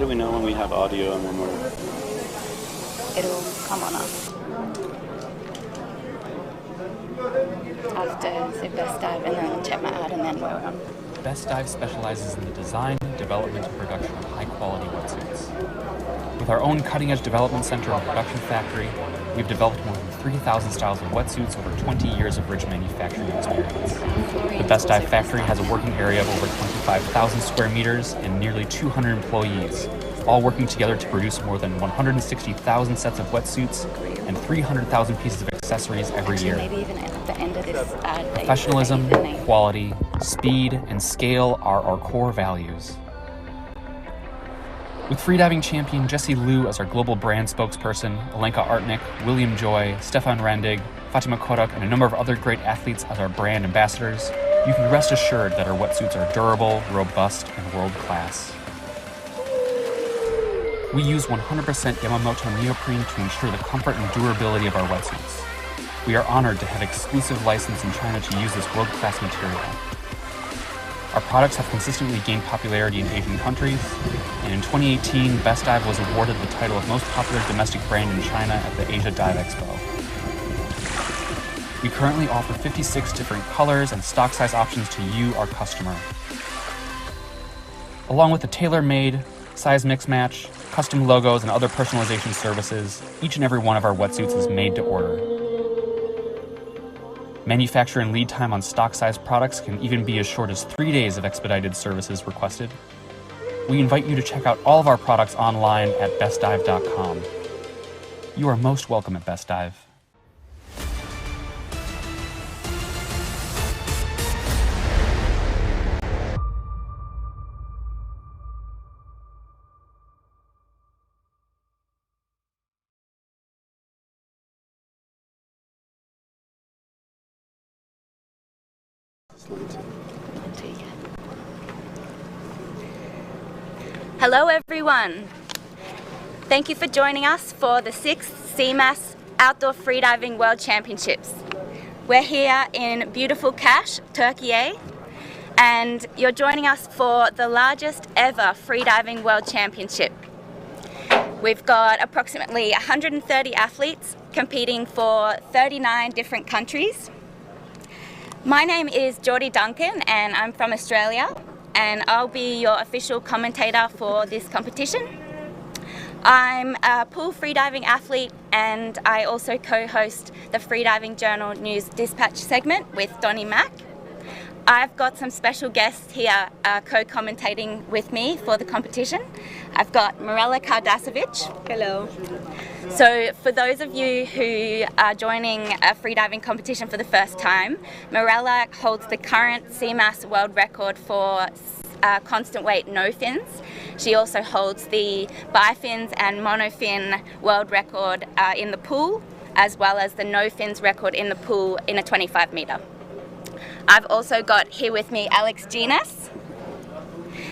do we know when we have audio and when we're... It'll come on us. After the best dive and then check my ad and then we're on. Best Dive specializes in the design, development, and production of high-quality wetsuits. With our own cutting-edge development center and production factory, we've developed more than 3,000 styles of wetsuits over 20 years of rich manufacturing experience. The Best Dive factory has a working area of over 25,000 square meters and nearly 200 employees, all working together to produce more than 160,000 sets of wetsuits and 300,000 pieces of accessories every year. Maybe even at the end of this ad, Professionalism, quality, speed, and scale are our core values. With freediving champion Jessie Liu as our global brand spokesperson, Alenka Artnik, William Joy, Stefan Randig, Fatima Kodak, and a number of other great athletes as our brand ambassadors, you can rest assured that our wetsuits are durable, robust, and world-class. We use 100% Yamamoto neoprene to ensure the comfort and durability of our wetsuits. We are honored to have exclusive license in China to use this world-class material. Our products have consistently gained popularity in Asian countries, and in 2018, Best Dive was awarded the title of most popular domestic brand in China at the Asia Dive Expo. We currently offer 56 different colors and stock size options to you, our customer. Along with the tailor-made, size mix-match, custom logos, and other personalization services, each and every one of our wetsuits is made to order. Manufacture and lead time on stock size products can even be as short as 3 days of expedited services requested. We invite you to check out all of our products online at bestdive.com. You are most welcome at Best Dive. Hello everyone! Thank you for joining us for the 6th CMAS Outdoor Freediving World Championships. We're here in beautiful Kaş, Turkey, and you're joining us for the largest ever freediving world championship. We've got approximately 130 athletes competing for 39 different countries. My name is Geordie Duncan and I'm from Australia, and I'll be your official commentator for this competition. I'm a pool freediving athlete and I also co-host the Freediving Journal News Dispatch segment with Donnie Mack. I've got some special guests here co-commentating with me for the competition. I've got Mirella Kardasovic. Hello. So for those of you who are joining a freediving competition for the first time, Mirella holds the current CMAS world record for constant weight no fins. She also holds the bifins and monofin world record in the pool, as well as the no fins record in the pool in a 25 meter. I've also got here with me Alex Ginas,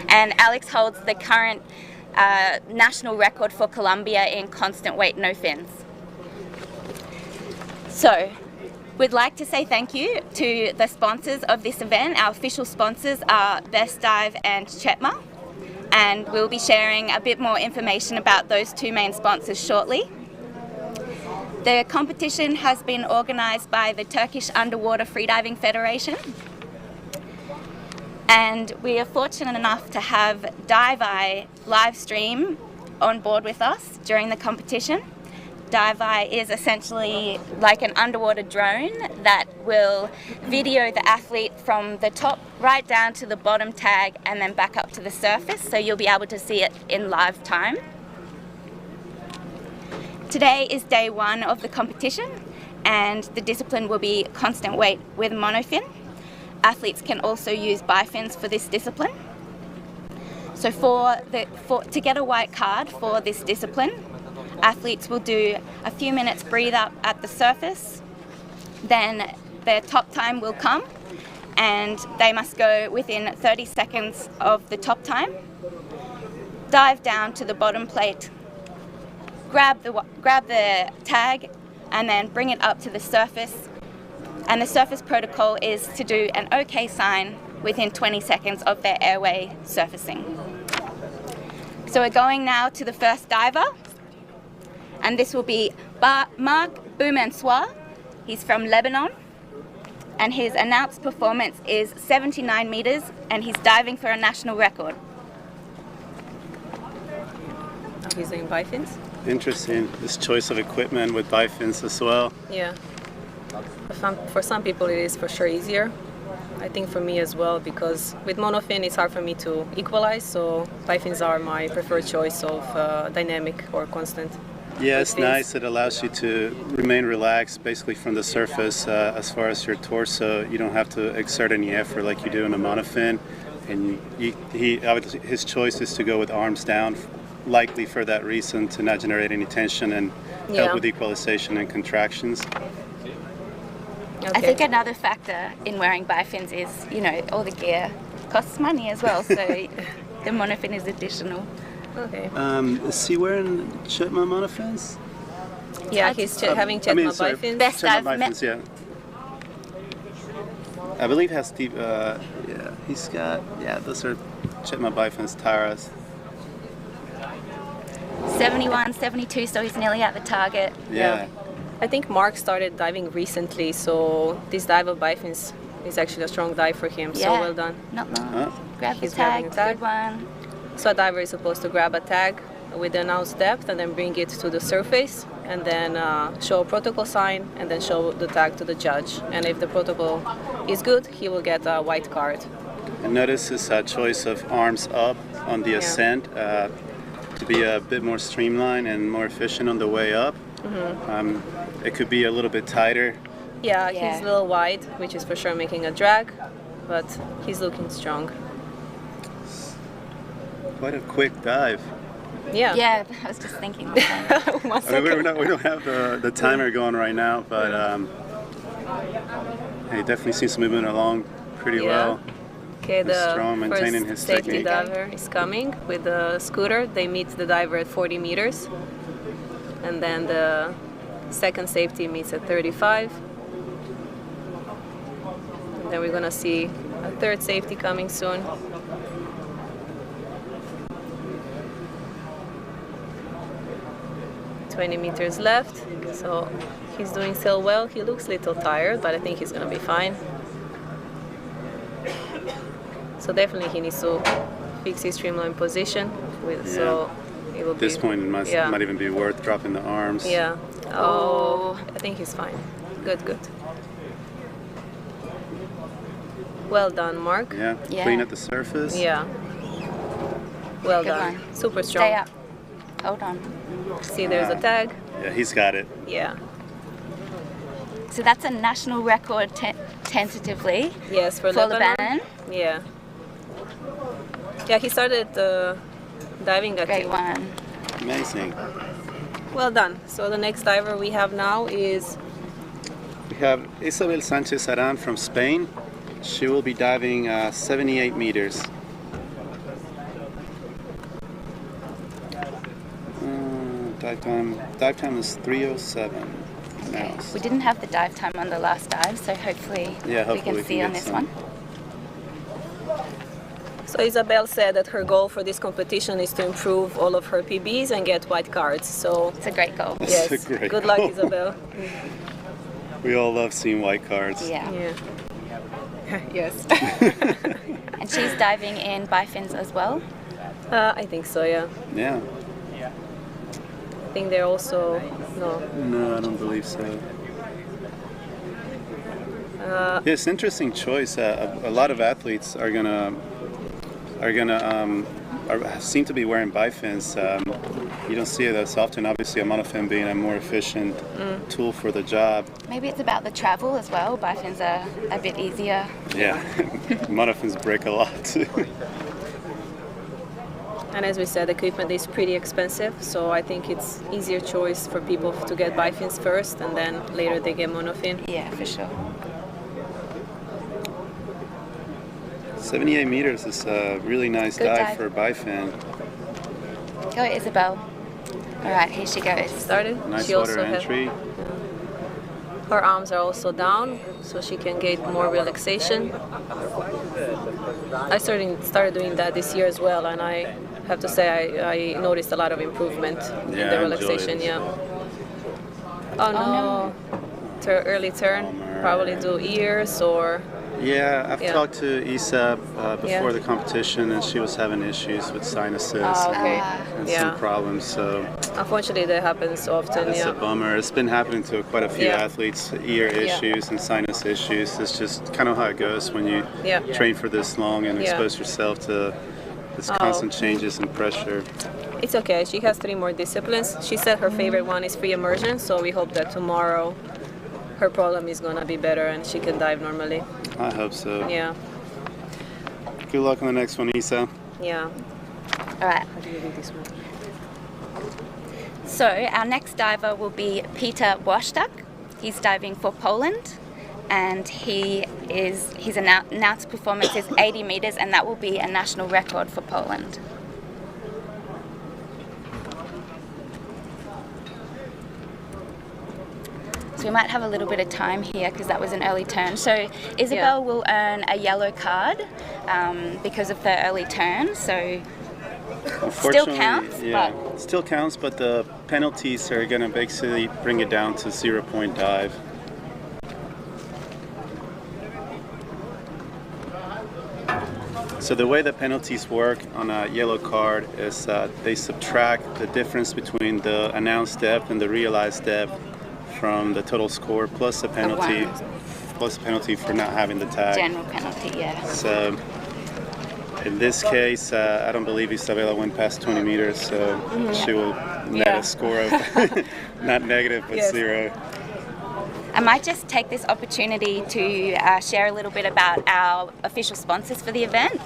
and Alex holds the current national record for Colombia in constant weight no fins. So, we'd like to say thank you to the sponsors of this event. Our official sponsors are Best Dive and Chetma, and we'll be sharing a bit more information about those two main sponsors shortly. The competition has been organised by the Turkish Underwater Freediving Federation, and we are fortunate enough to have DiveEye live stream on board with us during the competition. DiveEye is essentially like an underwater drone that will video the athlete from the top right down to the bottom tag and then back up to the surface, so you'll be able to see it in live time. Today is day one of the competition, and the discipline will be constant weight with monofin. Athletes can also use bifins for this discipline. So to get a white card for this discipline, athletes will do a few minutes breathe up at the surface, then their top time will come and they must go within 30 seconds of the top time, dive down to the bottom plate, grab the tag and then bring it up to the surface, and the surface protocol is to do an OK sign within 20 seconds of their airway surfacing. So we're going now to the first diver, and this will be Marc Boumensois. He's from Lebanon, and his announced performance is 79 meters, and he's diving for a national record. He's doing bifins? Interesting. This choice of equipment with bifins as well. Yeah. For some people it is for sure easier. I think for me as well, because with monofin it's hard for me to equalize, so bifins are my preferred choice of dynamic or constant. Yeah, it's fins. nice. It allows you to remain relaxed basically from the surface as far as your torso. You don't have to exert any effort like you do in a monofin. And his choice is to go with arms down, likely for that reason, to not generate any tension and help with equalization and contractions. Okay. I think another factor in wearing bifins is, all the gear costs money as well, so the monofin is additional. Okay. Is he wearing Chetma monofins? Yeah, he's having Chetma bifins. Best Chetma I've met. bifins, yeah. I believe has Steve. He's got. Yeah, those are Chetma bifins, Taras. 71, 72, so he's nearly at the target. Yeah. I think Mark started diving recently, so this dive of bifins is actually a strong dive for him. Yeah. So well done. Not long. Huh? Grab the He's grabbing tag, a tag. good one. So a diver is supposed to grab a tag with the announced depth and then bring it to the surface and then show a protocol sign and then show the tag to the judge. And if the protocol is good, he will get a white card. And notice his choice of arms up on the ascent to be a bit more streamlined and more efficient on the way up. It could be a little bit tighter. Yeah, he's a little wide, which is for sure making a drag, but he's looking strong. Quite a quick dive. Yeah. Yeah, I was just thinking the same. I mean, we don't have the timer going right now, but he definitely seems moving along pretty well. Okay, He's strong, the maintaining first his safety technique. diver is coming with the scooter. They meet the diver at 40 meters. And then the second safety meets at 35. And then we're going to see a third safety coming soon. "20 meters left." So he's doing still well. He looks a little tired, but I think he's going to be fine. So definitely he needs to fix his streamline position. So it will At this point, it might even be worth dropping the arms. Yeah. Oh, I think he's fine. Good, good. Well done, Mark. Yeah, Yeah. clean at the surface. Yeah. Well Good done. one. Super strong. Stay up. Hold on. See, there's a tag. Yeah, he's got it. Yeah. So that's a national record tentatively Yes, for for Lebanon. Lebanon. Yeah. Yeah, he started diving at Great one. Amazing. Well done. So the next diver we have now is We have Isabel Sanchez Aran from Spain. She will be diving 78 meters. Dive time is 3:07 now. We didn't have the dive time on the last dive, so hopefully, Yeah, we can see get on this some. one. So Isabel said that her goal for this competition is to improve all of her PBs and get white cards. So It's a great goal. That's yes, a great good luck, goal. Isabel. We all love seeing white cards. Yeah. Yes. And she's diving in bifins as well. I think so. Yeah. Yeah. I think they're also No, I don't believe so. Yeah, it's an interesting choice. A lot of athletes are gonna seem to be wearing bifins. You don't see it as often. Obviously, a monofin being a more efficient tool for the job. Maybe it's about the travel as well. Bifins are a bit easier. Yeah, monofins break a lot. And as we said, equipment is pretty expensive, so I think it's easier choice for people to get bifins first, and then later they get monofin. Yeah, for sure. 78 meters is a really nice Good dive dive. for a bifin. Go, Isabel. All right, here she goes. Started. Nice She water also had- entry. her arms are also down, so she can get more relaxation. I started doing that this year as well, and I have to say I noticed a lot of improvement in Yeah, the I enjoy relaxation. it. Yeah. Oh no. Early turn. Probably do ears or. Yeah, I've Yeah. talked to Isa before Yeah. the competition, and she was having issues with sinuses Okay. and Yeah. some problems. So Unfortunately, that happens often. it's a Yeah. bummer. It's been happening to quite a few Yeah. athletes, ear issues and sinus issues. It's just kind of how it goes when you Yeah. train for this long and Yeah. expose yourself to this constant changes in pressure. It's okay. She has 3 more disciplines. She said her favorite one is free immersion, so we hope that tomorrow her problem is gonna be better and she can dive normally. I hope so. Yeah. Good luck on the next one, Isa. Yeah. All right. How do you read this one? So our next diver will be Peter Wasztak. He's diving for Poland, and his announced performance is 80 meters, and that will be a national record for Poland. So we might have a little bit of time here because that was an early turn. So Isabel will earn a yellow card because of the early turn. So still counts, yeah, but still counts, but the penalties are going to basically bring it down to 0-point dive. So the way the penalties work on a yellow card is they subtract the difference between the announced depth and the realized depth from the total score plus a penalty, for not having the tag. general penalty, yeah. So in this case, I don't believe Isabella went past 20 meters, so she will net Yeah. a score of not negative, but Yes. 0. I might just take this opportunity to share a little bit about our official sponsors for the event.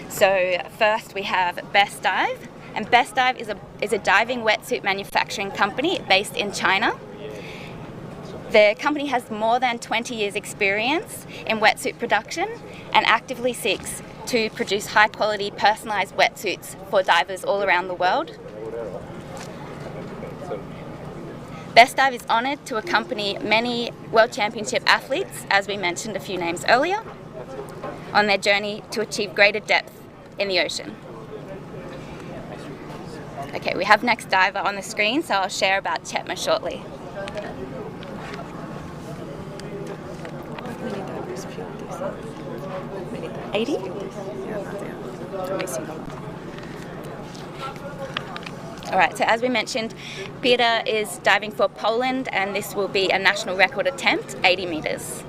So first we have Best Dive, and Best Dive is a diving wetsuit manufacturing company based in China. The company has more than 20 years experience in wetsuit production and actively seeks to produce high quality personalized wetsuits for divers all around the world. Best Dive is honoured to accompany many World Championship athletes, as we mentioned a few names earlier, on their journey to achieve greater depth in the ocean. Okay, we have next diver on the screen, so I'll share about Chetma shortly. Many divers feel this. Many divers 80? feel this. Yeah, not there. Amazing. All right, so as we mentioned, Peter is diving for Poland, and this will be a national record attempt, 80 meters.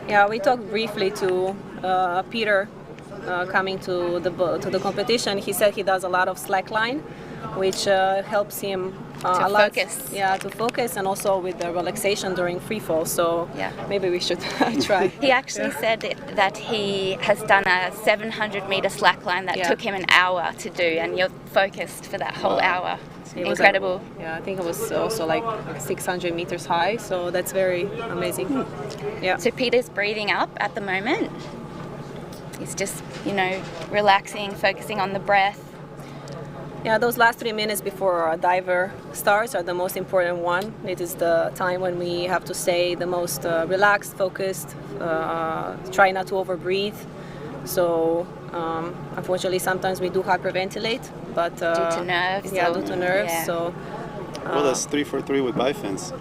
Yeah, we talked briefly to Peter coming to the competition. He said he does a lot of slackline, which helps him To a lot. focus. Yeah, to focus, and also with the relaxation during free fall. So Yeah. maybe we should try. He actually said that he has done a 700 meter slackline that Yeah. took him an hour to do, and you're focused for that whole hour. It was Incredible. Yeah, I think it was also like 600 meters high, so that's very amazing. Yeah. So Peter's breathing up at the moment. He's just, relaxing, focusing on the breath. Yeah, those last 3 minutes before a diver starts are the most important one. It is the time when we have to stay the most relaxed, focused, try not to overbreathe. So unfortunately, sometimes we do hyperventilate, but Due to nerves Yeah, or- due to nerves. yeah. So Well, that's 3 for 3 with bifins.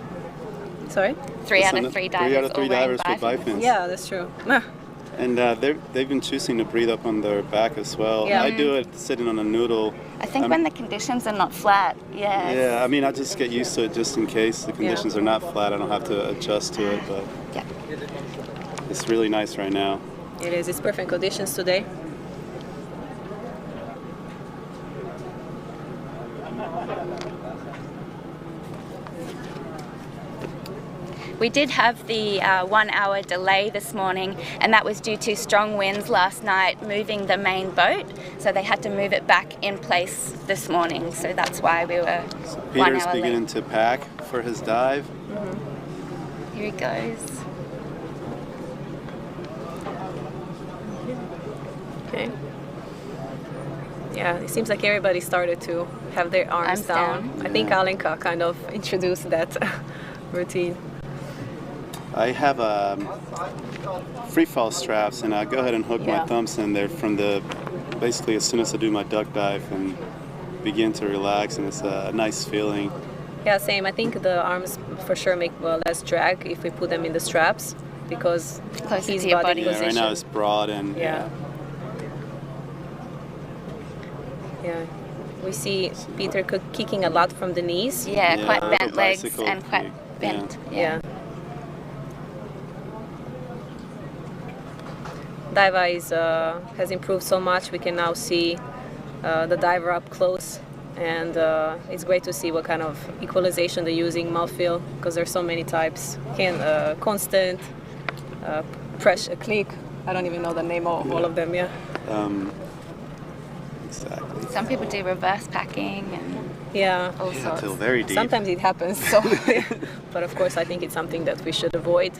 sorry. 3 out Listen, of 3 3 divers out of 3 all wearing divers with bifins. bifins. Yeah, that's true. And they've been choosing to breathe up on their back as well. Yeah. I do it sitting on a noodle. I think when the conditions are not flat, Yeah, I mean, I just get used to it just in case the conditions are not flat. I don't have to adjust to it, but Yeah. it's really nice right now. It is. It's perfect conditions today. We did have the 1 hour delay this morning, and that was due to strong winds last night moving the main boat, so they had to move it back in place this morning, so that's why we were 1 Peter's hour beginning late. to pack for his dive. Here he goes. Okay. Yeah, it seems like everybody started to have their arms Arms down. I think Alenka kind of introduced that routine. I have free fall straps, and I go ahead and hook my Yeah. thumbs in there from the basically as soon as I do my duck dive and begin to relax, and it's a nice feeling. Yeah, same. I think the arms for sure make less drag if we put them in the straps because Closer his to your body body. Yeah, right now position. it's broad and Yeah. Yeah. We see Peter kicking a lot from the knees. Yeah, Yeah, quite a bent legs bicycle and quite kick. bent. Yeah. Dive is has improved so much. We can now see the diver up close, and it's great to see what kind of equalization they're using, mouthfeel, because there's so many types. Constant, pressure, click. I don't even know the name of all of them. Yeah. Exactly. Some people do reverse packing and Yeah. all Yeah, sorts. till very deep. Sometimes it happens. So, but of course, I think it's something that we should avoid.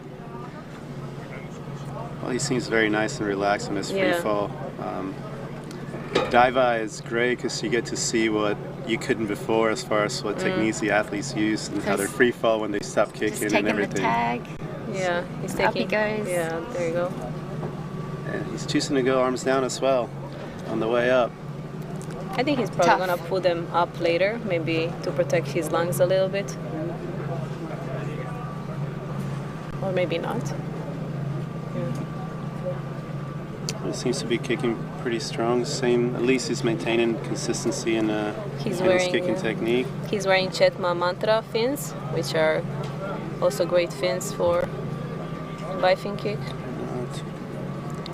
Well, he seems very nice and relaxed in his free Yeah. fall. Dive is great because you get to see what you couldn't before, as far as what techniques the athletes use and how they're free fall when they stop Just kicking and taking the everything. tag. Yeah, he's Up he taking. goes. Yeah, there you go. And he's choosing to go arms down as well on the way up. I think he's probably Tough. gonna put them up later, maybe to protect his lungs a little bit, or maybe not. He seems to be kicking pretty strong. Same, at least he's maintaining consistency in, He's in his wearing, kicking technique. He's wearing Chetma Mantra fins, which are also great fins for bifin kick.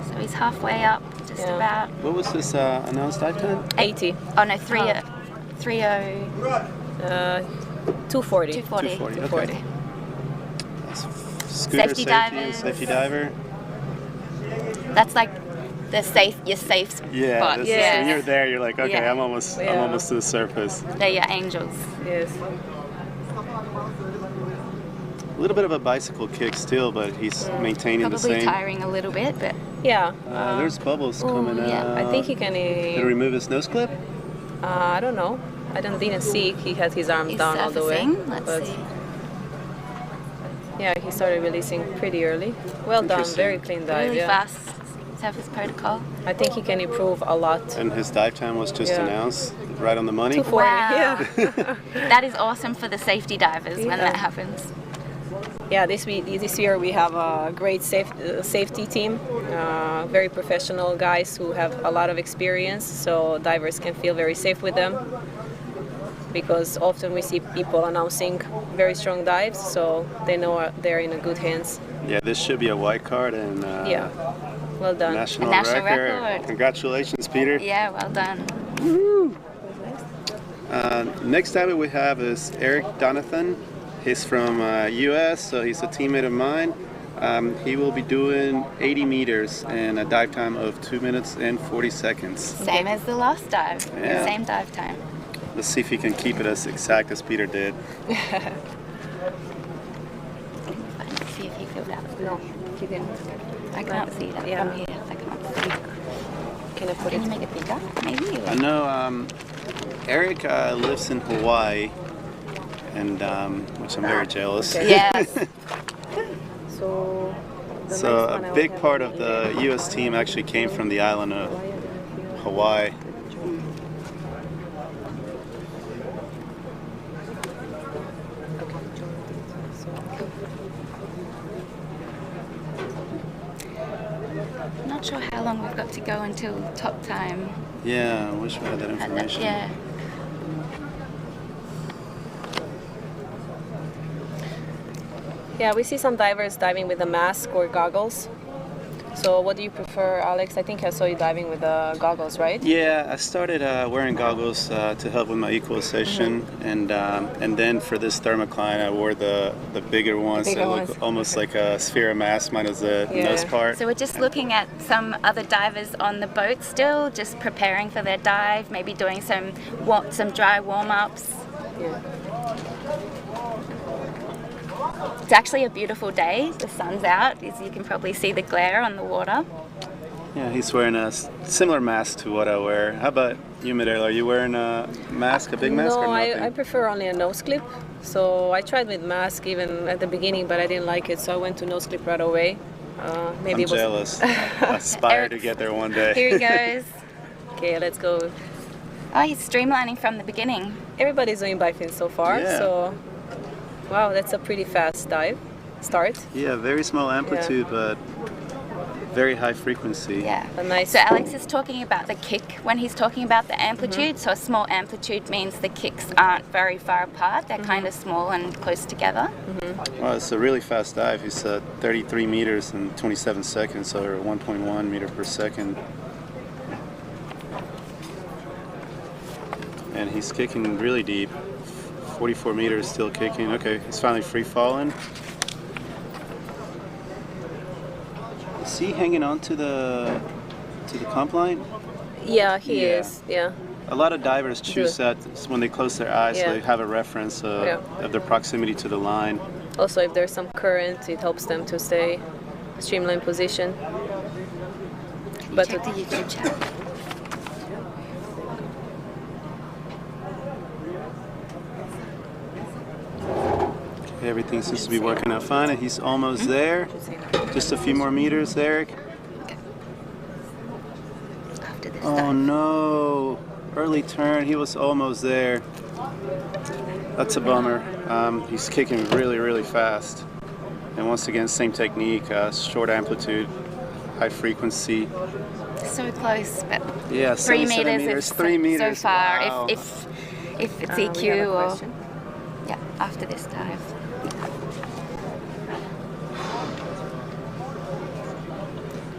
So he's halfway up, just Yeah. about. What was this announced dive time? 80, Oh no, 30. 240. 240. 240, okay. Scooter Safety safety, divers. safety diver. That's like the your safe Yeah, spot. this Yeah. Is, when you're there, you're like, okay, Yeah. I'm almost to the surface. They're your angels. Yes. A little bit of a bicycle kick still, but he's maintaining the Probably same. tiring a little bit, but Yeah. There's bubbles ooh, coming yeah. out. I think he can. Did he remove his nose clip? I don't know. I didn't see. He had his arms he's down all the way. surfacing. Let's but see. yeah, he started releasing pretty early. Well done. Interesting. Very clean dive. Really yeah. fast surface protocol. I think he can improve a lot. And his dive time was just Yeah. announced, right on the money. 240. Wow. Yeah. That is awesome for the safety divers when Yeah. that happens. Yeah, this year we have a great safety team, very professional guys who have a lot of experience, so divers can feel very safe with them. Because often we see people announcing very strong dives, so they know they're in a good hands. Yeah, this should be a white card and Yeah, well done. national, A national record. record. Congratulations, Peter. Yeah, well done. Next diver we have is Eric Donathan. He's from U.S., so he's a teammate of mine. He will be doing 80 meters in a dive time of 2 minutes and 40 seconds. Same as the last dive. Yeah. Same dive time. Let's see if he can keep it as exact as Peter did. See if he filled out. No, he didn't. I can't see that Yeah. from here. I can't see. Can I put Can it? you make it bigger? Maybe. I know Eric lives in Hawaii, and which I'm very jealous. Okay. Yes. So, the So next one I a will big have part an of the email. U.S. team actually came from the island of Hawaii. Not sure how long we've got to go until top time. Yeah, I wish we had that And information. yeah. Yeah, we see some divers diving with a mask or goggles. So what do you prefer, Alex? I think I saw you diving with goggles, right? Yeah, I started wearing goggles to help with my equalization, and then for this thermocline, I wore the bigger ones. Bigger that look ones. almost like a sphere of mass minus the Yeah. nose part. So we're just looking at some other divers on the boat still, just preparing for their dive, maybe doing some dry warm-ups. Yeah. It's actually a beautiful day. The sun's out, as you can probably see the glare on the water. Yeah, he's wearing a similar mask to what I wear. How about you, Midel? Are you wearing a mask, a big mask, No, or nothing? I prefer only a nose clip. So I tried with mask even at the beginning, but I didn't like it, so I went to nose clip right away. Maybe I'm it was jealous. I aspire to get there one day. Here he goes. Okay, let's go. Oh, he's streamlining from the beginning. Everybody's doing bifin so far, Yeah. so wow, that's a pretty fast start. Yeah, very small amplitude, but very high frequency. Yeah. A nice. So Alex is talking about the kick when he's talking about the amplitude. So a small amplitude means the kicks aren't very far apart. They're kind of small and close together. Well, it's a really fast dive. He's 33 meters in 27 seconds, or 1.1 meter per second. And he's kicking really deep. 44 meters still kicking. Okay, he's finally free falling. Is he hanging on to the comp line? Yeah, he Yeah. is. Yeah. A lot of divers choose that when they close their eyes, so Yeah. they have a reference of their proximity to the line. Also, if there's some current, it helps them to stay streamline position. But Check the YouTube channel. Everything seems to be working out fine, and he's almost there. Just a few more meters there. After this Oh dive. no! Early turn, he was almost there. That's a bummer. He's kicking really, really fast. And once again, same technique, short amplitude, high frequency. So close, but Yeah, 3 77 meters is 3 meters. so far. Wow. If it's we have EQ a or question. yeah, after this dive.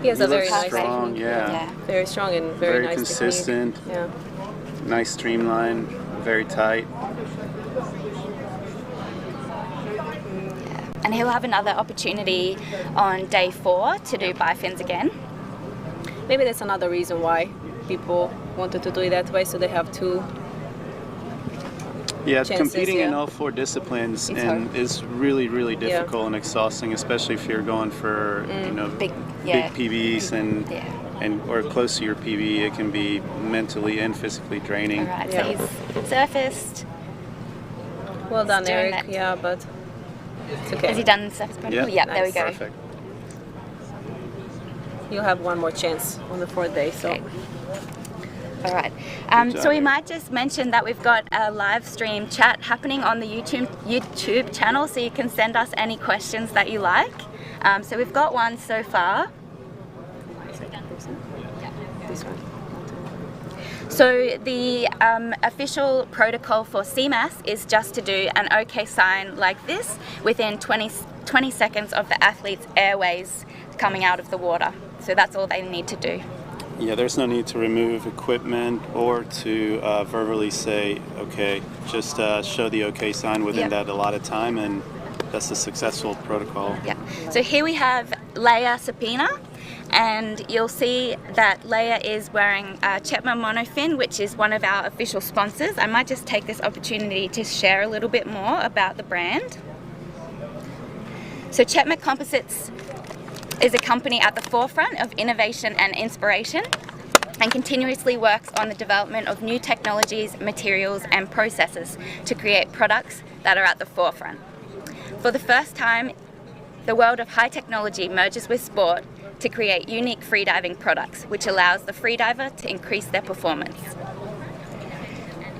He has He a very looks nice strong, technique. yeah. Very strong and very, nice consistent. technique. Yeah. Nice streamline, very tight. And he'll have another opportunity on day 4 to do bifins again. Maybe that's another reason why people wanted to do it that way, so they have two. Yeah, Chances, competing in yeah. all 4 disciplines It's and hard. is really, really difficult and exhausting, especially if you're going for Big, big PBs Yeah. and or close to your PB. It can be mentally and physically draining. All right, Yeah. so he's surfaced. Well done, doing Eric. that. Yeah, but it's okay. Has he done the surface protocol? Yeah. Yeah, there we go. Perfect. You'll have one more chance on the 4th day. So Okay. All right. Good job, So we Eric. might just mention that we've got a live stream chat happening on the YouTube channel, so you can send us any questions that you like. So we've got one so far. this one. So the official protocol for CMAS is just to do an OK sign like this within 20 seconds of the athlete's airways coming out of the water. So that's all they need to do. Yeah, there's no need to remove equipment or to verbally say, okay, just show the okay sign within Yep. that allotted time, and that's a successful protocol. Yeah. So here we have Leia Sapina, and you'll see that Leia is wearing Chetma monofin, which is one of our official sponsors. I might just take this opportunity to share a little bit more about the brand. So Chetma Composites is a company at the forefront of innovation and inspiration, and continuously works on the development of new technologies, materials and processes to create products that are at the forefront. For the first time, the world of high technology merges with sport to create unique freediving products, which allows the freediver to increase their performance.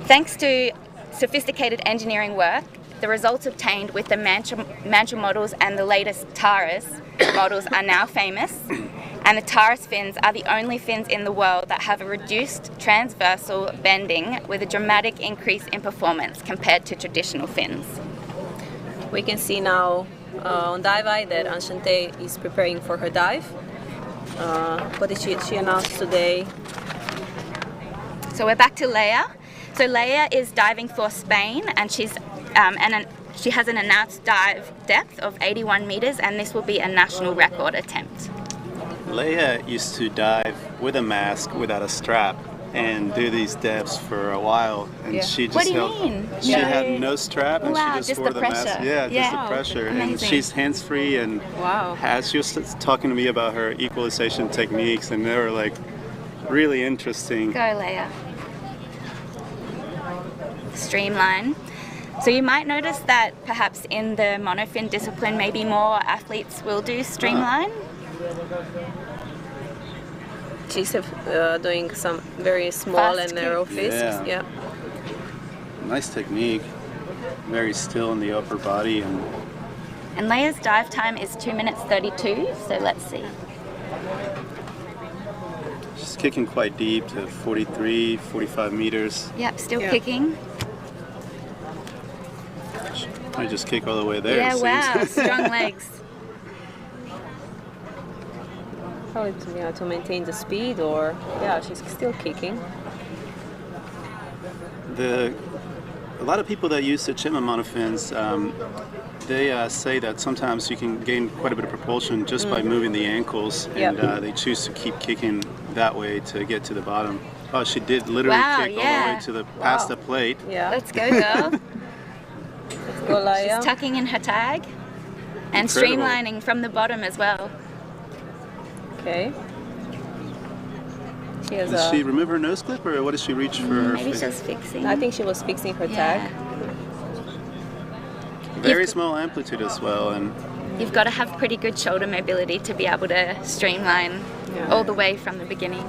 Thanks to sophisticated engineering work, the results obtained with the Mantra models and the latest Taurus models are now famous, and the Taurus fins are the only fins in the world that have a reduced transversal bending with a dramatic increase in performance compared to traditional fins. We can see now on Dive Eye that Enchante is preparing for her dive. What did she announced today? So we're back to Leia. So Leia is diving for Spain, and she has an announced dive depth of 81 meters, and this will be a national record attempt. Leia used to dive with a mask without a strap and do these depths for a while, and Yeah. she just What do you held. mean? She Yeah. had no strap, and Wow, she just just wore the the mask. pressure. Yeah, just Yeah. the pressure, and Amazing. she's hands-free and Wow. she was talking to me about her equalization techniques, and they were like really interesting. Go Leia. Streamline. So you might notice that perhaps in the monofin discipline, maybe more athletes will do streamline. She's doing some very small Fast and narrow kicks. fists. Yeah. Nice technique. Very still in the upper body, and And Leia's dive time is 2 minutes 32, so let's see. she's kicking quite deep to 43, 45 meters. Yep, still Yeah. kicking. I just kick all the way there. Yeah, it wow, seems. strong legs. Probably to maintain the speed, or she's still kicking. A lot of people that use the Chipman monofins, they say that sometimes you can gain quite a bit of propulsion just by moving the ankles, and Yep. they choose to keep kicking that way to get to the bottom. Oh, she did literally Wow, kick all the yeah. way to the past Wow. the plate. Yeah. Let's go, girl. Let's go, Leia. She's tucking in her tag and Incredible. streamlining from the bottom as well. Okay. She has Does she remove her nose clip, or what does she reach for her Maybe face? just fixing. I think she was fixing her Yeah. tag. Very You've- small amplitude as well, and You've got to have pretty good shoulder mobility to be able to streamline Yeah. all the way from the beginning.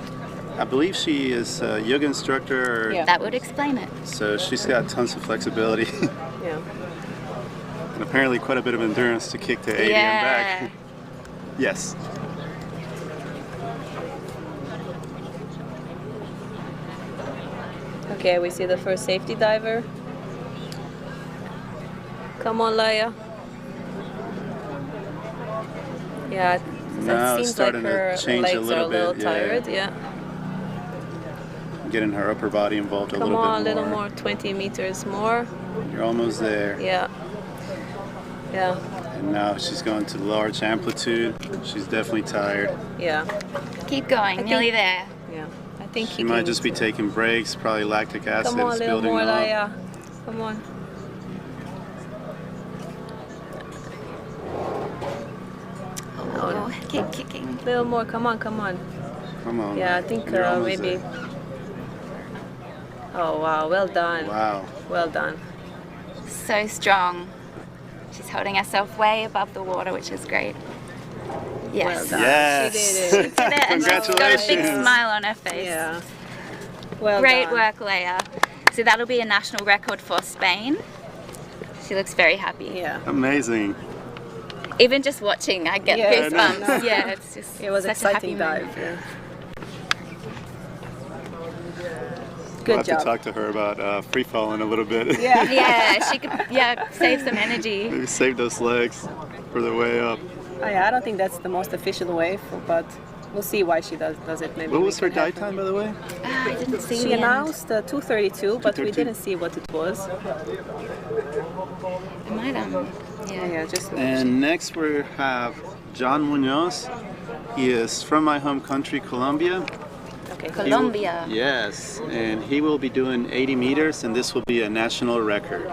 I believe she is a yoga instructor, or, Yeah. That would explain it. so she's got tons of flexibility Yeah. and apparently quite a bit of endurance to kick to 80 Yeah. and back. Yes. Okay, we see the first safety diver. Come on, Leia. Yeah, Now it it's seems like starting to her change legs a little are a little bit, yeah. tired. Yeah. Getting her upper body involved a Come little on, a bit little more, 20 meters more. You're almost there. Yeah. Yeah. And now she's going to large amplitude. She's definitely tired. Yeah. Keep going, nearly there. Yeah. I think She might just be taking breaks. Probably lactic acid Come on, a is little building more, up. Leia. Come on. Oh, keep kicking. A little more. Come on, come on. Come on. Yeah, I think You're almost maybe. there. Oh wow, well done. Wow. Well done. So strong. She's holding herself way above the water, which is great. Yes. Well done. Yes. She did it. Did it, and she's got a big Congratulations. smile on her face. Yeah. Well Great done. work, Leia. So that'll be a national record for Spain. She looks very happy. Yeah. Amazing. Even just watching, I get Yeah, I goosebumps. know. Yeah, it's just It was such a happy exciting moment. dive. Yeah. I'll Good have job. to talk to her about free falling a little bit. Yeah. Yeah, she could save some energy. Maybe save those legs for the way up. I don't think that's the most efficient way, but we'll see why she does it. Maybe What we was her can have dive time, by the way? I didn't see She the end. announced 2:32, but we 2:32. didn't see what it was. I might Yeah, just. And next we have John Munoz. He is from my home country, Colombia. Okay. Colombia. Yes, and he will be doing 80 meters, and this will be a national record.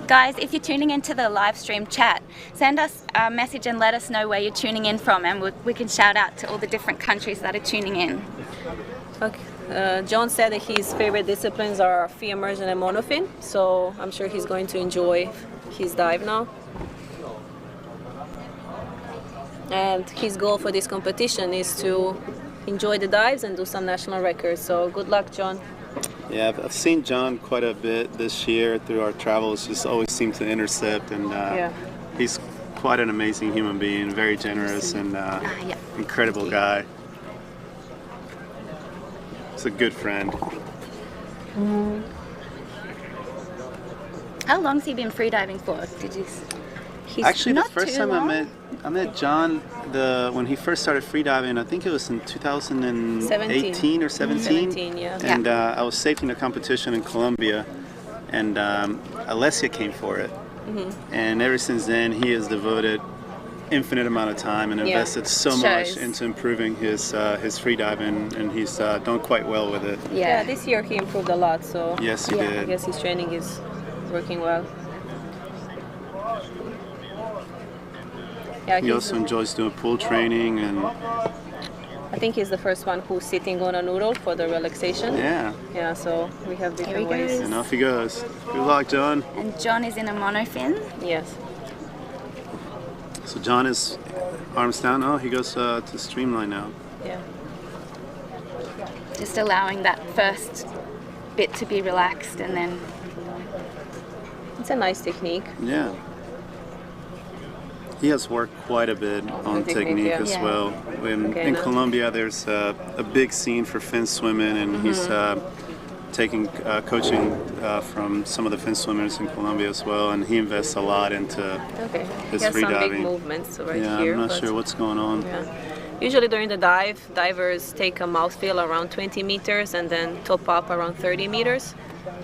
Guys, if you're tuning into the live stream chat, send us a message and let us know where you're tuning in from, and we can shout out to all the different countries that are tuning in. Okay. John said that his favorite disciplines are free immersion and monofin, so I'm sure he's going to enjoy his dive now. And his goal for this competition is to enjoy the dives and do some national records. So good luck, John. Yeah, I've seen John quite a bit this year through our travels. Just always seems to intercept, and he's quite an amazing human being, very generous and yeah. incredible guy. He's a good friend. How long's he been freediving for? Did you? He's Actually, the not first too time long. I met John when he first started freediving. I think it was in 2018 or 17. 17, yeah. And I was safety in a competition in Colombia, and Alessia came for it. Mm-hmm. And ever since then, he has devoted infinite amount of time and Yeah. invested so Shows. much into improving his freediving, and he's done quite well with it. Yeah, this year he improved a lot, so Yes, he Yeah. I did. guess his training is working well. Yeah, He also enjoys doing pool training, and I think he's the first one who's sitting on a noodle for the relaxation. yeah, Yeah, so we have Here he different ways. goes. and off he goes. Good luck, John. And John is in a monofin. Yes. So John is arms down. Oh, he goes to streamline now. Yeah. Just allowing that first bit to be relaxed and then... It's a nice technique. Yeah. He has worked quite a bit on technique yeah. as Yeah. well. In now- Colombia, there's a big scene for fin swimming, and he's taking coaching from some of the fin swimmers in Colombia as well, and he invests a lot into Okay. his He has some big freediving. movements right Yeah, here. I'm not but- sure what's going on. Yeah. Usually during the dive, divers take a mouthfeel around 20 meters and then top up around 30 meters.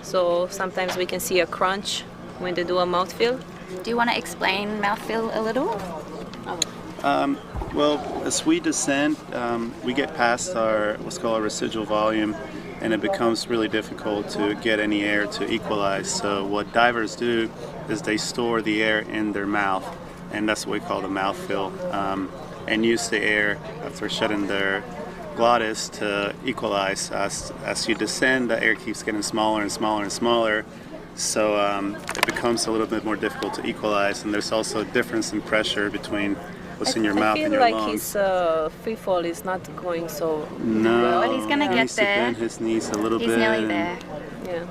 So sometimes we can see a crunch when they do a mouthfeel. Do you want to explain mouthfeel a little? Well, as we descend, we get past our what's called our residual volume, and it becomes really difficult to get any air to equalize. So what divers do is they store the air in their mouth, and that's what we call the mouthfeel, and use the air after shutting their glottis to equalize. As you descend, the air keeps getting smaller and smaller and smaller, so it becomes a little bit more difficult to equalize, and there's also a difference in pressure between what's in your mouth I and feel your like lungs. his free fall is not going so No, well. But he's gonna he get needs to there. bend his knees a little He's bit. nearly and there. Yeah.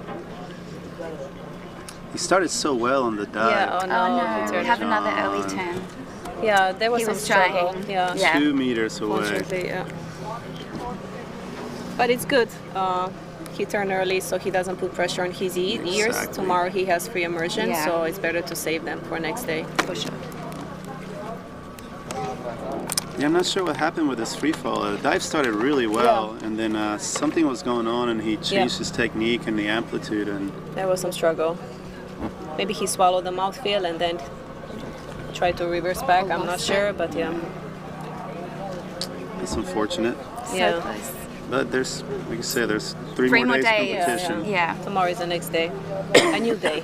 He started so well on the dive. Yeah. Oh no. Oh he no, we turned- have another early turn. Yeah, there was He some was struggle. trying. Yeah. Yeah. 2 meters away. Fortunately, yeah. But it's good. He turned early, so he doesn't put pressure on his ears. Exactly. Tomorrow he has free immersion, Yeah. so it's better to save them for next day. For sure. Yeah, I'm not sure what happened with his free fall. The dive started really well, and then something was going on, and he changed his technique and the amplitude, and There was some struggle. Maybe he swallowed the mouthfeel and then tried to reverse back. I'm not sure, but yeah. it's unfortunate. So Yeah. close. But there's, like you say, there's three Three more more days days. competition. Yeah. Tomorrow is the next day. A new day.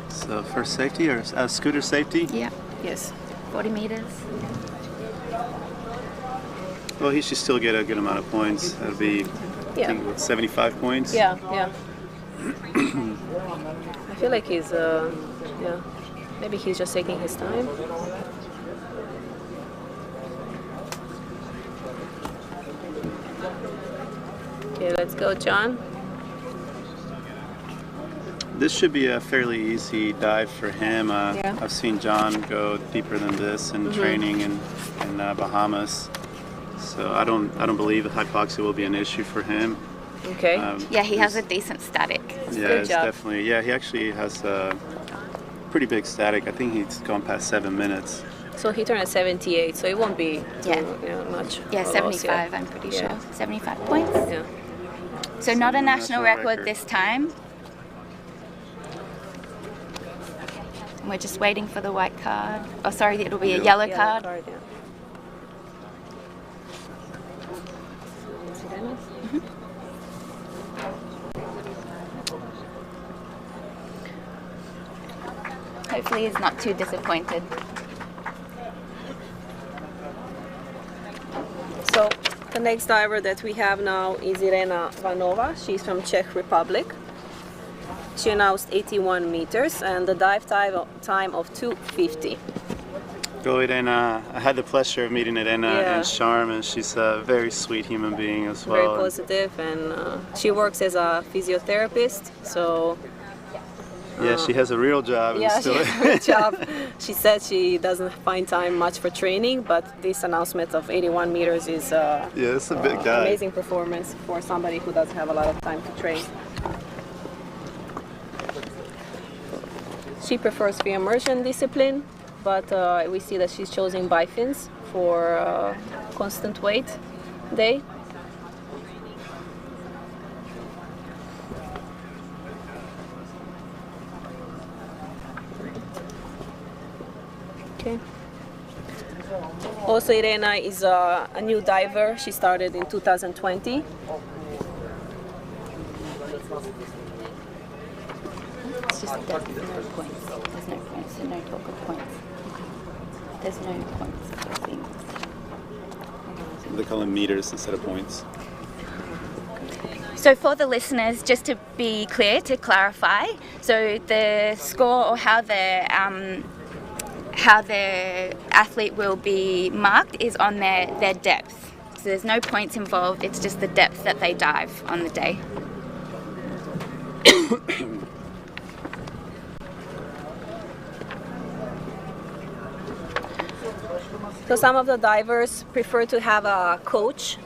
So first safety or scooter safety? Yeah. Yes. 40 meters. Well, he should still get a good amount of points. That'd be, I Yeah. think, what, 75 points. Yeah, yeah. I feel like he's, yeah. Maybe he's just taking his time. Okay, let's go, John. This should be a fairly easy dive for him. Yeah. I've seen John go deeper than this in training in Bahamas, so I don't believe hypoxia will be an issue for him. Okay. Yeah, he has a it's- decent static. Yeah, Good it's job. definitely. Yeah, he actually has a pretty big static. I think he's gone past 7 minutes. So he turned at 78, so it won't be Yeah. much. Yeah, of a loss, 75, I'm pretty Yeah. sure. 75 points. Yeah. So not a national national record record. this time. And we're just waiting for the white card. Oh, sorry, it'll be a Yeah. yellow Yeah, card. yeah. Sirenas? Hopefully he's not too disappointed. So the next diver that we have now is Irena Vanova. She's from Czech Republic. She announced 81 meters and the dive time of 2:50. Go Irena. I had the pleasure of meeting Irena Yeah. in Sharm, and she's a very sweet human being as well. Very positive, and she works as a physiotherapist. So Yeah, she has a real job. and yeah, she still, has a great job. She said she doesn't find time much for training, but this announcement of 81 meters is yeah, it's a big dive. amazing performance for somebody who doesn't have a lot of time to train. She prefers free immersion discipline, but we see that she's choosing bifins for constant weight day. Okay. Also, Irena is a new diver. She started in 2020. It's just there's no points. There's no points. So no talk of points. There's no points. I think. They call them meters instead of points. So for the listeners, just to be clear, to clarify, so the score or how the how their athlete will be marked is on their depth. So there's no points involved, it's just the depth that they dive on the day. So some of the divers prefer to have a coach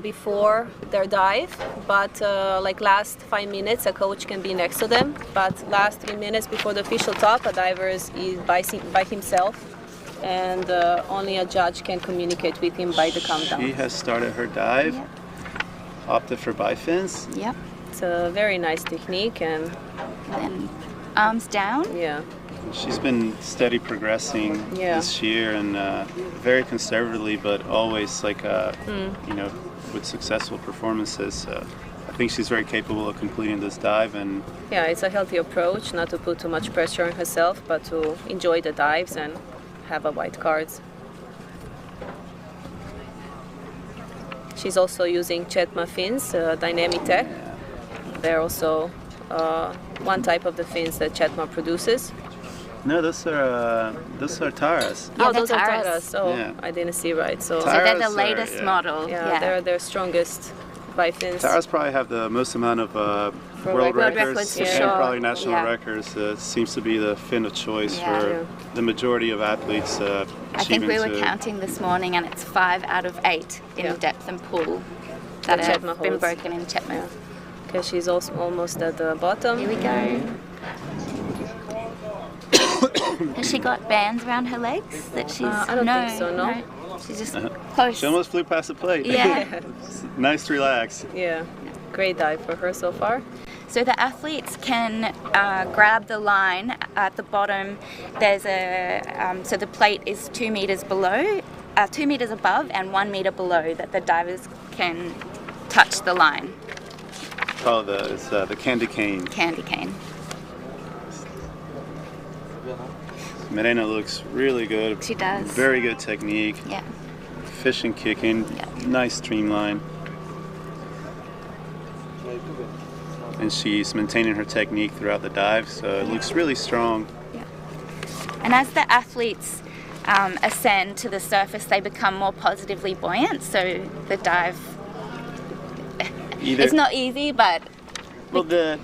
before their dive, but like last 5 minutes a coach can be next to them, but last 3 minutes before the official top a diver is by himself, and only a judge can communicate with him by the countdown. She has started her dive, Yep. opted for bifins. Yep. It's a very nice technique, and Then arms down. yeah. She's been steady progressing Yeah. this year, and very conservatively, but always like you know, with successful performances. So I think she's very capable of completing this dive, and Yeah, it's a healthy approach, not to put too much pressure on herself, but to enjoy the dives and have a white cards. She's also using CMAS fins, dynamic tech. They're also one type of the fins that CMAS produces. no, those are Taras. Yeah, Oh, they're those are Taras. Taras. Oh, Yeah. I didn't see right. So So they're the Taras are- latest yeah. model. yeah, they're their strongest bifins. Taras probably have the most amount of world records. World records for and sure. probably national Yeah. records. Seems to be the fin of choice Yeah. for Yeah. the majority of athletes. I think we were achieving to- counting this morning and it's 5 out of 8 in Yeah. depth and pool that That have CMAS been holds. broken in CMAS. Okay, she's also almost at the bottom. Here we go. Has she got bands around her legs that she's? I don't think so, no. She's just close. She almost flew past the plate. Yeah. Nice to relax. Yeah, great dive for her so far. So the athletes can grab the line at the bottom. There's a so the plate is 2 meters below, 2 meters above, and 1 meter below that the divers can touch the line. Call the candy cane. Candy cane. Mirena looks really good. She does. Very good technique. Yeah. Fishing, kicking. Yeah. Nice streamline. And she's maintaining her technique throughout the dive, so it looks really strong. And as the athletes ascend to the surface, they become more positively buoyant. So the dive, it's not easy, but Well, they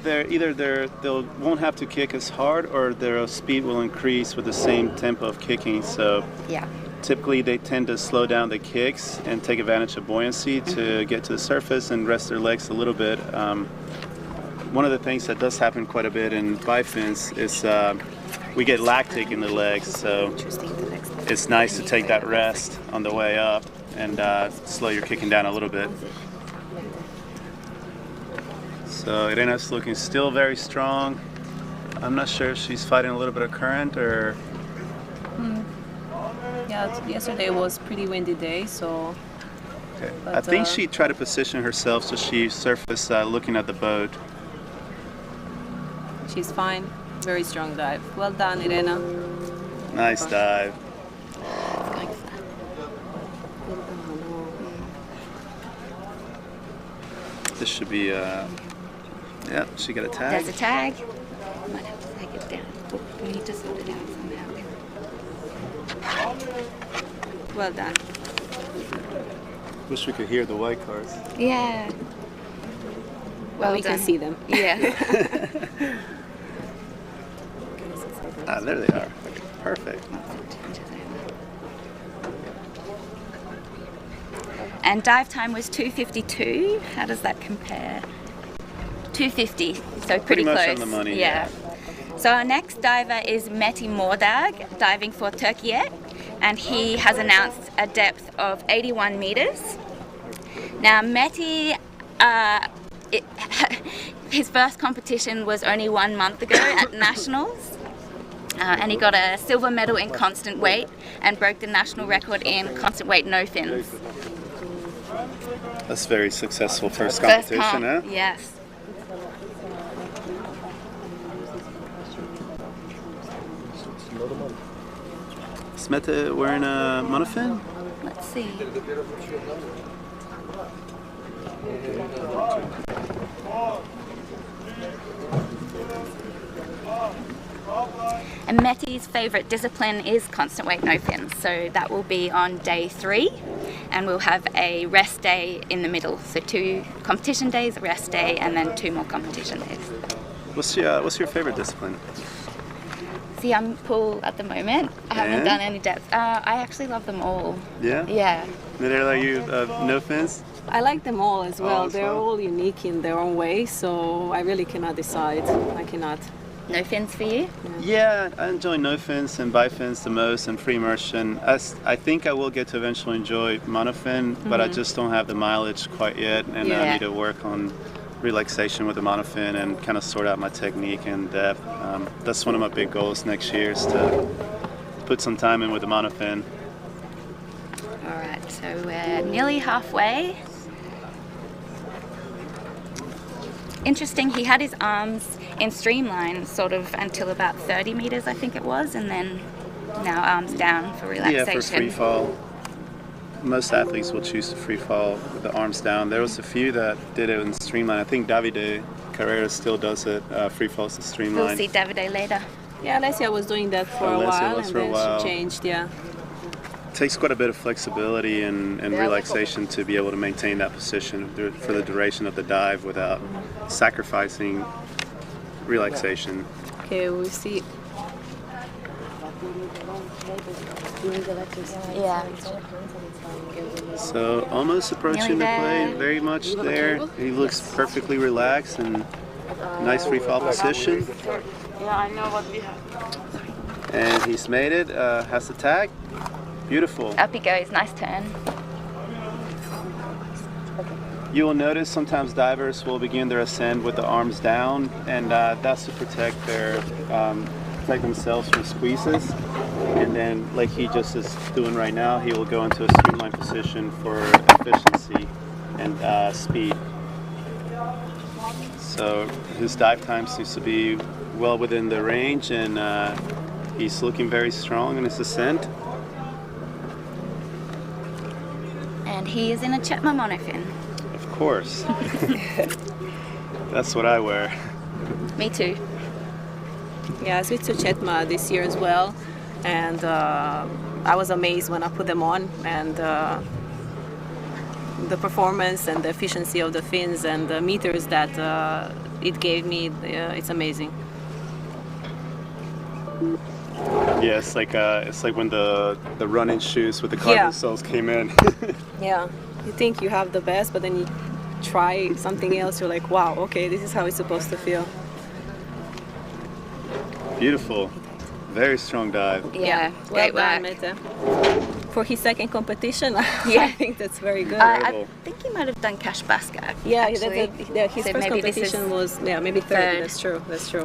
won't have to kick as hard, or their speed will increase with the same tempo of kicking. So yeah. typically they tend to slow down the kicks and take advantage of buoyancy to get to the surface and rest their legs a little bit. One of the things that does happen quite a bit in bifins is we get lactic in the legs, so it's nice to take that rest on the way up and slow your kicking down a little bit. So Irena's looking still very strong. I'm not sure if she's fighting a little bit of current or... Yeah, yesterday was pretty windy day, so Okay. I But, think she tried to position herself so she surfaced looking at the boat. she's fine. Very strong dive. Well done, Irena. Nice dive. This should be, yeah, she got a tag. There's a tag. Might have to take it down. We need to sort it out somehow. Well done. Wish we could hear the white cars. Yeah. Well we done. can see them. Yeah. Ah, there they are. Perfect. And dive time was 2:52. How does that compare? 2:50. So pretty much close. on the money, Yeah. So our next diver is Mehdi Mordag, diving for Turkey, and he has announced a depth of 81 meters. Now Mehdi, his first competition was only 1 month ago at Nationals. And he got a silver medal in constant weight and broke the national record in constant weight no fins. That's very successful first First competition, comp, huh? yes. Is Mette wearing a monofin? Let's see. And Metti's favourite discipline is constant weight no fins, so that will be on day 3, and we'll have a rest day in the middle. So 2 competition days, a rest day, and then 2 more competition days. What's your favorite discipline? See, I'm pool at the moment. I haven't And? done any depth. I actually love them all. Yeah? Yeah. They're like you, no fins? I like them all as well. as They're well? all unique in their own way, so I really cannot decide. I cannot. No fins for you? Yeah, I enjoy no fins and bifins the most, and free immersion. I think I will get to eventually enjoy monofin, but I just don't have the mileage quite yet, and I Yeah. need to work on relaxation with the monofin and kind of sort out my technique and depth. That's one of my big goals next year, is to put some time in with the monofin. All right, so we're nearly halfway. Interesting, he had his arms in streamline sort of until about 30 meters, I think it was, and then now arms down for relaxation. Yeah, for free fall. Most athletes will choose to free fall with the arms down. There was a few that did it in streamline. I think Davide Carrera still does it, free falls to streamline. We'll see Davide later. Yeah, Alessia was doing that for a Alessia while, was and for a then while. she changed. Yeah. Takes quite a bit of flexibility and relaxation to be able to maintain that position for the duration of the dive without sacrificing relaxation. Okay, we'll see. Yeah. So almost approaching the Nearly play, there. very much there. He looks perfectly relaxed and nice free fall position. Yeah, I know what we have. And he's made it, has the tag. Beautiful. Up he goes, nice turn. You will notice sometimes divers will begin their ascent with the arms down, and that's to protect themselves from squeezes. And then, like he just is doing right now, he will go into a streamlined position for efficiency and speed. So his dive time seems to be well within the range, and he's looking very strong in his ascent. And he is in a Chetma monofin. Of course. That's what I wear. Me too. Yeah, I switched to Chetma this year as well, and I was amazed when I put them on, and the performance and the efficiency of the fins and the meters that it gave me, it's amazing. Yeah, it's like when the running shoes with the carbon Yeah. soles came in. Yeah, you think you have the best, but then you try something else, you're like, wow, okay, this is how it's supposed to feel. Beautiful. Very strong dive. Yeah, well great done, work. Mete. For his second competition, Yeah. I think that's very good. I Incredible. think he might have done cash basket. yeah, actually. his So first maybe this is competition was maybe third. That's true.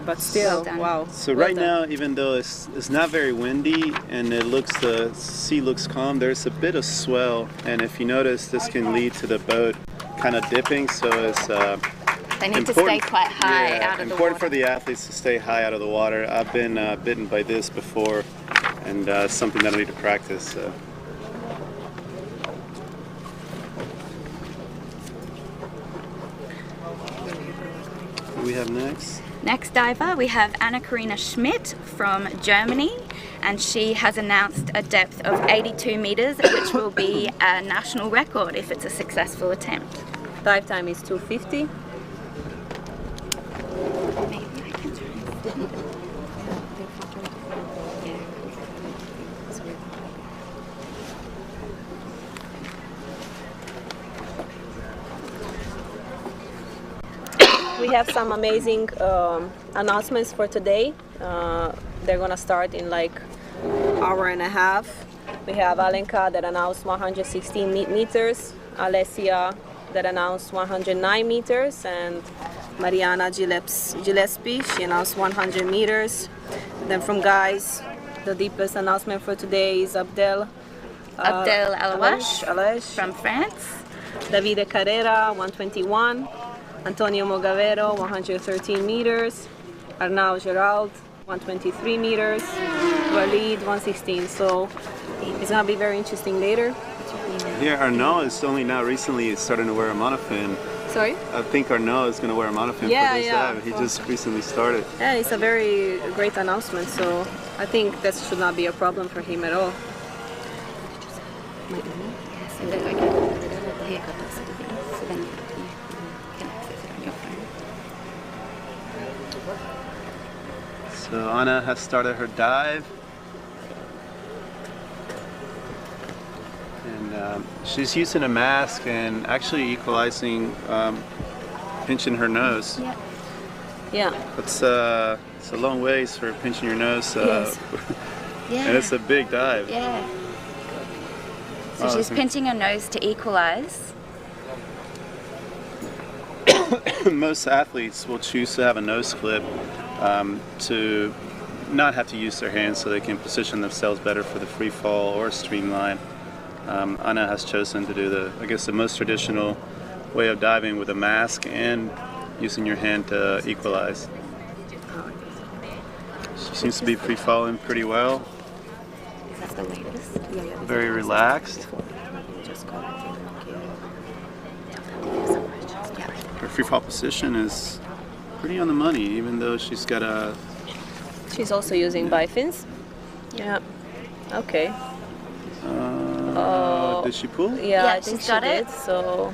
But still, Well done. wow. So well right done. now, even though it's not very windy and the sea looks calm, there's a bit of swell, and if you notice, this can lead to the boat kind of dipping. So it's They need to stay quite high yeah, out of the important water. for the athletes to stay high out of the water. I've been bitten by this before, and something that I need to practice. So. Who do we have next? Next diver, we have Anna-Karina Schmidt from Germany, and she has announced a depth of 82 meters, which will be a national record if it's a successful attempt. Dive time is 250. Maybe I can try. We have some amazing announcements for today. They're gonna start in like hour and a half. We have Alenka that announced 116 meters, Alessia that announced 109 meters, and Mariana Gillespie, she announced 100 meters. Then from guys, the deepest announcement for today is Abdel Alouache Alash, from France. Davide Carrera, 121. Antonio Mogavero, 113 meters. Arnaud Gerald, 123 meters. Walid, 116. So it's gonna be very interesting later. Yeah, Arnaud is only now recently starting to wear a monofin. Sorry? I think Arnaud is going to wear a monofin for this dive. He just recently started. Yeah, it's a very great announcement, so I think that should not be a problem for him at all. So Anna has started her dive. And she's using a mask and actually equalizing, pinching her nose. Yep. Yeah. It's a long ways for pinching your nose. Yes. Yeah. And it's a big dive. Yeah. So Oh, she's pinching her nose to equalize. Most athletes will choose to have a nose clip to not have to use their hands so they can position themselves better for the free fall or streamline. Anna has chosen to do the most traditional way of diving with a mask and using your hand to equalize. She seems to be free falling pretty well. That's the latest. Very relaxed. Her free fall position is pretty on the money, even though she's got a... She's also using bifins. Yeah. Okay. Did she pull? Yeah, Yeah, I think she's she got did. it. So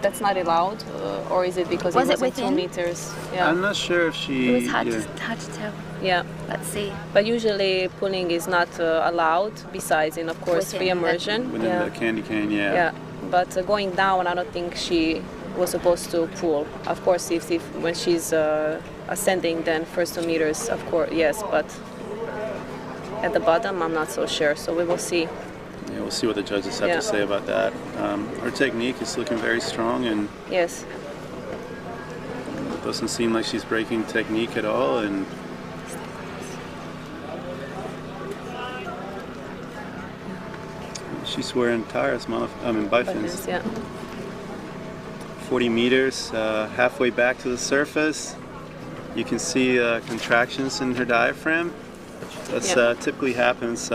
that's not allowed, or is it because Was it it wasn't 2 within? meters? Yeah. I'm not sure if she... It was hard, yeah. hard to tell. Yeah. Let's see. But usually pulling is not allowed. Besides, in of course, Within free the- immersion. Within Yeah. the candy cane, yeah. Yeah. But going down, I don't think she was supposed to pull. Of course, if when she's ascending, then first 2 meters, of course, yes. But at the bottom, I'm not so sure. So we will see. Yeah, we'll see what the judges have Yeah. to say about that. Her technique is looking very strong and Yes. doesn't seem like she's breaking technique at all. And she's wearing tires, bifins. Bifins, yeah. 40 meters, halfway back to the surface. You can see contractions in her diaphragm. That's Yep. typically happens.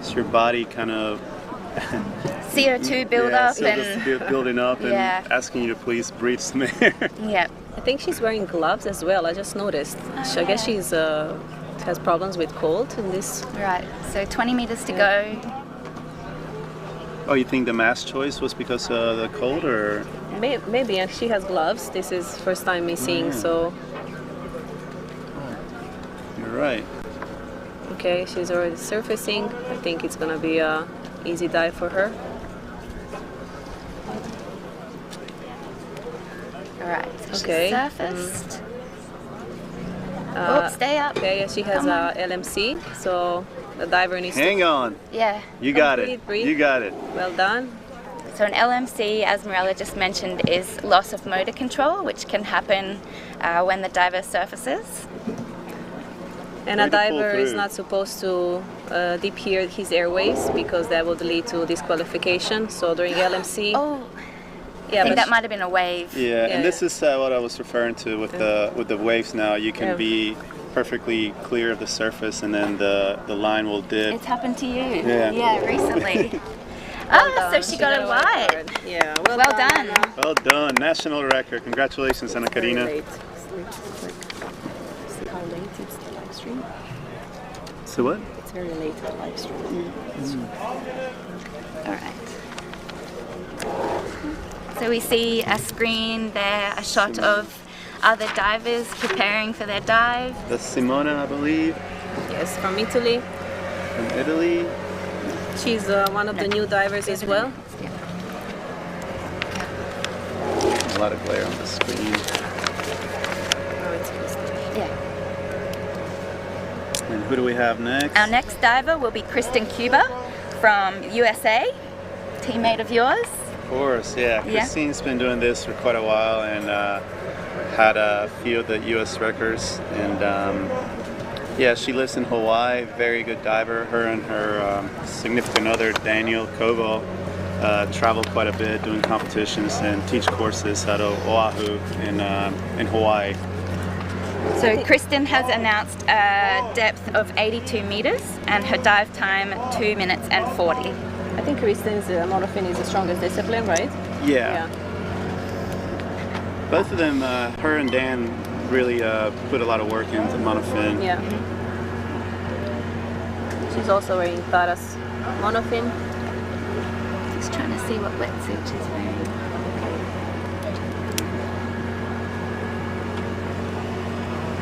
It's your body kind of CO2 build-up and... building up and Yeah. asking you to please breathe some air. Yep. I think she's wearing gloves as well. I just noticed. I guess she's has problems with cold in this. Right. So 20 meters to go. Oh, you think the mask choice was because of the cold, or? Maybe, and she has gloves. This is first time me seeing, so You're right. okay, she's already surfacing. I think it's gonna be a easy dive for her. All right. So Okay. she's surfaced. Oh, stay up. Okay, yeah, she has Come a on. LMC, so the diver needs Hang to on. Yeah. You got it. Breathe, breathe. You got it. well done. So an LMC, as Mirella just mentioned, is loss of motor control, which can happen when the diver surfaces. And a Way to pull diver is through. not supposed to deep hear his airways because that would lead to disqualification. So during LMC, Oh, yeah, I think but that might have been a wave. Yeah, Yeah, and this is what I was referring to with the waves. Now you can Yeah. be perfectly clear of the surface, and then the line will dip. It's happened to you. Yeah. Yeah, recently. well Ah, so done. she got it wide. card. Yeah, well, Well done. Anna. Well done, national record. Congratulations, Anna Very Karina. late. See how late it's the live stream? So what? It's very late the live stream. All right. So we see a screen there, a shot of other divers preparing for their dive. That's Simona, I believe, Yes, from Italy. from Italy. She's one of the new divers as well. A lot of glare on the screen. Oh, it's Kristen. Yeah. And who do we have next? Our next diver will be Kristen Cuba from USA, teammate of yours. Of course, yeah. Yeah. Christine's been doing this for quite a while and had a few of the U.S. records. And yeah, she lives in Hawaii. Very good diver. Her and her significant other, Daniel Koval, travel quite a bit doing competitions and teach courses out of Oahu in Hawaii. So Kristen has announced a depth of 82 meters and her dive time 2 minutes and 40. I think Kristen's monofin is the strongest discipline, right? Yeah. Both of them, her and Dan, really put a lot of work into monofin. Yeah. She's also wearing Tara's monofin. Just trying to see what wetsuit she's wearing.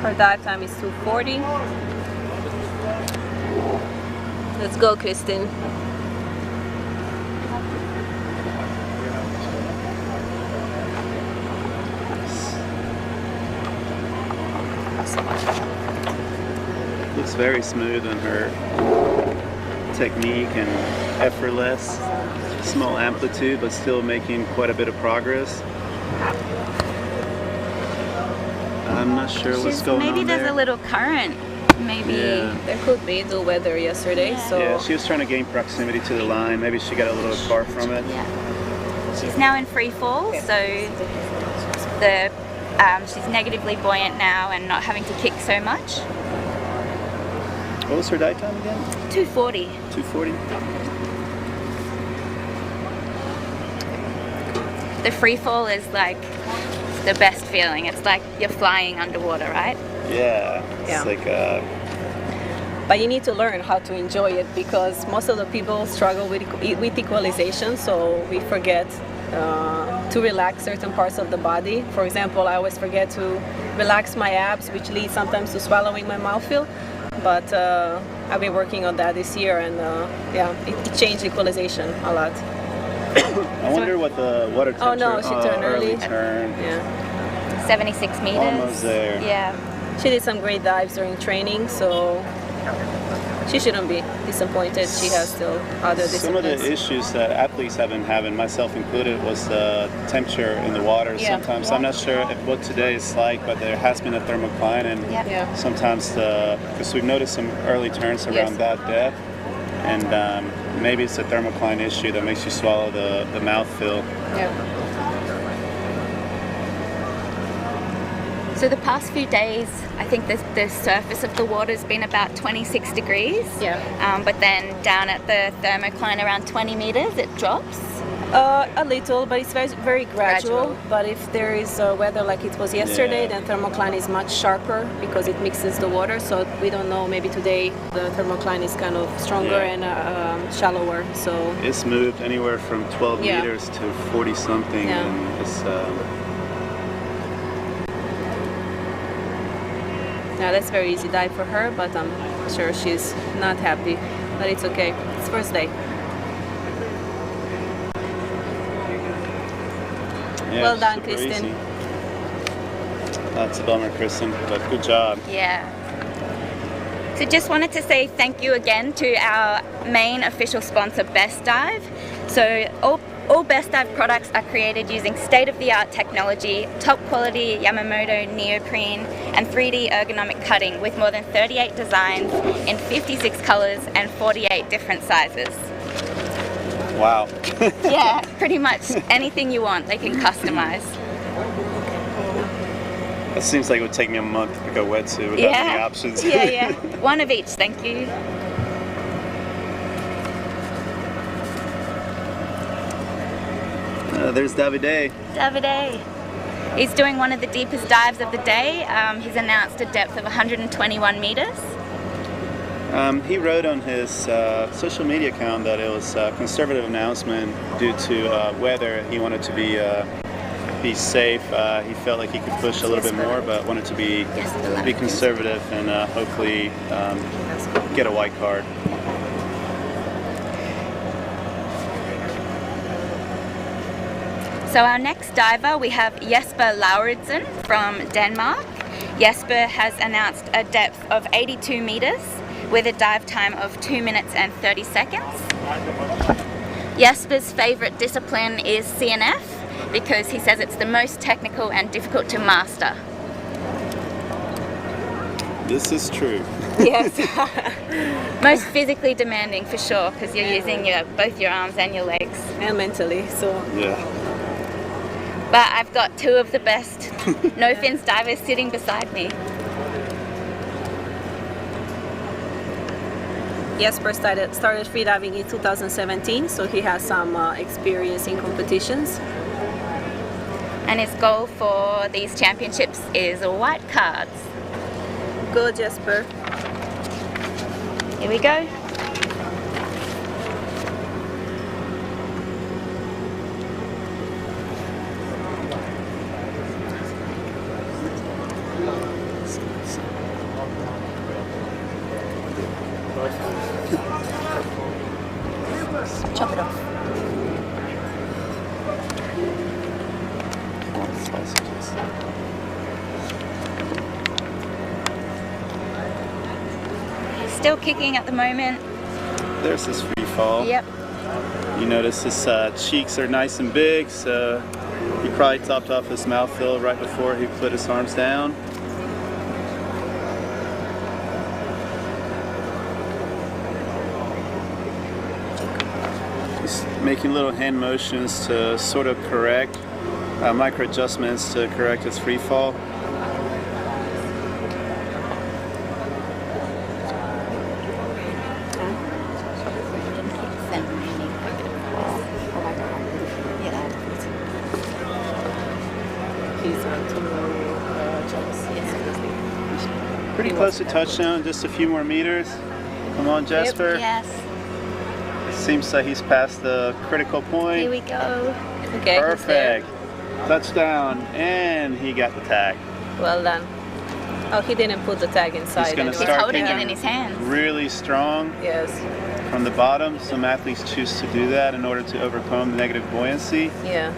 Her dive time is 2:40. Let's go, Kristen. Looks very smooth in her technique and effortless. Small amplitude, but still making quite a bit of progress. I'm not sure what's going Maybe on there's there. a little current. Maybe. Yeah. There could be the weather yesterday, so Yeah, she was trying to gain proximity to the line. Maybe she got a little far from it. Yeah. She's now in free fall, so she's negatively buoyant now and not having to kick so much. What was her dive time again? 2:40. 2:40. The free fall is like the best feeling. It's like you're flying underwater, right? Yeah. It's Yeah. like but you need to learn how to enjoy it because most of the people struggle with equalization, so we forget to relax certain parts of the body. For example, I always forget to relax my abs, which leads sometimes to swallowing my mouthfeel. But I've been working on that this year, and it changed equalization a lot. I wonder what the water temperature. Oh no, she turned early. turn. Yeah, 76 meters. Almost there. Yeah. she did some great dives during training, so she shouldn't be disappointed. She has still other Some of disciplines. the issues that athletes have been having, myself included, was the temperature in the water. Yeah. Sometimes I'm not sure what today is like, but there has been a thermocline, and Yeah. Yeah. sometimes because we've noticed some early turns around Yes. that depth, and maybe it's a thermocline issue that makes you swallow the mouthfeel. Yeah. So the past few days, I think the surface of the water's been about 26 degrees. Yeah. But then down at the thermocline around 20 meters, it drops. A little, but it's very, very gradual. Gradual. But if there is weather like it was yesterday, Yeah. then thermocline is much sharper because it mixes the water. So we don't know. Maybe today the thermocline is kind of stronger Yeah. and shallower. So It's moved anywhere from 12 Yeah. meters to 40 something, Yeah. and it's yeah, that's very easy dive for her. But I'm sure she's not happy. But it's okay. It's first day. yeah, Well done, super Kristen. easy. That's a bummer, Kristen, but good job. Yeah. So just wanted to say thank you again to our main official sponsor, Best Dive. So all Best Dive products are created using state-of-the-art technology, top quality Yamamoto neoprene, and 3D ergonomic cutting with more than 38 designs in 56 colors and 48 different sizes. Wow. Yeah, pretty much anything you want, they can customize. It seems like it would take me a month to pick a wetsuit without any Yeah, options. yeah. One of each, thank you. There's Davide. Davide. He's doing one of the deepest dives of the day. He's announced a depth of 121 meters. He wrote on his social media account that it was a conservative announcement due to weather. He wanted to be safe. He felt like he could push a little bit more, but wanted to be conservative and hopefully get a white card. So our next diver, we have Jesper Lauridsen from Denmark. Jesper has announced a depth of 82 meters with a dive time of 2 minutes and 30 seconds. Jesper's favorite discipline is CNF because he says it's the most technical and difficult to master. This is true. Yes. Most physically demanding for sure because you're using both your arms and your legs. And mentally, so Yeah. But I've got two of the best no fins divers sitting beside me. Jesper started freediving in 2017, so he has some experience in competitions. And his goal for these championships is white cards. Go, Jesper. Here we go. Chop it off. Still kicking at the moment. There's his free fall. Yep. You notice his cheeks are nice and big, so he probably topped off his mouthfeel right before he put his arms down. He's making little hand motions to sort of correct, micro adjustments to correct his free fall. Pretty close to touchdown, just a few more meters. Come on, Jesper. Yes. Seems like he's past the critical point. Here we go. Okay, he's there. Perfect. Touchdown, and he got the tag. Well done. Oh, he didn't put the tag inside. He's gonna anyway. He's start holding it kicking in his hands. really strong Yes. from the bottom. Some athletes choose to do that in order to overcome the negative buoyancy. Yeah.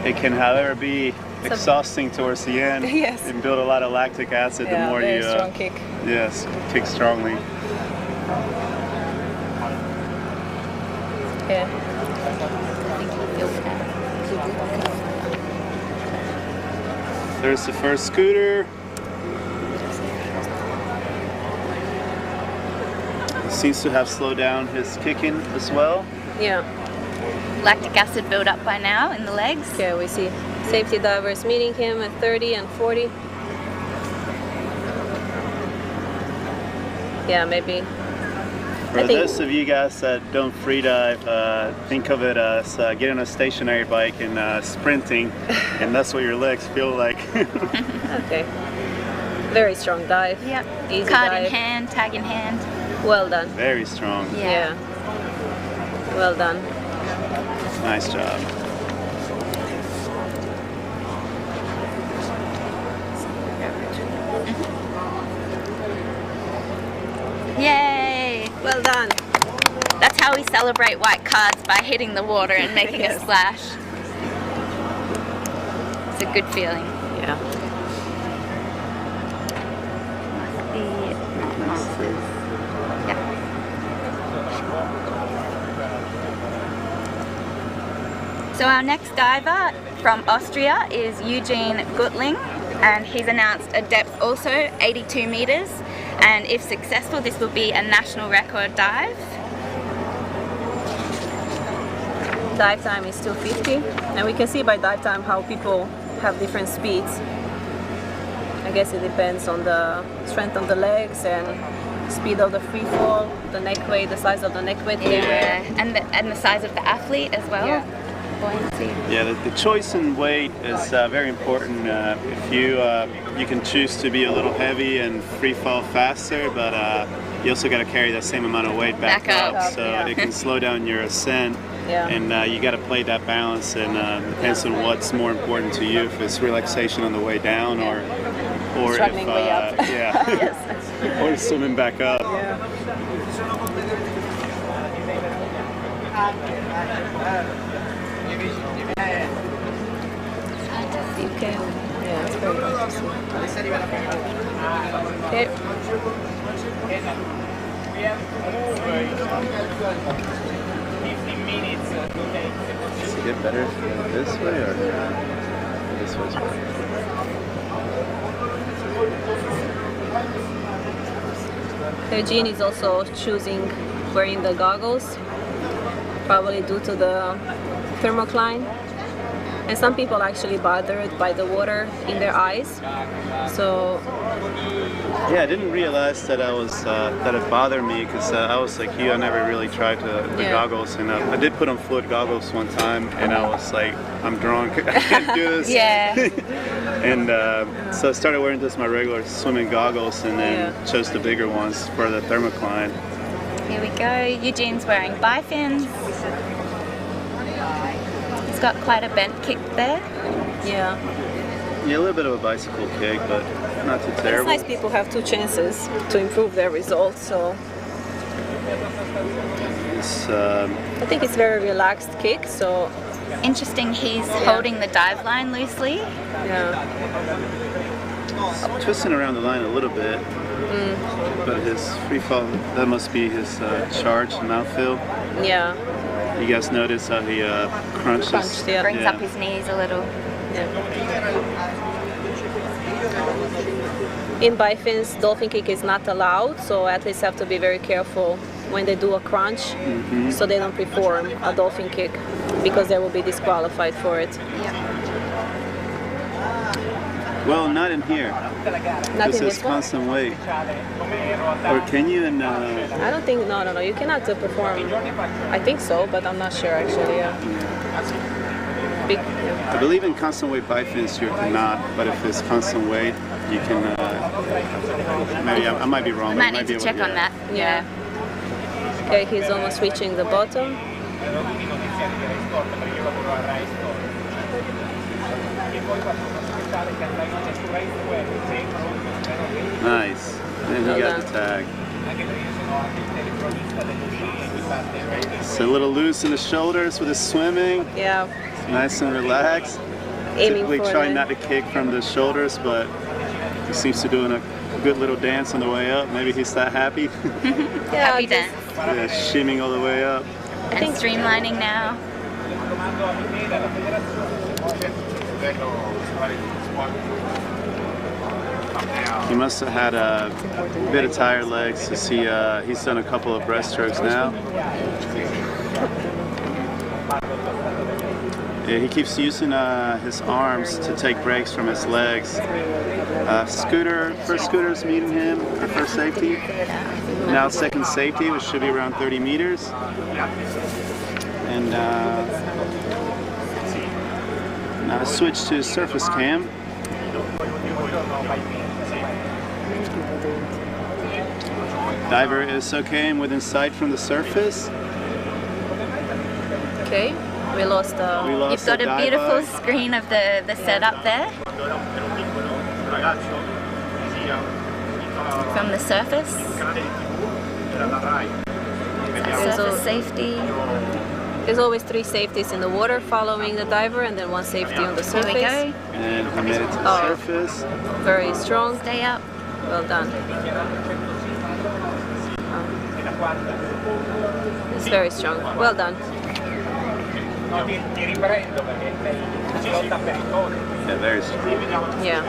It can, however, be exhausting towards the end Yes. and build a lot of lactic acid the Yeah, more very you strong kick. yes, kick strongly. Yeah. There's the first scooter. He seems to have slowed down his kicking as well. Yeah. Lactic acid build up by now in the legs. Okay, we see safety divers meeting him at 30 and 40. Yeah, maybe. For those of you guys that don't free dive, think of it as getting on a stationary bike and sprinting, and that's what your legs feel like. Okay. Very strong dive. Yep. Easy Card dive. in hand, tag in hand. Well done. Very strong. Yeah. Well done. Nice job. Yay! Well done. That's how we celebrate white cards, by hitting the water and making Yes. a splash. It's a good feeling. Yeah. So our next diver from Austria is Eugene Gutling, and he's announced a depth also 82 meters, and if successful this will be a national record dive. Dive time is 250, and we can see by dive time how people have different speeds. I guess it depends on the strength of the legs and speed of the free fall, the neck weight, the size of the neck weight they wear. And the size of the athlete as well. Yeah. Buoyancy. Yeah, the choice in weight is very important. If you can choose to be a little heavy and free fall faster, but you also got to carry that same amount of weight back Back up, up, so yeah. it can slow down your ascent. Yeah. And you got to play that balance, and depends on what's more important to you. If it's relaxation on the way down, or Struggling if way up. yeah, Yes. or swimming back up. Yeah. Okay. Yeah, it's very nice to see. Okay. Does it get better this way or this way? Eugene is also choosing wearing the goggles, probably due to the thermocline. And some people are actually bothered by the water in their eyes. So Yeah, I didn't realize that that it bothered me because I was like you. I never really tried the goggles, and I did put on fluid goggles one time, and I was like, I'm drunk, I can't do this. Yeah. And so I started wearing just my regular swimming goggles, and then chose the bigger ones for the thermocline. Here we go. Eugene's wearing bifins. He's got quite a bent kick there. yeah, Yeah, a little bit of a bicycle kick, but not too it's terrible. nice people have two chances to improve their results. So It's, I think it's very relaxed kick. So Interesting, he's holding the dive line loosely. yeah, twisting around the line a little bit, but his free fall, that must be his charge mouthfeel. yeah, You guys notice how he crunches? Crunched, yeah. Brings up his knees a little. yeah. In bifins, dolphin kick is not allowed, so athletes have to be very careful when they do a crunch, so they don't perform a dolphin kick because they will be disqualified for it. Well, not in here. Not This in is this one? constant weight. Or can you? And I don't think, no, you cannot perform. I think so, but I'm not sure actually. Yeah. Big, I believe in constant weight bifins you cannot, but if it's constant weight, you can. Maybe I might be wrong. We but might you need to be check able- on that. yeah. Okay, he's almost reaching the bottom. Nice. And Well he got done. the tag. It's a little loose in the shoulders with his swimming. Yeah, Nice and relaxed. aiming Typically for trying the- not to kick from the shoulders, but he seems to doing a good little dance on the way up. Maybe he's that happy. yeah, Happy just- dance. Yeah, shimming all the way up. And streamlining now. He must have had a bit of tired legs to see. He's done a couple of breaststrokes now. Yeah, he keeps using his arms to take breaks from his legs. First Scooter's meeting him for first safety. Now second safety, which should be around 30 meters. And now I switch to surface cam. Diver is okay and within sight from the surface. Okay, we lost. We lost You've got the a beautiful diver. screen of the setup there from the surface. Surface safety. There's always 3 safeties in the water following the diver, and then 1 safety on the Here surface. we go. And he made it to the Oh. surface. Very strong. Stay up. Well done. It's very strong. Well done. Yeah, very strong. Yeah.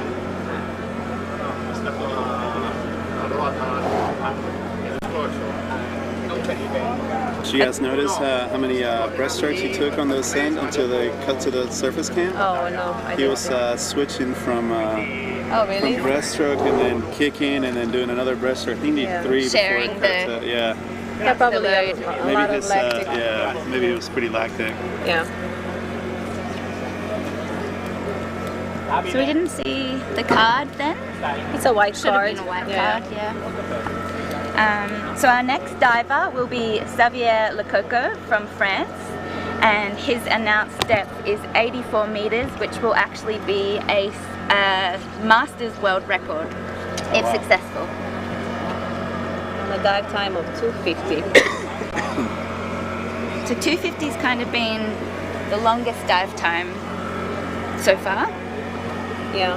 Did you guys notice how many breaststrokes he took on the ascent until they cut to the surface cam? Oh no, I He didn't. was switching from Oh really? breaststroke and then kicking and then doing another breaststroke. He needed Yeah. 3 Sharing before it cut the- to, yeah. Yeah, probably the a load. lot Maybe of his lactic. maybe it was pretty lactic. Yeah. So we didn't see the card then. It's a white Should card. have been a white Yeah. card, yeah. So our next diver will be Xavier Lecoco from France, and his announced depth is 84 meters, which will actually be a Masters World Record if successful. On a dive time of 250. So 250's kind of been the longest dive time so far. Yeah.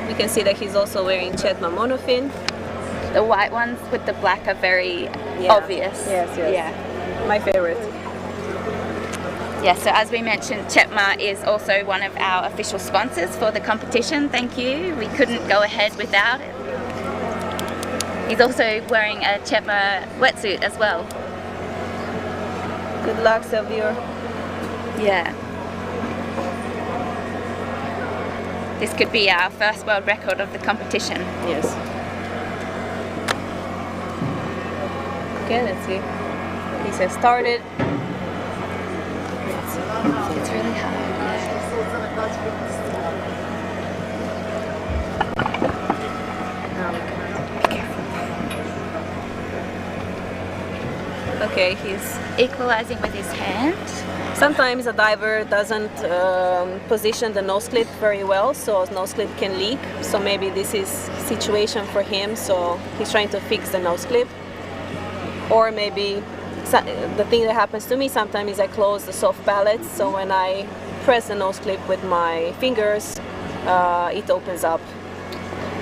We can see that he's also wearing Chetma monofin. The white ones with the black are very Yeah. obvious. Yes, yes. Yeah. My favorite. Yeah, so as we mentioned, Chetma is also one of our official sponsors for the competition. Thank you. We couldn't go ahead without it. He's also wearing a Chetma wetsuit as well. Good luck, Xavier. Yeah. This could be our first world record of the competition. Yes. Okay, let's see. He says started. It's really hard. Okay, he's Equalizing with his hand. sometimes a diver doesn't position the nose clip very well, so nose clip can leak. So maybe this is situation for him. So he's trying to fix the nose clip, or maybe the thing that happens to me sometimes is I close the soft palate. So when I press the nose clip with my fingers, it opens up.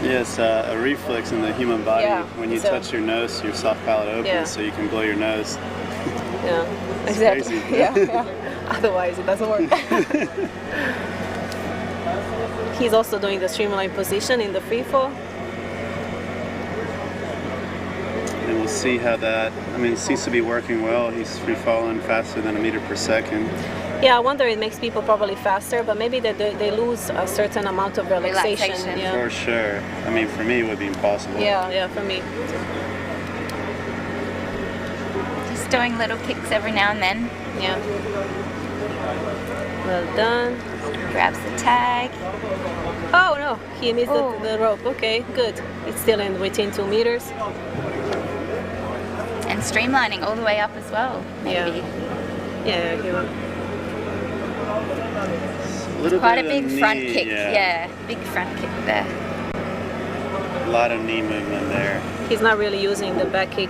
Yes, a reflex in the human body. Yeah, When you so- touch your nose, your soft palate opens, Yeah. so you can blow your nose. Yeah, It's exactly. crazy. Yeah. Otherwise, it doesn't work. He's also doing the streamline position in the free fall. And we'll see how that, I mean, it seems to be working well. He's free falling faster than a meter per second. Yeah, I wonder it makes people probably faster, but maybe they lose a certain amount of relaxation. Relaxation. Yeah. For sure. I mean, for me, it would be impossible. Yeah, for me. Just doing little kicks every now and then. Yeah. Well done. Grabs the tag. Oh no, he missed Oh. the rope. Okay, good. It's still in within 2 meters. And streamlining all the way up as well, maybe. Yeah, he will. Little Quite a bit of big front knee, kick. Yeah, big front kick there. A lot of knee movement there. He's not really using the back kick,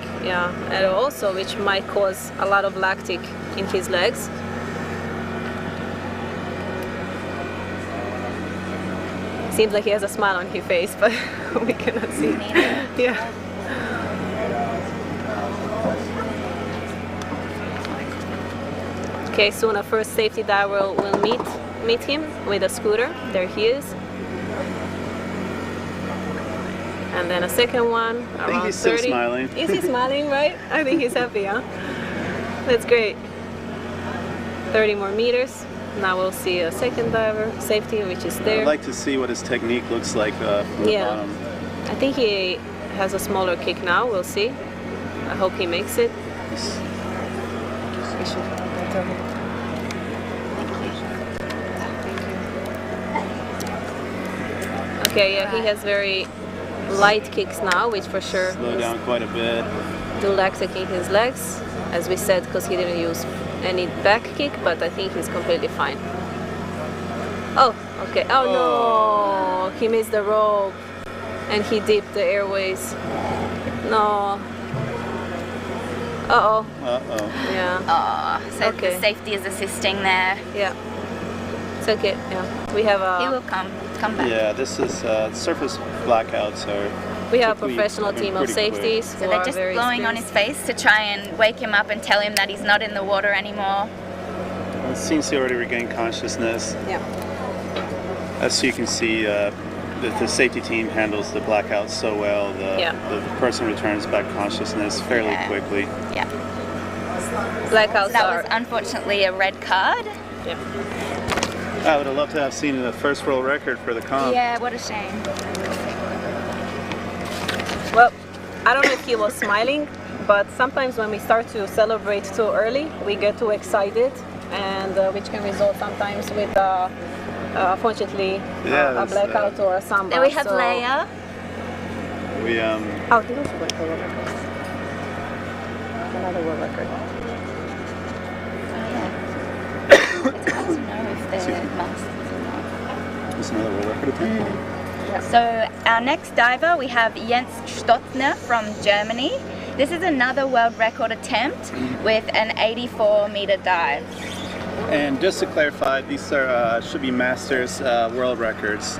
at all, so which might cause a lot of lactic in his legs. Seems like he has a smile on his face, but we cannot see. Neither. Yeah. Okay, soon a first safety diver will meet him with a scooter. There he is. And then a second one around I think he's still 30. smiling. Is he smiling, right? I think he's happy, huh? That's great. 30 more meters. Now we'll see a second diver, safety, which is there. I'd like to see what his technique looks like from the Yeah. bottom. I think he has a smaller kick now. We'll see. I hope he makes it. Okay, yeah, he has very light kicks now, which for sure Slow down quite a bit. do lactic in his legs, as we said, because he didn't use any back kick, but I think he's completely fine. Oh, okay. Oh no, he missed the rope and he dipped the airways. No. Uh-oh. Uh-oh. Yeah, Oh, so Okay. the safety is assisting there. yeah. It's okay, yeah. We have He a will come back. Yeah, this is surface blackouts are we have a typically professional team of pretty quick. safeties So who they're are just very blowing on his experienced. face to try and wake him up and tell him that he's not in the water anymore. It seems to already regain consciousness. Yeah. As you can see, the safety team handles the blackouts so well. The person returns back consciousness fairly Yeah. quickly. Yeah. Blackouts That are was unfortunately a red card. yeah. I would have loved to have seen the first world record for the comp. Yeah, what a shame. Well, I don't know if he was smiling, but sometimes when we start to celebrate too early, we get too excited, and which can result sometimes with, unfortunately, Yeah, a that's, blackout or a samba. Then we have so, Leia. We Oh, he also went for world record. Another world record. It's hard to know if they're masters or not. It's another world record attempt. So our next diver, we have Jens Stotzner from Germany. This is another world record attempt with an 84-meter dive. And just to clarify, these are should be masters world records,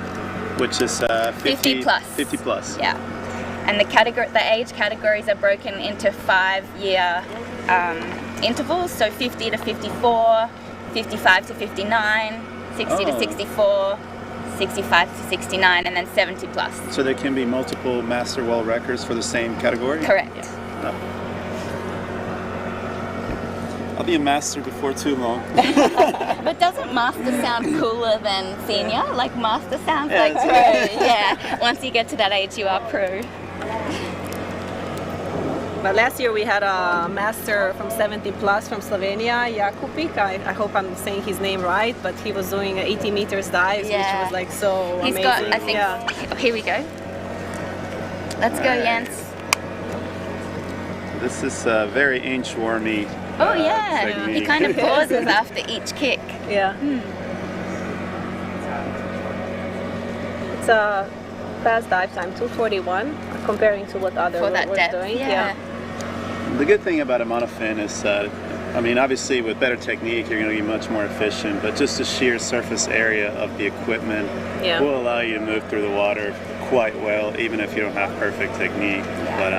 which is 50 plus. 50 plus. Yeah. And the age categories are broken into 5-year intervals, so 50 to 54, 55 to 59, 60 to 64, 65 to 69, and then 70 plus. So there can be multiple master world records for the same category? Correct. Oh. I'll be a master before too long. But doesn't master sound cooler than senior? Like master sounds Yeah, like pro. it's- Yeah, once you get to that age, you are pro. But last year we had a master from 70 plus from Slovenia, Jakupik. I hope I'm saying his name right, but he was doing 80 meters dives, Yeah. which was like so He's amazing. got, I think, Yeah. here we go. Let's go, Alright. Jens. This is very inchwormy. Oh yeah, technique. he kind of pauses after each kick. Yeah. It's a fast dive time, 2:41, comparing to what other For that was depth, doing. yeah. The good thing about a monofin is that, I mean, obviously with better technique, you're going to be much more efficient, but just the sheer surface area of the equipment Yeah. will allow you to move through the water quite well, even if you don't have perfect technique. But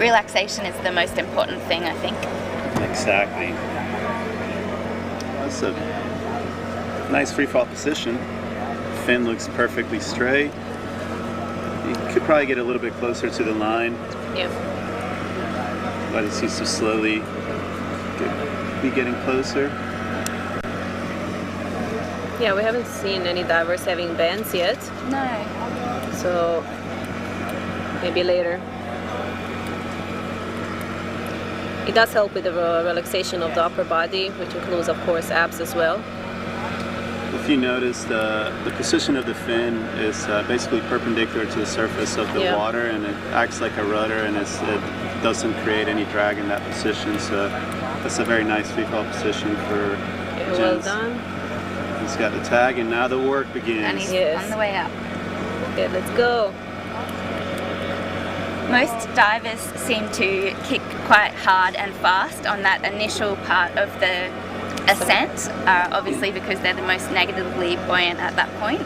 Relaxation is the most important thing, I think. exactly. That's a nice free fall position. Fin looks perfectly straight. You could probably get a little bit closer to the line, Yeah. but it seems to slowly be getting closer. Yeah, we haven't seen any divers having bends yet, No. so maybe later. It does help with the relaxation of the upper body, which includes, of course, abs as well. If you notice, the position of the fin is basically perpendicular to the surface of the Yeah. water, and it acts like a rudder, and it doesn't create any drag in that position. So that's a very nice free fall position for Yeah, well Jens. done. He's got the tag, and now the work begins. And he's Yes. on the way up. Okay, let's go. Most divers seem to kick quite hard and fast on that initial part of the ascent, obviously because they're the most negatively buoyant at that point.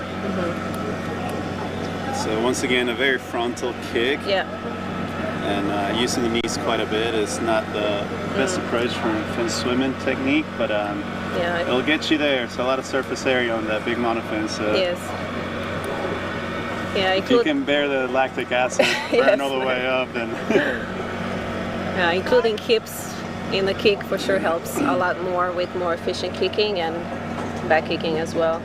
So once again, a very frontal kick, Yeah. and using the knees quite a bit is not the best approach for fin swimming technique, but Yeah. it'll get you there. So a lot of surface area on that big monofin. So Yes. Yeah, if you can bear the lactic acid burn all the way up, then yeah, including hips in the kick for sure helps a lot more with more efficient kicking and back kicking as well.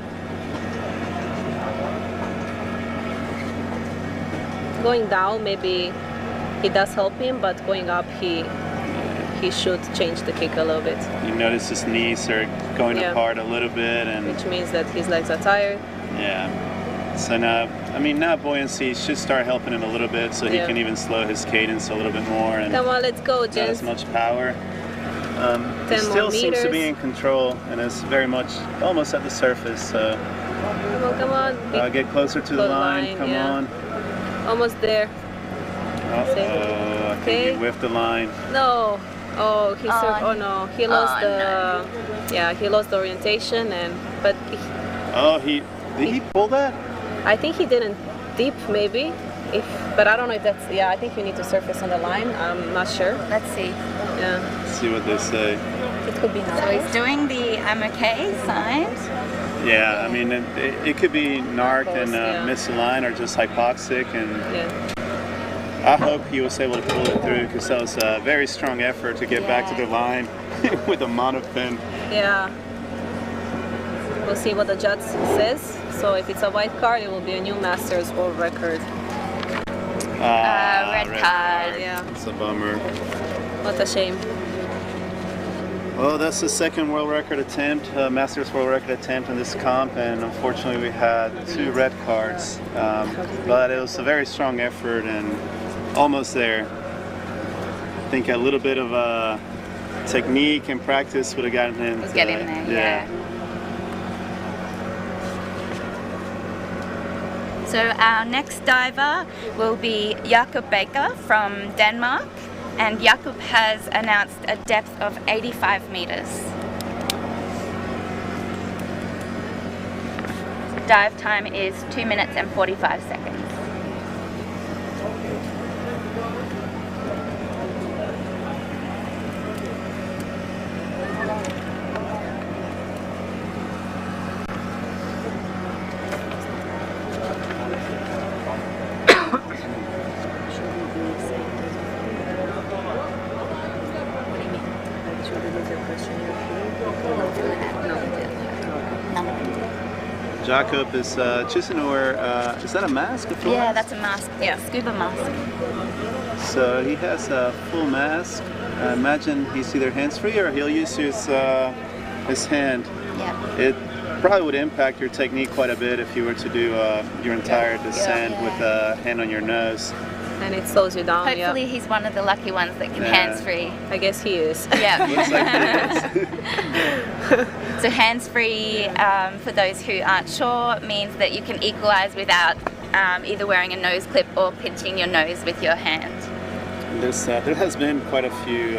Going down, maybe it does help him, but going up, he should change the kick a little bit, you notice his knees are going Yeah. apart a little bit, and which means that his legs are tired. yeah. So now, I mean, now buoyancy should start helping him a little bit, so he Yeah. can even slow his cadence a little bit more and Come on, let's go, not as Jens. much power. He 10 more still seems to meters. be in control and is very much almost at the surface. So Come on. get closer to the line. Come yeah. on. Almost there. I think Okay. he whiffed the line. No. Oh, he Oh, oh no, he lost oh, the yeah, he lost the orientation but Oh, did he pull that? I think he didn't dip maybe. But I don't know if that's I think you need to surface on the line. I'm not sure. Let's see. Yeah. Let's see what they say. It could be So not. he's doing the I'm okay sign. Yeah, I mean, it could be narked and Yeah. missed the line, or just hypoxic, and Yeah. I hope he was able to pull it through, because that was a very strong effort to get back to the line with a monofin. Yeah. We'll see what the judge says. So if it's a white card, it will be a new Masters world record. Red card. Yeah. It's a bummer. What a shame. Well, that's the second world record attempt, Masters world record attempt in this comp, and unfortunately we had 2 red cards. But it was a very strong effort and almost there. I think a little bit of technique and practice would have gotten him. Was getting there, yeah. So our next diver will be Jakob Baker from Denmark, and Jakob has announced a depth of 85 meters. Dive time is 2 minutes and 45 seconds. Jacob is choosing to wear, is that a mask? A full Yeah, mask? that's a mask. Yeah, scuba mask. So he has a full mask. I imagine he's either hands-free or he'll use his hand. Yeah. It probably would impact your technique quite a bit if you were to do your entire descent Yeah. with a hand on your nose. And it slows you down. Hopefully he's one of the lucky ones that can Yeah. hands-free. I guess he is. Yeah. Looks like he is. So hands-free, for those who aren't sure, means that you can equalize without either wearing a nose clip or pinching your nose with your hand. There has been quite a few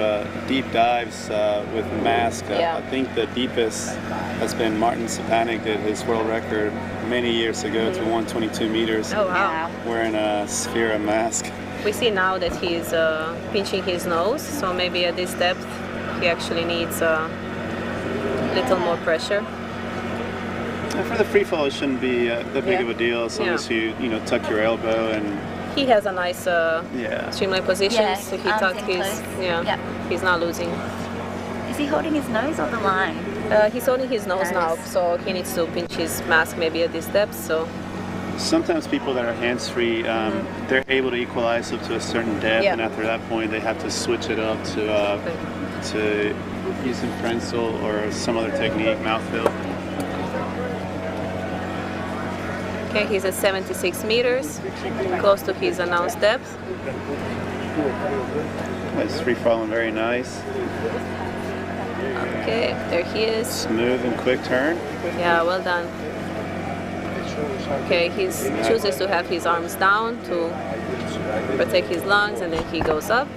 deep dives with mask. Yeah. I think the deepest has been Martin Stepanek did his world record many years ago to 122 meters Oh wow. wearing a Sphera mask. We see now that he's pinching his nose, so maybe at this depth he actually needs a little more pressure. And for the free fall, it shouldn't be that big Yeah. of a deal as long Yeah. as you tuck your elbow and He has a nice yeah. streamline position, Yeah, so he arms tucked in his, close. yeah, Yep. he's not losing. Is he holding his nose or the line? He's holding his nose now, Nice. so he needs to pinch his mask maybe at this depth, so Sometimes people that are hands-free, they're able to equalize up to a certain depth, Yeah. and after that point, they have to switch it up to using Frenzel or some other technique, mouth fill. okay, he's at 76 meters, close to his announced depth. It's free falling very nice, Okay, there he is. smooth and quick turn. Yeah, well done. Okay, he chooses to have his arms down to protect his lungs, and then he goes up.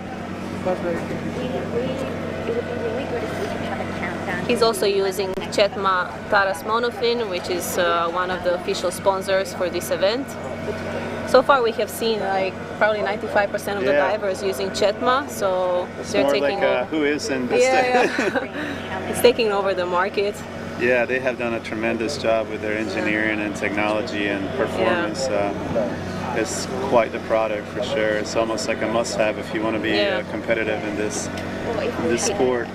He's also using Chetma Taras monofin, which is one of the official sponsors for this event. So far we have seen like probably 95% of the Yeah. divers using Chetma, so It's they're more taking like over. who is in this. Yeah, yeah. It's taking over the market. Yeah, they have done a tremendous job with their engineering and technology and performance. It's quite the product for sure. It's almost like a must-have if you want to be Yeah. Competitive in this sport.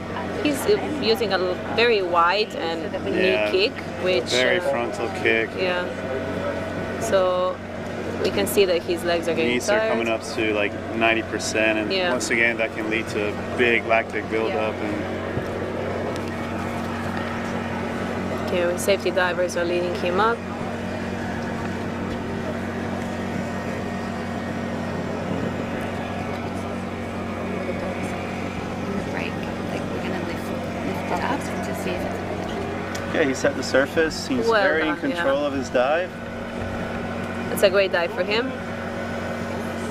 He's using a very wide and knee Yeah. kick, which Very frontal kick. yeah. So we can see that his legs are getting Knees are tired. coming up to like 90%, and Yeah. once again, that can lead to big lactic buildup. And Okay, when safety divers are leading him up. Break. Like we're gonna lift it up to see if it's yeah, he's at the surface. He's Well very in done, control of his dive, It's a great dive for him.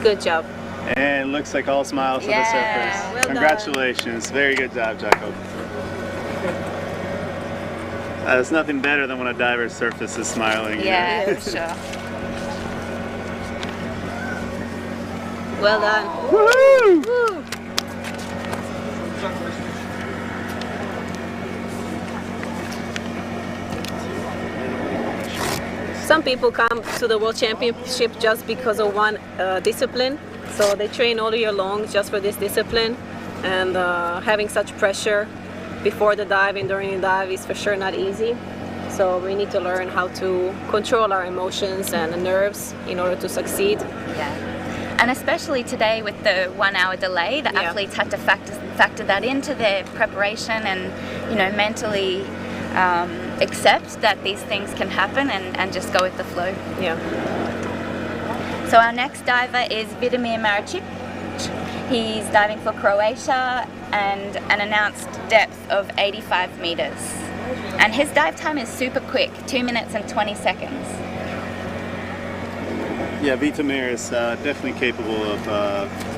Good job. and looks like all smiles on the Yeah, surface. well done. Congratulations, very good job, Jacob. There's nothing better than when a diver's surface is smiling. you know? yeah, for sure. Well done. Woohoo! Woo. Some people come to the World Championship just because of one discipline. So they train all year long just for this discipline. And having such pressure before the dive and during the dive is for sure not easy. So we need to learn how to control our emotions and nerves in order to succeed. Yeah. And especially today with the 1 hour delay, the Yeah. athletes had to factor that into their preparation and, mentally accept that these things can happen and just go with the flow. Yeah. So our next diver is Vidomir Maricic. He's diving for Croatia and an announced depth of 85 meters. And his dive time is super quick, 2 minutes and 20 seconds. Yeah, Vitomir is definitely capable of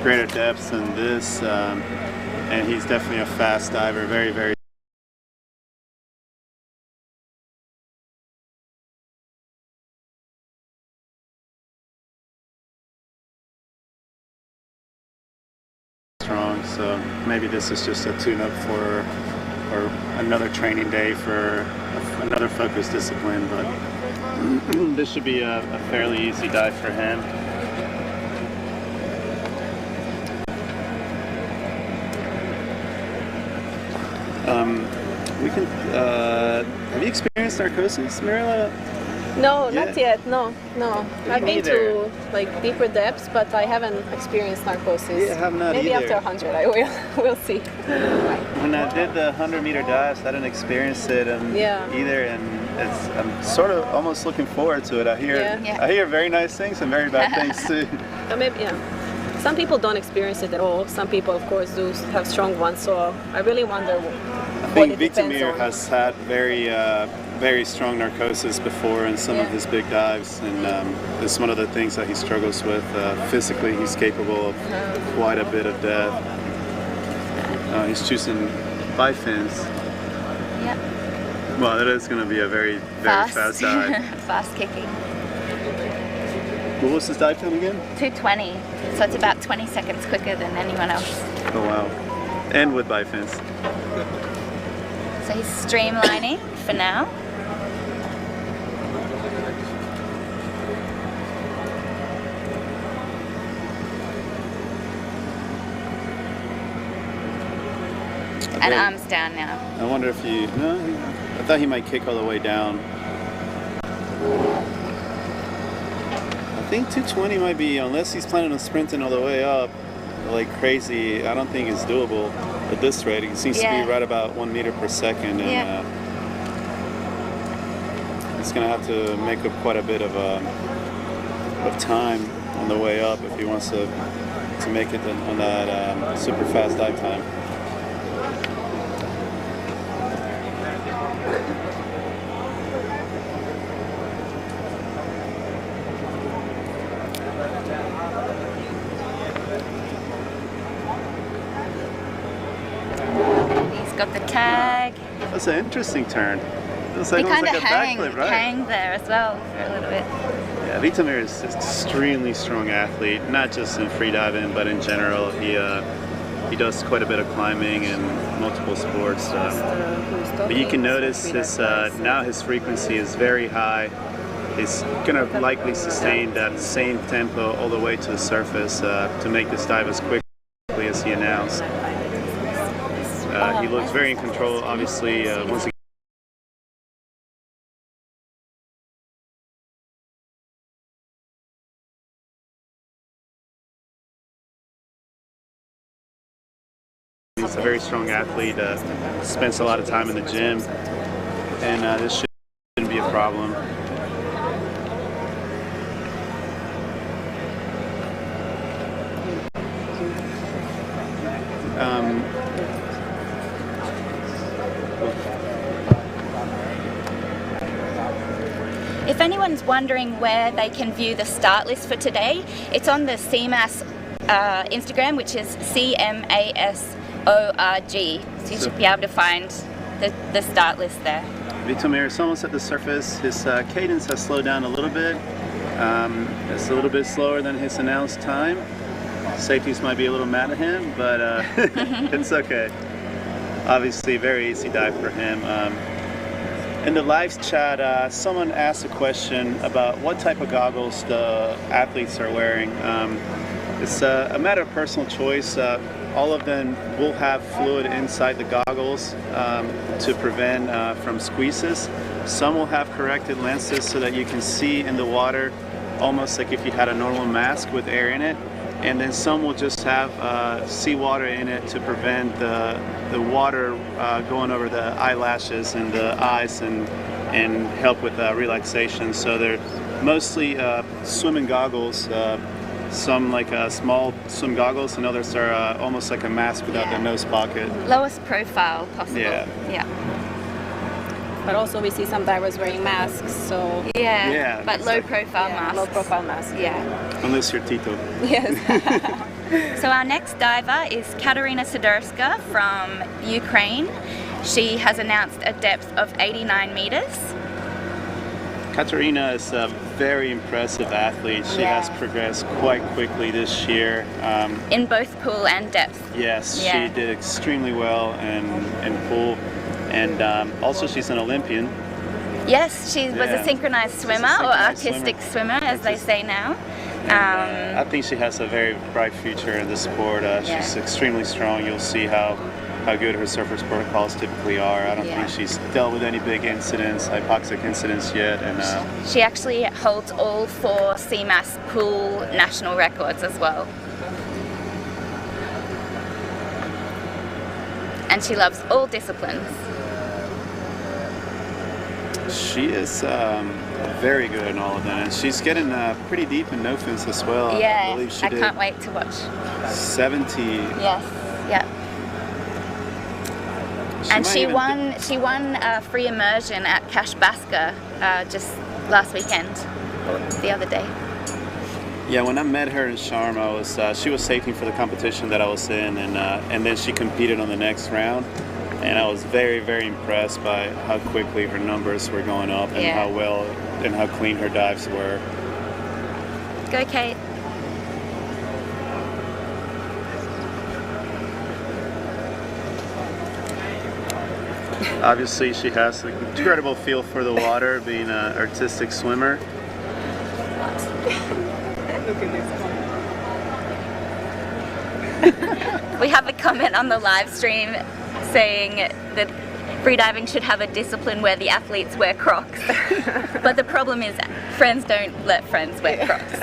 greater depths than this, and he's definitely a fast diver, very, very strong. So maybe this is just a tune-up for or another training day for another focused discipline, but this should be a fairly easy dive for him. We can. Have you experienced narcosis, Mirella? No, Yeah. not yet. No. I've been neither. to like deeper depths, but I haven't experienced narcosis. Yeah, I have not Maybe either. after 100 I will. We'll see. When I did the 100-meter dives, I didn't experience it Yeah. either, and I'm sort of almost looking forward to it. I hear Yeah. I hear very nice things and very bad things too. Maybe, yeah. Some people don't experience it at all. Some people, of course, do have strong ones. So I really wonder I what think it depends Vitamir on. has had very strong narcosis before in some of Yeah. his big dives, and it's one of the things that he struggles with. Physically, he's capable of quite a bit of death. He's choosing bifins. Yep. Well, that is going to be a very fast dive. Fast kicking. What was his dive time again? 220. So it's about 20 seconds quicker than anyone else. Oh wow! And with bifins. So he's streamlining for now. And arms down now. I wonder if he. No, I thought he might kick all the way down. I think 220 might be, unless he's planning on sprinting all the way up like crazy. I don't think it's doable at this rate. It seems to Yeah. be right about 1 meter per second, and Yeah. he's gonna have to make up quite a bit of time on the way up if he wants to make it on that super fast dive time. He's got the tag. That's an interesting turn. Looks like He almost kind of like a backflip, right? hang there as well for a little bit. Yeah, Vitamir is an extremely strong athlete, not just in freediving, but in general. He does quite a bit of climbing and multiple sports. But you can notice now his frequency is very high. He's gonna likely sustain that same tempo all the way to the surface to make this dive as quickly as he announced. He looks very in control, obviously. Once again, he's a very strong athlete, spends a lot of time in the gym, and this shouldn't be a problem. If anyone's wondering where they can view the start list for today, it's on the CMAS Instagram, which is CMASORG. So you should be able to find the start list there. Vitamir is almost at the surface. His cadence has slowed down a little bit. It's a little bit slower than his announced time. Safeties might be a little mad at him, but it's okay. Obviously, very easy dive for him. In the live chat, someone asked a question about what type of goggles the athletes are wearing. It's a matter of personal choice. All of them will have fluid inside the goggles to prevent from squeezes. Some will have corrected lenses so that you can see in the water almost like if you had a normal mask with air in it. And then some will just have seawater in it to prevent the water going over the eyelashes and the eyes and help with relaxation. So they're mostly swimming goggles. Some like small swim goggles, and others are almost like a mask without the nose pocket. Lowest profile possible. Yeah. But also we see some divers wearing masks, so Yeah, but it's low like- profile masks. low profile masks. Yeah. Unless you're Tito. Yes. So our next diver is Katarina Sidorska from Ukraine. She has announced a depth of 89 meters. Katarina is a very impressive athlete. She has progressed quite quickly this year. In both pool and depth. Yes, Yeah. she did extremely well in pool, and also she's an Olympian. Yes, she was a synchronized swimmer or synchronized artistic swimmer, as they say now. I think she has a very bright future in the sport. She's extremely strong. You'll see how how good her surface protocols typically are. I don't Yeah. think she's dealt with any big incidents, hypoxic incidents yet, and She actually holds all 4 CMAS pool national records as well. And she loves all disciplines. she is very good in all of them. And she's getting pretty deep in no fins as well. I Yeah, believe she I did can't wait to watch. 70. Yes, yeah. And might she even won free immersion at Kashbaska just last weekend, or the other day. Yeah, when I met her in Sharm, she was safety for the competition that I was in, and then she competed on the next round, and I was very, very impressed by how quickly her numbers were going up and Yeah. how well and how clean her dives were. Go, Kate. Obviously, she has an incredible feel for the water, being an artistic swimmer. We have a comment on the live stream saying that freediving should have a discipline where the athletes wear Crocs. But the problem is friends don't let friends wear Crocs.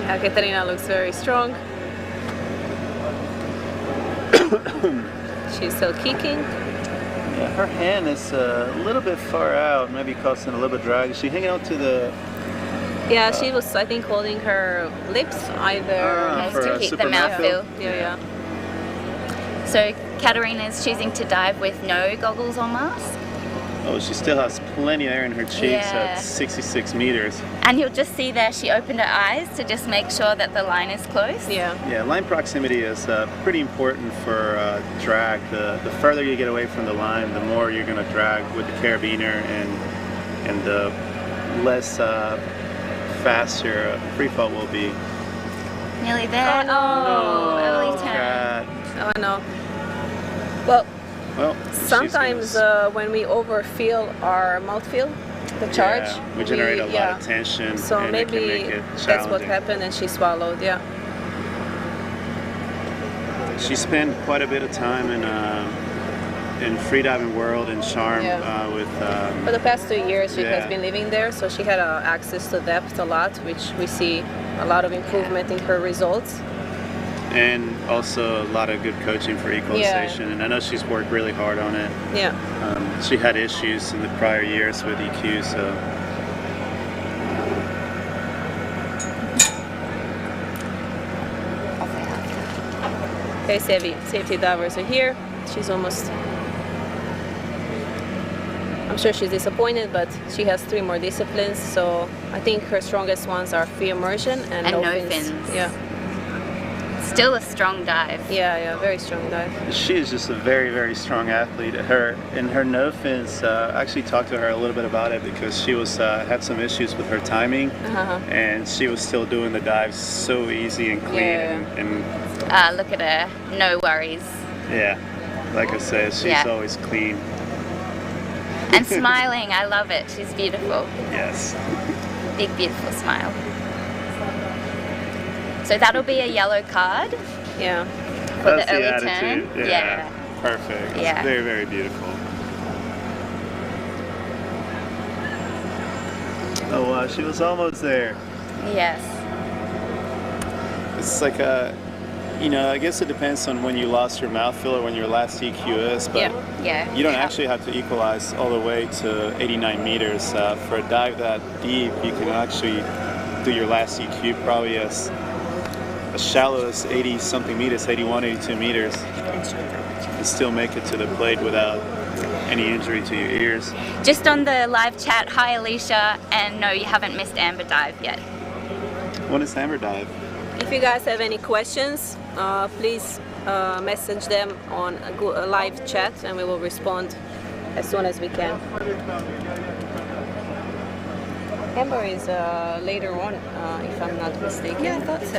Yeah, Katerina looks very strong. She's still kicking. Yeah, her hand is a little bit far out, maybe causing a little bit of drag. Is she hanging out to the Yeah, she was, I think, holding her lips either. Nice for to a keep super the mouth mouthfeel? filled. Yeah. So Katerina is choosing to dive with no goggles or mask. Oh, she still has plenty of air in her cheeks Yeah. at 66 meters. And you'll just see there she opened her eyes to just make sure that the line is close. Yeah. Yeah, line proximity is pretty important for drag. The further you get away from the line, the more you're going to drag with the carabiner, and the less faster free fall will be. Nearly there. Oh, no. Early turn. Cat. Oh, I know. Well, Well, sometimes when we overfill our mouthfeel, the charge, we generate a lot of tension, So and it can maybe make it that's what challenging. happened, and she swallowed. Yeah. She spent quite a bit of time in freediving world in Sharm Yeah. with. For the past 2 years, she has Yeah. been living there, so she had access to depth a lot, which we see a lot of improvement in her results. And also a lot of good coaching for equalization, and I know she's worked really hard on it. Yeah. She had issues in the prior years with EQ, so Okay, safety divers are here. She's almost. I'm sure she's disappointed, but she has 3 more disciplines, so I think her strongest ones are free immersion and And no no fins. fins. Yeah. Still a strong dive. Yeah, very strong dive. she is just a very, very strong athlete. Her no fins. I actually talked to her a little bit about it because she was had some issues with her timing, and she was still doing the dives so easy and clean. Yeah. And Look at her. No worries. yeah, like I said, she's Yeah. always clean. And smiling. I love it. She's beautiful. Yes. Big, beautiful smile. So that'll be a yellow card Yeah. for That's the early attitude. turn. Yeah. Perfect. Yeah. It's very, very beautiful. Oh wow, she was almost there. Yes. It's like I guess it depends on when you lost your mouthfeel or when your last EQ is, but Yeah. you don't actually have to equalize all the way to 89 meters. For a dive that deep, you can actually do your last EQ probably as shallow as 80 something meters, 81, 82 meters, and still make it to the plate without any injury to your ears. Just on the live chat, hi Alicia, and no, you haven't missed Amber Dive yet. When is Amber dive? If you guys have any questions, please message them on a live chat, and we will respond as soon as we can. Amber is later on, if I'm not mistaken. Yeah, I thought so.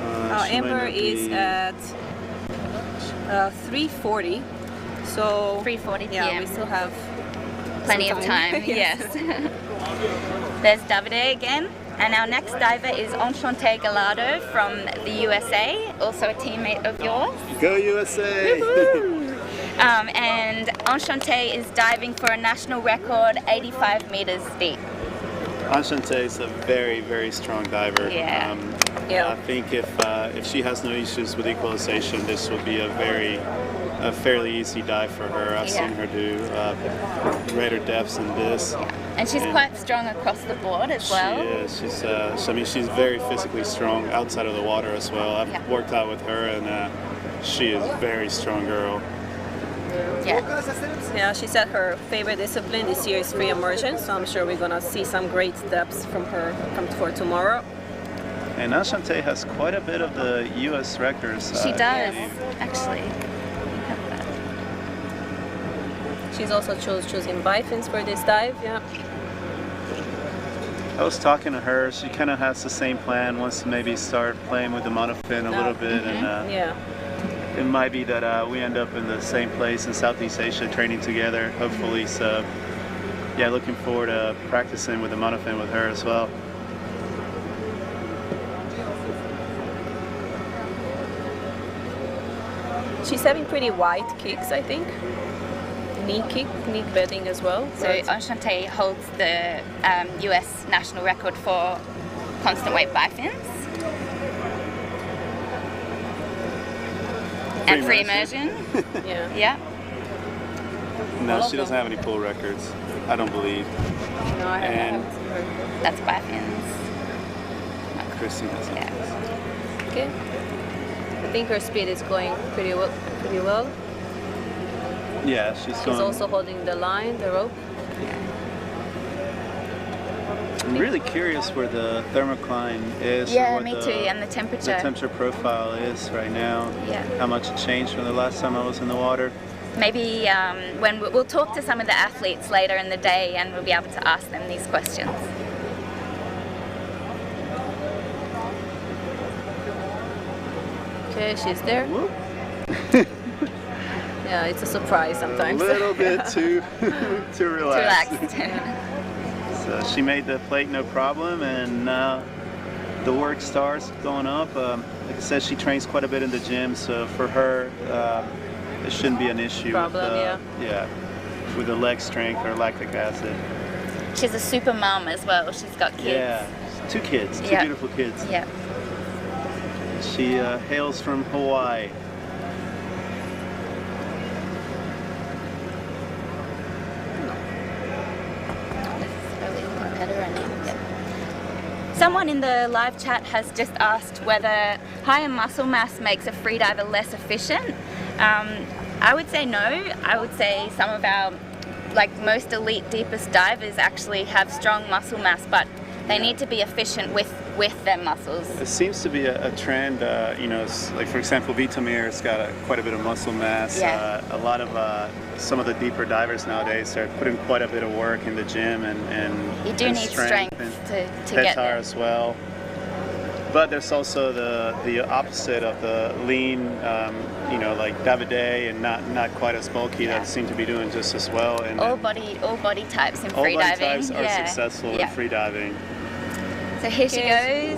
She might Amber not is be- at 3:40. So 3:40 yeah, p.m. we still have Plenty of time, yes. There's Davide again. And our next diver is Enchanté Gallardo from the USA, also a teammate of yours. Go USA! And Enchanté is diving for a national record 85 meters deep. Enchanté is a very, very strong diver. Yeah. I think if she has no issues with equalization, this will be a fairly easy dive for her. I've seen her do greater depths than this. And she's quite strong across the board as well. She is. She's very physically strong outside of the water as well. I've worked out with her, and she is a very strong girl. Yeah, she said her favorite discipline this year is free immersion, so I'm sure we're gonna see some great steps from her for tomorrow. And Enchanté has quite a bit of the U.S. records. She does, actually. She's also choosing bifins for this dive, yeah. I was talking to her. She kind of has the same plan. Wants to maybe start playing with the monofin a little bit, and it might be that we end up in the same place in Southeast Asia training together, hopefully. So, yeah, looking forward to practicing with the monofin with her as well. She's having pretty wide kicks, I think. Knee bedding as well. So Enchanté holds the US national record for constant weight bifins. And free immersion. Yeah. No, she doesn't have any pool records. I don't believe. No, I haven't seen her. That's bifins. Christine has Okay. I think her speed is going pretty well. Yeah, She's also holding the line, the rope. I'm really curious where the thermocline is. Yeah, or me too, and the temperature. The temperature profile is right now. Yeah. How much it changed from the last time I was in the water. Maybe when we'll talk to some of the athletes later in the day, and we'll be able to ask them these questions. Okay, she's there. Yeah, it's a surprise sometimes. A little bit too relaxed. Too relaxed. So she made the plate no problem, and the work starts going up. Like I said, she trains quite a bit in the gym, so for her, it shouldn't be an issue. With the leg strength or lactic acid. She's a super mom as well. She's got kids. Yeah, 2 kids, 2 beautiful kids. Yeah. She hails from Hawaii. Someone in the live chat has just asked whether higher muscle mass makes a freediver less efficient. I would say no. I would say some of our most elite deepest divers actually have strong muscle mass, but they need to be efficient with their muscles. It seems to be a trend, like for example, Vitomir's got quite a bit of muscle mass. Yeah. A lot of some of the deeper divers nowadays are putting quite a bit of work in the gym and you do need strength to get there as well. But there's also the opposite of the lean, like Davide and not quite as bulky that seem to be doing just as well. And all body types in freediving. All body types are successful in freediving. So here she goes,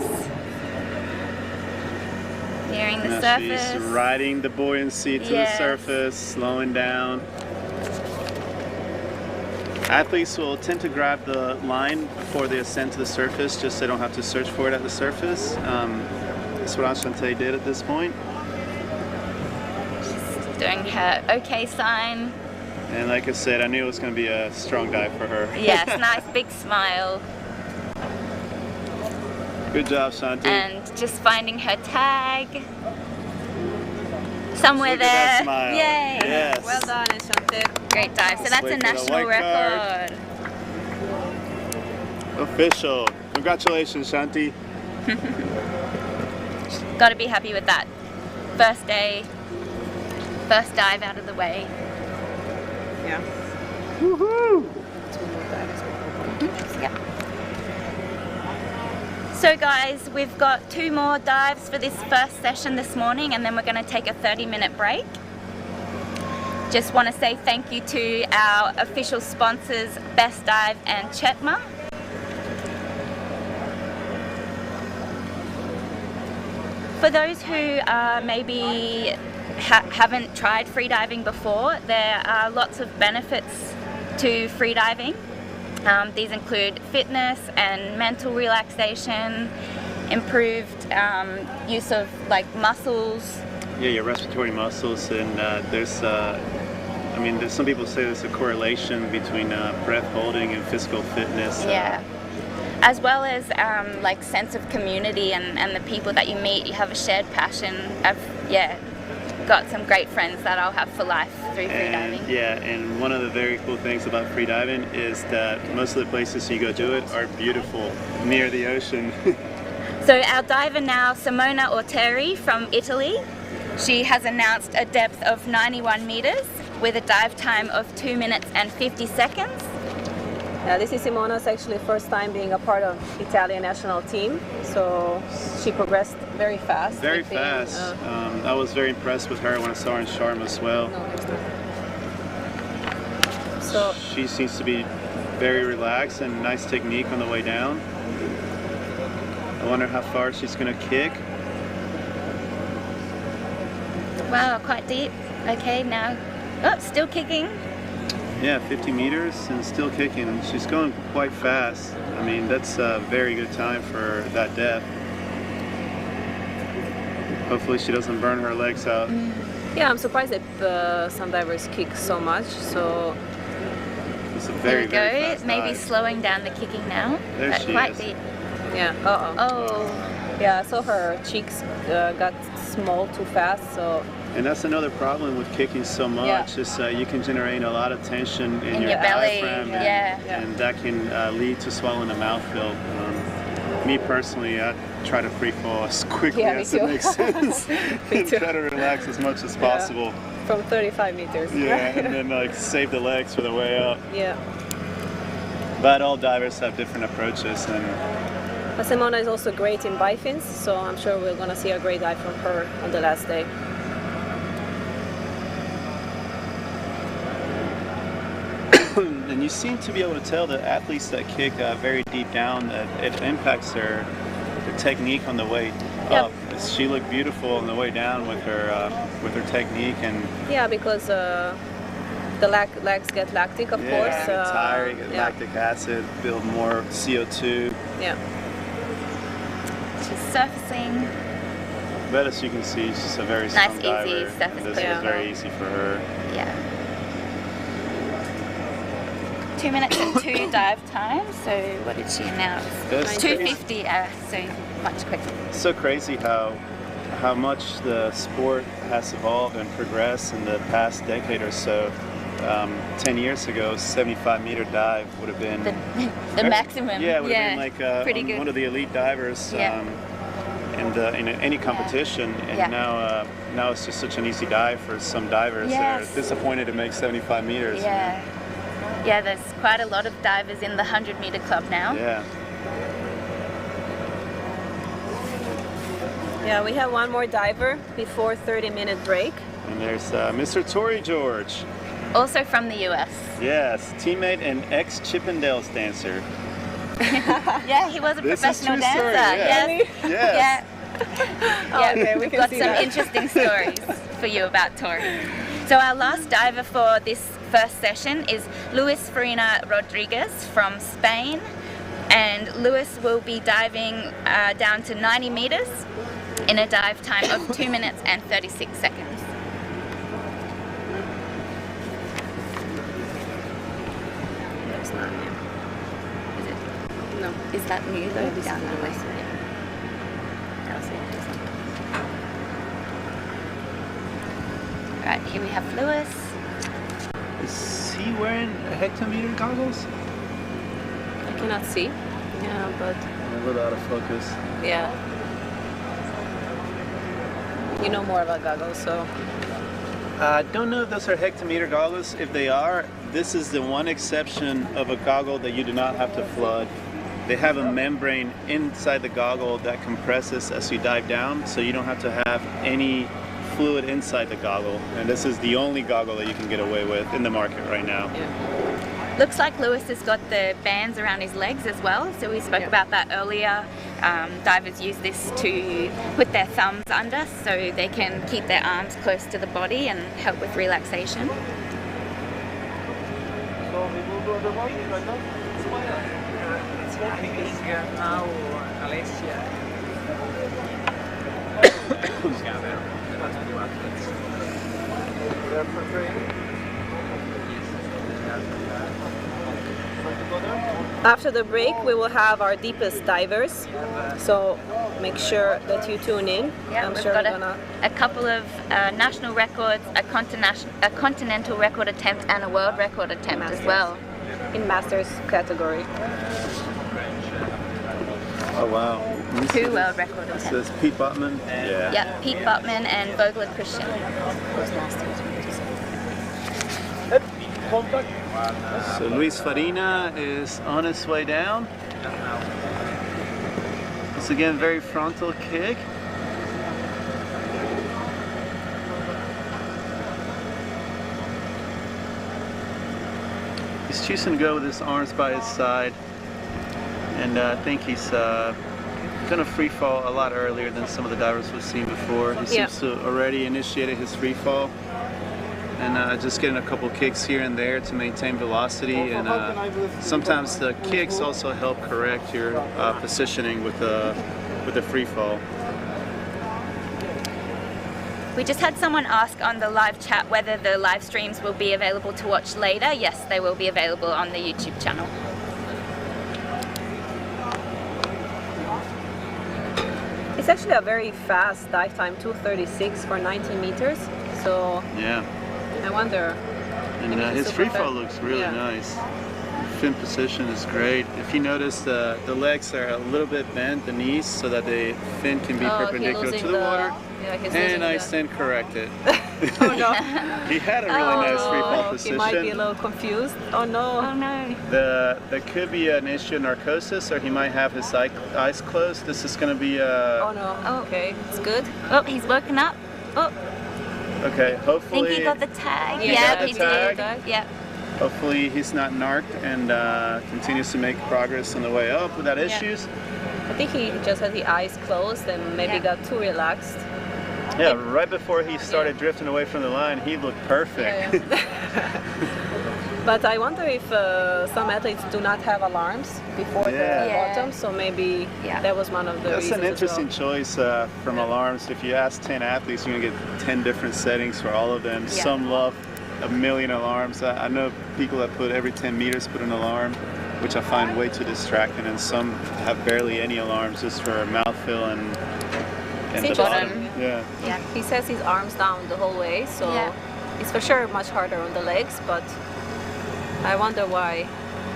nearing the surface. She's riding the buoyancy to the surface, slowing down. Athletes will tend to grab the line before they ascend to the surface, just so they don't have to search for it at the surface. That's what Enchanté did at this point. She's doing her okay sign. And like I said, I knew it was going to be a strong dive for her. Yes, nice big smile. Good job, Shanti. And just finding her tag. Somewhere Look there. at that smile. Yay. Yes. Well done, Enchanté. Great dive. So that's a national record. Official. Congratulations, Shanti. Got to be happy with that. First day, first dive out of the way. Yeah. Woohoo! Yeah. So guys, we've got 2 more dives for this first session this morning, and then we're going to take a 30-minute break. Just want to say thank you to our official sponsors, Best Dive and Chetma. For those who maybe haven't tried freediving before, there are lots of benefits to freediving. These include fitness and mental relaxation, improved use of like muscles. Yeah, your respiratory muscles, and there's some people say there's a correlation between breath holding and physical fitness. Yeah. As well as like sense of community and the people that you meet. You have a shared passion. I've got some great friends that I'll have for life through freediving. And one of the very cool things about freediving is that most of the places you go do it are beautiful, near the ocean. So our diver now, Simona Orteri from Italy, she has announced a depth of 91 meters with a dive time of 2 minutes and 50 seconds. This is Simona's actually first time being a part of Italian national team, so she progressed very fast. Very fast. I was very impressed with her when I saw her in Sharm as well. So she seems to be very relaxed and nice technique on the way down. I wonder how far she's going to kick. Wow, quite deep. Okay, now, still kicking. Yeah, 50 meters and still kicking. She's going quite fast. I mean, that's a very good time for that depth. Hopefully she doesn't burn her legs out. yeah, I'm surprised that some divers kick so much. So it's a very, there we go. very fast Maybe dive. slowing down the kicking now. There she quite is. deep. yeah. Oh. Yeah, I saw her cheeks got small too fast. So And that's another problem with kicking so much, is you can generate a lot of tension in your belly. diaphragm, and that can lead to swelling the mouth field. Me personally, I try to free fall as quickly as it makes sense and try to relax as much as possible. from 35 meters. Yeah, and then like save the legs for the way up. Yeah. But all divers have different approaches, and Simona is also great in bifins, so I'm sure we're gonna see a great dive from her on the last day. and you seem to be able to tell the athletes that kick very deep down that it impacts their technique on the way up. She looked beautiful on the way down with her technique, and Yeah, because the legs get lactic, of course. get tired, get lactic acid, build more CO2. Yeah. She's surfacing. But as you can see, she's a very strong Nice, diver. easy surface This play. was very easy for her. Yeah. 2 minutes and 2 dive time. So what did she announce? That's 2:50. So much quicker. It's so crazy how much the sport has evolved and progressed in the past decade or so. 10 years ago, 75-meter dive would have been The maximum. Yeah, it would have been like pretty good. one of the elite divers in any competition. And now it's just such an easy dive for some divers that are disappointed to make 75 meters. Yeah. Yeah, there's quite a lot of divers in the 100-meter club now. Yeah. Yeah, we have one more diver before 30-minute break. And there's Mr. Torrey George. Also from the US. Yes, teammate and ex-Chippendales dancer. Yeah, he was a This is professional true story, dancer. yeah. Yes. Yeah. Okay, we We've can got see some that. interesting stories for you about Tori. So our last diver for this first session is Luis Farina Rodriguez from Spain. And Luis will be diving down to 90 meters in a dive time of 2 minutes and 36 seconds. That's not him. Is it? No. Is that new though? This Down is that way. Luis. That's it. Right, here we have Luis. Is he wearing hectometer goggles? I cannot see. Yeah, but A little out of focus. yeah. You know more about goggles, so I don't know if those are hectometer goggles. If they are, this is the one exception of a goggle that you do not have to flood. They have a membrane inside the goggle that compresses as you dive down, so you don't have to have any fluid inside the goggle, and this is the only goggle that you can get away with in the market right now. Looks like Lewis has got the bands around his legs as well, so we spoke about that earlier. Divers use this to put their thumbs under so they can keep their arms close to the body and help with relaxation. After the break, we will have our deepest divers, so make sure that you tune in. Yeah, I'm we've sure got we're gonna... a couple of national records, a continental record attempt, and a world record attempt as well. in Masters category. Oh wow. 2 world record attempts. This is Pete Botman. Yeah. Yeah, Pete Botman and Vogler Christian. So Luis Farina is on his way down. It's again very frontal kick. He's choosing to go with his arms by his side, and I think he's gonna free fall a lot earlier than some of the divers we've seen before. He seems to already initiated his free fall, and just getting a couple kicks here and there to maintain velocity. And sometimes the kicks also help correct your positioning with the free fall. We just had someone ask on the live chat whether the live streams will be available to watch later. Yes, they will be available on the YouTube channel. It's actually a very fast dive time, 2:36 for 90 meters. So Yeah. I wonder. And his free fall looks really nice. Fin position is great. If you notice, the legs are a little bit bent, the knees, so that the fin can be perpendicular to the water. Yeah, he's And I stand corrected. Oh no. He had a really nice free fall position. He might be a little confused. Oh no. Oh no. There could be an issue of narcosis, or he might have his eyes closed. This is going to be Oh no. Oh. Okay, it's good. Oh, he's woken up. Oh, okay. I Hopefully, think he got the tag. Yeah, Yeah, got he the did. tag. Yeah. hopefully he's not narked and continues to make progress on the way up without issues. I think he just had the eyes closed and maybe got too relaxed. Yeah, right before he started drifting away from the line, he looked perfect. But I wonder if some athletes do not have alarms before the bottom, so maybe that was one of the That's reasons. an interesting choice from alarms. If you ask 10 athletes, you're going to get 10 different settings for all of them. Some love a million alarms. I know people that put every 10 meters put an alarm, which I find way too distracting, and some have barely any alarms just for mouthfeel and the bottom. Yeah. He says his arms down the whole way, so it's for sure much harder on the legs, but I wonder why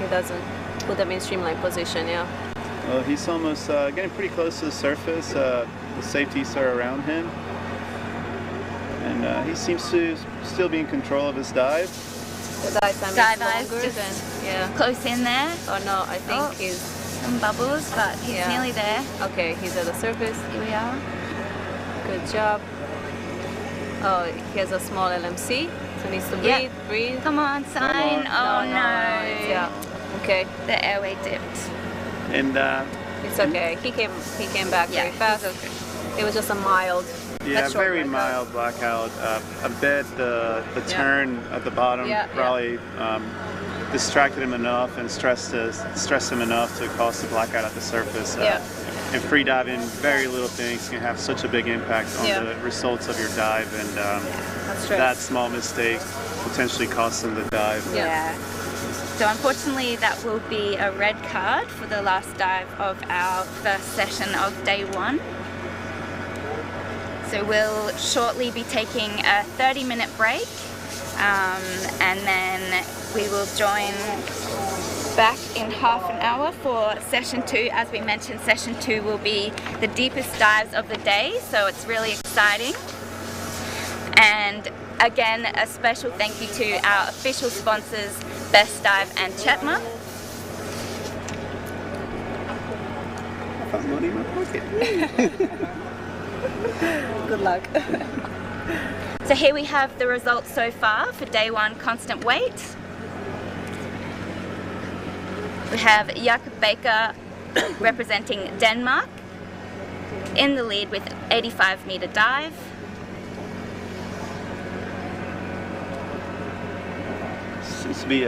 he doesn't put them in streamline position. Well, he's almost getting pretty close to the surface. The safeties are around him, and he seems to still be in control of his dive. The dive time is longer than close in there. Oh no, I think he's some bubbles, but he's nearly there. Okay, he's at the surface. Here we are. Good job. Oh, he has a small LMC, so he needs to breathe, breathe. Come on, sign. Oh no. Yeah. Okay. The airway dipped. And it's okay. He came back very fast. It was just a mild. Yeah, very mild blackout. I bet the turn at the bottom probably distracted him enough and stressed him enough to cause the blackout at the surface. And free diving, very little things can have such a big impact on the results of your dive, and that small mistake potentially costs them the dive. So unfortunately that will be a red card for the last dive of our first session of day 1. So we'll shortly be taking a 30-minute break, and then we will join back in half an hour for session 2. As we mentioned, session 2 will be the deepest dives of the day, so it's really exciting. And again, a special thank you to our official sponsors, Best Dive and Chetma. I found money in my pocket. Good luck. So here we have the results so far for day 1 constant weight. We have Jakob Baker representing Denmark in the lead with 85-meter dive. Seems to be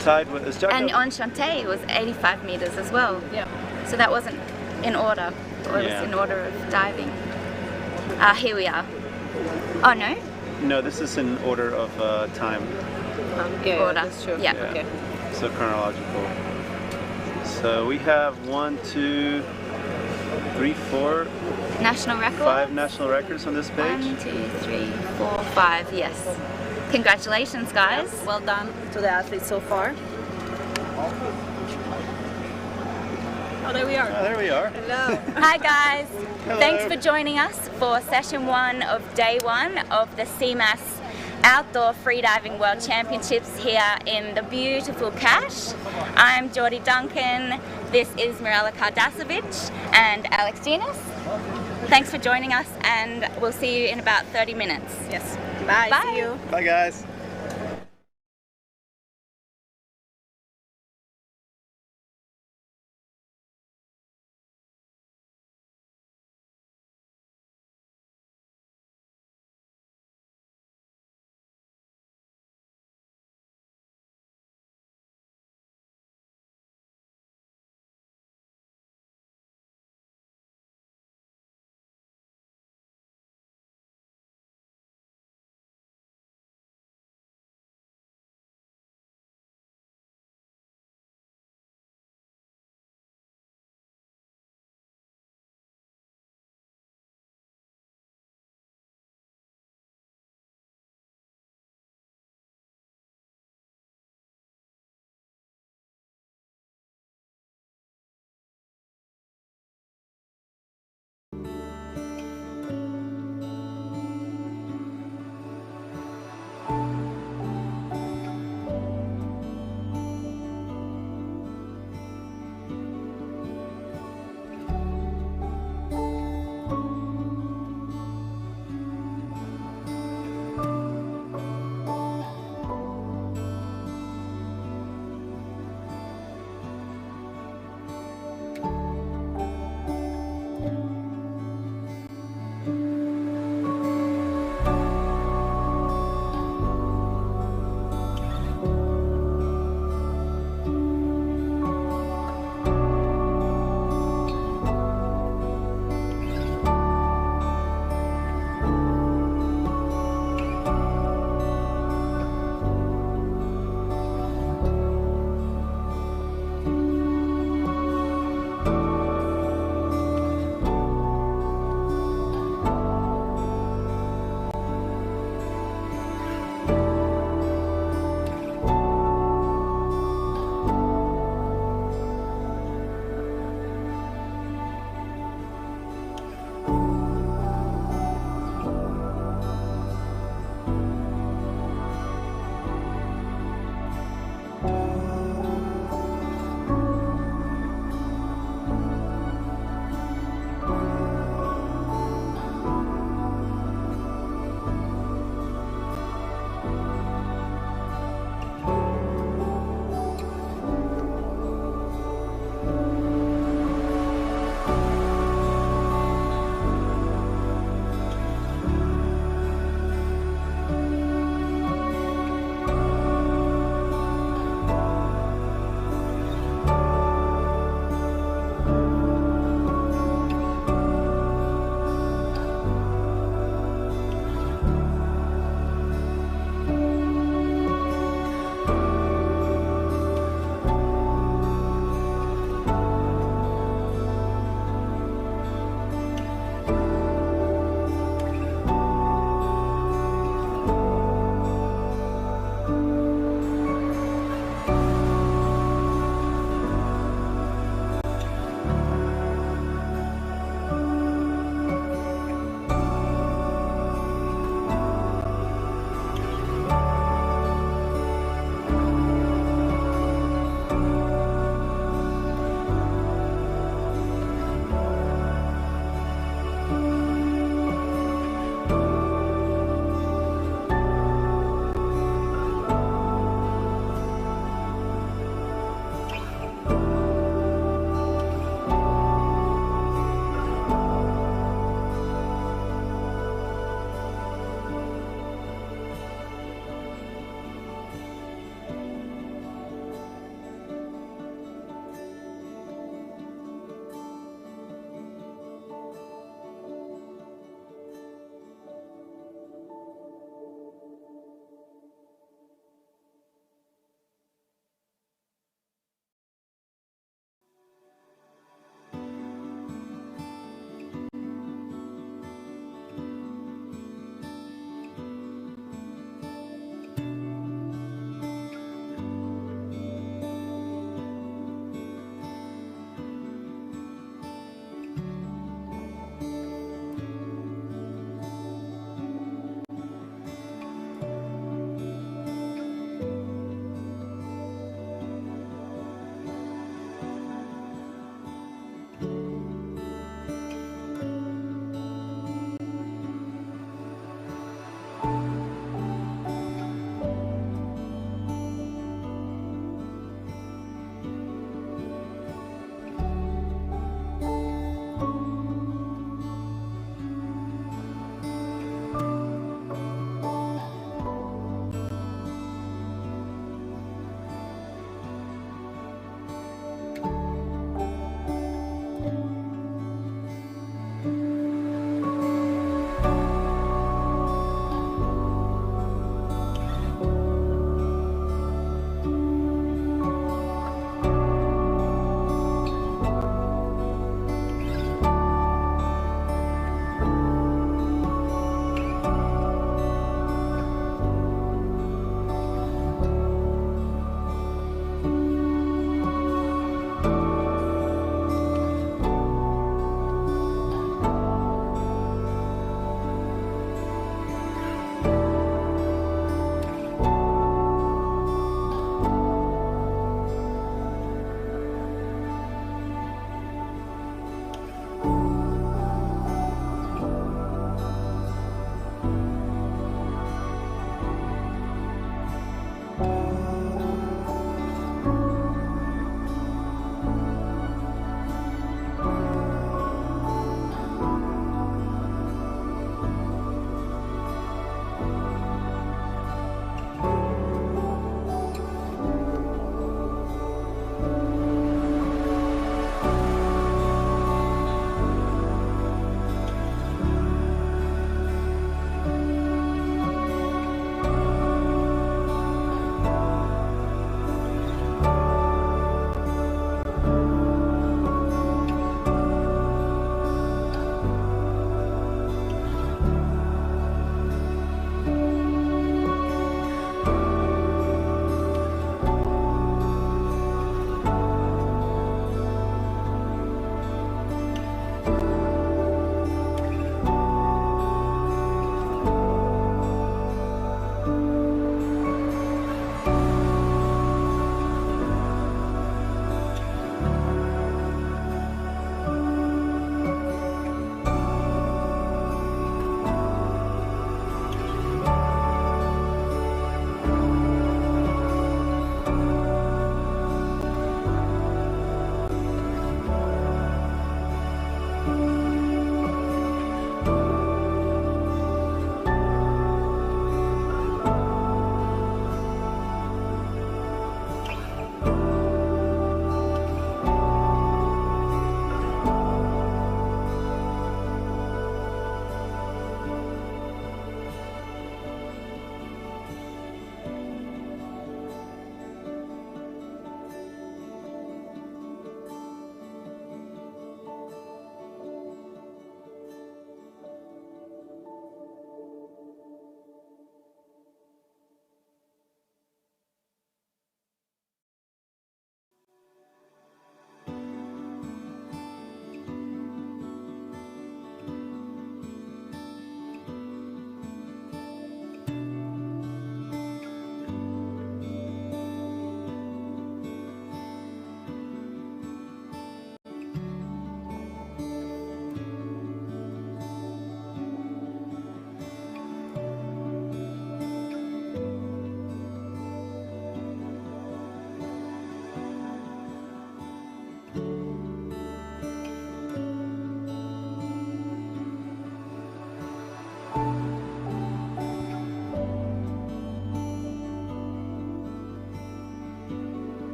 tied with Jakob. And Enchante was 85 meters as well. Yeah. So that wasn't in order, or it Yeah. was in order of diving. Here we are. Oh no? No, this is in order of time. Yeah, Order. that's true. Yeah. Okay. So chronological. So we have 1, 2, 3, 4, National record? 5 national records on this page. 1, 2, 3, 4, 5, yes. Congratulations, guys. Well done to the athletes so far. Oh, there we are. Oh, there we are. Hello. Hi guys. Hello. Thanks for joining us for session 1 of day 1 of the CMAS Outdoor Freediving World Championships here in the beautiful Cache. I'm Geordie Duncan, this is Mirella Kardasovich and Alex Genus. Thanks for joining us, and we'll see you in about 30 minutes. Yes. Bye. Bye. See you. Bye, guys.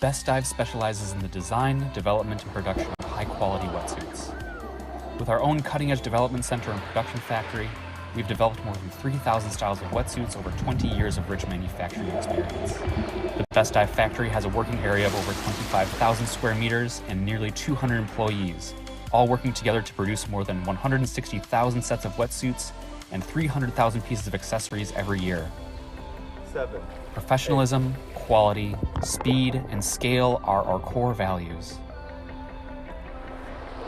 Best Dive specializes in the design, development, and production of high-quality wetsuits. With our own cutting-edge development center and production factory, we've developed more than 3,000 styles of wetsuits over 20 years of rich manufacturing experience. The Best Dive factory has a working area of over 25,000 square meters and nearly 200 employees, all working together to produce more than 160,000 sets of wetsuits and 300,000 pieces of accessories every year. 7. Professionalism, quality, speed, and scale are our core values.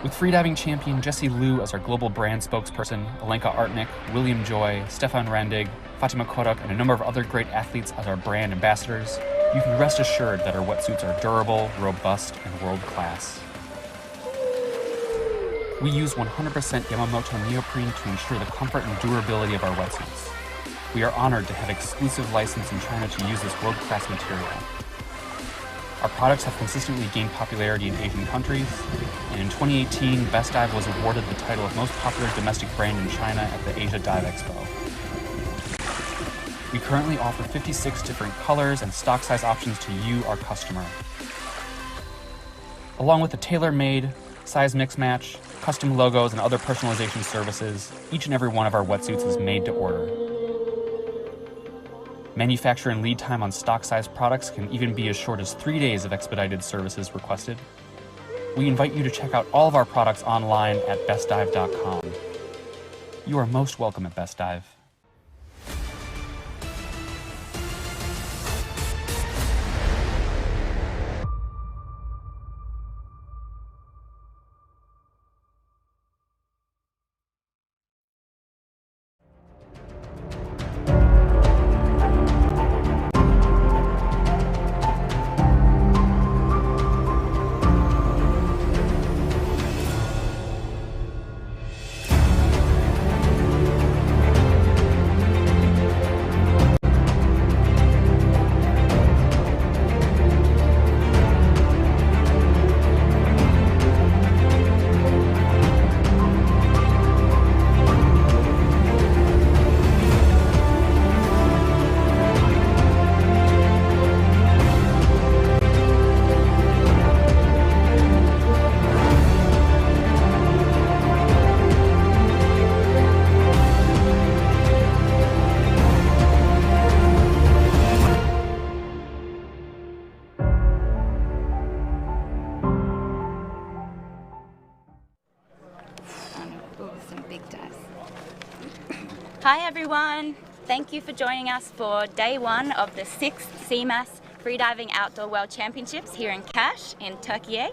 With freediving champion Jessie Liu as our global brand spokesperson, Alenka Artnik, William Joy, Stefan Randig, Fatima Kodak, and a number of other great athletes as our brand ambassadors, you can rest assured that our wetsuits are durable, robust, and world-class. We use 100% Yamamoto neoprene to ensure the comfort and durability of our wetsuits. We are honored to have exclusive license in China to use this world-class material. Our products have consistently gained popularity in Asian countries, and in 2018, Best Dive was awarded the title of most popular domestic brand in China at the Asia Dive Expo. We currently offer 56 different colors and stock size options to you, our customer. Along with the tailor-made, size mix-match, custom logos, and other personalization services, each and every one of our wetsuits is made to order. Manufacture and lead time on stock-size products can even be as short as 3 days of expedited services requested. We invite you to check out all of our products online at bestdive.com. You are most welcome at Best Dive. Hi everyone, thank you for joining us for day one of the 6th CMAS Freediving Outdoor World Championships here in Kaş in Turkey.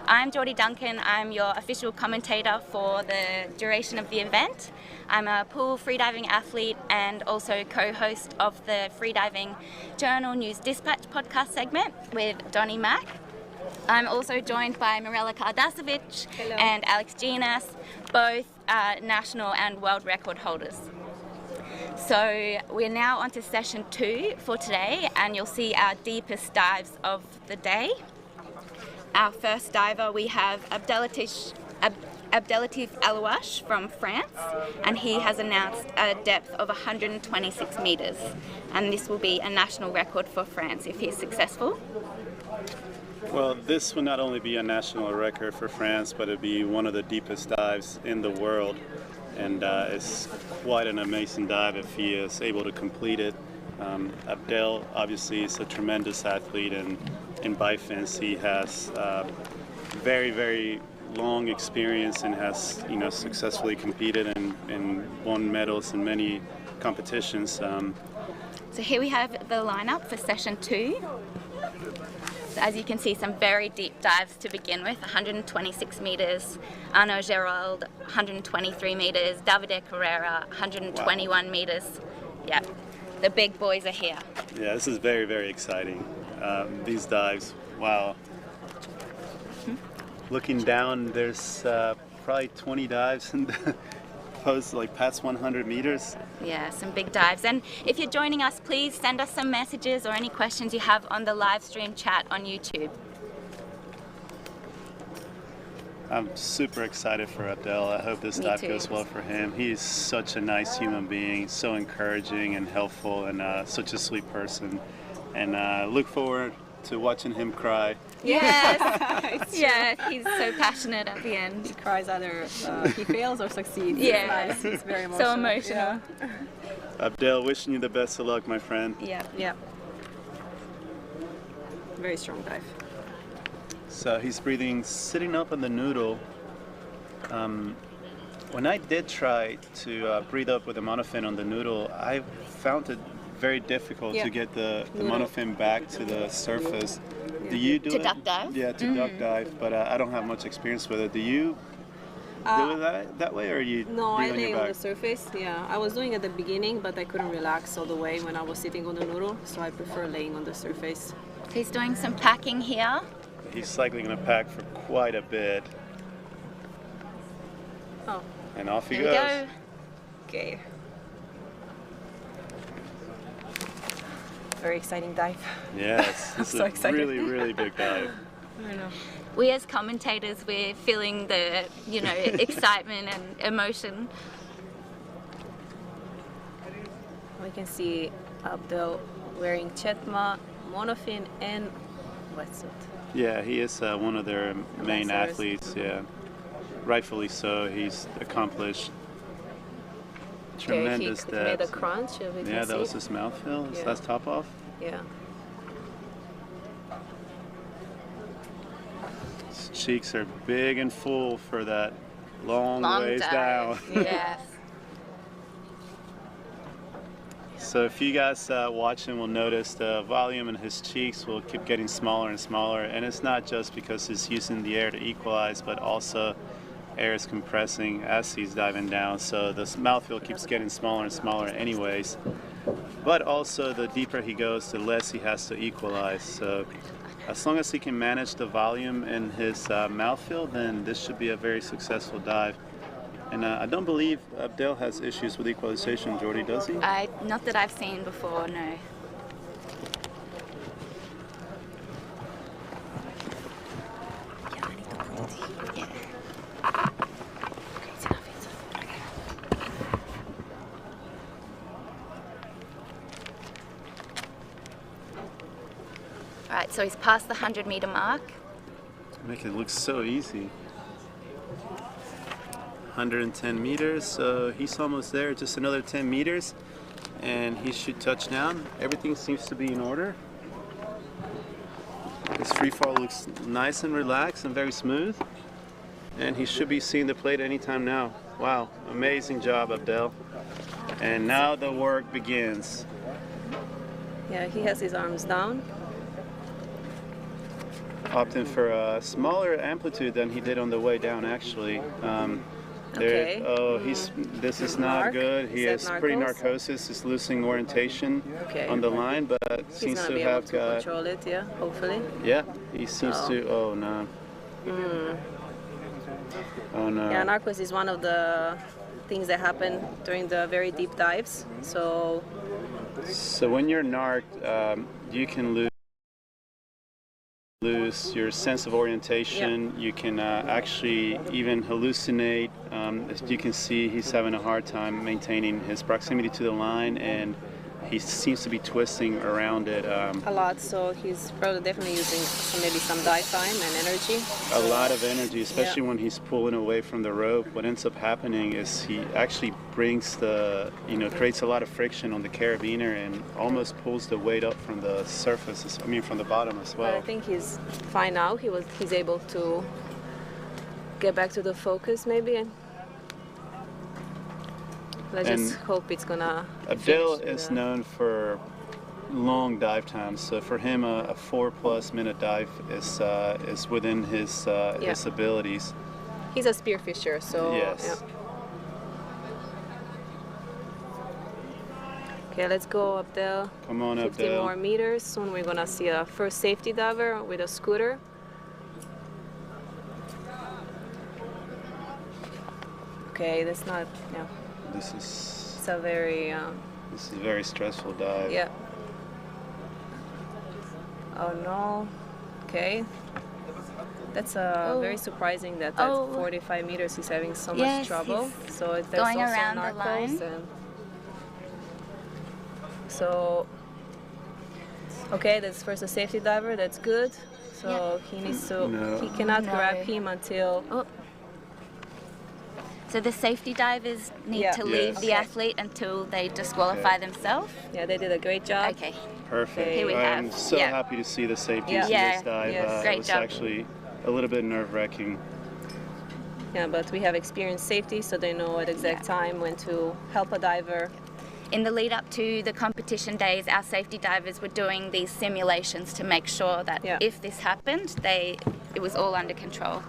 I'm Geordie Duncan, I'm your official commentator for the duration of the event. I'm a pool freediving athlete and also co-host of the Freediving Journal News Dispatch podcast segment with Donnie Mack. I'm also joined by Mirella Kardasovic and Alex Ginas, both national and world record holders. So we're now on to session 2 for today, and you'll see our deepest dives of the day. Our first diver, we have Abdelatif Alouache from France, and he has announced a depth of 126 meters, and this will be a national record for France if he's successful. Well, this will not only be a national record for France, but it'll be one of the deepest dives in the world. And it's quite an amazing dive if he is able to complete it. Abdel obviously is a tremendous athlete, and in bifence he has very, very long experience and has successfully competed and won medals in many competitions. So here we have the lineup for session 2. So as you can see, some very deep dives to begin with. 126 meters, Arnaud Gerald, 123 meters, Davide Carrera, 121 meters. Yeah, the big boys are here. Yeah, this is very, very exciting. These dives, wow. Looking down, there's probably 20 dives in the post, like past 100 meters. Yeah, some big dives. And if you're joining us, please send us some messages or any questions you have on the live stream chat on YouTube. I'm super excited for Abdel. I hope this dive goes well for him. He's such a nice human being, so encouraging and helpful, and such a sweet person. And look forward to watching him cry. Yes. Yeah, he's so passionate at the end. He cries either he fails or succeeds. Yeah. It's nice. It's very emotional. So emotional. Yeah. Abdel, wishing you the best of luck, my friend. Yeah. Yeah. Very strong dive. So he's breathing sitting up on the noodle. When I did try to breathe up with a monofin on the noodle, I found it very difficult to get the monofin back to the surface. Do you do To it? duck dive? Yeah, to duck dive, but I don't have much experience with it. Do you do it that way, or you No, I breathe on lay your on back? the surface. Yeah, I was doing it at the beginning, but I couldn't relax all the way when I was sitting on the noodle, so I prefer laying on the surface. He's doing some packing here. He's likely going to pack for quite a bit, Oh, and off he There we goes. go. okay. Very exciting dive. Yes, this is so a excited. really, really big dive. I know. We as commentators, we're feeling the, excitement and emotion. We can see Abdel wearing chetma, monofin, and wetsuit. Yeah, he is one of their main Ambassadors. athletes. Yeah, rightfully so. He's accomplished tremendous Okay, he made a depths. crunch. We can Yeah, that see. was his mouthfeel. His Yeah. last top off. Yeah. His cheeks are big and full for that long ways down. dive. Yes. So if you guys watching will notice the volume in his cheeks will keep getting smaller and smaller, and it's not just because he's using the air to equalize, but also air is compressing as he's diving down, so the mouthfeel keeps getting smaller and smaller anyways. But also the deeper he goes, the less he has to equalize. So as long as he can manage the volume in his mouthfeel, then this should be a very successful dive. And I don't believe Abdel has issues with equalization, Jordy, does he? Not that I've seen before, no. Yeah, I need to put it here. Yeah. Okay, it's enough. It's enough. Okay. All right, so he's past the 100-meter mark. Make it look so easy. 110 meters, so he's almost there, just another 10 meters, and he should touch down. Everything seems to be in order. His free fall looks nice and relaxed and very smooth, and he should be seeing the plate anytime now. Wow, amazing job, Abdel. And now the work begins. Yeah, he has his arms down. Opting for a smaller amplitude than he did on the way down, actually. Okay. Oh, this is not Narc? good. He Is is that pretty narcos? narcosis. He's losing orientation Okay. on the line, but He's seems gonna to be able have to got. control it, yeah, hopefully. Yeah, he seems Oh. to. Oh no. Oh no. Yeah, narcos is one of the things that happen during the very deep dives. So So when you're narked, you can lose your sense of orientation. You can actually even hallucinate. As you can see, he's having a hard time maintaining his proximity to the line, and he seems to be twisting around it. a lot. So he's probably definitely using maybe some dive time and energy. A lot of energy, especially Yeah. when he's pulling away from the rope. What ends up happening is he actually brings creates a lot of friction on the carabiner and almost pulls the weight up from the surface, from the bottom as But I well. think he's fine now. He's able to get back to the focus maybe. And let's just And hope it's gonna. Abdel finish is with a- known for long dive times, so for him a 4+ minute dive is within his abilities. He's a spearfisher, so Yes. yeah. Okay, let's go up there. Come on, 50 Abdel. more meters. Soon we're gonna see a first safety diver with a scooter. Okay, that's not. Yeah, This is it's a very. a very stressful dive. Yeah. Oh no. Okay. That's very surprising that at Oh. 45 meters he's having so much Yes, trouble. he's So there's going also around the narcos line. and so Okay, that's first a safety diver. That's good. So he needs to. No. He cannot No. grab him until. Oh. So the safety divers need Yeah. to leave Yes. the athlete until they disqualify themselves. Yeah, they did a great job. Okay. Perfect. Here we I'm have- so yeah. happy to see the safeties Yeah. in Yeah. this dive. Yes. Great it was job. actually a little bit nerve-wracking. Yeah, but we have experienced safety, so they know at exact time when to help a diver. In the lead up to the competition days, our safety divers were doing these simulations to make sure that Yeah. if this happened, it was all under control.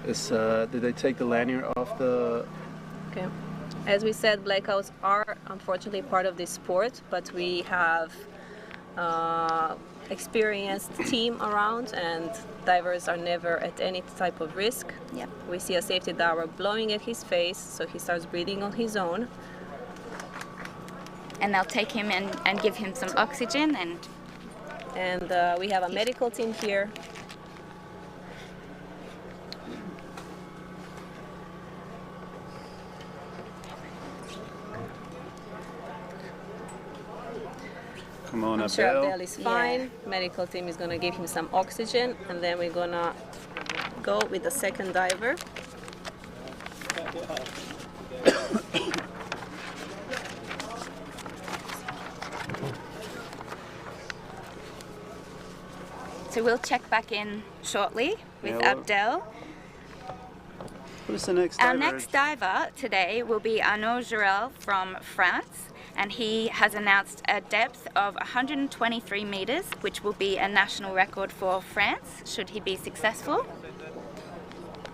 Did they take the lanyard off the? Okay. As we said, blackouts are unfortunately part of this sport, but we have experienced team around, and divers are never at any type of risk. Yep. We see a safety diver blowing at his face, so he starts breathing on his own. And they'll take him and give him some oxygen and And we have a medical team here. Come on, I'm sure Abdel. Abdel is fine. Medical team is gonna give him some oxygen, and then we're gonna go with the second diver. so we'll check back in shortly with Yeah, well- Abdel. Who's the next Our diver? next diver today will be Arnaud Jurel from France, and he has announced a depth of 123 meters, which will be a national record for France, should he be successful.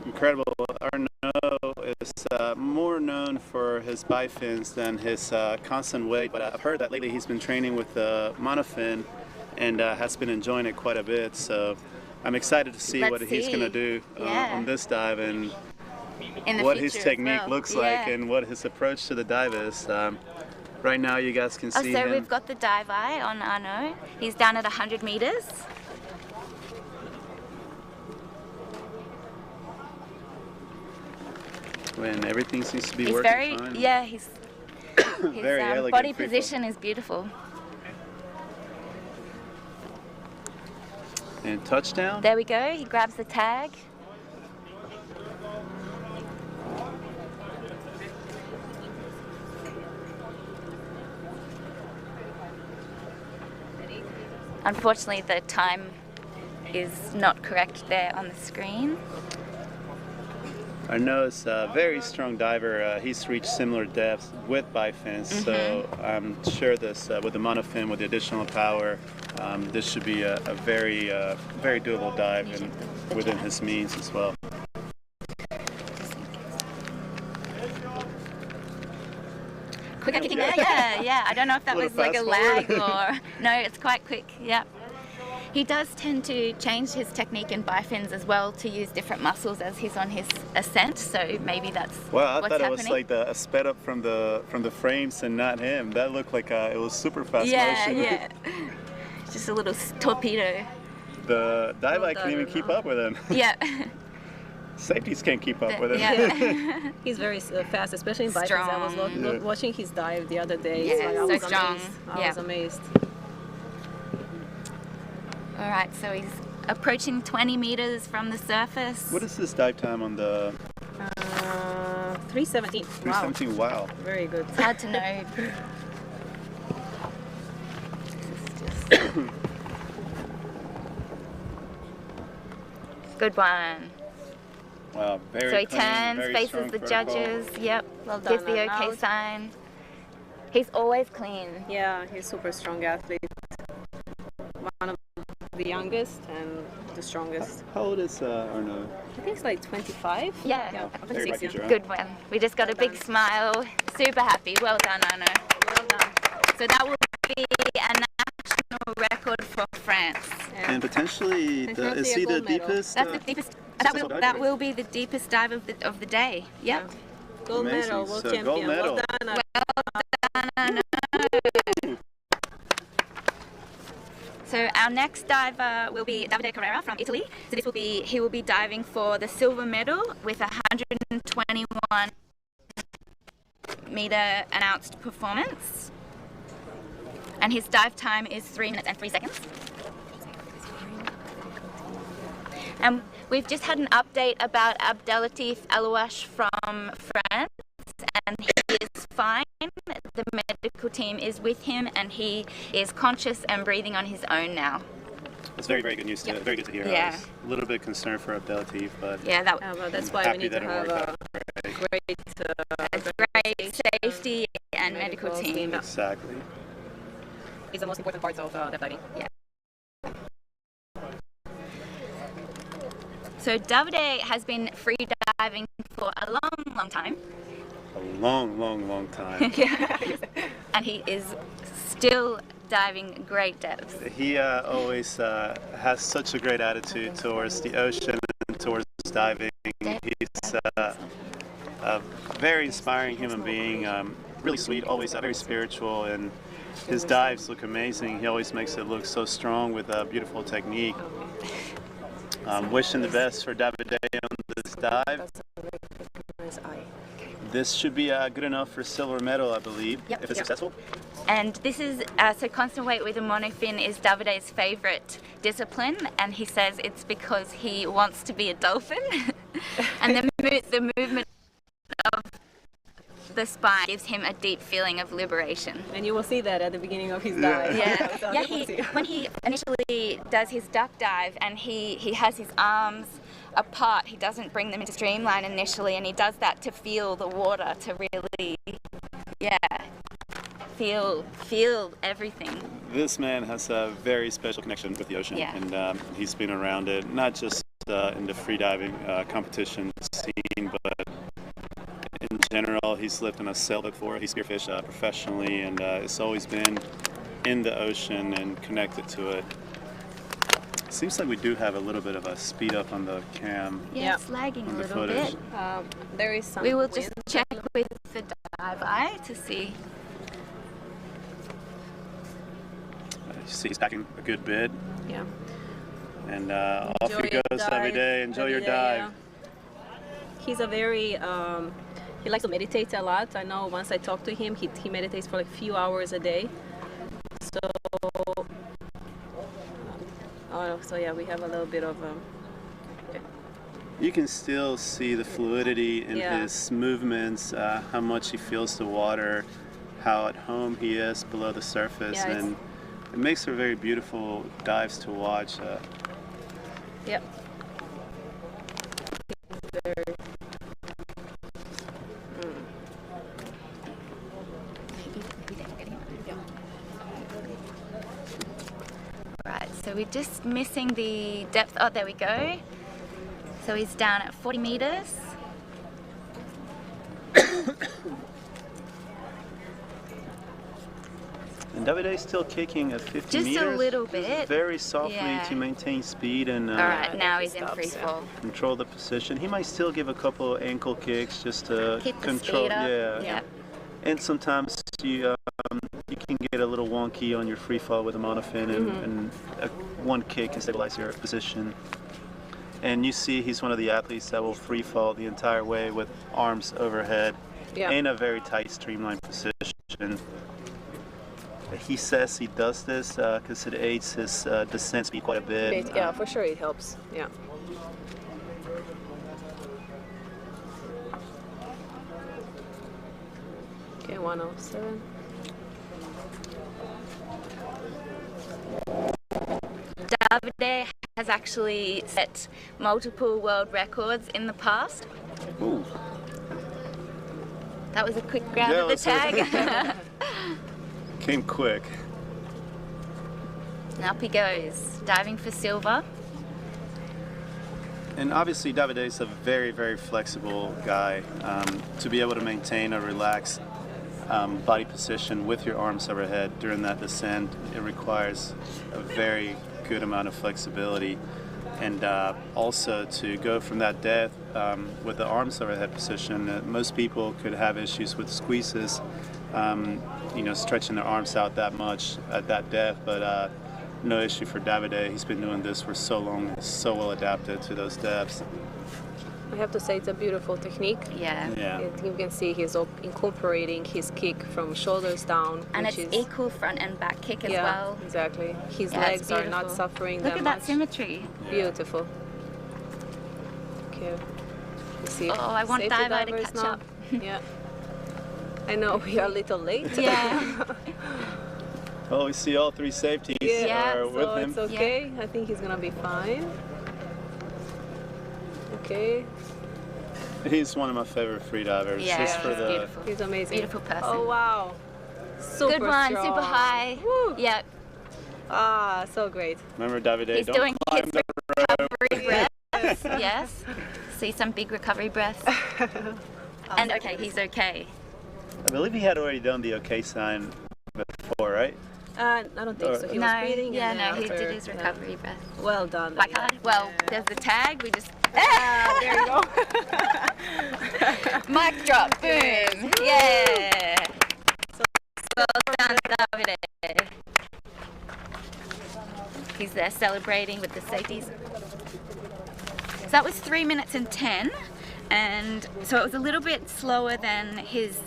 Incredible. Arnaud is more known for his bifins than his constant weight, but I've heard that lately he's been training with the monofin and has been enjoying it quite a bit. So I'm excited to see Let's what he's see. going to do Yeah. on this dive and In the what future his as technique well. looks like Yeah. and what his approach to the dive is. Right now, you guys can Oh, see so him. we've got the dive eye on Arnaud. He's down at 100 meters. When everything seems to be He's working very, fine. yeah, his Very elegant body free position is beautiful. And touchdown. There we go, he grabs the tag. Unfortunately, the time is not correct there on the screen. Arnaud is a very strong diver. He's reached similar depths with bifins, so I'm sure this, with the monofin, with the additional power, this should be a very, very doable dive and within his means as well. Quick kicking there, yeah. I don't know if that Little was like a fast lag forward. or no, it's quite quick. Yeah. He does tend to change his technique in bifins as well to use different muscles as he's on his ascent. So maybe that's Wow, I what's thought it happening. was like a sped up from the frames and not him. That looked like it was super fast yeah, motion. yeah. Just a little torpedo. The dive Well I can't even done, keep Arnaud. up with him. Yeah. Safeties can't keep up with him. Yeah. He's very fast, especially in bifins. I was Strong. Yeah. watching his dive the other day. Yeah, I so was strong. amazed. I Yeah. was amazed. All right, so he's approaching 20 meters from the surface. What is this dive time on the 317. Wow, 317? Wow. very good. It's hard to know. Good one. Wow, very So he clean, turns, very faces strong the protocol. judges. Yep. Well Gives done, the okay Arnaud. sign. He's always clean. Yeah, he's super strong athlete. One of the youngest and the strongest. How old is Arnaud? I think it's like 25. Yeah. Yeah, Very 26. much around. Good one. We just got a big smile. Super happy. Well done, Arnaud. Well done. So that will be a national record for France. And potentially, And is hopefully he a the gold medal. deepest? That's the deepest. That will be the deepest dive of the day. Yep. Gold Amazing. medal, world So, champion. gold medal. Well done. So our next diver will be Davide Carrera from Italy. So he will be diving for the silver medal with 121 meter announced performance. And his dive time is 3 minutes and 3 seconds. And we've just had an update about Abdelatif Alouache from France, and he is fine. The medical team is with him, and he is conscious and breathing on his own now. It's very, very good news. Yep. Very good to hear. Yeah. I was a little bit concerned for Abdelatif, but Yeah, Well, that's why we happy need to that it have worked a out. great great safety and medical team. Exactly. It's the most important part of the diving. Yeah. So Davide has been free diving for a long, long time. A long, long, long time. And he is still diving great depths. He always has such a great attitude towards the ocean and towards diving. He's a very inspiring human being, really sweet, always very spiritual, and his dives look amazing. He always makes it look so strong with a beautiful technique. Wishing the best for Davide on this dive. Nice eye. This should be good enough for silver medal, I believe, if it's successful. And this is, so constant weight with a monofin is Davide's favorite discipline, and he says it's because he wants to be a dolphin. And the movement of the spine gives him a deep feeling of liberation. And you will see that at the beginning of his dive. When he initially does his duck dive and he has his arms apart, he doesn't bring them into streamline initially, and he does that to feel the water, to really, feel everything. This man has a very special connection with the ocean, and he's been around it, not just in the freediving competition scene, but in general. He's lived in a sailboat before. He spearfished professionally, and it's always been in the ocean and connected to it. Seems like we do have a little bit of a speed up on the cam. Yeah, it's lagging a on the little footage. bit. There is some We will wind. just check with the dive eye to see. You see he's packing a good bit, Yeah. and off Enjoy he your goes every dive. day. Enjoy your Yeah, dive. yeah. He's a very he likes to meditate a lot. I know once I talked to him, he meditates for like a few hours a day. So yeah, we have a little bit of You can still see the fluidity in his movements, how much he feels the water, how at home he is below the surface, and it makes for very beautiful dives to watch. Yep. Right, so we're just missing the depth. Oh, there we go. So he's down at 40 meters. And Davide's still kicking at 50 Just meters. a little just bit. very softly Yeah. to maintain speed and All right, now he's in free fall. control the position. He might still give a couple ankle kicks just to Keep the control. speed up. Yeah. And sometimes you can get a little wonky on your free fall with a monofin, and one kick can stabilize your position. And you see he's one of the athletes that will free fall the entire way with arms overhead in a very tight streamline position. He says he does this because it aids his descent speed quite a bit. Yeah, for sure it helps. Yeah. Okay, 107. Davide has actually set multiple world records in the past. Ooh. That was a quick grab Yeah, of the it was a- tag. Came quick. And up he goes, diving for silver. And obviously Davide is a very, very flexible guy. To be able to maintain a relaxed body position with your arms overhead during that descent, it requires a very good amount of flexibility. And also to go from that depth with the arms overhead position, most people could have issues with squeezes, stretching their arms out that much at that depth, but no issue for Davide. He's been doing this for so long, he's so well adapted to those depths. I have to say it's a beautiful technique. Yeah. Yeah. You can see he's incorporating his kick from shoulders down. And which it's is, equal front and back kick as yeah, well. exactly. His Yeah, legs it's are not beautiful. suffering Look that at much. that symmetry. Beautiful. Okay. You see, Oh, I want safety Divo to divers catch now. up. Yeah. I know we are a little late. Yeah. Well, we see all three safeties Yeah, are with So him. it's okay. I think he's gonna be fine. Okay. He's one of my favorite freedivers. Yeah, Just for he's the beautiful. He's amazing. Beautiful person. Oh wow. Super Good one, strong. super high. Woo. Yep. Ah, so great. remember Davide. He's Don't doing his climb the rope. recovery breaths. Yes. See some big recovery breaths. And okay, he's okay. I believe he had already done the okay sign before, right? I don't think so. He was No, breathing. yeah, and then no, he after- did his recovery breath. Well done. Like, Davide. well, Yeah. there's the tag. We just There you go. mic drop. Boom. Yeah. Well done, Davide. He's there celebrating with the safeties. So that was 3 minutes and 10. And so it was a little bit slower than his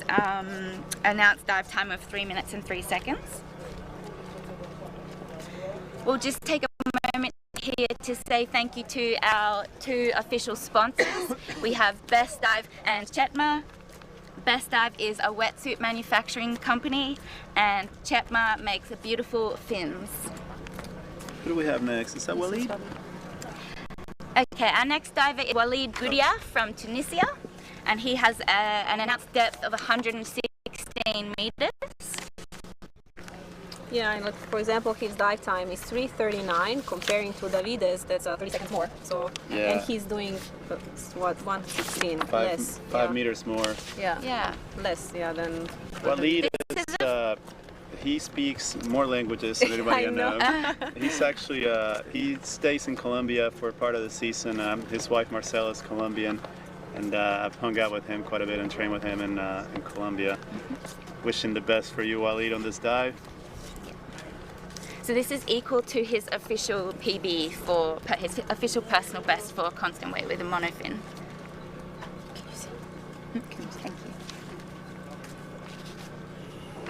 announced dive time of 3 minutes and 3 seconds. We'll just take a moment here to say thank you to our two official sponsors. We have Best Dive and Chetma. Best Dive is a wetsuit manufacturing company, and Chetma makes beautiful fins. Who do we have next? Is that Waleed? Okay, our next diver is Waleed Goudia from Tunisia, and he has an announced depth of 116 meters. Yeah, and look, for example, his dive time is 3:39, comparing to Davide's, that's 30 seconds more. So, Yeah. and he's doing what 1:16 less. Five yeah. meters more. Yeah. Yeah. Less. Yeah. Than. Waleed is he speaks more languages than anybody I I know. know. He's actually he stays in Colombia for part of the season. His wife Marcela is Colombian, and I've hung out with him quite a bit and trained with him in Colombia. Wishing the best for you, Waleed, on this dive. So this is equal to his official PB for his official personal best for constant weight with a monofin. Thank you.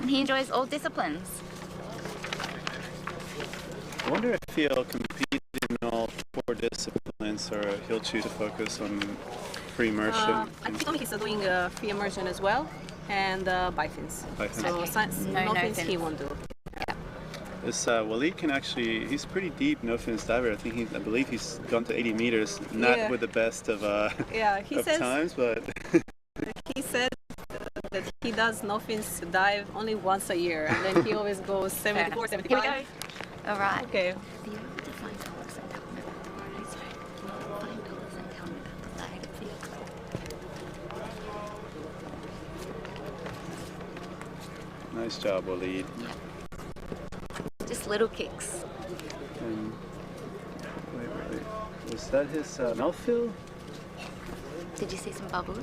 And he enjoys all disciplines. I wonder if he'll compete in all 4 disciplines, or he'll choose to focus on free immersion. I think he's doing free immersion as well, and bifins. Bifins. So Okay. no No fins he fins. won't do. This Waleed can actually, he's pretty deep no fins diver. I believe he's gone to 80 meters, not Yeah. with the best of, Yeah, he of says times, but he said that he does no fins dive only once a year, and then he always goes 74, Here we 75. go. All right. Okay. Are you able to find dollars and tell me about the price? Find dollars and tell me about the lag fee. nice job, Waleed. Just little kicks. And, wait. Was that his mouthfeel? Did you see some bubbles?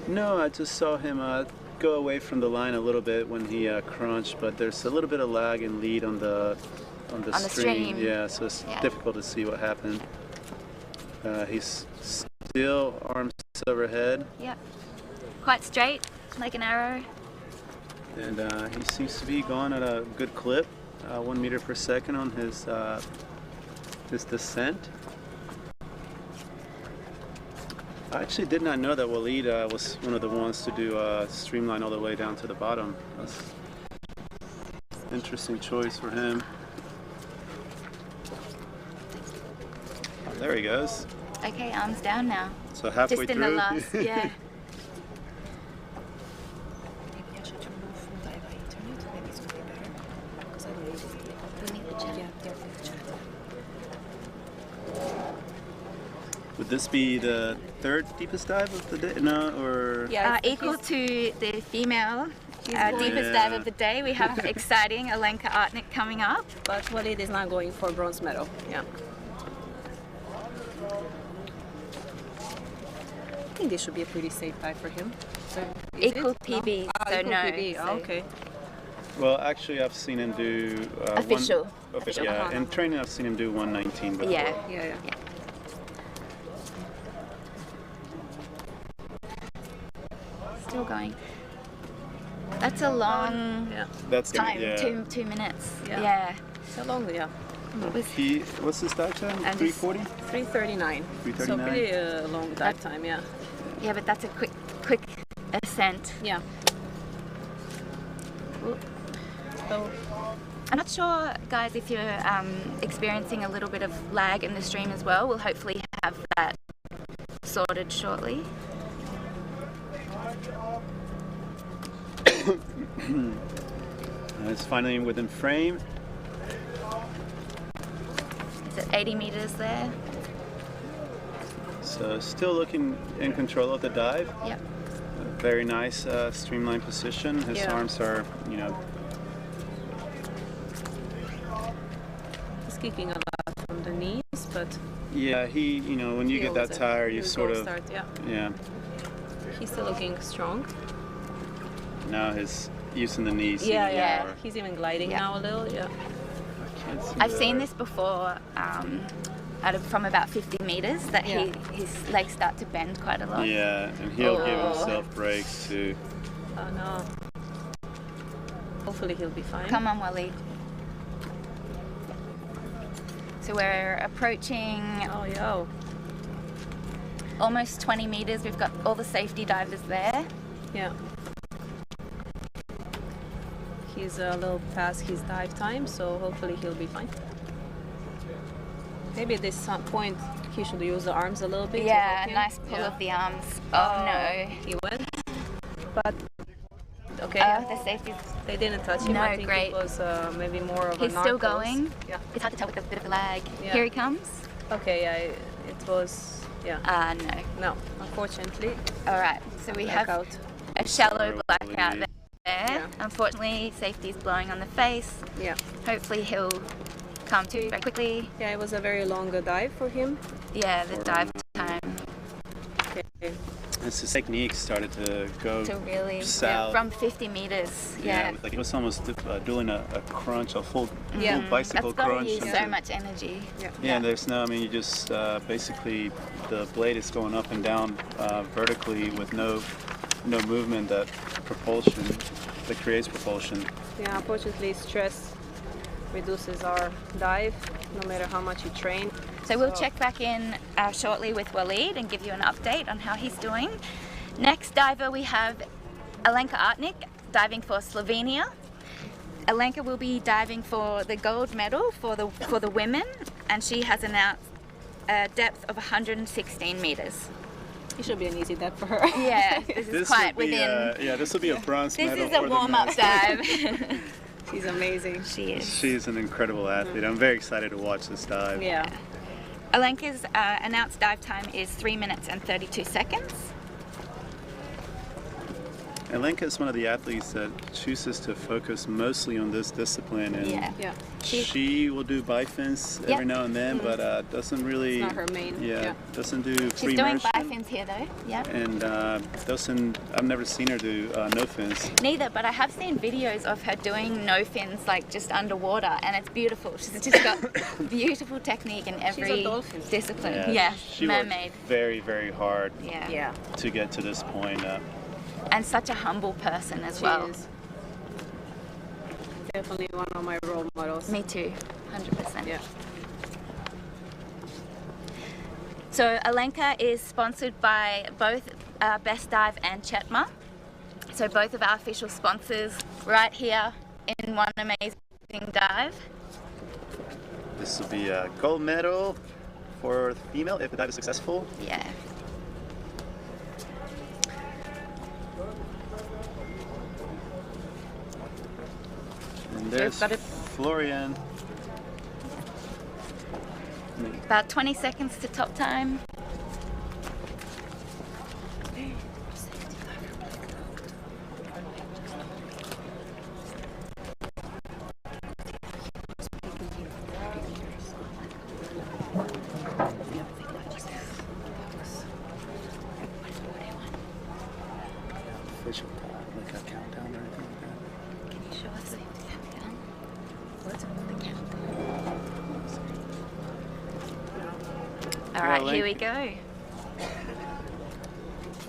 No, I just saw him go away from the line a little bit when he crunched, but there's a little bit of lag and lead on the stream. Yeah, so it's Yeah. difficult to see what happened. He's still arms overhead, Yep. Quite straight, like an arrow. and he seems to be going at a good clip, 1 meter per second on his descent. I actually did not know that Waleed was one of the ones to do streamline all the way down to the bottom. That's an interesting choice for him. Oh, there he goes. Okay, arms down now. So halfway Just in through. the last, yeah. Maybe I should remove from the internet. Maybe it's gonna be better. Because I don't need it. We need the chat. Yeah, for the chat. Would this be the 3rd deepest dive of the day? No, or Yeah, Equal to the female going- deepest Yeah. dive of the day. We have exciting Alenka Artnik coming up. but Waleed is not going for bronze medal. Yeah. I think this should be a pretty safe dive for him. So, is Equal it? PB, No? so equal no, PB. so- Okay. well, actually, I've seen him do Official. Official. Yeah, Uh-huh. in training, I've seen him do 119 before. Yeah. Yeah. still going. That's a long Yeah. That's time. yeah. 2 minutes. Yeah. Yeah. So long, yeah. What was What's his dive time? And 340. 3:39. So 3:39. pretty long dive time, yeah. Yeah, but that's a quick ascent. Yeah. So I'm not sure, guys, if you're experiencing a little bit of lag in the stream as well. We'll hopefully have that sorted shortly. It's finally within frame. It's at 80 meters there. So still looking in control of the dive. Yep. Very nice streamlined position. His Yeah. arms are, you know, he's kicking a lot from the knees, but yeah. He, you know, when you get that tired, you sort of, start, yeah. yeah. He's still looking strong. Now his using the knees. Yeah, even yeah. more. He's even gliding Yeah. now a little, yeah. Can't see I've that. seen this before from about 50 meters that Yeah. his legs start to bend quite a lot. Yeah, and he'll give Oh. himself breaks too. Oh no. Hopefully he'll be fine. Come on, Waleed. So we're approaching Oh, yo. almost 20 meters. We've got all the safety divers there. Yeah. He's a little past his dive time, so hopefully he'll be fine. Maybe at this point he should use the arms a little bit. to Yeah, help him. nice pull Yeah. of the arms. Oh no. He went. But okay, The safety. they didn't touch him. No, I think great. it was maybe more of a He's still narcos. going. Yeah. It's hard to tell with a bit of a lag. Yeah. Here he comes. Okay, yeah, it was, yeah. No. No, unfortunately, All right. So we have blackout. a shallow Really? blackout there. Yeah. Unfortunately, safety's blowing on the face. Yeah. Hopefully he'll come to very quickly. Yeah, it was a very long dive for him. Yeah, the dive time Okay. His technique started to go to really south. from 50 meters. Yeah. Like it was almost doing a crunch, a full Yeah. bicycle That's got to crunch. use and so much energy. Yeah, and there's no, I mean, you just basically the blade is going up and down vertically with no movement that creates propulsion. Yeah, unfortunately, stress reduces our dive, no matter how much you train. So we'll check back in shortly with Waleed and give you an update on how he's doing. Next diver we have Alenka Artnik diving for Slovenia. Alenka will be diving for the gold medal for the women, and she has announced a depth of 116 meters. It should be an easy dive for her. Yeah, this is quite would be, within. this will be a bronze This medal is a for the warm-up men's. dive. She's amazing. She is. She's an incredible athlete. I'm very excited to watch this dive. Yeah. Alenka's announced dive time is 3 minutes and 32 seconds. Alenka is one of the athletes that chooses to focus mostly on this discipline, and Yeah. Yeah. she will do bifins every Yep. now and then, but doesn't really. It's not her main, yeah. Doesn't do She's free doing immersion, bifins here though. Yeah. and doesn't. I've never seen her do no fins. Neither, but I have seen videos of her doing no fins, like just underwater, and it's beautiful. She's just got beautiful technique in every dolphin. discipline. Yeah, She mermaid. worked very, very hard Yeah. Yeah. to get to this point. And such a humble person as She well. is definitely one of my role models. Me too, 100%. Yeah. So Alenka is sponsored by both Best Dive and Chetma. So both of our official sponsors right here in one amazing dive. This will be a gold medal for the female if the dive is successful. Yeah. And there's got it. Florian. About 20 seconds to top time. Official time, like a countdown or anything like that. Can you show us the countdown? What's the countdown? All right, here we go.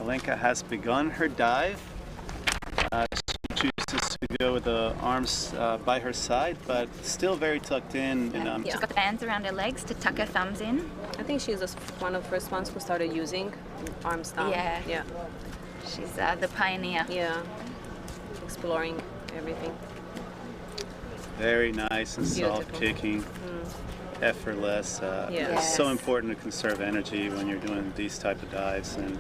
Alenka has begun her dive. She chooses to go with the arms by her side, but still very tucked in. And, She's got the bands around her legs to tuck her thumbs in. I think she's one of the first ones who started using arms down. Yeah. Yeah. She's the pioneer. Yeah. Exploring everything. very nice and soft Beautiful. kicking. Effortless. Yes. It's so important to conserve energy when you're doing these type of dives, and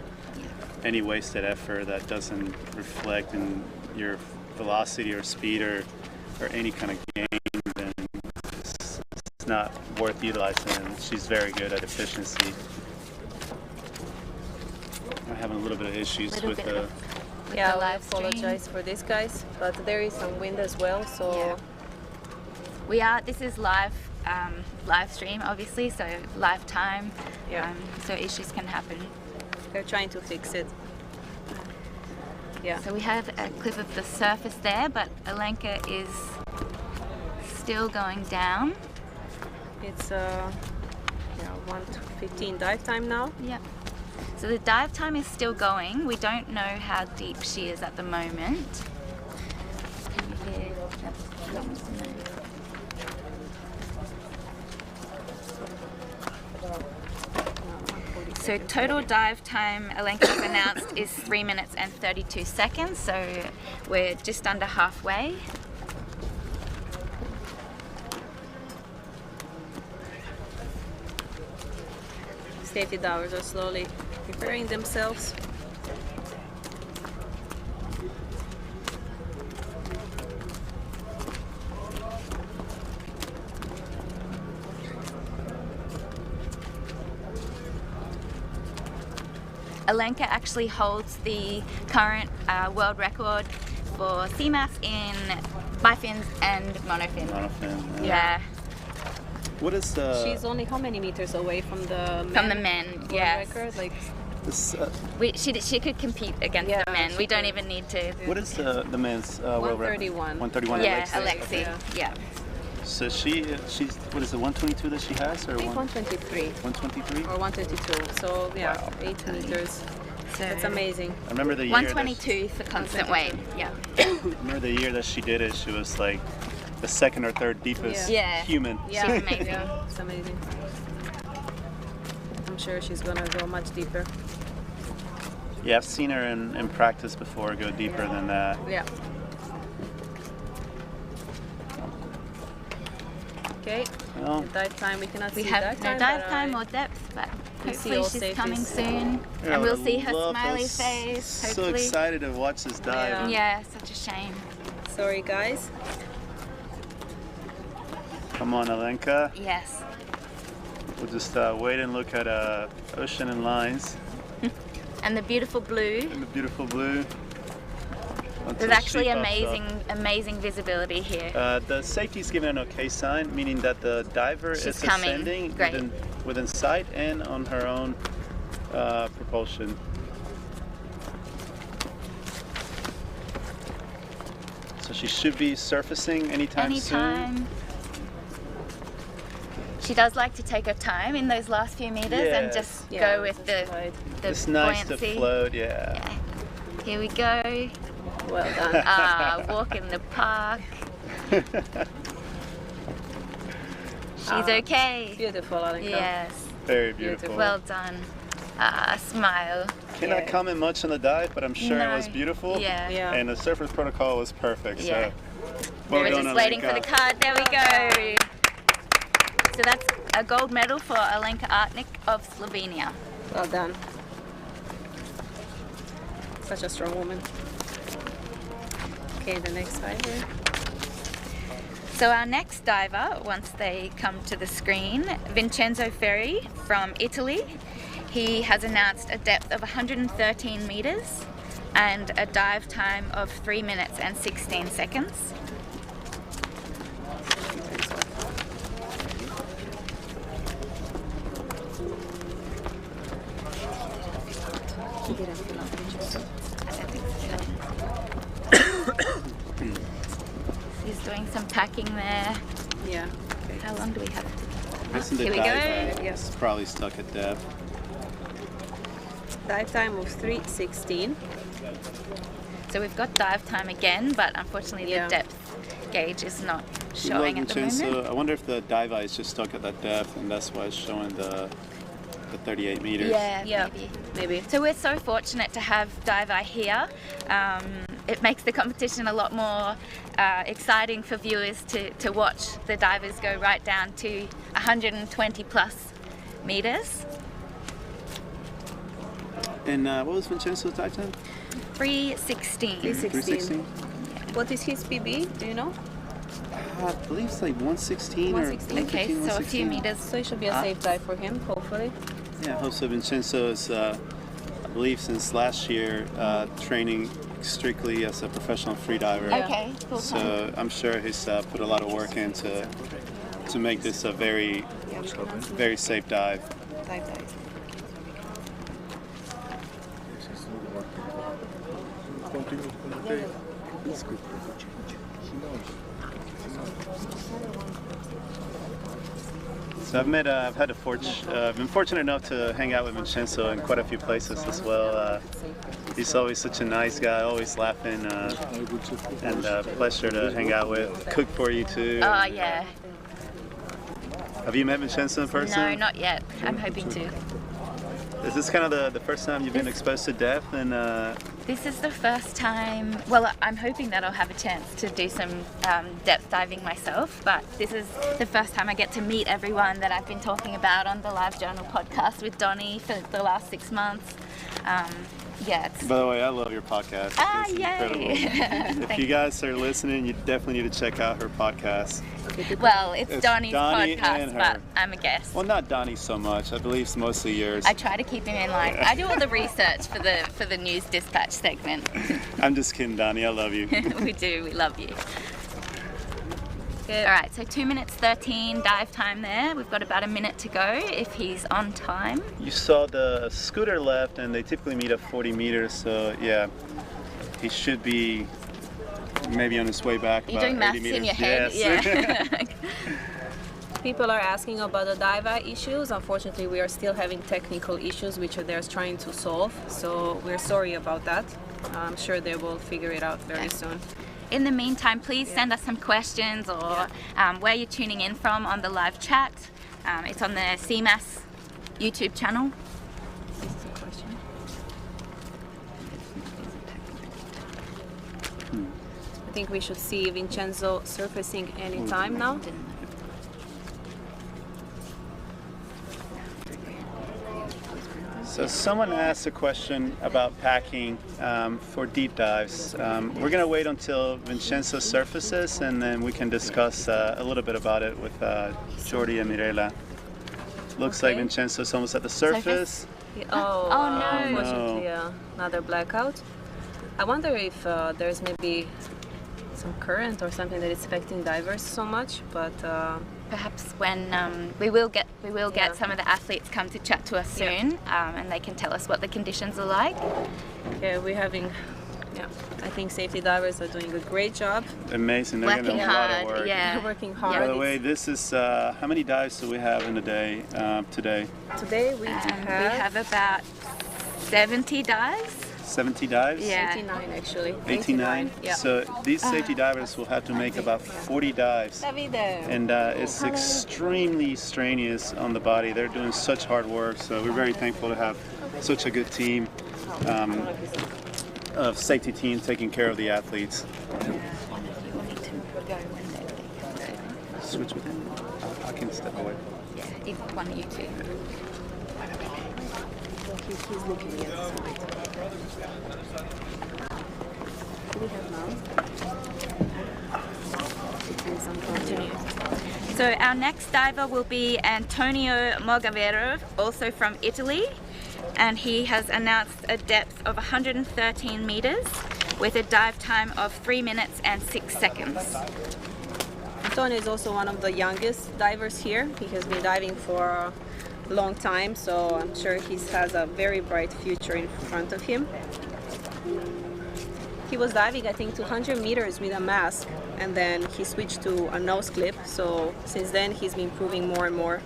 any wasted effort that doesn't reflect in your velocity or speed or any kind of gain, then it's not worth utilizing. And she's very good at efficiency. I'm having a little bit of issues Little with bit the. of- Yeah, the I live stream. apologize for this, guys, but there is some wind as well, so This is live stream, obviously, so live time. Yeah. So issues can happen. they're trying to fix it. Yeah. So we have a clip of the surface there, but Alenka is still going down. It's 1:15 dive time now. Yep. So the dive time is still going. We don't know how deep she is at the moment. Can you hear that drums in there? So total dive time, Alenka's announced, is 3 minutes and 32 seconds. So we're just under halfway. Safety divers are slowly preparing themselves. Alenka actually holds the current world record for CMAS in bifins and monofin. Monofin. Yeah, What is the? She's only how many meters away from the men? from the men. world Yes, record? Like, This, she could compete against Yeah, the men. she We don't could. even need to. what is the men's world record? 131. 131. Yeah, Alexei. Alexi. Yeah. So she's what is it? 122 that she has, or I think 123 123? or 122. So yeah, Wow. 8 meters. So That's amazing. I remember the year. 122 for constant weight. Yeah. Remember the year that she did it? She was like the second or third deepest Yeah. human. Yeah, She's amazing. Yeah, it's amazing. I'm sure she's gonna go much deeper. Yeah, I've seen her in practice before go deeper than that. Yeah. Okay. Well, The dive time, we cannot We see have dive no time. dive but time I- or depth, but We see hopefully all she's coming safeties. soon, yeah, and we'll I see her love smiley those. face. So Hopefully. excited to watch this dive. Yeah, such a shame. Sorry, guys. Come on, Alenka. Yes. We'll just wait and look at ocean and lines And the beautiful blue. and the beautiful blue. There's actually amazing visibility here. The safety's given an okay sign, meaning that the diver She's is coming. ascending Great. within sight and on her own propulsion. So she should be surfacing anytime soon. Anytime. She does like to take her time in those last few meters and Yes. just Yeah, go with that's the, right. the It's nice buoyancy. to float, yeah. Yeah. Here we go. Well done. Walk in the park. She's okay. Beautiful, Alenka. Yes. Very beautiful. Well done. Smile. Cannot Yeah. comment much on the dive, but I'm sure it was No. beautiful. Yeah. Yeah. And the surfer's protocol was perfect. Yeah. So, well We're done, just waiting for the Alenka. card. There we go. So that's a gold medal for Alenka Artnik of Slovenia. Well done. Such a strong woman. Okay, the next diver. So our next diver, once they come to the screen, Vincenzo Ferri from Italy. He has announced a depth of 113 meters and a dive time of 3 minutes and 16 seconds. He's doing some packing there. Yeah. How long do we have? Listen, the Here we dive go. is probably stuck at depth. Dive time of 3:16. So we've got dive time again, but unfortunately Yeah. the depth gauge is not Well, showing at the Vincenzo, moment. I wonder if the dive eye is just stuck at that depth, and that's why it's showing the 38 meters. Yeah, Yeah, maybe. maybe. So we're so fortunate to have Dive Eye here. It makes the competition a lot more exciting for viewers to watch the divers go right down to 120 plus meters. And what was Vincenzo's dive time? 316. 316? What is his PB? Do you know? I believe it's like 116 or 116. Okay, 115, so a few 116. meters. So it should be a safe dive for him, hopefully. Yeah, I hope so. Vincenzo is, I believe, since last year, training strictly as a professional freediver. Okay, cool. So I'm sure he's put a lot of work in to make this a very, very safe dive. Dive. So I've been fortunate enough to hang out with Vincenzo in quite a few places as well. He's always such a nice guy, always laughing, and a pleasure to hang out with. Cook for you too. Oh, yeah. Have you met Vincenzo in person? No, not yet. I'm hoping to. Is this kind of the first time you've been exposed to depth? And This is the first time, well, I'm hoping that I'll have a chance to do some depth diving myself, but this is the first time I get to meet everyone that I've been talking about on the Live Journal podcast with Donnie for the last 6 months. Yeah, it's by the way, I love your podcast. It's incredible. If Thank you guys are listening, you definitely need to check out her podcast. Well, it's Donnie Donnie's and podcast, her. but I'm a guest. Well, not Donnie so much. I believe it's mostly yours. I try to keep him in line. I do all the research for the news dispatch segment. I'm just kidding, Donnie. I love you. We do. We love you. Okay. All right, so 2 minutes 13 dive time there. We've got about a minute to go if he's on time. You saw the scooter left, and they typically meet at 40 meters. So yeah, he should be maybe on his way back. You're about doing 80 maths meters. in your head. Yes. Yeah. People are asking about the dive eye issues. Unfortunately, we are still having technical issues which they're trying to solve. So we're sorry about that. I'm sure they will figure it out very soon. In the meantime, please send us some questions or where you're tuning in from on the live chat. It's on the CMAS YouTube channel. I think we should see Vincenzo surfacing any time now. So someone asked a question about packing for deep dives. We're going to wait until Vincenzo surfaces, and then we can discuss a little bit about it with Jordi and Mirela. Looks like Okay. Vincenzo's almost at the surface. Oh, Oh, no. Unfortunately, another blackout. I wonder if there's maybe some current or something that is affecting divers so much, but Perhaps when we will get Yeah. some of the athletes come to chat to us soon, and they can tell us what the conditions are like. yeah, we're having. Yeah, I think safety divers are doing a great job. Amazing. They're Working getting a lot of hard, work. yeah. They're working By hard. the way, this is how many dives do we have in a day today? Today we We have have about 70 dives. 70 dives? Yeah. 89 actually. 89? Yeah. So these safety divers will have to make about 40 dives. And it's extremely strenuous on the body. They're doing such hard work, so we're very thankful to have such a good team, of safety team taking care of the athletes. Switch with him. I can step away. Yeah, either one of you two. He's looking at us. Do we have now? So our next diver will be Antonio Mogavero, also from Italy, and he has announced a depth of 113 meters with a dive time of 3 minutes and 6 seconds. Antonio is also one of the youngest divers here. He has been diving for a long time, so I'm sure he has a very bright future in front of him. He was diving, I think, 200 meters with a mask, and then he switched to a nose clip, so since then he's been improving more and more.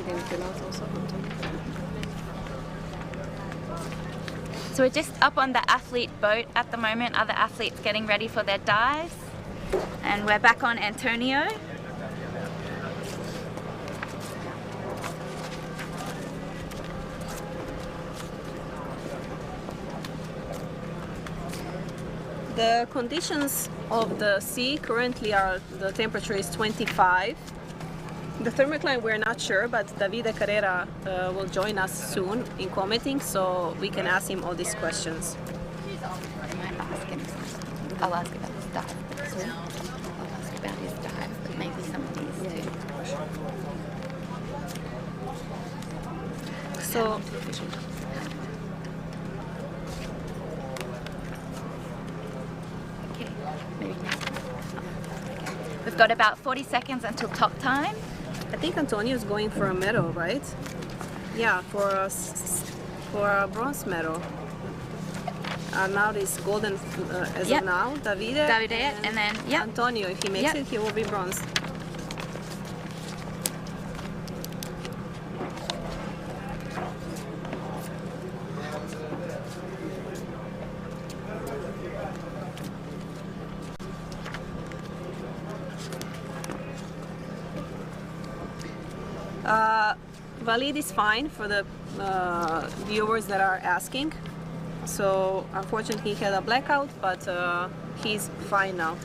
He didn't fill out also. So we're just up on the athlete boat at the moment, other athletes getting ready for their dives. And we're back on Antonio. The conditions of the sea currently are the temperature is 25. The thermocline we're not sure, but Davide Carrera will join us soon in commenting, so we can ask him all these questions. I might ask him. I'll ask about his dive. I'll ask about his dive, but maybe some of these too. So Okay, maybe now. Okay. We've got about 40 seconds until top time. I think Antonio is going for a medal, right? Yeah, for a bronze medal. Now this golden as Yep. of now, Davide, And then, yep. Antonio. If he makes Yep. it, he will be bronze. Valid is fine for the viewers that are asking. So unfortunately he had a blackout, but he's fine now.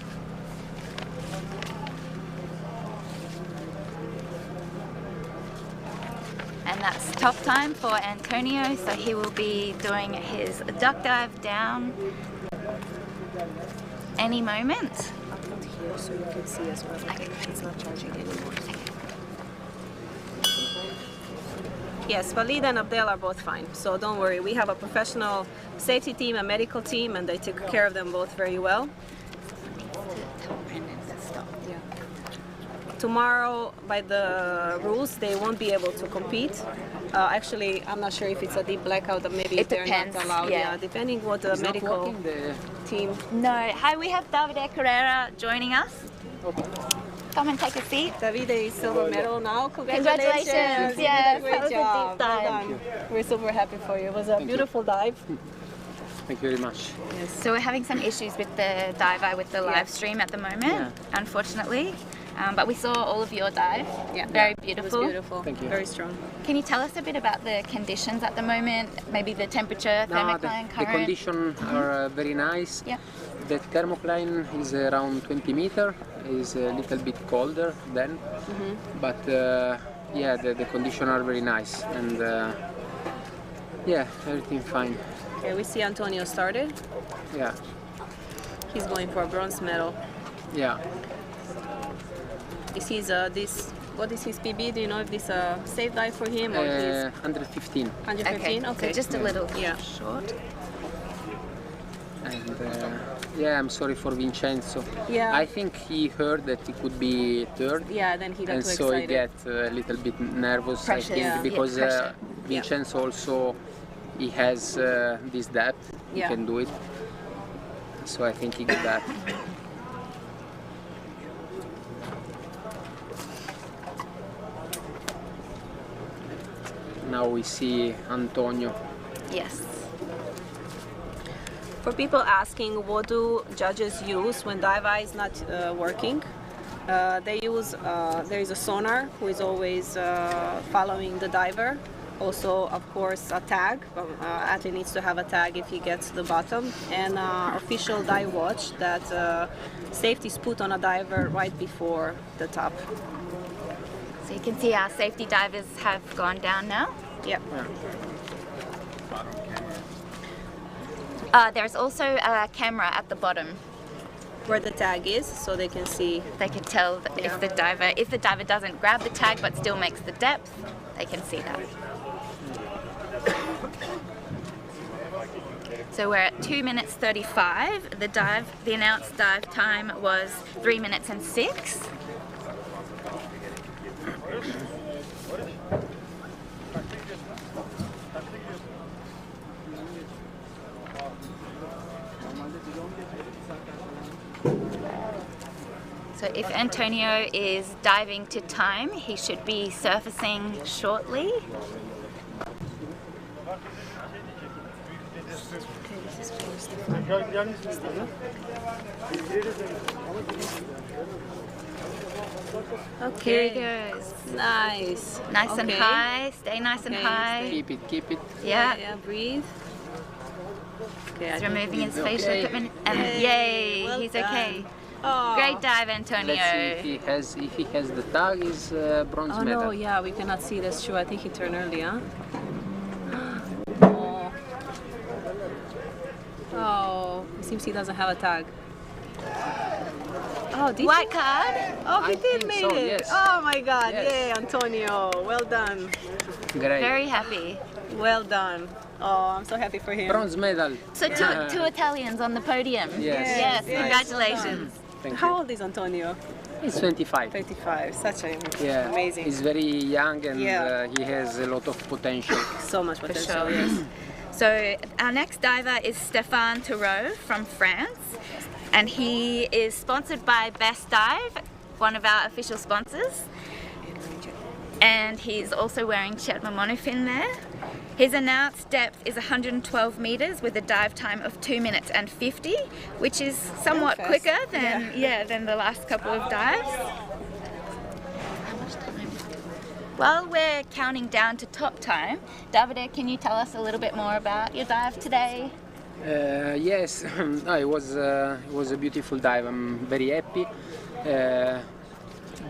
And that's top time for Antonio, so he will be doing his duck dive down any moment. I'll put here so you can see as well. Okay. It's not charging anymore. Yes, Valid and Abdel are both fine, so don't worry. We have a professional safety team, a medical team, and they took care of them both very well. Yeah. Tomorrow, by the rules, they won't be able to compete. Actually, I'm not sure if it's a deep blackout, or maybe It they're depends, not allowed. yeah. Depending what the medical team. No, hi, we have Davide Carrera joining us. Come and take a seat. Davide is silver medal now. Congratulations. You Yes, did a great that was a job. deep dive. Well done. We're super happy for you. It was a beautiful dive. Thank you very much. So we're having some issues with the dive eye with the live stream at the moment, unfortunately. But we saw all of your dive. Yeah. Very It beautiful. was beautiful. Thank you. Very strong. Can you tell us a bit about the conditions at the moment? Maybe the temperature, thermocline, the current? conditions are very nice. Yeah. The thermocline is around 20 meters. Is a little bit colder then, but yeah, the conditions are very nice, and yeah, everything fine. Okay, we see Antonio started. Yeah, He's going for a bronze medal. yeah. Is his what is his PB? Do you know if this a safe dive for him or he's 115, 115? Okay. So just a little Yeah. short. and yeah, I'm sorry for Vincenzo. Yeah. I think he heard that he could be third. Yeah, then he got And too so he excited. get a little bit nervous, Pressure, I think, yeah. because Yeah, pressure. Vincenzo also he has this depth, he Yeah. can do it. So I think he got that. Now we see Antonio. Yes. For people asking what do judges use when dive eye is not working, they use, there is a sonar who is always following the diver. Also, of course, a tag. Athlete needs to have a tag if he gets to the bottom. And official dive watch that safety is put on a diver right before the top. So you can see our safety divers have gone down now. Yep. There's also a camera at the bottom. Where the tag is, so they can see. They can tell that if the diver doesn't grab the tag but still makes the depth, they can see that. So we're at 2 minutes 35. The announced dive time was 3 minutes and 6. So if Antonio is diving to time, he should be surfacing shortly. Okay. Here he goes. Nice. Nice and Okay. high. Stay nice and Okay, high. Keep it. Yeah. Yeah, breathe. Okay, He's I think removing his he's facial okay. equipment. And Yay, yay, well he's done. okay. Oh. Great dive, Antonio. Let's see if he has the tag. Is bronze Oh medal. no, yeah, we cannot see. That's true. I think he turned early, huh? Oh. Oh, it seems he doesn't have a tag. Oh, did White card. Oh, he I did think made so, it. yes. Oh my God! Yes. Yay, Antonio! Well done. Great. Very happy. Well done. Oh, I'm so happy for him. Bronze medal. So two Italians on the podium. Yes. Yes, Yes. congratulations. Thank How you. old is Antonio? He's 25. 25. Such an Yeah. amazing. He's very young and Yeah. he has a lot of potential. So much potential. sure. Yes. So our next diver is Stéphane Thoreau from France, and he is sponsored by Best Dive, one of our official sponsors. And he's also wearing Chetma monofin there. His announced depth is 112 meters with a dive time of 2 minutes and 50, which is somewhat Fast. quicker than than the last couple of dives. While we're counting down to top time, Davide, can you tell us a little bit more about your dive today? Yes, no, it was a beautiful dive. I'm very happy.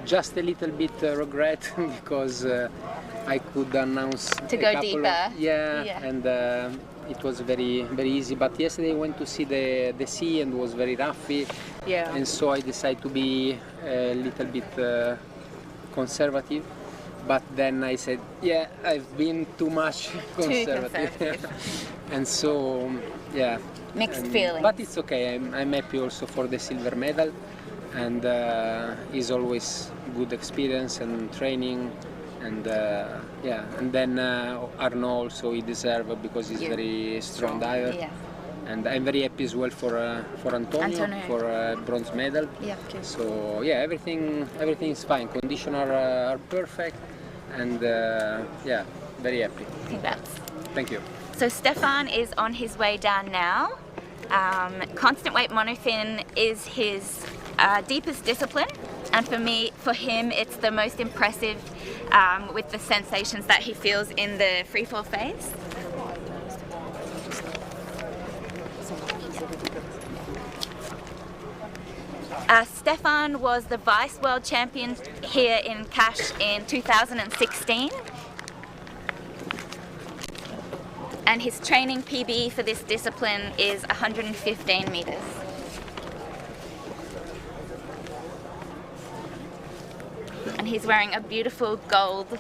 Just a little bit regret because I could announce To a go couple deeper. Yeah, and it was very easy. But yesterday I went to see the sea and was very roughy, Yeah. and so I decided to be a little bit conservative. But then I said, yeah, I've been too much conservative. and so yeah. Mixed And- feelings. But it's okay. I'm happy also for the silver medal, and it's always good experience and training, and yeah. And then Arnaud also he deserves because he's Yeah. very strong diver. Yeah. And I'm very happy as well for Antonio for bronze medal. Yeah. So yeah, everything is fine. Conditions are perfect, and yeah, very happy. Congrats. Thank you. So Stéphane is on his way down now. Constant weight monofin is his deepest discipline, and for him, it's the most impressive with the sensations that he feels in the freefall phase. Stéphane was the vice world champion here in Cache in 2016. And his training PB for this discipline is 115 meters. And he's wearing a beautiful gold,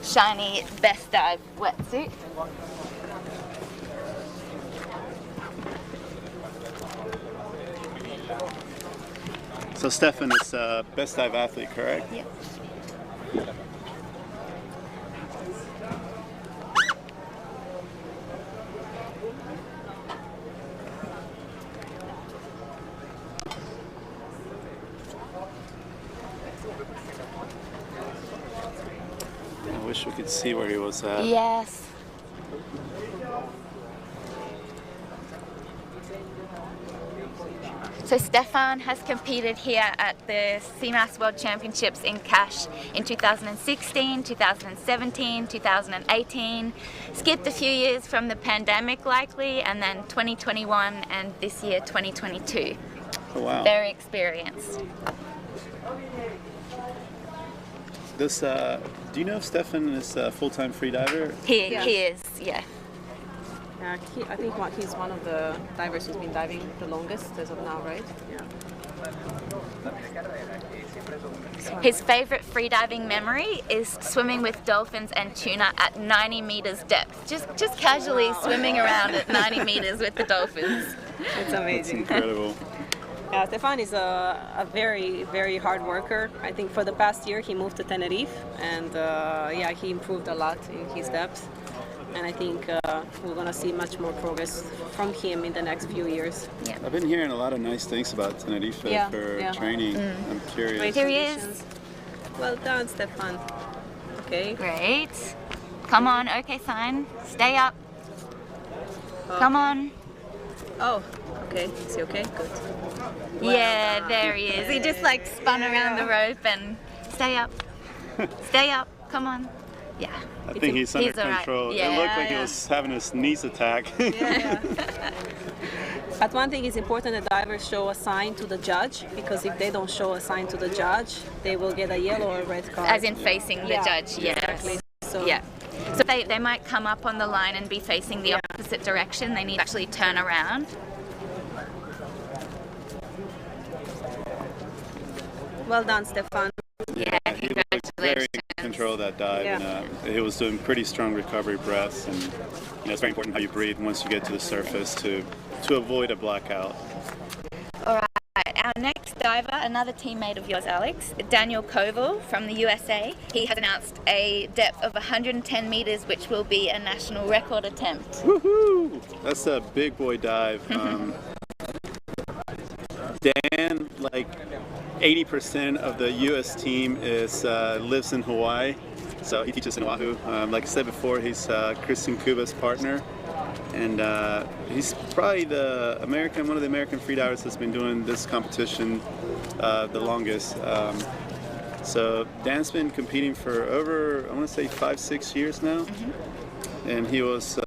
shiny Best Dive wetsuit. So Stefan is Best Dive athlete, correct? Yep. I wish we could see where he was at. Yes. So Stéphane has competed here at the CMAS World Championships in Cache in 2016, 2017, 2018. Skipped a few years from the pandemic likely, and then 2021 and this year 2022. Oh wow. Very experienced. This, do you know if Stefan is a full-time freediver? He Yeah. is, yeah. I think he's one of the divers who's been diving the longest as of now, right? Yeah. His favorite freediving memory is swimming with dolphins and tuna at 90 meters depth. Just casually swimming around at 90 meters with the dolphins. It's That's amazing. incredible. Yeah, Stefan is a very, very hard worker. I think for the past year he moved to Tenerife, and yeah, he improved a lot in his depth. and I think we're going to see much more progress from him in the next few years. I've been hearing a lot of nice things about Tenerife for training. I'm curious. Great Here he conditions. Well done, Stefan. Okay. Great. Come on, okay sign. Stay up. Come on. Oh, okay. Is he okay? Good. Yeah, done. there he is. He just like spun around the rope and stay up. Stay up. Come on. Yeah. I think he's under control. Yeah. It looked like he was having a sneeze attack. But one thing is important, the divers show a sign to the judge, because if they don't show a sign to the judge, they will get a yellow or red card. As in facing the judge, yes. Exactly. So, Yeah. So they might come up on the line and be facing the opposite direction. They need to actually turn around. well done, Stefan. Yeah, He looked very in congratulations. control of that dive, and he was doing pretty strong recovery breaths. And it's very important how you breathe once you get to the surface to avoid a blackout. All right, our next diver, another teammate of yours, Alex, Daniel Koval from the USA. He has announced a depth of 110 meters, which will be a national record attempt. Woohoo! That's a big boy dive. Dan, like 80% of the U.S. team lives in Hawaii, so he teaches in Oahu. Like I said before, he's Kristen Kuba's partner, and he's probably one of the American freedivers that's been doing this competition the longest. So Dan's been competing for over, I want to say 5-6 years now, and he was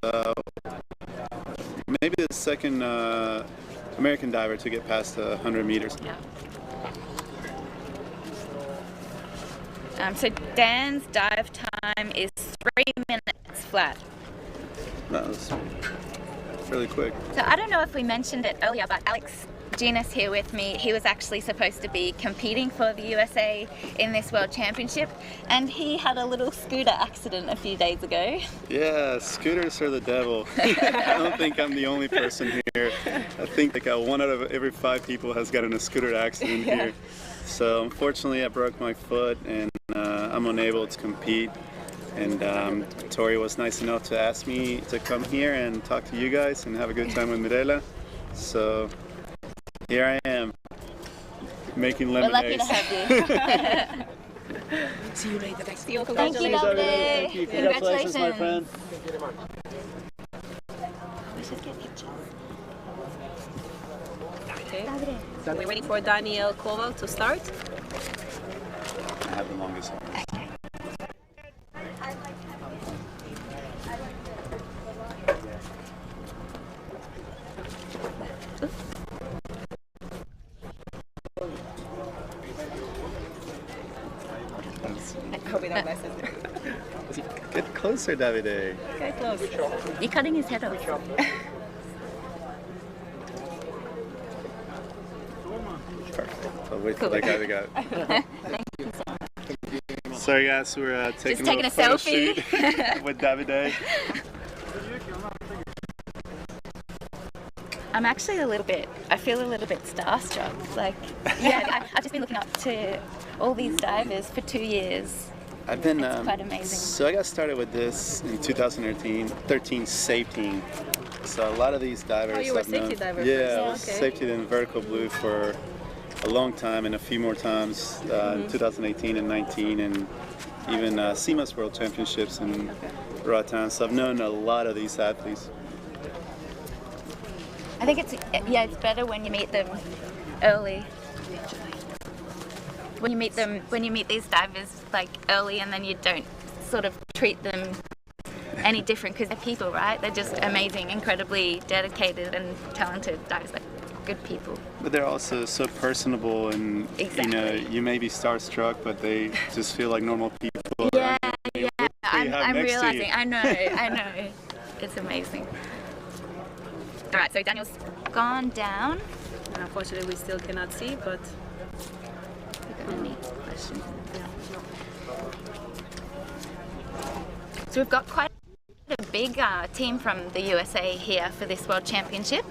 maybe the second American diver to get past 100 meters. Yeah. So Dan's dive time is 3 minutes flat. That was really quick. So I don't know if we mentioned it earlier, but Alex Genus here with me, he was actually supposed to be competing for the USA in this World Championship, and he had a little scooter accident a few days ago. Yeah, scooters are the devil. I don't think I'm the only person here. I think like 1 out of every 5 people has gotten a scooter accident here. So unfortunately I broke my foot and I'm unable to compete. And Tori was nice enough to ask me to come here and talk to you guys and have a good time with Mirela. So here I am, making lemonade. We're lucky to have you. See you later. Thank you, Congratulations. Davide. Thank you. Congratulations, my friend. We should get pictures. Okay. Davide. We're waiting for Daniel Koval to start. I have the longest one. Get closer, Davide. Okay, close. You're cutting his head off. Perfect. I'll wait till that guy we got. Sorry guys, we're taking a photo selfie. shoot with Davide. I'm actually I feel a little bit starstruck. Like, yeah, I've just been looking up to all these divers for 2 years. I've been It's quite amazing. So I got started with this in 2013 safety. So a lot of these divers. Oh, you were I've known- safety diver Yeah, first. I was Okay. safety in vertical blue for a long time and a few more times in 2018 and 19 and even CMAS World Championships in Roatan. So I've known a lot of these athletes. I think it's better when you meet them early. When you meet these divers like early, and then you don't sort of treat them any different because they're people, right? They're just amazing, incredibly dedicated and talented divers, like good people. But they're also so personable, and Exactly. you may be starstruck, but they just feel like normal people. Yeah, you I'm have next to you? realizing. I know. It's amazing. All right, so Daniel's gone down. And unfortunately, we still cannot see, but Any questions? So we've got quite a big team from the USA here for this World Championship. I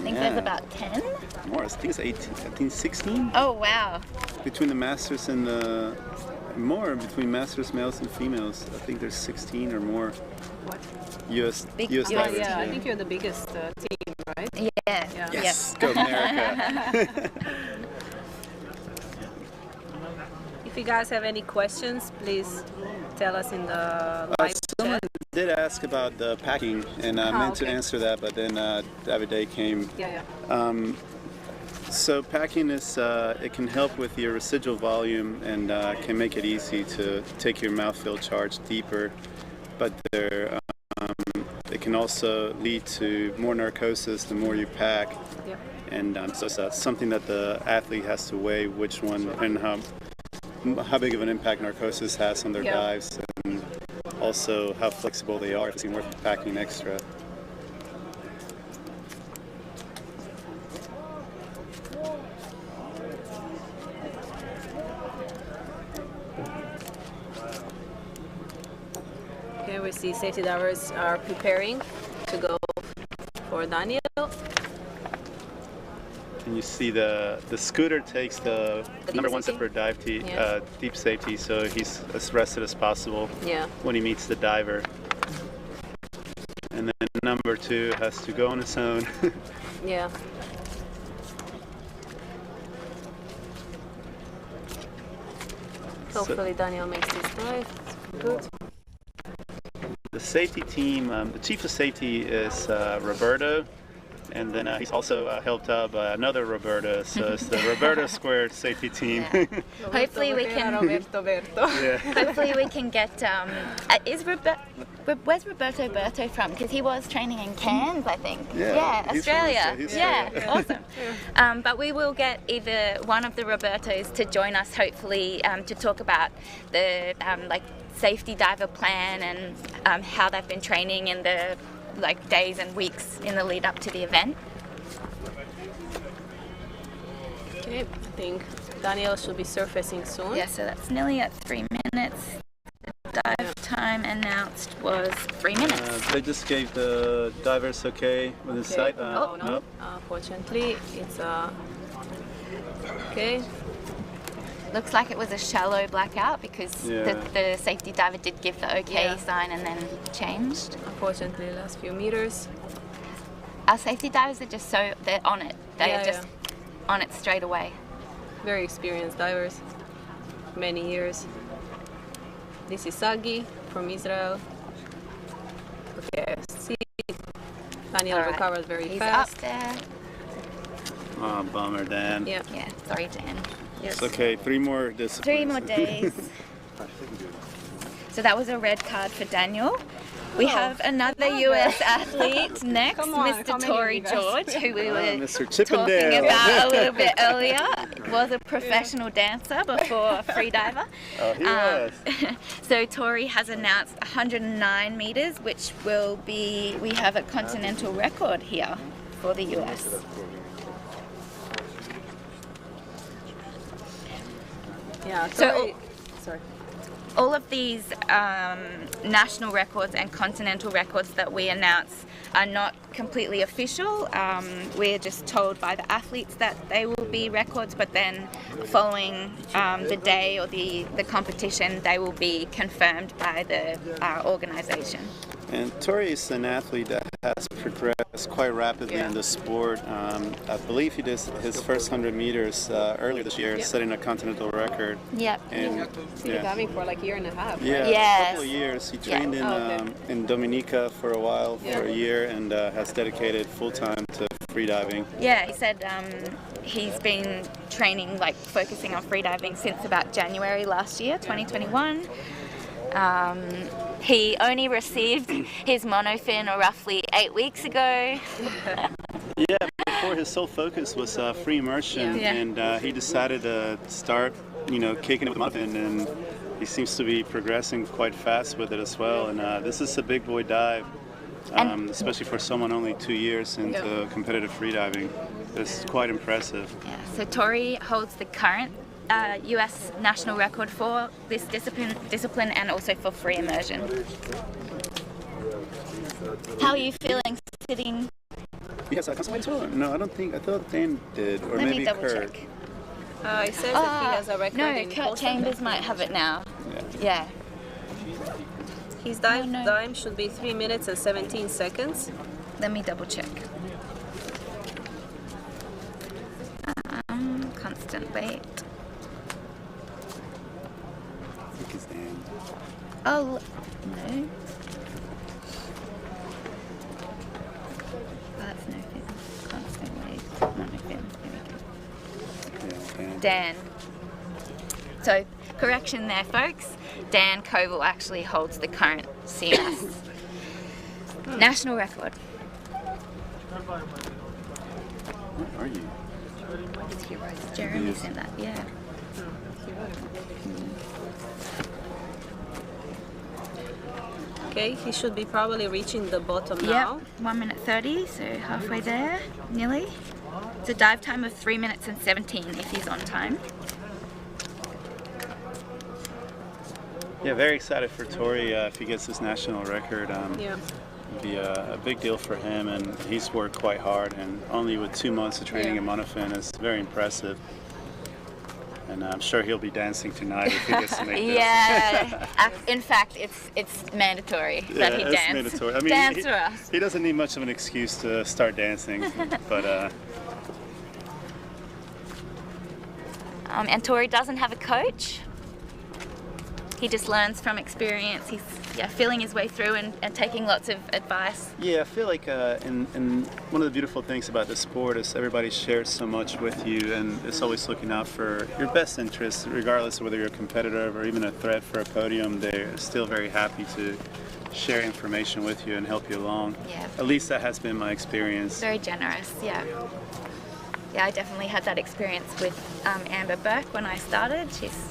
think there's Yeah. about 10. More, I think it's 18, I think 16 Oh wow. between the masters and More between masters, males, and females. I think there's 16 or more. What? U.S. Big US US divers. Yeah, I think you're the biggest team, right? Yeah. Yeah. Yes, go America. If you guys have any questions, please tell us in the live Someone chat. did ask about the packing, and I meant to okay. answer that, but then Davide came. Yeah, So packing is, it can help with your residual volume and can make it easy to take your mouthfeel charge deeper, but it can also lead to more narcosis the more you pack. yeah. And so it's something that the athlete has to weigh which one and how big of an impact narcosis has on their Yeah. dives, and also how flexible they are if it's worth packing extra. Okay, we see safety divers are preparing to go for Daniel. And you see the scooter takes the deep number one safety? zipper dive Yeah. deep safety, so he's as rested as possible Yeah. when he meets the diver. And then number two has to go on his own. Yeah. Hopefully Daniel makes this dive. Good. The safety team, the chief of safety is Roberto, and then he's also helped out by another Roberto, so it's the Roberto Squared safety team. Hopefully we can. Yeah. Hopefully we can get. Where's Roberto Berto from? Because he was training in Cairns, I think. Yeah, he's from Australia. Australia. Awesome. But we will get either one of the Robertos to join us, hopefully, to talk about the safety diver plan and how they've been training in the days and weeks in the lead up to the event. Okay, I think Daniel should be surfacing soon. Yeah, so that's nearly at 3 minutes. The dive time announced was 3 minutes. They just gave the divers okay with the sight. No. Nope. Fortunately, it's okay. Looks like it was a shallow blackout because Yeah. the safety diver did give the okay Yeah. sign and then changed. Unfortunately, last few meters. Our safety divers are just they're on it. They are just on it straight away. Very experienced divers. Many years. This is Sagi from Israel. Okay, see. Daniel All right. recovered very He's fast. up there. Oh, bummer, Dan. Yeah. Yeah, sorry, Dan. Yes. It's okay, 3 more disciplines. 3 more days. So that was a red card for Daniel. We have another US athlete next, Come on, Mr. how many Tory of you guys? George, who we were Mr. talking Chippendale. about a little bit earlier. Was a professional dancer before a freediver. Oh, he was. So Tory has announced 109 meters, which will be, we have a continental record here for the US. Yeah. So- Tory- sorry. All of these national records and continental records that we announce are not completely official. We're just told by the athletes that they will be records, but then following the day or the competition, they will be confirmed by the organization. And Tori is an athlete that has progressed quite rapidly in the sport. I believe he did his first 100 meters earlier this year, setting a continental record. Yep. And He's been diving for like a year and a half. yeah, Yes. a couple of years. He trained in Dominica for a while, for a year, and has dedicated full time to freediving. Yeah, he said he's been training, focusing on freediving since about January last year, 2021. He only received his monofin roughly 8 weeks ago. Yeah, before his sole focus was free immersion, Yeah. and he decided to start, kicking it with muffin, and he seems to be progressing quite fast with it as well. And this is a big boy dive, especially for someone only 2 years into competitive freediving. It's quite impressive. Yeah, so Tori holds the current US national record for this discipline and also for free immersion. How are you feeling sitting? Yes, I No, I don't think. I thought Dan did, or Let maybe me double Kurt. check. It says that he has a record no, in Kurt Boston. Chambers might have it now. Yeah. His dive no. time should be 3 minutes and 17 seconds. Let me double check. Constant weight. I think it's Dan. Oh, no. That's no fin. Constant weight. Not no fin. There we go. Yeah, Dan. Dan. So, correction there, folks. Dan Koval actually holds the current CMAS national record. Where are you? Jeremy's in that, yeah. Okay, he should be probably reaching the bottom Yep, now. 1 minute 30, so halfway there, nearly. It's a dive time of 3 minutes and 17 if he's on time. Yeah, very excited for Tori if he gets this national record. Yeah. It'd be a big deal for him, and he's worked quite hard, and only with 2 months of training in monofin is very impressive. And I'm sure he'll be dancing tonight if he gets to make this. Yeah, in fact, it's mandatory that he it's dance. mandatory. I mean, Dance for us. he doesn't need much of an excuse to start dancing, but And Tori doesn't have a coach. He just learns from experience. He's feeling his way through and taking lots of advice. yeah, I feel like and one of the beautiful things about the sport is everybody shares so much with you, and it's always looking out for your best interests, regardless of whether you're a competitor or even a threat for a podium. They're still very happy to share information with you and help you along. Yeah. At least that has been my experience. Very generous, yeah. Yeah, I definitely had that experience with Amber Burke when I started. She's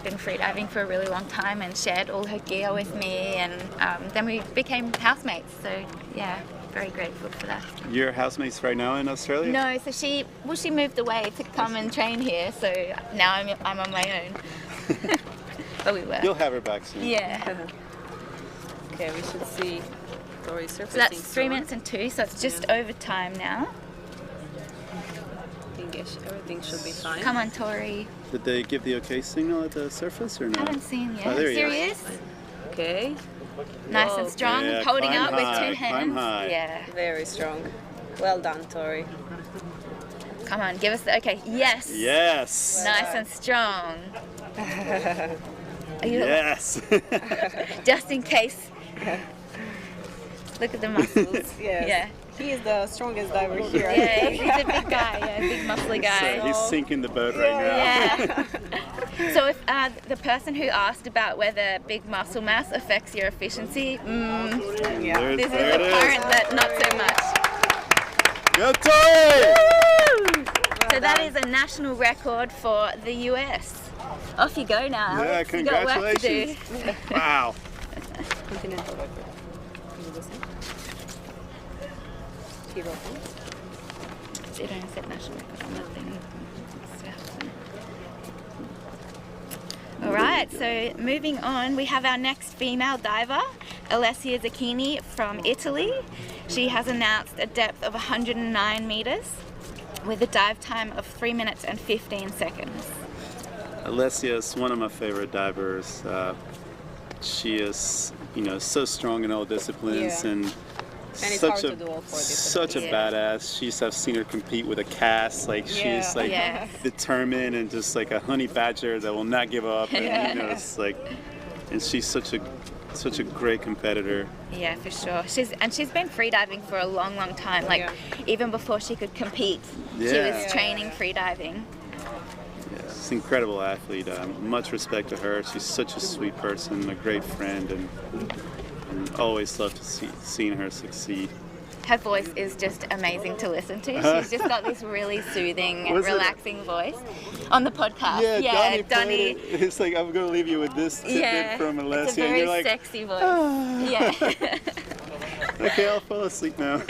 been freediving for a really long time and shared all her gear with me, and then we became housemates, so yeah, very grateful for that. Your housemates right now in Australia? No, so she moved away to come and train here, so now I'm on my own. But we were. You'll have her back soon. Yeah. Okay, we should see Tori surfacing. So that's 3 soon. minutes and 2, so it's just over time now. I think everything should be fine. Come on, Tori. Did they give the okay signal at the surface or no? Haven't seen yet. Oh, there he Here is. he is. Okay, Nice Whoa. and strong, Yeah, holding climb up with high, 2 climb hands. high. Yeah. very strong. Well done, Tori. Come on, give us the okay. Yes. Yes. Nice and strong. Are you Yes. just in case? Look at the muscles. Yes. Yeah. He is the strongest diver here. I Yeah, think. he's a big guy. Yeah, big muscly guy. So he's sinking the boat right now. Yeah. So if the person who asked about whether big muscle mass affects your efficiency, Yeah. this is There it is. apparent that not so much. Go Tori! So that is a national record for the US. Off you go now, Yeah, Alex. You got work to do. congratulations. Wow. Continental record. Can you listen? He wrote it. They don't set national record on that thing. All right, so moving on, we have our next female diver, Alessia Zacchini from Italy. She has announced a depth of 109 meters with a dive time of 3 minutes and 15 seconds. Alessia is one of my favorite divers. She is, so strong in all disciplines, Yeah. and it's such hard a to do all 4 such a disciplines. badass. I've seen her compete with a cast. Like she's like Yeah. determined and just like a honey badger that will not give up. And it's like, and she's such a great competitor. Yeah, for sure. She's been freediving for a long, long time. Like even before she could compete, she Yeah. was training freediving. Yeah, she's an incredible athlete. Much respect to her. She's such a sweet person, a great friend, and always love to seeing her succeed. Her voice is just amazing to listen to. She's just got this really soothing, Was it- relaxing voice. On the podcast, Donnie. Donnie. played it. It's like I'm gonna leave you with this tidbit from Alessia, it's a and very you're like, sexy voice. Yeah. okay, I'll fall asleep now.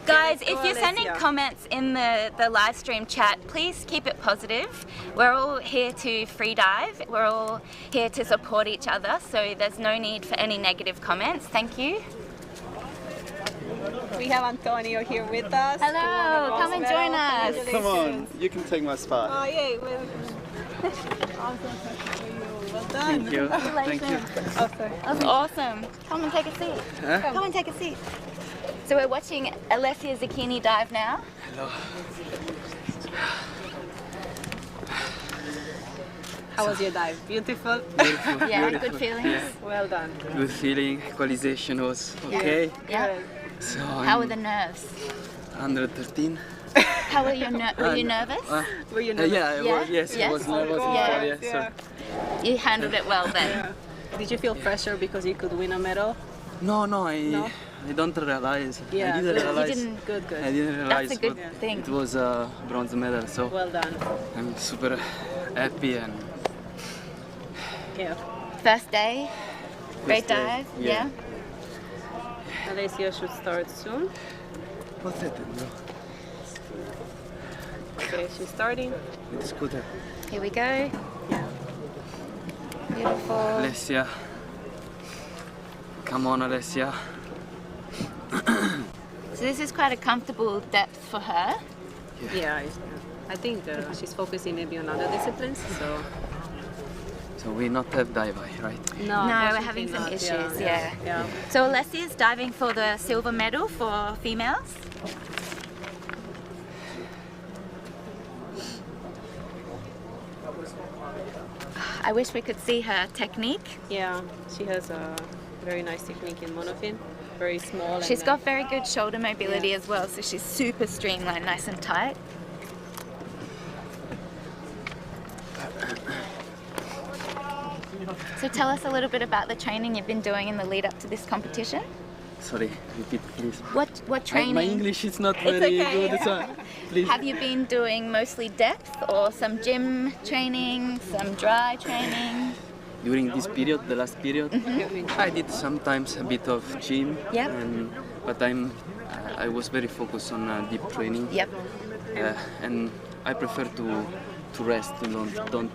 Guys, let's go, if you're sending Alessia. comments in the live stream chat, please keep it positive. We're all here to free dive. We're all here to support each other, so there's no need for any negative comments. Thank you. We have Antonio here with us. Hello, come and join us. Come on, you can take my spot. Oh, yay. Well done. Thank you. Thank you. Oh, sorry. That's awesome. Come and take a seat. Come and take a seat. So we're watching Alessia Zucchini dive now. How was your dive? Beautiful? Yeah, good feelings. Well done. Good feeling. Equalization was okay. Yeah. So How were the nerves? 113. How were were you nervous? Were you Yeah, I Yeah? was. Yes, Yes? I was nervous Yeah. before. Yes, sir. You handled it well then. Did you feel pressure because you could win a medal? No, No? I don't realize. Yeah, I didn't good. realize. You didn't. Good, I good. didn't realize. That's a good but thing. It was a bronze medal, so Well done. I'm super happy and Yeah. First day. Great First day, dive. yeah. Alessia should start soon. what's happened? Okay, she's starting. With scooter. Here we go. Beautiful. Alessia. Come on, Alessia. So this is quite a comfortable depth for her. Yeah, I think she's focusing maybe on other disciplines. So we not have dive, right? No, No, we're unfortunately having some not. issues, Yeah. So Alessia is diving for the silver medal for females. I wish we could see her technique. Yeah, she has a very nice technique in monofin. Very small. She's and, got very good shoulder mobility as well, so she's super streamlined, nice and tight. So tell us a little bit about the training you've been doing in the lead up to this competition. Sorry, repeat please. What training? My English is not It's very okay. good, so please. Have you been doing mostly depth or some gym training, some dry training? During this period, the last period, I did sometimes a bit of gym, Yep. but I was very focused on deep training, Yep. and I prefer to rest, don't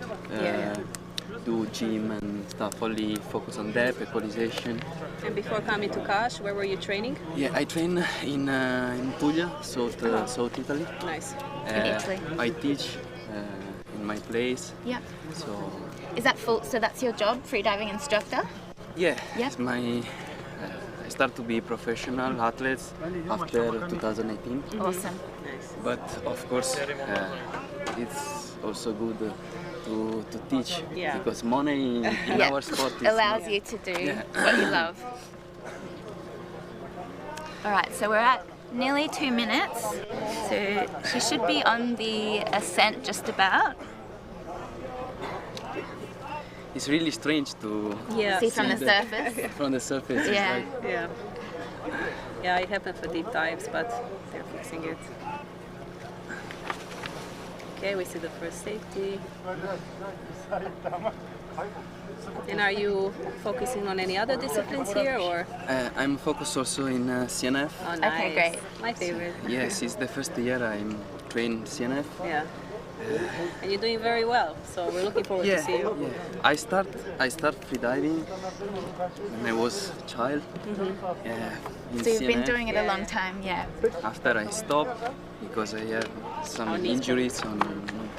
do gym and stuff. Only focus on depth, equalization. And before coming to Kash, where were you training? Yeah, I train in Puglia, South Italy. Nice. In Italy. I teach in my place, Yep. so Is that full? So that's your job, freediving instructor? yeah, Yep. it's my. I start to be professional athlete after 2018, Awesome. Nice. but of course it's also good to teach Yeah. because money in Yeah. our sport is Allows you to do what you love. All right, so we're at nearly 2 minutes. So she should be on the ascent just about. It's really strange to Yeah. See from the the- surface. from the surface. It's Yeah. like, Yeah. Yeah, it happened for deep dives, but they're fixing it. Okay, we see the first safety. And are you focusing on any other disciplines here, or? I'm focused also in CNF. Oh, nice. Okay, great. My favorite. Yes, it's the first year I'm trained CNF. Yeah. And you're doing very well, so we're looking forward to see you. Yeah. I start freediving when I was a child. Yeah, in So you've been CNF. doing it a long time, yeah. After I stopped because I had some On knees. injuries on my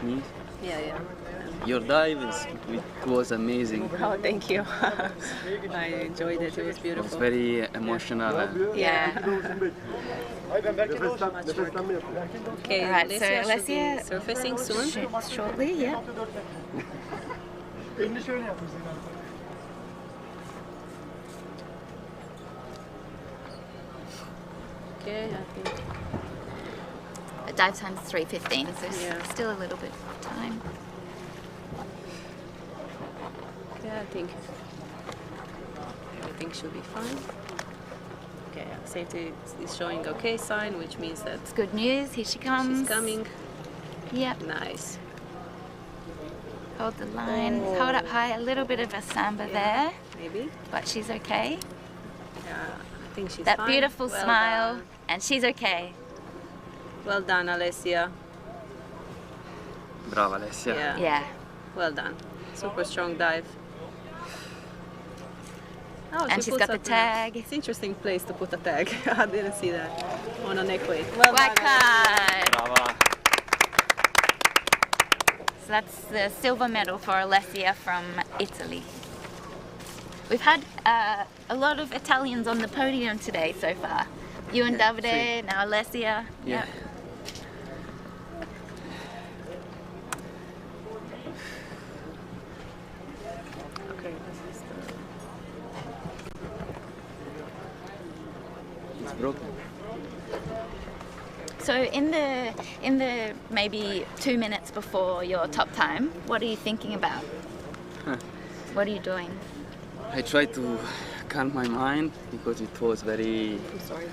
knees. Yeah, yeah. Your dive it was amazing. Oh, thank you. I enjoyed it. It was It was beautiful. very emotional. Yeah. Much work. Okay, All right, so Alessia should be Alessia surfacing soon. shortly, yeah. Okay, I think. The dive time's 3:15, so Yeah. still a little bit of time. Yeah, I think everything should be fine. Okay, safety is showing okay sign, which means that It's good news. Here she comes. she's coming. Yep. Nice. Hold the line. Hold up high. A little bit of a samba there, Maybe. but she's okay. Yeah, I think she's That fine. beautiful Well smile. done. and she's okay. Well done, Alessia. Brava Alessia. Yeah. Well done. Super strong dive. Oh, And she's puts got the a tag. It's an interesting place to put a tag. I didn't see that on a neck weight. Well White done, card. Brava. So that's the silver medal for Alessia from Italy. We've had a lot of Italians on the podium today so far. You and Davide, now Alessia. Yeah. Okay, this is It's broken. So in the maybe 2 minutes before your top time, what are you thinking about? What are you doing? I tried to calm my mind because it was very. I'm sorry.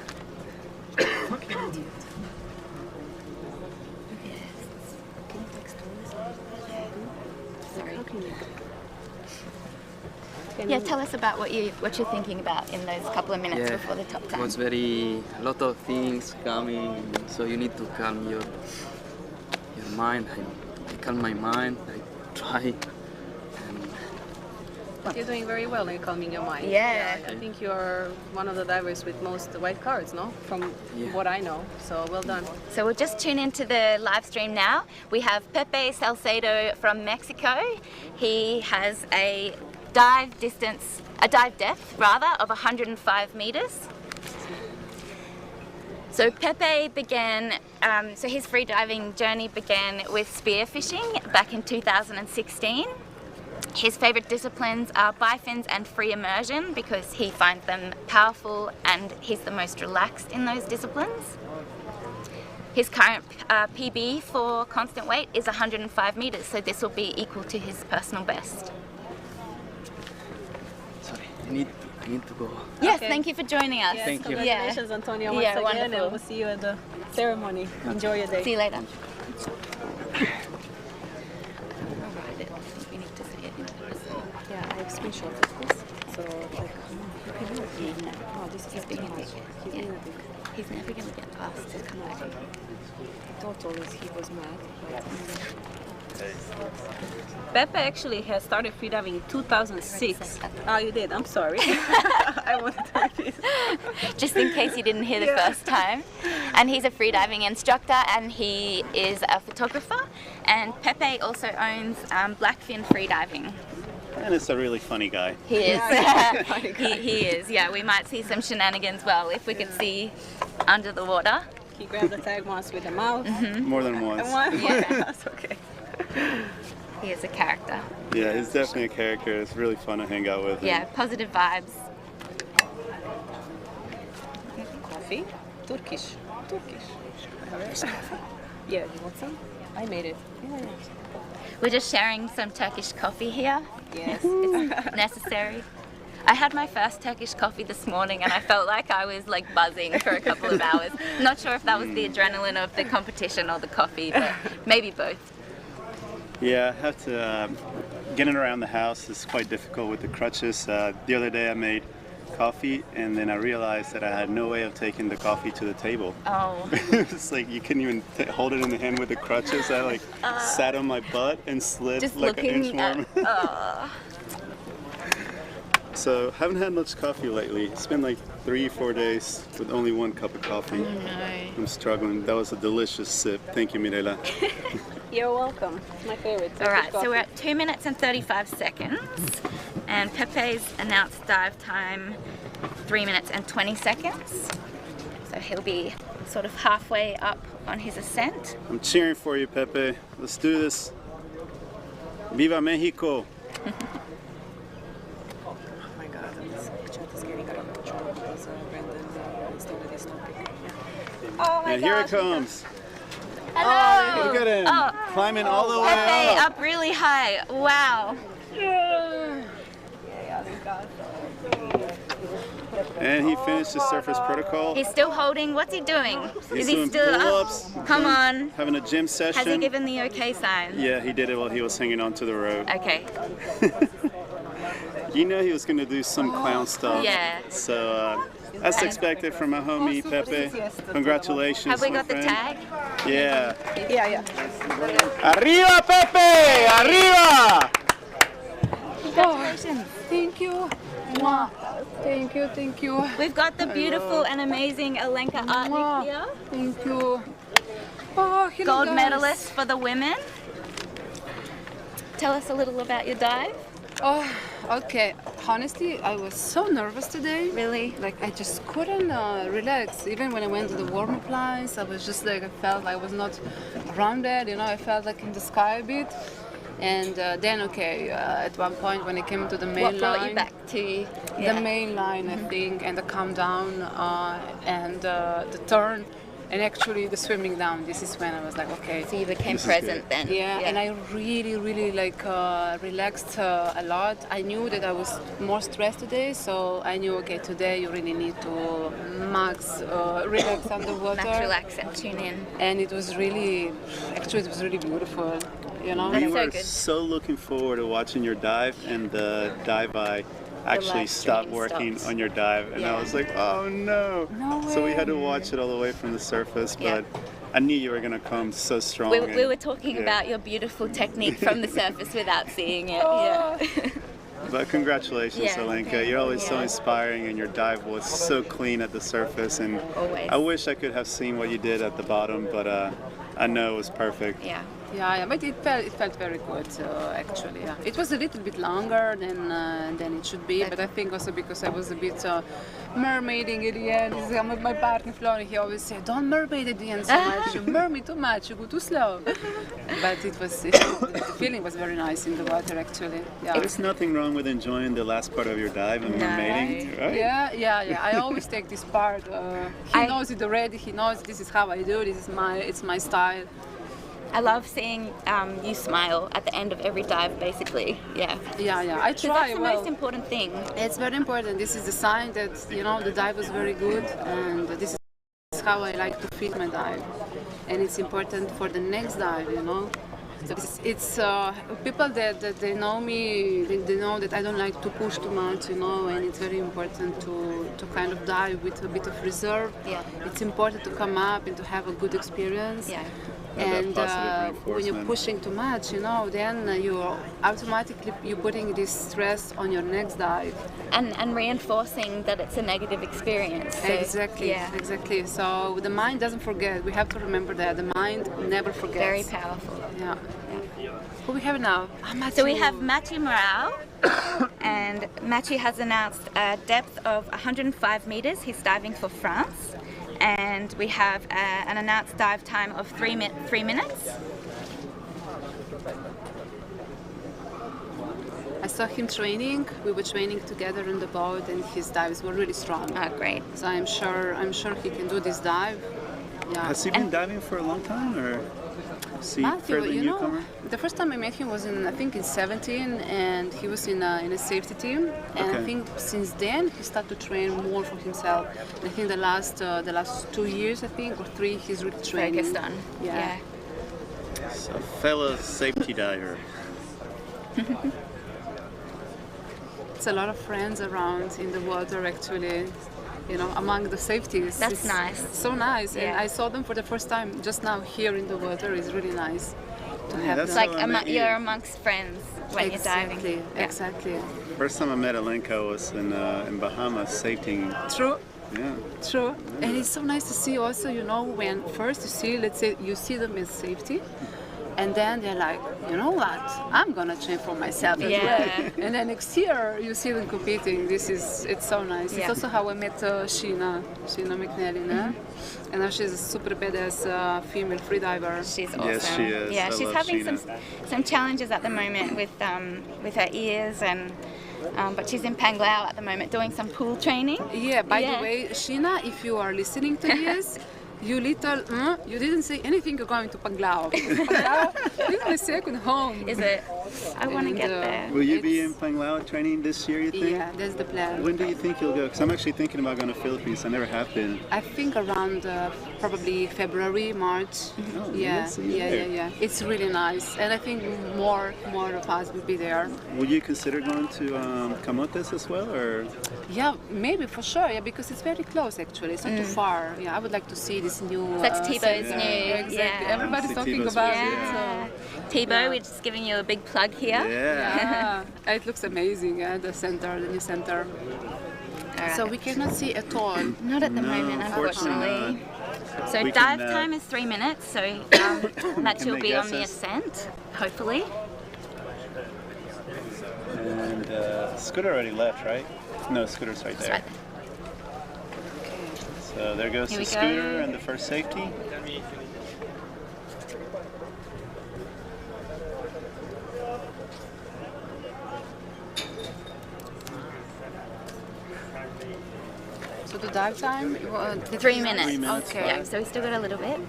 Yeah, tell us about what you're thinking about in those couple of minutes Yeah, before the top it time. was very a lot of things coming, so you need to calm your mind. I calm my mind. I try. You're doing very well in calming your mind. Yeah. I think you're one of the divers with most white cards, no? From what I know. So well done. So we'll just tune into the live stream now. We have Pepe Salcedo from Mexico. He has a dive depth of 105 meters. So Pepe began, so his freediving journey began with spearfishing back in 2016. His favorite disciplines are bifins and free immersion because he finds them powerful and he's the most relaxed in those disciplines. His current PB for constant weight is 105 meters, so this will be equal to his personal best. Sorry, I need to go. Yes, Okay. thank you for joining us. Yes, Thank you. congratulations, Antonio, once Yeah, again, wonderful. and we'll see you at the ceremony. Enjoy your day. See you later. Yeah, I have screenshotted this. So, like, no, this is He's being big. He's Yeah. being big. He's never going to get past his comeback. I thought always he was mad, but Pepe actually has started freediving in 2006. Oh, you did? I'm sorry. I wanted to repeat. Just in case you didn't hear the first time. And he's a freediving instructor and he is a photographer. And Pepe also owns Blackfin Freediving. And it's a really funny guy. He is. Funny guy. he is, yeah. We might see some shenanigans, well, if we could see under the water. He grabbed the tag once with the mouth. More than once. And one. Yeah. That's okay. He is a character. Yeah, he's definitely a character. It's really fun to hang out with him. Yeah, positive vibes. Coffee? Turkish. Yeah, you want some? I made it. Yeah. We're just sharing some Turkish coffee here. Yes. It's necessary. I had my first Turkish coffee this morning and I felt like I was like buzzing for a couple of hours. Not sure if that was the adrenaline of the competition or the coffee, but maybe both. Yeah, I have to getting around the house is quite difficult with the crutches. The other day I made coffee and then I realized that I had no way of taking the coffee to the table. Oh. It's like you couldn't even hold it in the hand with the crutches. I like sat on my butt and slid Just like an looking inchworm. at, So haven't had much coffee lately. It's been like 3-4 days with only one cup of coffee. I'm struggling. That was a delicious sip. Thank you, Mirela. You're welcome. My favorite. All right, so we're at 2 minutes and 35 seconds. And Pepe's announced dive time 3 minutes and 20 seconds. So he'll be sort of halfway up on his ascent. I'm cheering for you, Pepe. Let's do this. Viva Mexico! oh my god, this chat is getting out of control because Brandon started this topic. Yeah. Oh my And here it gosh. comes. Hello! Look at him Oh. climbing all the way Pepe up. up really high. Wow. And he finished his surface protocol. He's still holding. What's he doing? He's Is he doing still pull-ups, up? Come on. having a gym session. Has he given the okay sign? Yeah, he did it while he was hanging onto the rope. Okay. You know he was going to do some clown stuff. Yeah. So As expected from my homie Pepe. Congratulations, Have we my got the friend. tag? Yeah. Yeah. Arriba, Pepe! Arriba! Congratulations. Thank you. Mwah. Thank you. We've got the beautiful and amazing Alenka Artnik here. Thank you. Oh, hello, Gold guys. medalist for the women. Tell us a little about your dive. Oh, okay. Honestly, I was so nervous today. Really? Like, I just couldn't relax. Even when I went to the warm-up lines, I was just like, I felt like I was not grounded, you know, I felt like in the sky a bit. And then, okay, at one point when I came to the main What brought line, you back to the main line, I think, and the calm down and the turn, and actually the swimming down. This is when I was like, okay. So you became This is present good. then? Yeah, and I really like relaxed a lot. I knew that I was more stressed today, so I knew, okay, today you really need to max relax underwater. Max relax and tune in. And it was really, actually, it was really beautiful. You know, We That's so were good. so looking forward to watching your dive, and the dive eye actually live stopped stream working stopped. on your dive, and Yeah. I was like, oh no. No So we had to way. watch it all the way from the surface, Yeah. but I knew you were gonna come so strong. We and- were talking yeah. about your beautiful technique from the surface without seeing it. Oh. Yeah. But congratulations, Yeah, Alenka. You're always so yeah. inspiring, and your dive was so clean at the surface. And Always. I wish I could have seen what you did at the bottom, but I know it was perfect. Yeah. yeah, but it felt very good actually. Yeah, it was a little bit longer than it should be, but I think also because I was a bit mermaiding at the end. My partner Flori, he always said, "Don't mermaid at the end so much. You mermaid too much. You go too slow." But the feeling was very nice in the water actually. Yeah. There's nothing wrong with enjoying the last part of your dive and No. mermaiding, right? Yeah. I always take this part. He I- knows it already. He knows this is how I do. It's my style. I love seeing you smile at the end of every dive, basically. Yeah. Yeah. I So try. that's the well, most important thing. It's very important. This is the sign that the dive was very good, and this is how I like to feed my dive. And it's important for the next dive. So it's people that they know me. They know that I don't like to push too much. And it's very important to kind of dive with a bit of reserve. Yeah. It's important to come up and to have a good experience. Yeah. And positive when you're reinforcement. pushing too much, then you're automatically putting this stress on your next dive. And reinforcing that it's a negative experience. So, Exactly. Yeah. Exactly. So the mind doesn't forget. We have to remember that the mind never forgets. Very powerful. Yeah. Who we have now? So we have Mathieu Morale, and Mathieu has announced a depth of 105 meters. He's diving for France. And we have an announced dive time of 3 minutes. I saw him training. We were training together in the boat, and his dives were really strong. Oh, great. So I'm sure he can do this dive. Yeah. Has he been diving for a long time, or is he Matthew, fairly newcomer? the first time I met him was I think in 17, and he was in a safety team. And I Okay. think since then he started to train more for himself. I think the last 2 years, I think, or 3, he's really training. Focused on. Yeah. So, fellow safety diver. It's a lot of friends around in the water actually. Among the safeties. That's It's nice. So nice. And Yeah. I saw them for the first time just now here in the water. It's really nice to have that's them. It's like how I met you. you're amongst friends when you're diving. Exactly. Yeah. Exactly. First time I met Alenka was in Bahamas safetying. True. Yeah. True, and it's so nice to see also, when first you see, let's say, you see them as safety, and then they're like, you know what, I'm gonna train for myself as Yeah. well. And then next year you see them competing. It's so nice. Yeah. It's also how I met Sheena McNally, and now she's a super badass female freediver. She's awesome. Yes, she is. Yeah, I she's love having Sheena. some challenges at the moment with her ears and. But she's in Panglao at the moment doing some pool training. Yeah, by Yeah. the way, Sheena, if you are listening to this, You little, you didn't say anything you're going to Panglao. Panglao is my second home. Is it? I want to get there. Will you be in Panglao training this year, you think? Yeah, that's the plan. When do you think you'll go? Because I'm actually thinking about going to Philippines. I never have been. I think around probably February, March. Oh, Yeah, see you yeah, there. yeah, yeah. It's really nice, and I think more of us will be there. Would you consider going to Camotes as well, or? Yeah, maybe for sure. Yeah, because it's very close actually. It's not too far. Yeah, I would like to see this new. That's Tebow's center. new. Exactly. Yeah. Everybody's See talking Tebow's about new, it. Yeah. So. Tebow, we're just giving you a big plug here. Yeah. Yeah, it looks amazing. Yeah, the center, the new center. Alright. So we cannot see at all. Not at the No, moment, unfortunately unfortunately. So We dive can, time is 3 minutes, so Matthew will make be on the guesses. ascent, hopefully. And Scooter already left, right? No, Scooter's right That's there. right. So there goes Here the we Scooter go. and the first safety. So the dive time? 3 minutes. 3 minutes. Okay. Yeah, so we still got a little bit.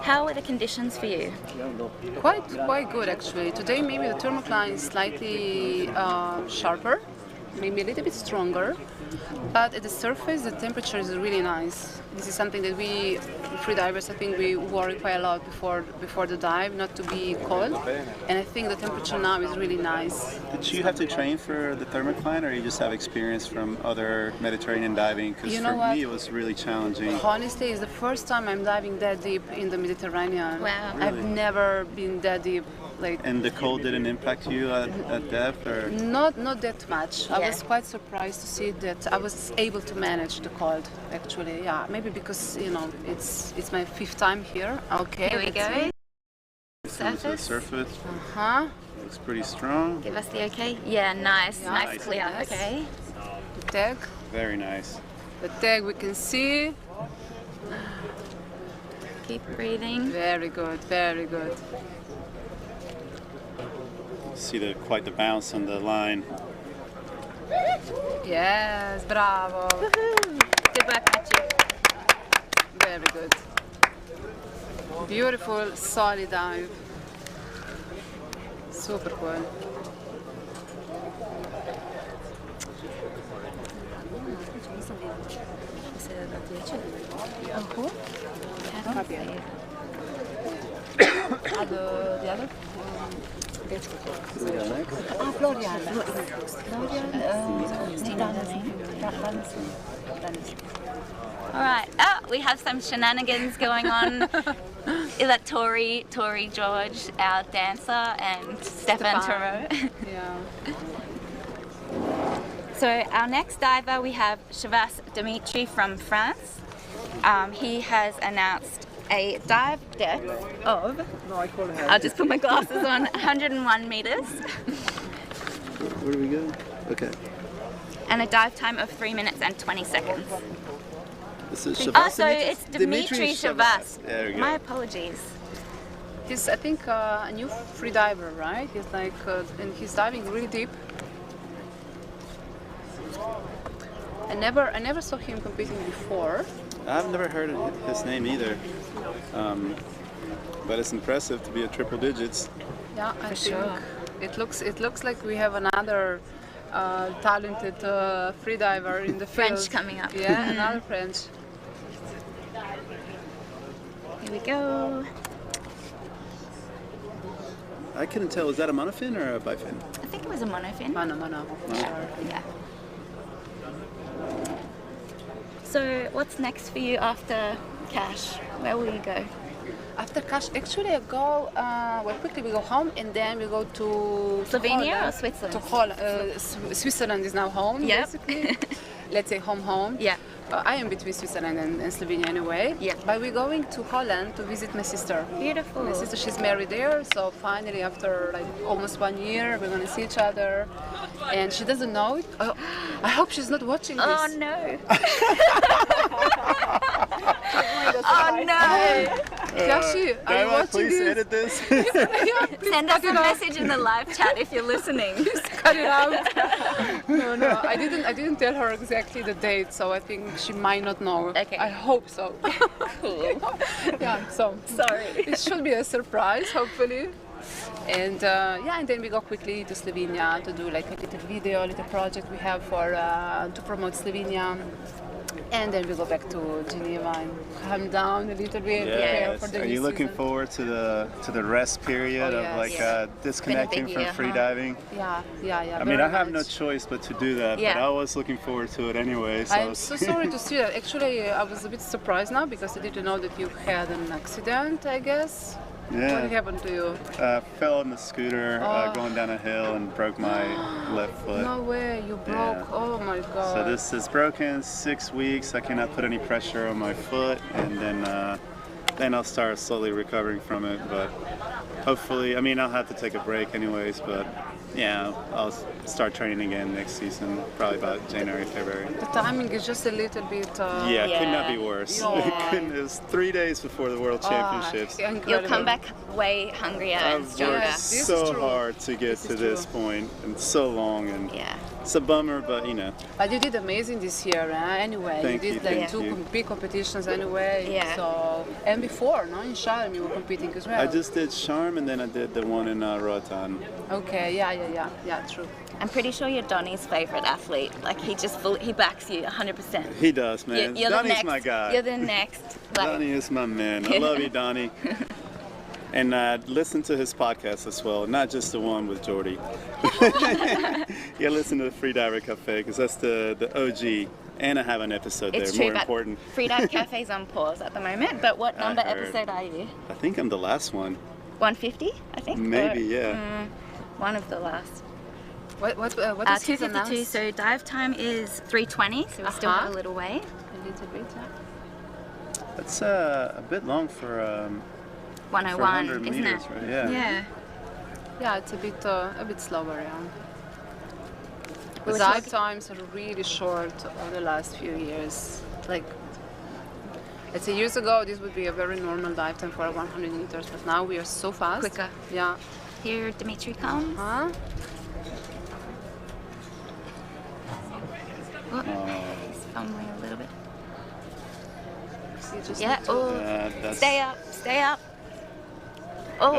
How are the conditions for you? Quite good actually. Today maybe the thermocline is slightly sharper, maybe a little bit stronger, but at the surface the temperature is really nice. This is something that we freedivers, I think we worry quite a lot before the dive, not to be cold, and I think the temperature now is really nice. Did you have to train for the thermocline, or you just have experience from other Mediterranean diving? Because You know for what? me it was really challenging. Honestly, it's the first time I'm diving that deep in the Mediterranean. Wow. I've Really? never been that deep. Like And the cold didn't impact you at depth, or? not that much. I Yeah. was quite surprised to see that I was able to manage the cold. Actually, yeah, maybe because it's my 5th time here. Okay, Here we let's go. see. Comes to the Surface. surface. Huh? Looks pretty strong. Give us the okay. Yeah, nice. Yeah. Nice Nice. clear. Yes. Okay. The tag. Very nice. The tag we can see. Keep breathing. Very good. Very good. See quite the bounce on the line. Yes, bravo. Good work, Matthew. Very good. Beautiful, solid dive. Super cool. The other? All right. Oh, we have some shenanigans going on. Tori George, our dancer, and Stefan Toro. Yeah. So our next diver, we have Shavas Dimitri from France. He has announced a dive depth of, I'll just put my glasses on, 101 meters, Where do we go? Okay. and a dive time of 3 minutes and 20 seconds. This is Oh, so it's Dimitri Shavas. There we go. My apologies. He's, I think, a new free diver, right? He's like, and he's diving really deep. I never saw him competing before. I've never heard of his name either. But it's impressive to be at triple digits. Yeah, I think sure. it looks like we have another talented free diver in the French field. coming up. Yeah, another French. Here we go. I couldn't tell, is that a monofin or a bifin? I think it was a monofin. Mano. Sure. Yeah. So what's next for you after Cash? Where will you go? After Cash, actually I go, well, quickly we go home and then we go to Slovenia Holland. or Switzerland? To Holland. Switzerland is now home, Yep. basically. Let's say home. Yeah. I am between Switzerland and Slovenia anyway. Yeah. But we're going to Holland to visit my sister. Beautiful. My sister, she's married there, so finally after like almost 1 year, we're gonna see each other. And she doesn't know it. Oh, I hope she's not watching this. Oh no. Oh no. Yashi, are you watching please this? edit this. Send us a message in the live chat if you're listening. cut it out. No, I didn't tell her exactly the date, so I think she might not know. Okay. I hope so. Cool. Yeah, so Sorry. it should be a surprise, hopefully. And and then we go quickly to Slovenia to do like a little video, a little project we have for to promote Slovenia. And then we go back to Geneva and calm down a little bit. Prepare for the Are new you looking season. forward to the rest period Oh, of yes. like Yeah. disconnecting Been a from big year, free diving? Yeah. I mean, very I have no much. choice but to do that, Yeah. but I was looking forward to it anyway. So I'm so sorry to see that. Actually, I was a bit surprised now because I didn't know that you had an accident, I guess. What yeah, happened to you? fell on the scooter going down a hill and broke my left foot. No way, you broke. Yeah. Oh my god. So this is broken. 6 weeks. I cannot put any pressure on my foot, and then I'll start slowly recovering from it. But hopefully, I mean, I'll have to take a break anyways. But yeah, I'll start training again next season, probably about January, February. The timing is just a little bit. Yeah, could not Yeah. be worse. Yeah. It was 3 days before the World Championships. You'll come back way hungrier and I've stronger. worked Yes, this so is true. hard to get to this point, and so long, and Yeah. it's a bummer, but you know. But you did amazing this year, anyway. Thank you you, did like thank two you. big competitions anyway. Yeah. So and before, no, in Sharm you were competing as well. I just did Charm, and then I did the one in Roatan. Okay, yeah, true. I'm pretty sure you're Donnie's favorite athlete. Like he backs you 100%. He does, man. You're the Donnie's next. my guy. You're the next. Like, Donnie is my man. I love you, Donnie. And listen to his podcast as well, not just the one with Jordy. Yeah, listen to the Freediver Cafe, because that's the OG. And I have an episode it's there, true, more but important. Freedive Cafe's on pause at the moment. But what number heard. episode are you? I think I'm the last one. 150, I think. Maybe, Or, yeah. one of the last. What is his 252. announced? So dive time is 3:20. So we still have a little way. A little bit, yeah. That's a bit long for 101, 100 isn't meters, it? right? Yeah. Yeah. Yeah, it's a bit slower, yeah. We The were dive talking- times are really short over the last few years. Like, let's say years ago, this would be a very normal dive time for 100 meters, but now we are so fast. Quicker. Yeah. Here Dimitri comes. Huh? He's fumbling a little bit. You just Yeah. need to- Oh, That's, stay up, stay up. Oh,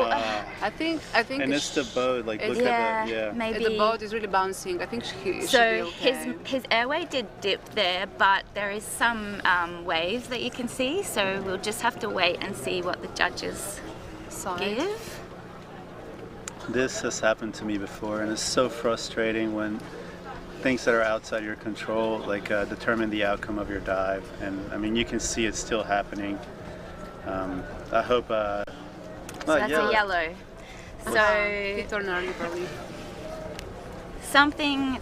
I think. and it's the boat, like look yeah, at that, yeah. maybe. The boat is really bouncing. I think she should be So okay. his airway did dip there, but there is some waves that you can see. So we'll just have to wait and see what the judges Side. give. This has happened to me before, and it's so frustrating when things that are outside your control, like determine the outcome of your dive. And I mean, you can see it's still happening. I hope. So that's a yellow. So He turned early, probably.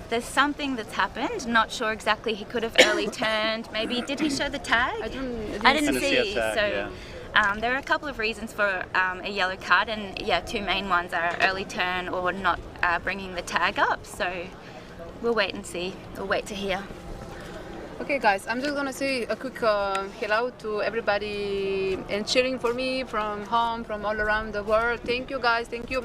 there's something that's happened. Not sure exactly. He could have early turned. Maybe did he show the tag? I didn't I didn't see a see. tag, So yeah. there are a couple of reasons for a yellow card, and yeah, two main ones are early turn or not bringing the tag up. So we'll wait and see. We'll wait to hear. Okay, guys, I'm just gonna say a quick hello to everybody and cheering for me from home, from all around the world. Thank you, guys. Thank you.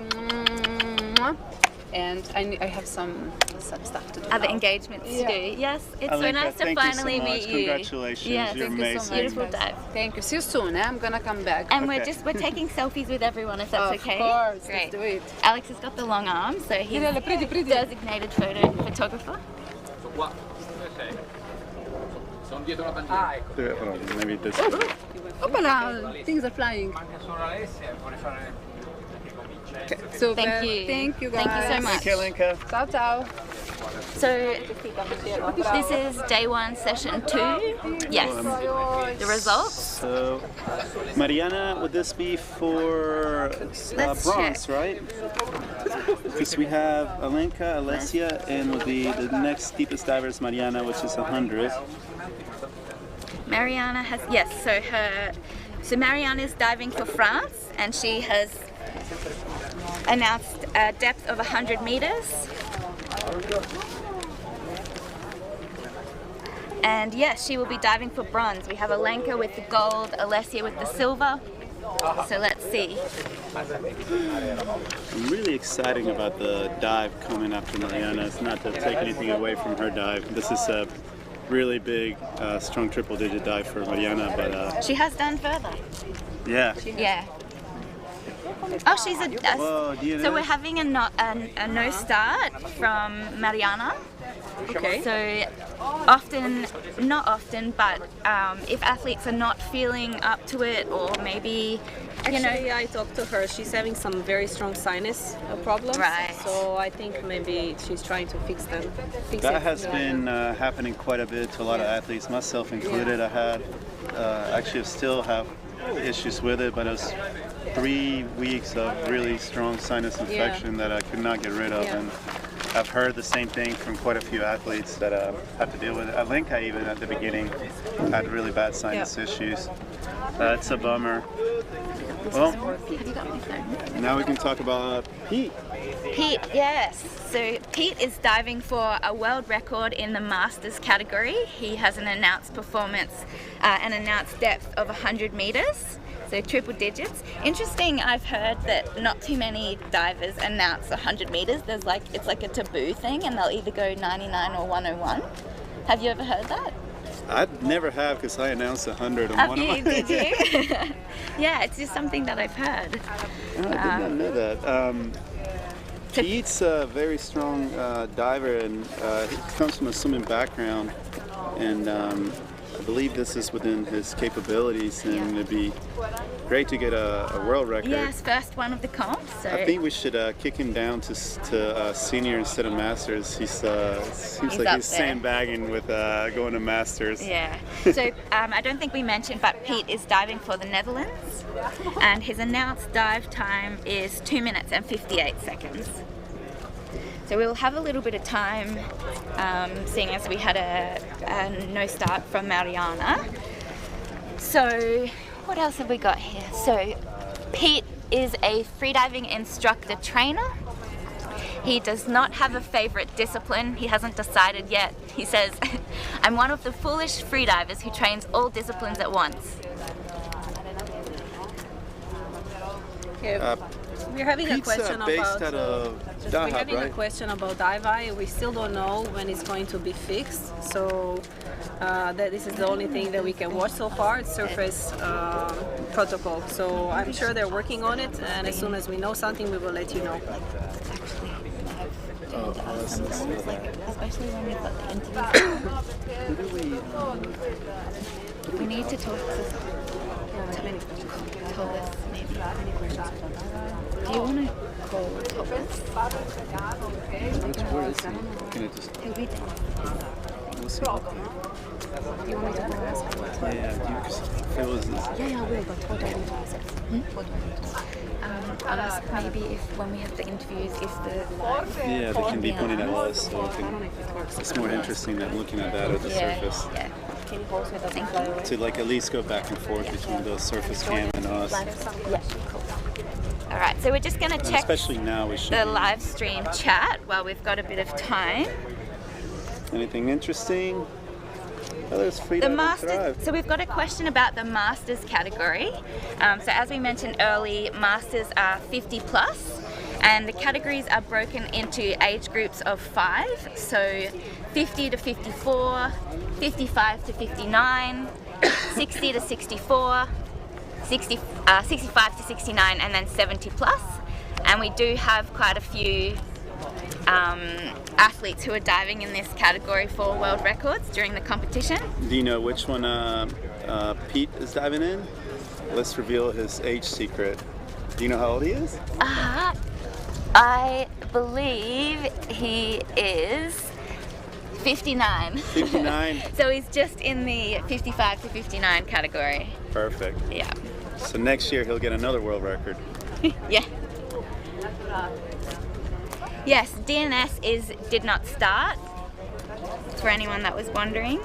And I have some stuff to do. Other now. engagements Yeah. to do. Yes, it's so Alenka, nice to thank you so finally much. meet you. Congratulations, Yes, you're Thank you so amazing. much, Beautiful guys. dive. Thank you. See you soon. I'm gonna come back. And Okay. we're taking selfies with everyone if that's Of okay. course, Great. let's do it. Alex has got the long arms, so he's Pretty. designated photographer. Hold on, maybe this. Hoppala! Things are flying. So Thank you. Thank you, guys. Thank you so much. Okay, Lenka. Ciao, ciao. So this is day 1, session 2. Yes. The results. So, Mariana, would this be for Let's bronze, check. right? Because we have Alenka, Alessia, and would be the next deepest diver is Mariana, which is 100. Mariana has, yes, so Mariana is diving for France, and she has announced a depth of 100 meters. And yes, she will be diving for bronze. We have Alenka with the gold, Alessia with the silver. So let's see. I'm really excited about the dive coming after Mariana. It's not to take anything away from her dive. This is a really big, strong triple-digit dive for Mariana, but She has done further. yeah. Yeah. Oh, she's a. Whoa, do you So know? we're having a no start from Mariana. Okay. So often, not often, but if athletes are not feeling up to it, or maybe, you know, Actually, I talked to her. She's having some very strong sinus problems. Right. So I think maybe she's trying to fix them. That has been happening quite a bit to a lot of athletes, myself included. I had, actually still have issues with it, but it was 3 weeks of really strong sinus infection that I could not get rid of. Yeah. And I've heard the same thing from quite a few athletes that have to deal with it. Alenka even at the beginning had really bad sinus issues. It's a bummer. Well, now we can talk about Pete. Pete, yes. So Pete is diving for a world record in the Masters category. He has an announced performance, an announced depth of 100 meters, so triple digits. Interesting, I've heard that not too many divers announce 100 meters. It's like a taboo thing, and they'll either go 99 or 101. Have you ever heard that? I never have, because I announced 100 on Have one you? of my. Did you? Yeah, it's just something that I've heard. I did not know that. Pete's a very strong diver, and he comes from a swimming background, and I believe this is within his capabilities, and it'd be great to get a world record. Yes, first one of the comps. So I think we should kick him down to senior instead of masters. He seems like up he's there. sandbagging with going to masters. yeah. So I don't think we mentioned, but Pete is diving for the Netherlands, and his announced dive time is 2 minutes and 58 seconds. So we'll have a little bit of time, seeing as we had a no start from Mariana. So what else have we got here? So Pete is a freediving instructor trainer. He does not have a favorite discipline. He hasn't decided yet. He says, "I'm one of the foolish freedivers who trains all disciplines at once." We're having a Pete's question based about. out of We're Dahab, having a right? question about dive eye. We still don't know when it's going to be fixed. So this is the only thing that we can watch so far. It's surface protocol. So I'm sure they're working on it, and as soon as we know something, we will let you know. Especially when we've got the interview. We need to talk to Thomas, maybe. Do you want to call Thomas? Where is he? Can I just? He'll be there. We'll see. Do you want me to go ask him? Yeah, if it was. Yeah, I will, but what do I need to ask? I'll ask maybe if when we have the interviews, if the live. Yeah, they can be pointing at us, so it's more interesting than looking at that at the surface. Yeah. Thank you. To like at least go back and forth between the surface cam and us. Yeah, cool. All right, so we're just going to And check especially now, we should. the be- live stream chat while we've got a bit of time. Anything interesting? Oh, there's Freediving The Masters. Thrive. So we've got a question about the Masters category. So as we mentioned early, Masters are 50 plus, and the categories are broken into age groups of 5. So 50 to 54, 55 to 59, 60 to 64, 65 to 69, and then 70 plus. And we do have quite a few athletes who are diving in this category for world records during the competition. Do you know which one Pete is diving in? Let's reveal his age secret. Do you know how old he is? I believe he is 59. 59. So he's just in the 55 to 59 category. Perfect. Yeah. So next year he'll get another world record. Yeah. Yes, DNS did not start, for anyone that was wondering.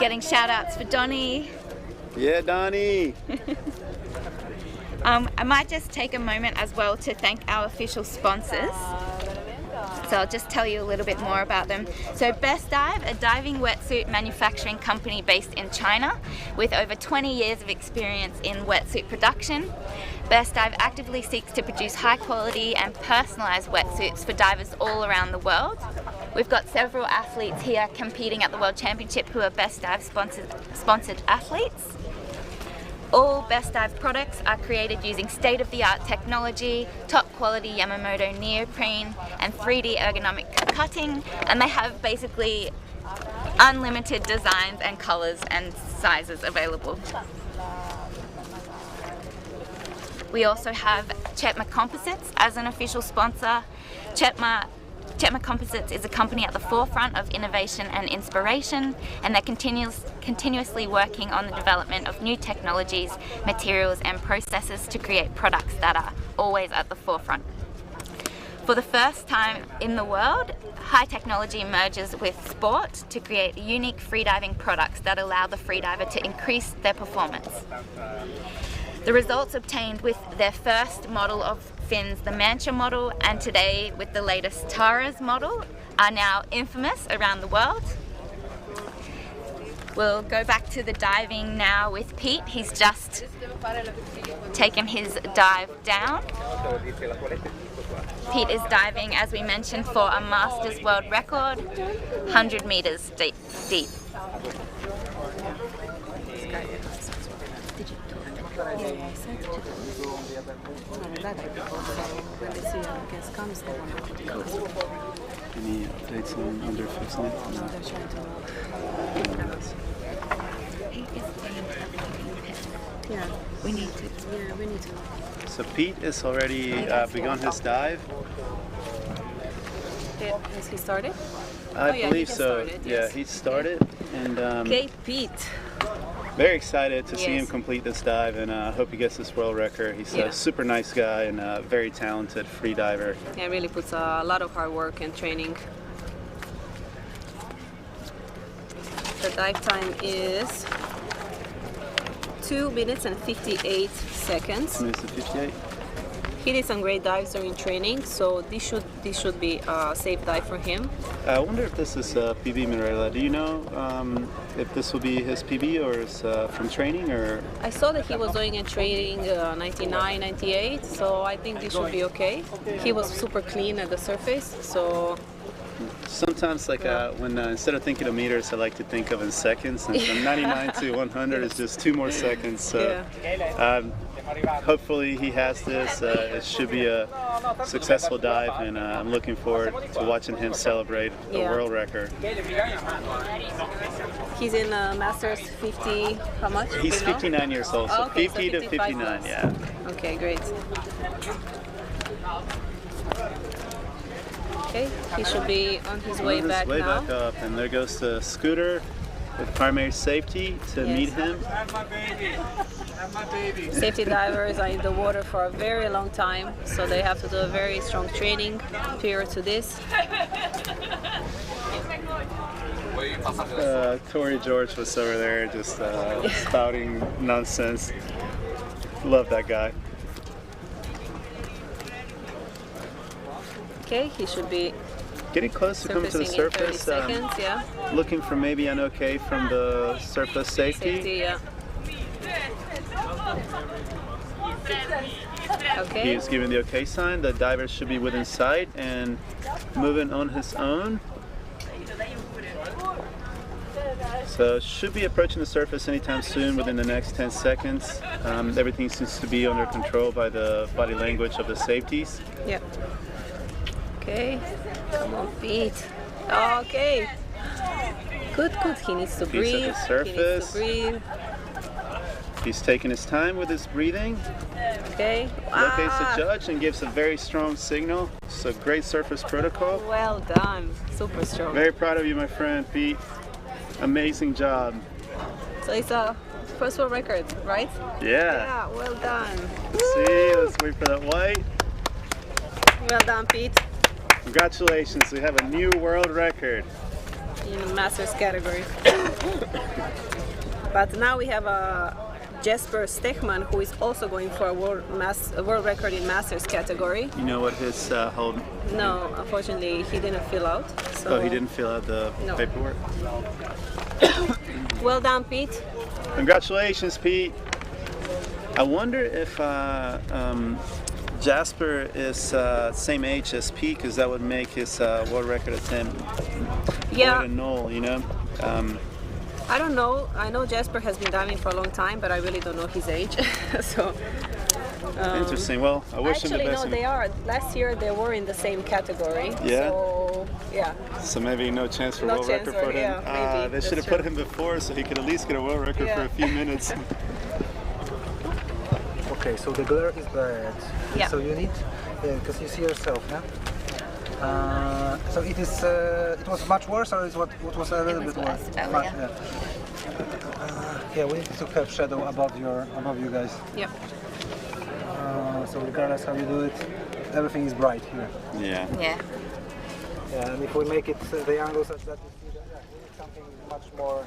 Getting shout outs for Donnie. Yeah, Donnie. I might just take a moment as well to thank our official sponsors. So I'll just tell you a little bit more about them. So Best Dive, a diving wetsuit manufacturing company based in China with over 20 years of experience in wetsuit production. Best Dive actively seeks to produce high quality and personalized wetsuits for divers all around the world. We've got several athletes here competing at the World Championship who are Best Dive sponsored athletes. All Best Dive products are created using state-of-the-art technology, top-quality Yamamoto neoprene, and 3D ergonomic cutting, and they have basically unlimited designs and colors and sizes available. We also have Chetma Composites as an official sponsor. Chetma Composites is a company at the forefront of innovation and inspiration, and they're continuously working on the development of new technologies, materials and processes to create products that are always at the forefront. For the first time in the world, high technology merges with sport to create unique freediving products that allow the freediver to increase their performance. The results obtained with their first model of fins, the Mancha model, and today with the latest Taras model, are now infamous around the world. We'll go back to the diving now with Pete. He's just taken his dive down. Pete is diving, as we mentioned, for a Masters World Record, 100 meters deep. Any updates on their fixing it? No, they're trying to. Yeah. We need to. Yeah, we need to. So Pete is already begun his dive. Has he started? I yeah, believe he so. started, Yeah, yes. he started, and Okay, Pete. very excited to see Yes. him complete this dive, and I hope he gets this world record. He's Yeah. a super nice guy and a very talented free diver. Yeah, really puts a lot of hard work and training. The dive time is 2 minutes and 58 seconds. Minutes to 58. He did some great dives during training, so this should be a safe dive for him. I wonder if this is PB Mirela. Do you know if this will be his PB or is from training or? I saw that he was doing a training 99, 98, so I think this should be okay. He was super clean at the surface, so Sometimes, like when instead of thinking of meters, I like to think of in seconds. And from 99 to 100 is just 2 more seconds. So hopefully he has this. It should be a successful dive, and I'm looking forward to watching him celebrate the world record. he's in Masters 50. How much? He's Do you know? 59 years old, so Okay, 50 to 55 59. plus. Yeah. Okay, great. Okay, he should be on his way back way now. back up, and there goes the scooter with primary safety to meet him. Safety divers are in the water for a very long time, so they have to do a very strong training prior to this. Tori George was over there just spouting nonsense. Love that guy. Okay, he should be Getting close to coming to the surfacing in 30 surface. seconds, yeah. Looking for maybe an okay from the surface safety. Safety, yeah. Okay. He's giving the okay sign. The diver should be within sight and moving on his own. So should be approaching the surface anytime soon within the next 10 seconds. Everything seems to be under control by the body language of the safeties. Yeah. Okay. Come on, Pete. Okay. Good, good. He needs to Pete's breathe. at the surface. He needs to breathe. He's taking his time with his breathing. Okay. Locates the judge and gives a very strong signal. It's a great surface protocol. Well done. Super strong. Very proud of you, my friend, Pete. Amazing job. So it's a first world record, right? Yeah. Yeah, well done. See, let's wait for that white. Well done, Pete. Congratulations, we have a new world record. In the Masters category. But now we have a Jesper Stechman, who is also going for a world record in Masters category. You know what his hold? No, unfortunately, he didn't fill out. So Oh, he didn't fill out the No. paperwork? Well done, Pete. Congratulations, Pete. I wonder if Jasper is same age as Pete, because that would make his world record attempt Yeah. quite a null, you know? I don't know. I know Jesper has been diving for a long time, but I really don't know his age. So. Interesting. Well, I wish him the Actually, best. no, they are. Last year they were in the same category. Yeah? So, yeah. So maybe no chance for No world chance record for for- him. yeah, maybe. They That's should have true. put him before, so he could at least get a world record for Yeah. a few minutes. Okay, so the glare is bad. Yeah. So you need, because you see yourself, yeah. So it is. It was much worse, or is what was a little was bit worse worse? earlier. Yeah, we need to have shadow above you guys. Yep. So regardless how you do it, everything is bright here. Yeah. Yeah. Yeah, and if we make it the angle such that you see that, yeah, we need something much more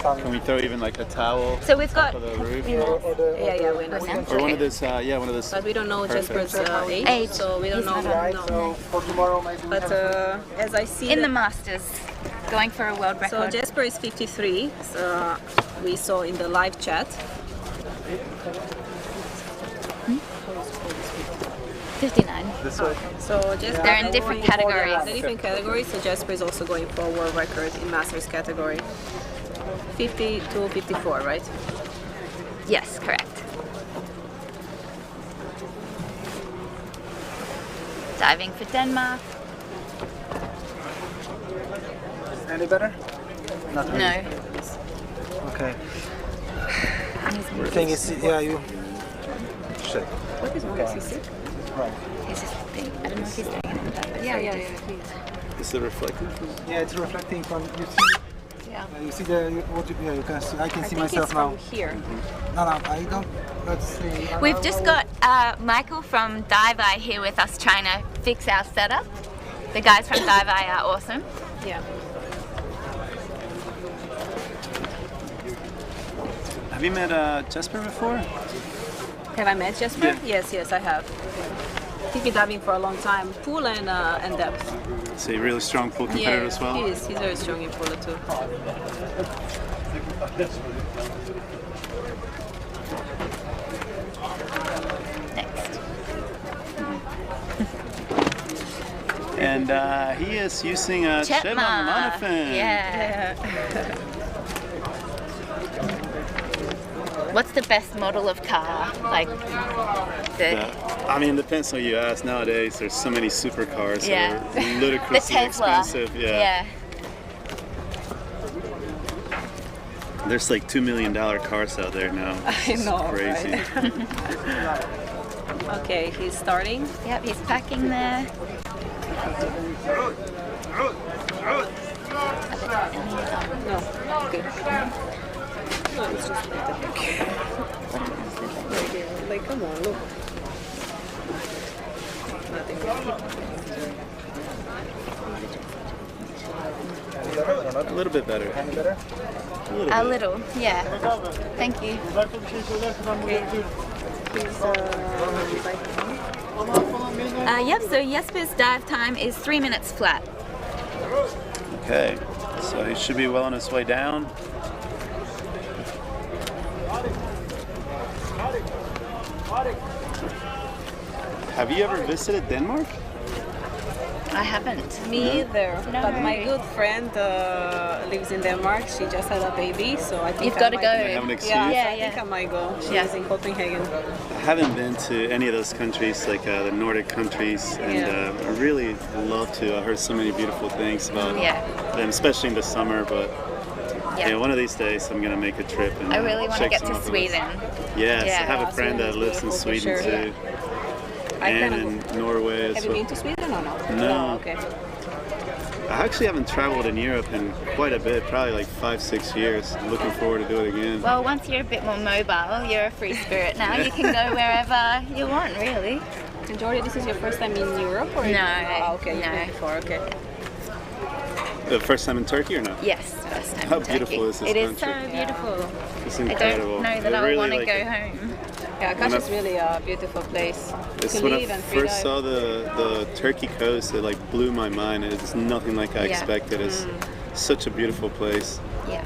sun. Can we throw even like a towel So we've got on the roof? Yeah, we understand. Or one of those, one of those. But we don't know Perfect. Jesper's age, Age. so we don't He's know. not Right, No. so for tomorrow maybe we But have as I see in the that- Masters, going for a world so record. Jesper is 53. So we saw in the live chat. 59. this way. So Jesper They're in is different going for- categories. They're different categories. So Jesper is also going for a world record in Masters category. 50 to 54, right? Yes, correct. Diving for Denmark. Any better? Not really. No. Okay. The thing is, yeah, you. Shit. What is wrong? Is he sick? Right. He's just big. I don't know if he's doing anything, but Yeah. Is it reflecting? Yeah, it's reflecting from. You see, Yeah. you see the what? Yeah, you can see. I can I see think myself it's now. from here. No, I don't. Let's see. We've just got Michael from Dive Eye here with us trying to fix our setup. The guys from Dive Eye are awesome. Yeah. Have you met Jesper before? Have I met Jesper? Yeah. Yes, I have. He's been diving for a long time, pool and depth. Is he a really strong pool competitor as well? he is. He's very strong in pool too. Next. And he is using a Chetma monofin. Yeah. What's the best model of car? Like the I mean, it depends on who you ask. Nowadays, there's so many supercars Yeah. that are ludicrously the Tesla. expensive. Yeah. There's like $2 million cars out there now. I It's know, crazy. right? Okay, he's starting. Yep, he's packing there. No, good. No, it's just like, come on, look. A little bit better. Any better? A little, yeah. Thank you. Yep, so Jesper's dive time is 3 minutes flat. Okay, so he should be well on his way down. Have you ever visited Denmark? I haven't. Me either. No. But my good friend lives in Denmark. She just had a baby, so I think You've I got to might- go. I have an excuse. Yeah, Yeah, so I think yeah. I might go. She Yeah. is in Copenhagen. I haven't been to any of those countries, like the Nordic countries, and Yeah. I really love to. I heard so many beautiful things about Yeah. them, especially in the summer. But Yeah. one of these days I'm gonna make a trip and I really want to check get some to of those. Sweden. Yes, Yeah. I have a Yeah, friend Sweden that is lives in beautiful for Sweden sure. too, I and kinda- in Norway as Have you well. been to Sweden or not? No. Okay. I actually haven't traveled in Europe in quite a bit, probably like 5-6 years. I'm looking forward to do it again. Well, once you're a bit more mobile, you're a free spirit now. You can go wherever you want, really. And Jordi, this is your first time in Europe? Or No, okay, you've no. been before, okay. The first time in Turkey or no? Yes, first time How in Turkey. beautiful is this It is country? so beautiful. It's I incredible. don't know that I I would really want to like go it. home. Yeah, Kash is really a beautiful place It's to when live I and first freedive. saw the Turkey coast, it like blew my mind. It's nothing like I Yeah. expected. It's such a beautiful place. Yeah.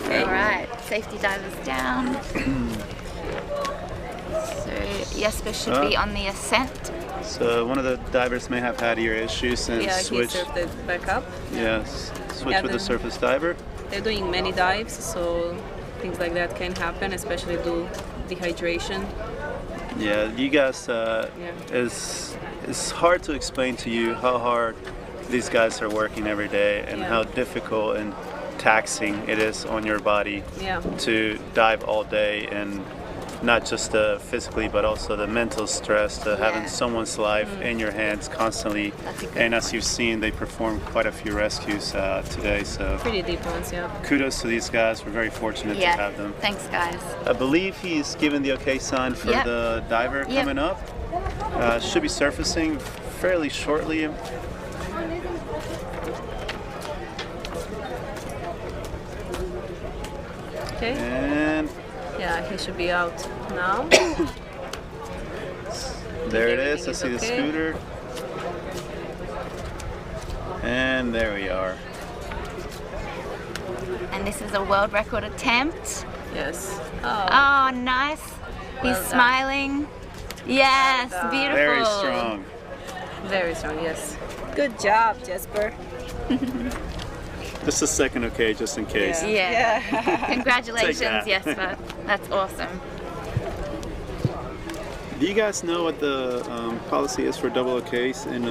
Alright, safety divers down. So Jesper should be on the ascent. So one of the divers may have had ear issues and Yeah, he switch. surfed it back up. Yes, switch Yeah, with the then- surface diver. They're doing many dives, so things like that can happen, especially due dehydration. Yeah, you guys, it's hard to explain to you how hard these guys are working every day and Yeah. how difficult and taxing it is on your body Yeah. to dive all day, and not just physically but also the mental stress to having someone's life in your hands constantly. And as you've seen, they performed quite a few rescues today, so Pretty deep ones, yeah. kudos to these guys. We're very fortunate Yeah, to have them. thanks guys. I believe he's given the okay sign for Yep. the diver Yep. coming up. Should be surfacing fairly shortly. Okay. And Yeah, he should be out now. there it is. Everything I is see the okay. scooter. And there we are. And this is a world record attempt. Yes. Oh, nice. He's done. smiling. Yes, beautiful. Very strong. Very strong, yes. Good job, Jesper. Just a second, okay, just in case. Yeah. Congratulations, Take that. Jesper. That's awesome. Do you guys know what the policy is for double OKs in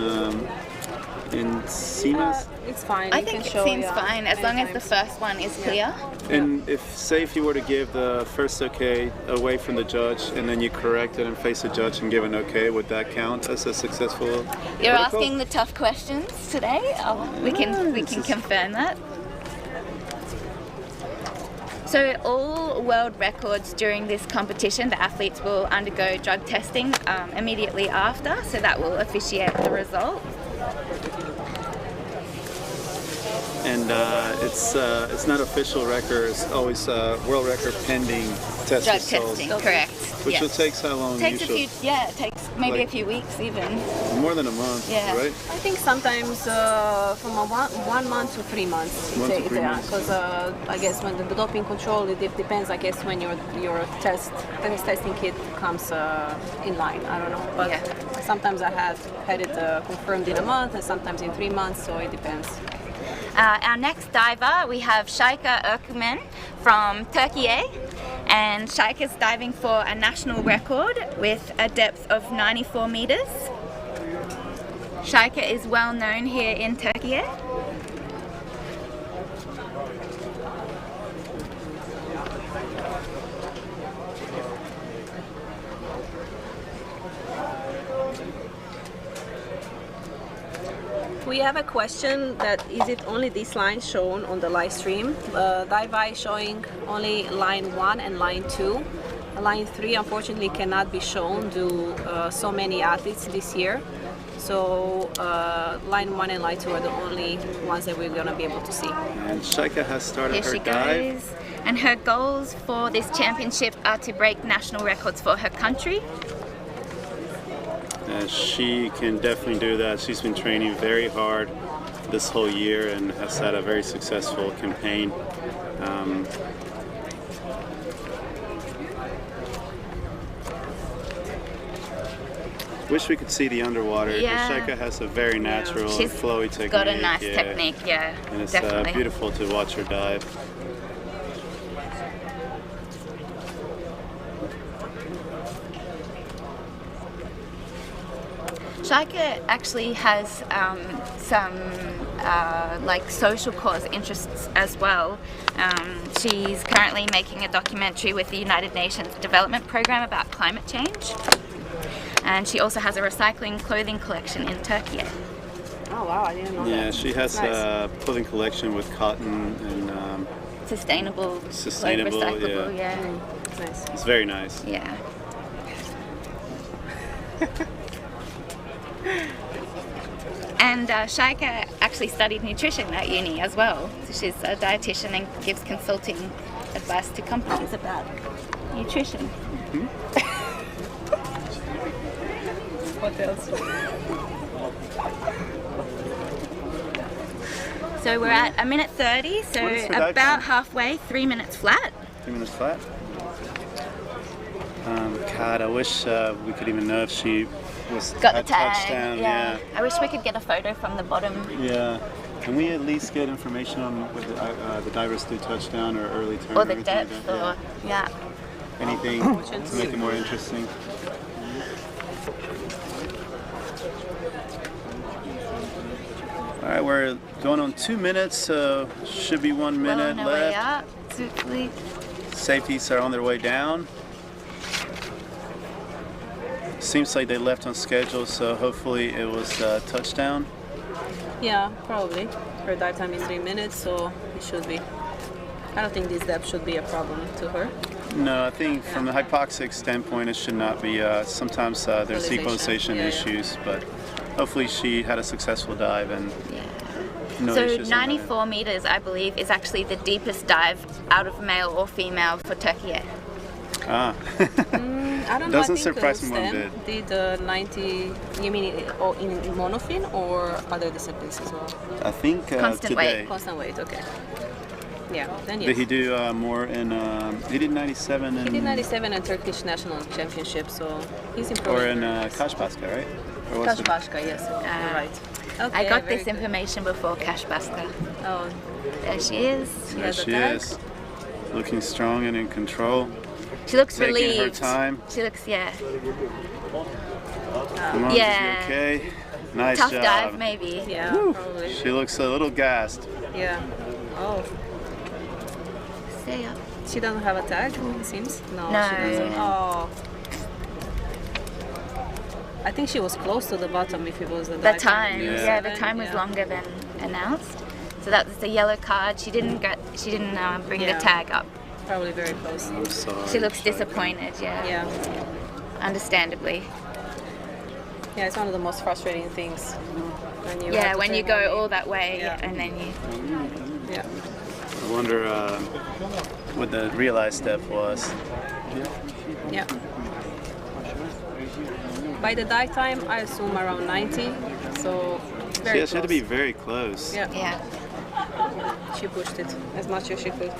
CMAS? It's fine. I you think can it show, seems yeah, fine as long as the anytime. first one is clear. And say if you were to give the first okay away from the judge and then you correct it and face the judge and give an okay, would that count as a successful You're protocol? asking the tough questions today. We can confirm that. So all world records during this competition, the athletes will undergo drug testing immediately after, so that will officiate the result. And it's not official record. It's always world record pending test Drug results. testing, correct. Which yes. will take how long Takes usually? it takes maybe Like- a few weeks even. More than a month, Yeah. right? I think sometimes from 1 month to 3 months. 1 to 3 months. Because I guess when the doping control, it depends. I guess when your testing kit comes in line. I don't know, but sometimes I have had it confirmed in a month, and sometimes in 3 months. So it depends. Our next diver, we have Shaika Erkmen from Turkey, and Shaika's diving for a national record with a depth of 94 meters. Shaika is well known here in Turkey. We have a question that is it only this line shown on the live stream? Dive Eye showing only line 1 and line 2. Line 3 unfortunately cannot be shown due so many athletes this year. So line 1 and line 2 are the only ones that we're going to be able to see. And Shaika has started Here her she dive. goes. And her goals for this championship are to break national records for her country. She can definitely do that. She's been training very hard this whole year and has had a very successful campaign. Wish we could see the underwater. Yeah. Shaika has a very natural, She's flowy technique. got a nice yeah. technique, yeah, And it's definitely. beautiful to watch her dive. Shaika actually has some like social cause interests as well. She's currently making a documentary with the United Nations Development Program about climate change. And she also has a recycling clothing collection in Turkey. Oh wow, I didn't know that. Yeah, she has Nice. a clothing collection with cotton and Sustainable, Sustainable, recyclable, yeah. yeah. Nice. it's very nice. Yeah. And Shaika actually studied nutrition at uni as well. So she's a dietitian and gives consulting advice to companies about nutrition. What else? So we're at 1:30, so What is her dive about time? halfway, 3 minutes flat. 3 minutes flat. God, I wish we could even know if she was Got the had tag. touchdown. Yeah. I wish we could get a photo from the bottom. Yeah. Can we at least get information on whether the divers do touchdown or early turn Or the anything like depth, that? or yeah. Anything to make it more interesting. All right, we're going on 2 minutes, so should be 1 Well minute on our way left. up, hopefully. Safeties are on their way down. Seems like they left on schedule, so hopefully it was touchdown. Yeah, probably. Her dive time is 3 minutes, so it should be. I don't think this depth should be a problem to her. No, I think from the hypoxic standpoint, it should not be. Sometimes there's Equalization. equalization Yeah, yeah. issues, but hopefully she had a successful dive and no So issues. on that end. 94 meters, I believe, is actually the deepest dive out of male or female for Turkey. Ah. I don't know. Doesn't I think surprise me one Stem bit. did 90. You mean in monofin or other disciplines as well? I think Constant today. weight. Constant weight. Okay. Yeah. Then Did yes. he do more in? He did 97 in. He did 97 in Turkish national championship, so he's improving. Or in very nice. Kashpaska, right? Or was it- Kashpaska, yes, you're right. Okay, I got very this good. information before Kashbaska. Oh, There she is. There has a she tag. is, looking strong and in control. She looks Taking her relieved. time. She looks, yeah. Come on, Yeah. is she okay? Nice Tough job. dive, maybe. yeah, probably. She looks a little gassed. Yeah. Oh, See ya. she doesn't have a tag, it seems. No, No. she doesn't. Oh. I think she was close to the bottom if it was the The dive time, Yeah. yeah, the time was Yeah. longer than announced. So that was the yellow card. She didn't bring Yeah. the tag up. Probably very close. I'm sorry. She looks disappointed, yeah. Yeah. Understandably. Yeah, it's one of the most frustrating things. When you Yeah, have to when you turn go on. all that way Yeah. and then you. Yeah. I wonder what the realized depth was. Yeah. By the dive time, I assume around 90. So very She had to close. be very close. Yeah. Yeah. She pushed it as much as she could.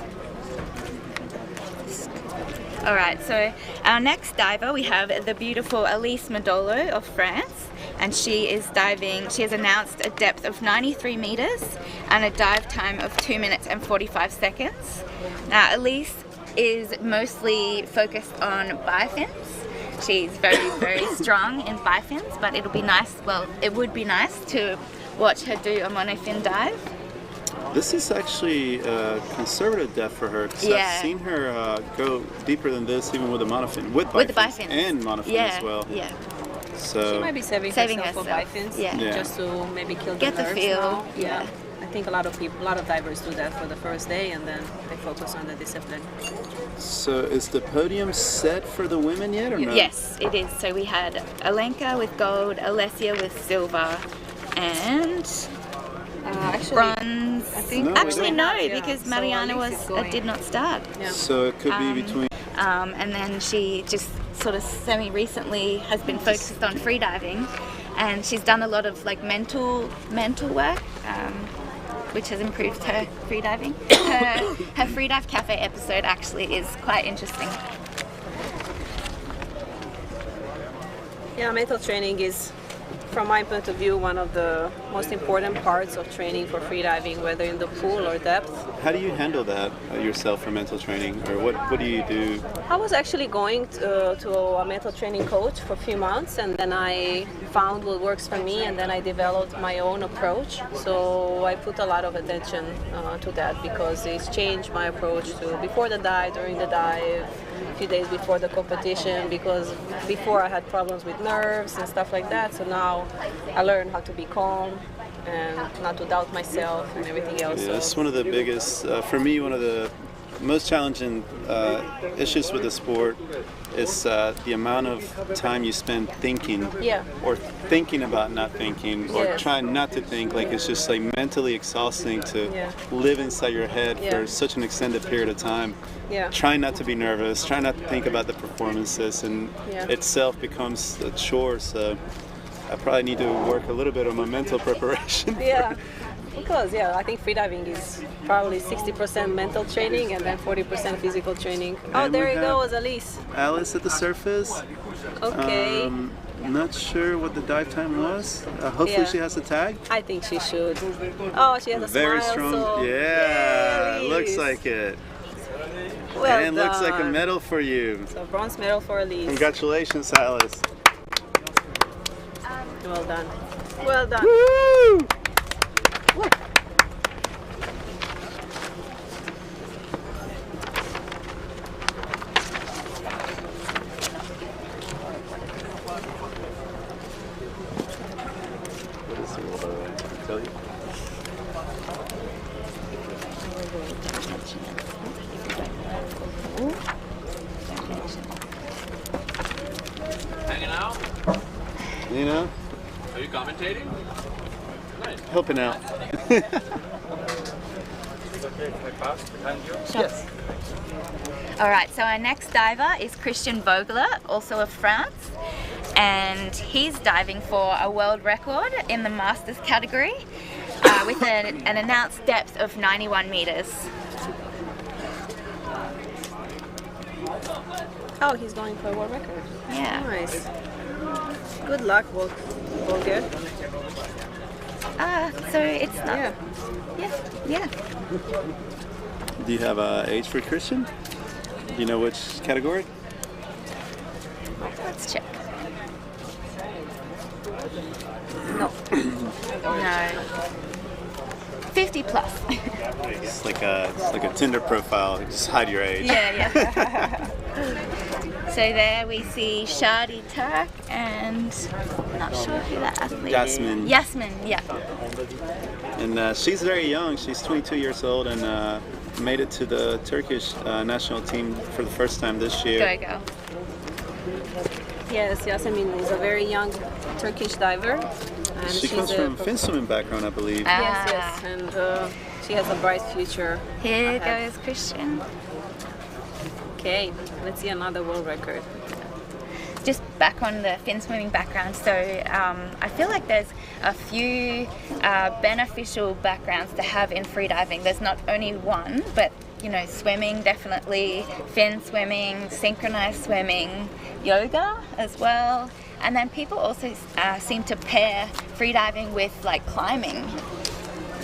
All right, so our next diver, we have the beautiful Elise Modolo of France, and she is diving, she has announced a depth of 93 meters and a dive time of 2 minutes and 45 seconds. Now, Elise is mostly focused on bifins. She's very, very strong in bifins, but it'll be nice, well, it would be nice to watch her do a monofin dive. This is actually conservative depth for her. 'Cause Yeah. I've seen her go deeper than this, even with a monofin, with With the bifins bifins. and monofin Yeah, as well. yeah. So She might be saving herself for bifins, yeah. Yeah. just to maybe kill Get the nerves feel, now. yeah. I think a lot of divers do that for the first day, and then they focus on the discipline. So is the podium set for the women yet or no? Yes, it is. So we had Alenka with gold, Alessia with silver, and Actually, bronze. I think No, Actually, we no, Yeah, because so Mariana Elise is going. did not start. Yeah. So it could be between. And then she just sort of semi-recently has been focused on freediving, and she's done a lot of like mental work, which has improved her freediving. Her Freedive Cafe episode actually is quite interesting. Yeah, mental training is, from my point of view, one of the most important parts of training for freediving, whether in the pool or depth. How do you handle that yourself for mental training, or what do you do? I was actually going to a mental training coach for a few months, and then I found what works for me, and then I developed my own approach. So I put a lot of attention to that, because it's changed my approach to before the dive, during the dive, a few days before the competition, because before I had problems with nerves and stuff like that. So now I learned how to be calm and not to doubt myself and everything else. Yeah, So it's one of the biggest, for me, one of the most challenging issues with the sport is the amount of time you spend thinking, Yeah. or thinking about not thinking, or Yes. trying not to think. Like, it's just like mentally exhausting to Yeah. live inside your head Yeah. for such an extended period of time. Yeah. Trying not to be nervous, trying not to think about the performances, and Yeah. itself becomes a chore. So I probably need to work a little bit on my mental preparation. Yeah. Because I think freediving is probably 60% mental training and then 40% physical training. Oh, And there we you have go, Alice. Alice at the surface. Okay. Not sure what the dive time was. Hopefully Yeah. she has a tag. I think she should. Oh, she has a Very smile. strong. So Yeah, Yay, looks Alice. like it. Well And looks like a done. medal for you. So bronze medal for Elise. Congratulations, Alice. Well done. Well done. Woo! What is the rule, by the way? Can I tell you? Hanging out? You know, Are you commentating? Nice. helping out. Yes. All right, so our next diver is Christian Vogler, also of France, and he's diving for a world record in the Masters category with an announced depth of 91 meters. Oh, he's going for a world record. Yeah. Nice. Good luck, Volker. So it's not. Yeah. Yeah. Do you have age for Christian? Do you know which category? Let's check. No. No. 50 plus. It's like a Tinder profile. Just hide your age. Yeah. So there we see Shadi Turk and I'm not sure who that athlete Yasmin. is. Yasmin, yeah. And she's very young. She's 22 years old and made it to the Turkish national team for the first time this year. Go. Yes, Yasemin is a very young Turkish diver. And She she's comes a from fin swimming background, I believe. Yes, and she has a bright future. Here ahead. goes Christian. Okay, let's see another world record. Just back on the fin swimming background, so I feel like there's a few beneficial backgrounds to have in freediving. There's not only one, but swimming definitely, fin swimming, synchronized swimming, yoga as well. And then people also seem to pair freediving with like climbing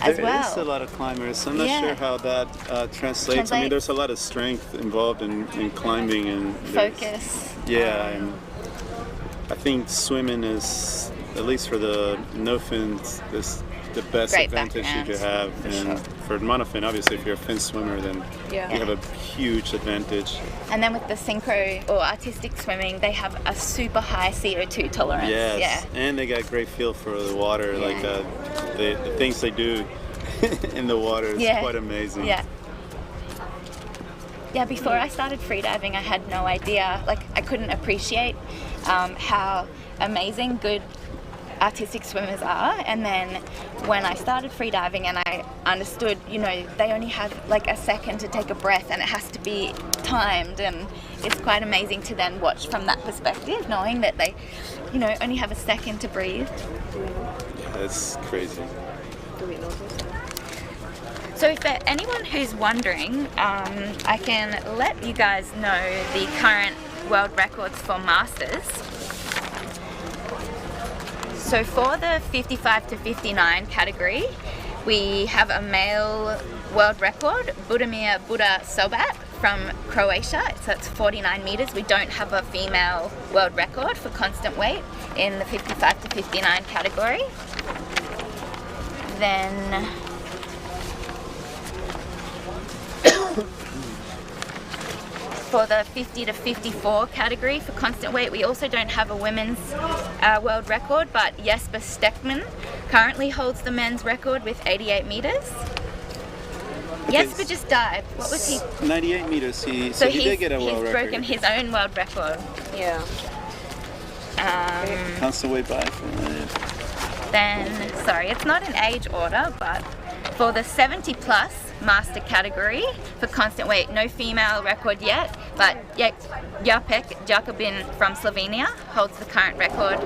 as well. There is a lot of climbers. I'm not Yeah. sure how that translates. I mean, there's a lot of strength involved in climbing and Focus. Yeah, and I think swimming is, at least for the no fins, is the best Great advantage you background, could have. for And for monofin, obviously, if you're a fin swimmer, then Yeah. you have a huge advantage. And then with the synchro or artistic swimming, they have a super high CO2 tolerance. Yes, Yeah. and they got great feel for the water. Yeah. Like the things they do in the water is Yeah. quite amazing. Yeah. Yeah, before I started freediving, I had no idea, like I couldn't appreciate how amazing good artistic swimmers are. And then when I started freediving and I understood, they only have like a second to take a breath and it has to be timed, and it's quite amazing to then watch from that perspective, knowing that they, only have a second to breathe. Yeah, that's crazy. Do we know this? So if there anyone who's wondering, I can let you guys know the current world records for Masters. So for the 55 to 59 category, we have a male world record, Budimir Buda Sobat from Croatia. So it's 49 meters. We don't have a female world record for constant weight in the 55 to 59 category. Then for the 50 to 54 category for constant weight, we also don't have a women's world record, but Jesper Steckman currently holds the men's record with 88 meters. Jesper just dived. What was he? 98 meters. He did get a world he's record. broken his own world record. Yeah. Constant way by for Then, sorry, it's not in age order, but for the 70 plus master category for constant weight, no female record yet, but Japek Jakobin from Slovenia holds the current record,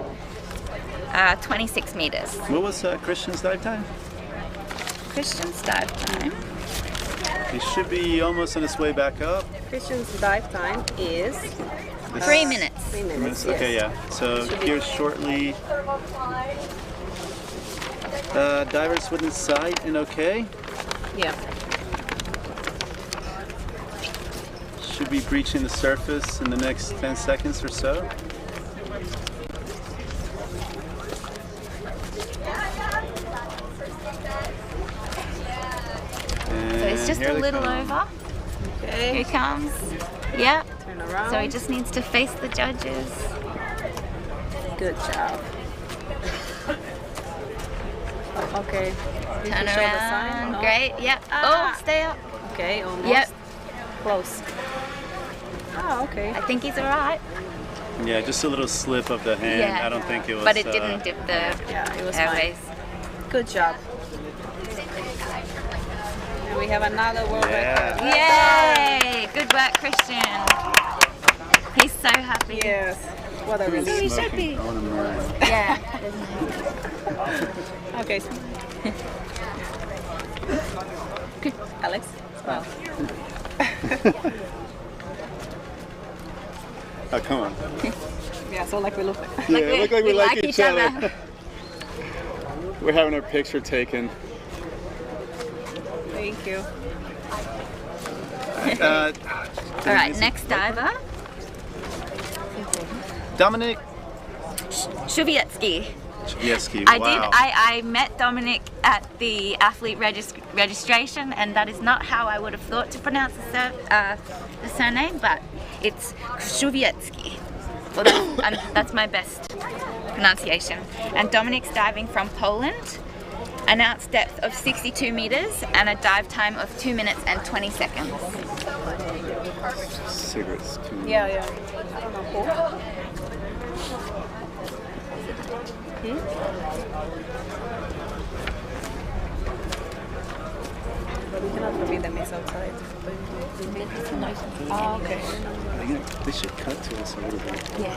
26 meters. What was Christian's dive time? Christian's dive time. He should be almost on his way back up. Christian's dive time is 3 minutes. 3 minutes. Okay, yes. yeah. So here shortly. Divers within sight and okay. Yeah. Should be breaching the surface in the next 10 seconds or so. So it's just a little over. Okay. Here he comes. Yep. Turn around. So he just needs to face the judges. Good job. Okay. Did Turn you show the around. sign? No? Great. Yep. Oh, stay up. Okay, almost. Yep. Close. Oh, okay. I think he's alright. Yeah, just a little slip of the hand. Yeah. I don't think it was. But it didn't dip the Yeah, it was airways. fine. Good job. And we have another world record. Yay! Good work, Christian. He's so happy. Yes. What a So relief. he should be. I want to move. Yeah. Okay. Alex? Wow. Oh, come on. Yeah, so like we look. Yeah, look like we like each other. other. We're having our picture taken. Thank you. All right, next diver, Dominic Shuvietsky. Chibieski. I Wow. did. I met Dominic at the athlete registration, and that is not how I would have thought to pronounce the surname, but it's Shuvietsky. Well, that's my best pronunciation. And Dominic's diving from Poland. Announced depth of 62 meters and a dive time of 2 minutes and 20 seconds. Cigarettes. Too. Yeah, yeah. I don't know who. But we cannot forbid them is outside. Oh, okay. They should cut to us a little bit. Yeah.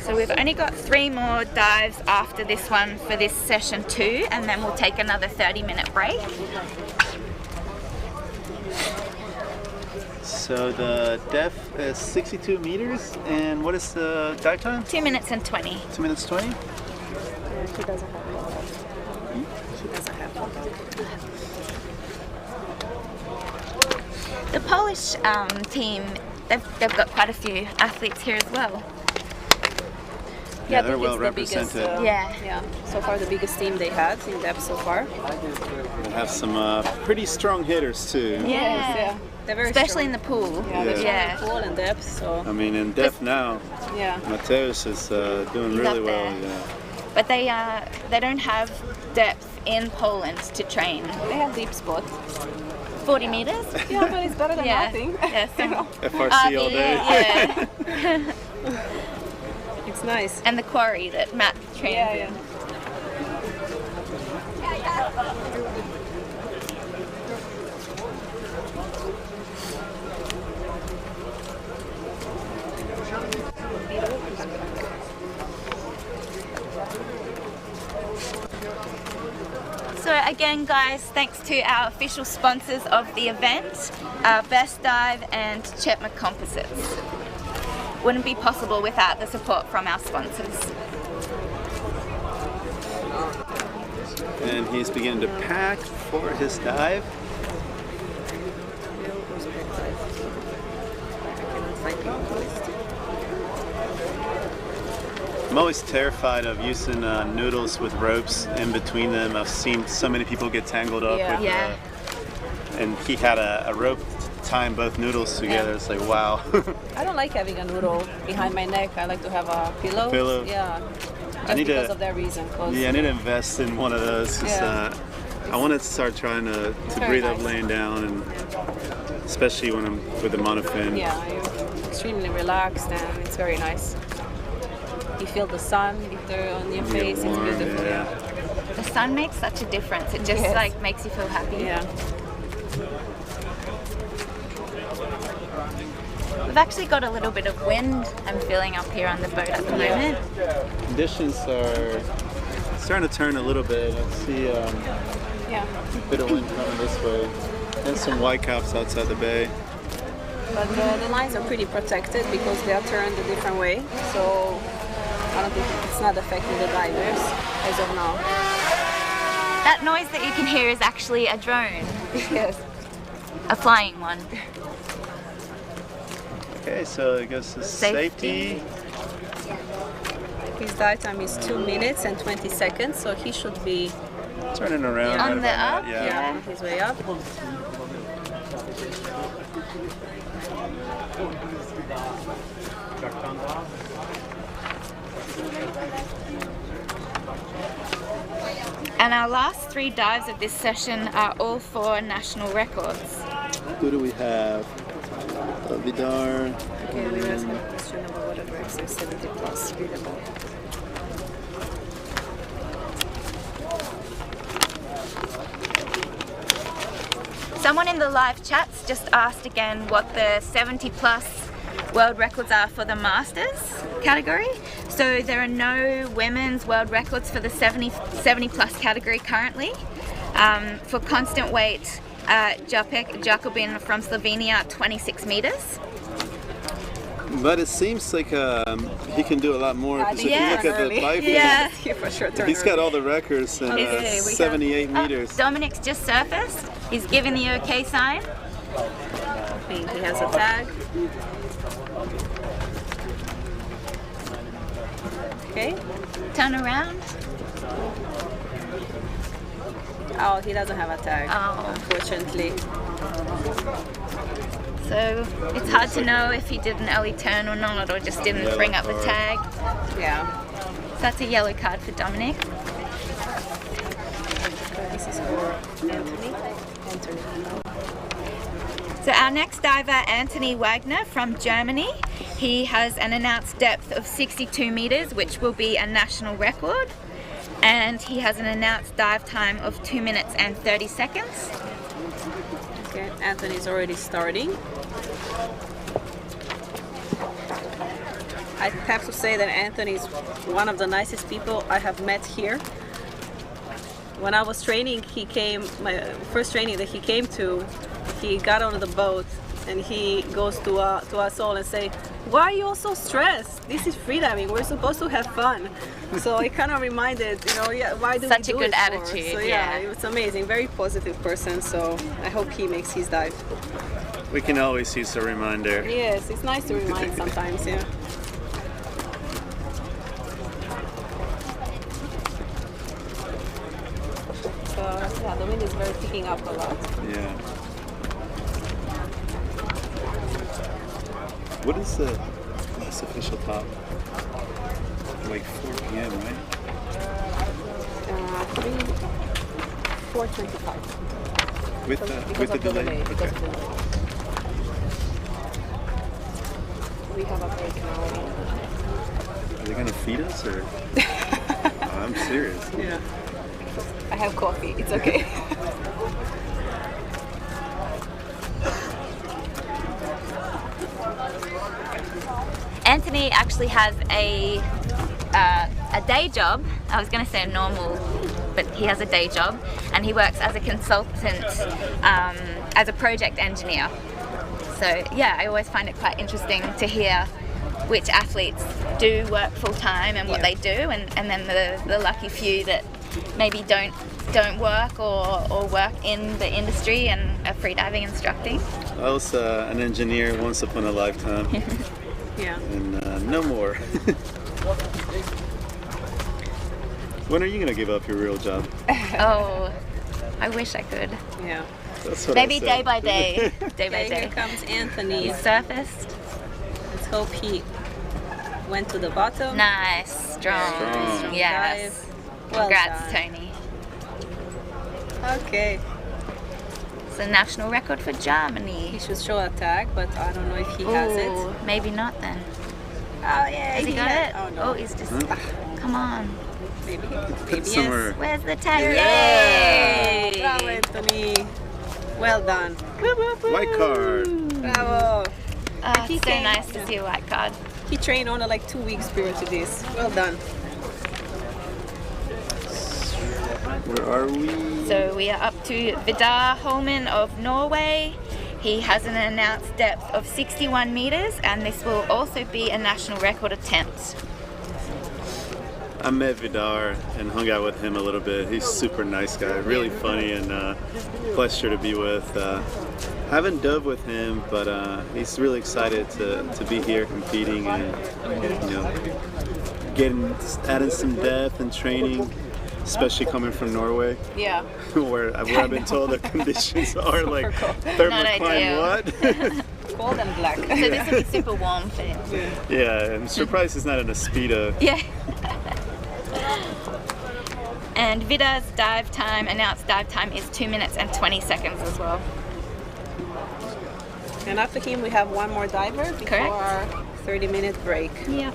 So we've only got 3 more dives after this one for this session 2, and then we'll take another 30-minute break. So the depth is 62 meters, and what is the dive time? 2 minutes and 20. 2 minutes 20? Yeah, she doesn't have one. She doesn't have one. The Polish team, they've got quite a few athletes here as well. Yeah, I they're think well it's the biggest, represented. Yeah. So far, the biggest team they had in depth so far. They have some pretty strong hitters too. Yeah. They're very Especially in strong. the pool. Yeah, they're Yeah. strong in the pool and depth. So I mean, in depth now, yeah. Mateus is doing He's really up well. there. Yeah. But they don't have depth in Poland to train. They have deep spot. 40 meters? Yeah, but it's better than Yeah. nothing. Yeah, so, FRC all day. Yeah. It's nice. And the quarry that Matt trains Yeah, in. yeah. So again, guys, thanks to our official sponsors of the event, Best Dive and Chetma Composites. Wouldn't be possible without the support from our sponsors. And he's beginning to pack for his dive. I'm always terrified of using noodles with ropes in between them. I've seen so many people get tangled up with Yeah. and he had a rope tying both noodles together. It's like, wow. I don't like having a noodle behind my neck. I like to have a pillow. Pillow? Yeah. I need because to, of that reason. yeah, I need to invest in one of those. 'Cause, Yeah. I want to start trying to very breathe up nice. laying down, and especially when I'm with the monofin. Yeah, you're extremely relaxed and it's very nice. You feel the sun if they're on your You get face. It's warm, beautiful. yeah. The sun makes such a difference. It just Yes. like makes you feel happy. Yeah. We've actually got a little bit of wind I'm feeling up here on the boat at the moment. Conditions are starting to turn a little bit. I see Yeah. a bit of wind coming this way, and some white caps outside the bay. But the lines are pretty protected because they are turned a different way. So I don't think it's not affecting the divers as of now. That noise that you can hear is actually a drone. Yes. A flying one. Okay, so I guess the safety. His dive time is 2 minutes and 20 seconds, so he should be Turning around. On right the about up? that, yeah. on his way up. And our last 3 dives of this session are all for national records. Who do we have? Vidar. Okay, we ask a question about whatever exercise 70 plus readable. Someone in the live chats just asked again what the 70 plus world records are for the Masters category. So there are no women's world records for the 70 plus category currently. For constant weight, Jacobin from Slovenia, 26 meters. But it seems like he can do a lot more. 'Cause if you look at the biped, Yeah. He for sure turned he's got all the records in Okay, we 78 meters. Dominic's just surfaced. He's giving the okay sign. I think he has a tag. Okay. Turn around. Oh, he doesn't have a tag, Oh. unfortunately. So it's hard to know if he did an early turn or not, or just didn't bring up the tag. Yeah. So that's a yellow card for Dominic. This is for Anthony. So our next diver, Anthony Wagner from Germany, he has an announced depth of 62 meters, which will be a national record. And he has an announced dive time of 2 minutes and 30 seconds. Okay, Anthony's already starting. I have to say that Anthony is one of the nicest people I have met here. When I was training, my first training that he came to, he got on the boat and he goes to us all and say, "Why are you all so stressed? This is freediving. We're supposed to have fun." So it kind of reminded, why do Such we a do good it for? attitude, So yeah. it was amazing. Very positive person. So I hope he makes his dive. We can always use a reminder. Yes, it's nice to remind sometimes. Yeah. So yeah, the wind is very picking up a lot. Yeah. What is the last official top? Like 4 p.m., right? 4:25. With the delay. Because Okay. of the delay. We have a break now. Are they gonna feed us or? Oh, I'm serious. Yeah. I have coffee. It's okay. Anthony actually has a day job. I was going to say a normal, but he has a day job, and he works as a consultant, as a project engineer. So yeah, I always find it quite interesting to hear which athletes do work full time and what they do, and then the lucky few that maybe don't work or work in the industry and are freediving instructing. I was an engineer once upon a lifetime. Yeah. And no more. When are you gonna give up your real job? Oh, I wish I could. Yeah. That's what Maybe I said. day by day. Day by Okay, day. here comes Anthony. He's surfaced. Let's hope he went to the bottom. Nice. Strong. Strong. Yes. Dive. Well Congrats, done. Tony. Okay. It's a national record for Germany. He should show a tag, but I don't know if he has it. Ooh, maybe not then. Oh yeah, Has he got had- it? Oh no. Oh, he's just. Come on. Maybe It's yes. somewhere. Where's the tag? Yay! Yay! Bravo, Anthony. Well done. White card. Bravo. Oh, He it's so came- nice to see a white card. He trained on like 2 weeks prior to this. Well done. Where are we? So we are up to Vidar Holmen of Norway. He has an announced depth of 61 meters, and this will also be a national record attempt. I met Vidar and hung out with him a little bit. He's a super nice guy, really funny, and pleasure to be with. Haven't dove with him, but he's really excited to be here competing and adding some depth and training, especially coming from Norway, Yeah. where I've been told the conditions are like Not thermocline ideal. what? Cold and black. So this will be super warm for him. Yeah, I'm surprised he's not in a speedo. Yeah. And Vidar's announced dive time is 2 minutes and 20 seconds as well. And after him, we have one more diver before Correct. our 30-minute break. Yep.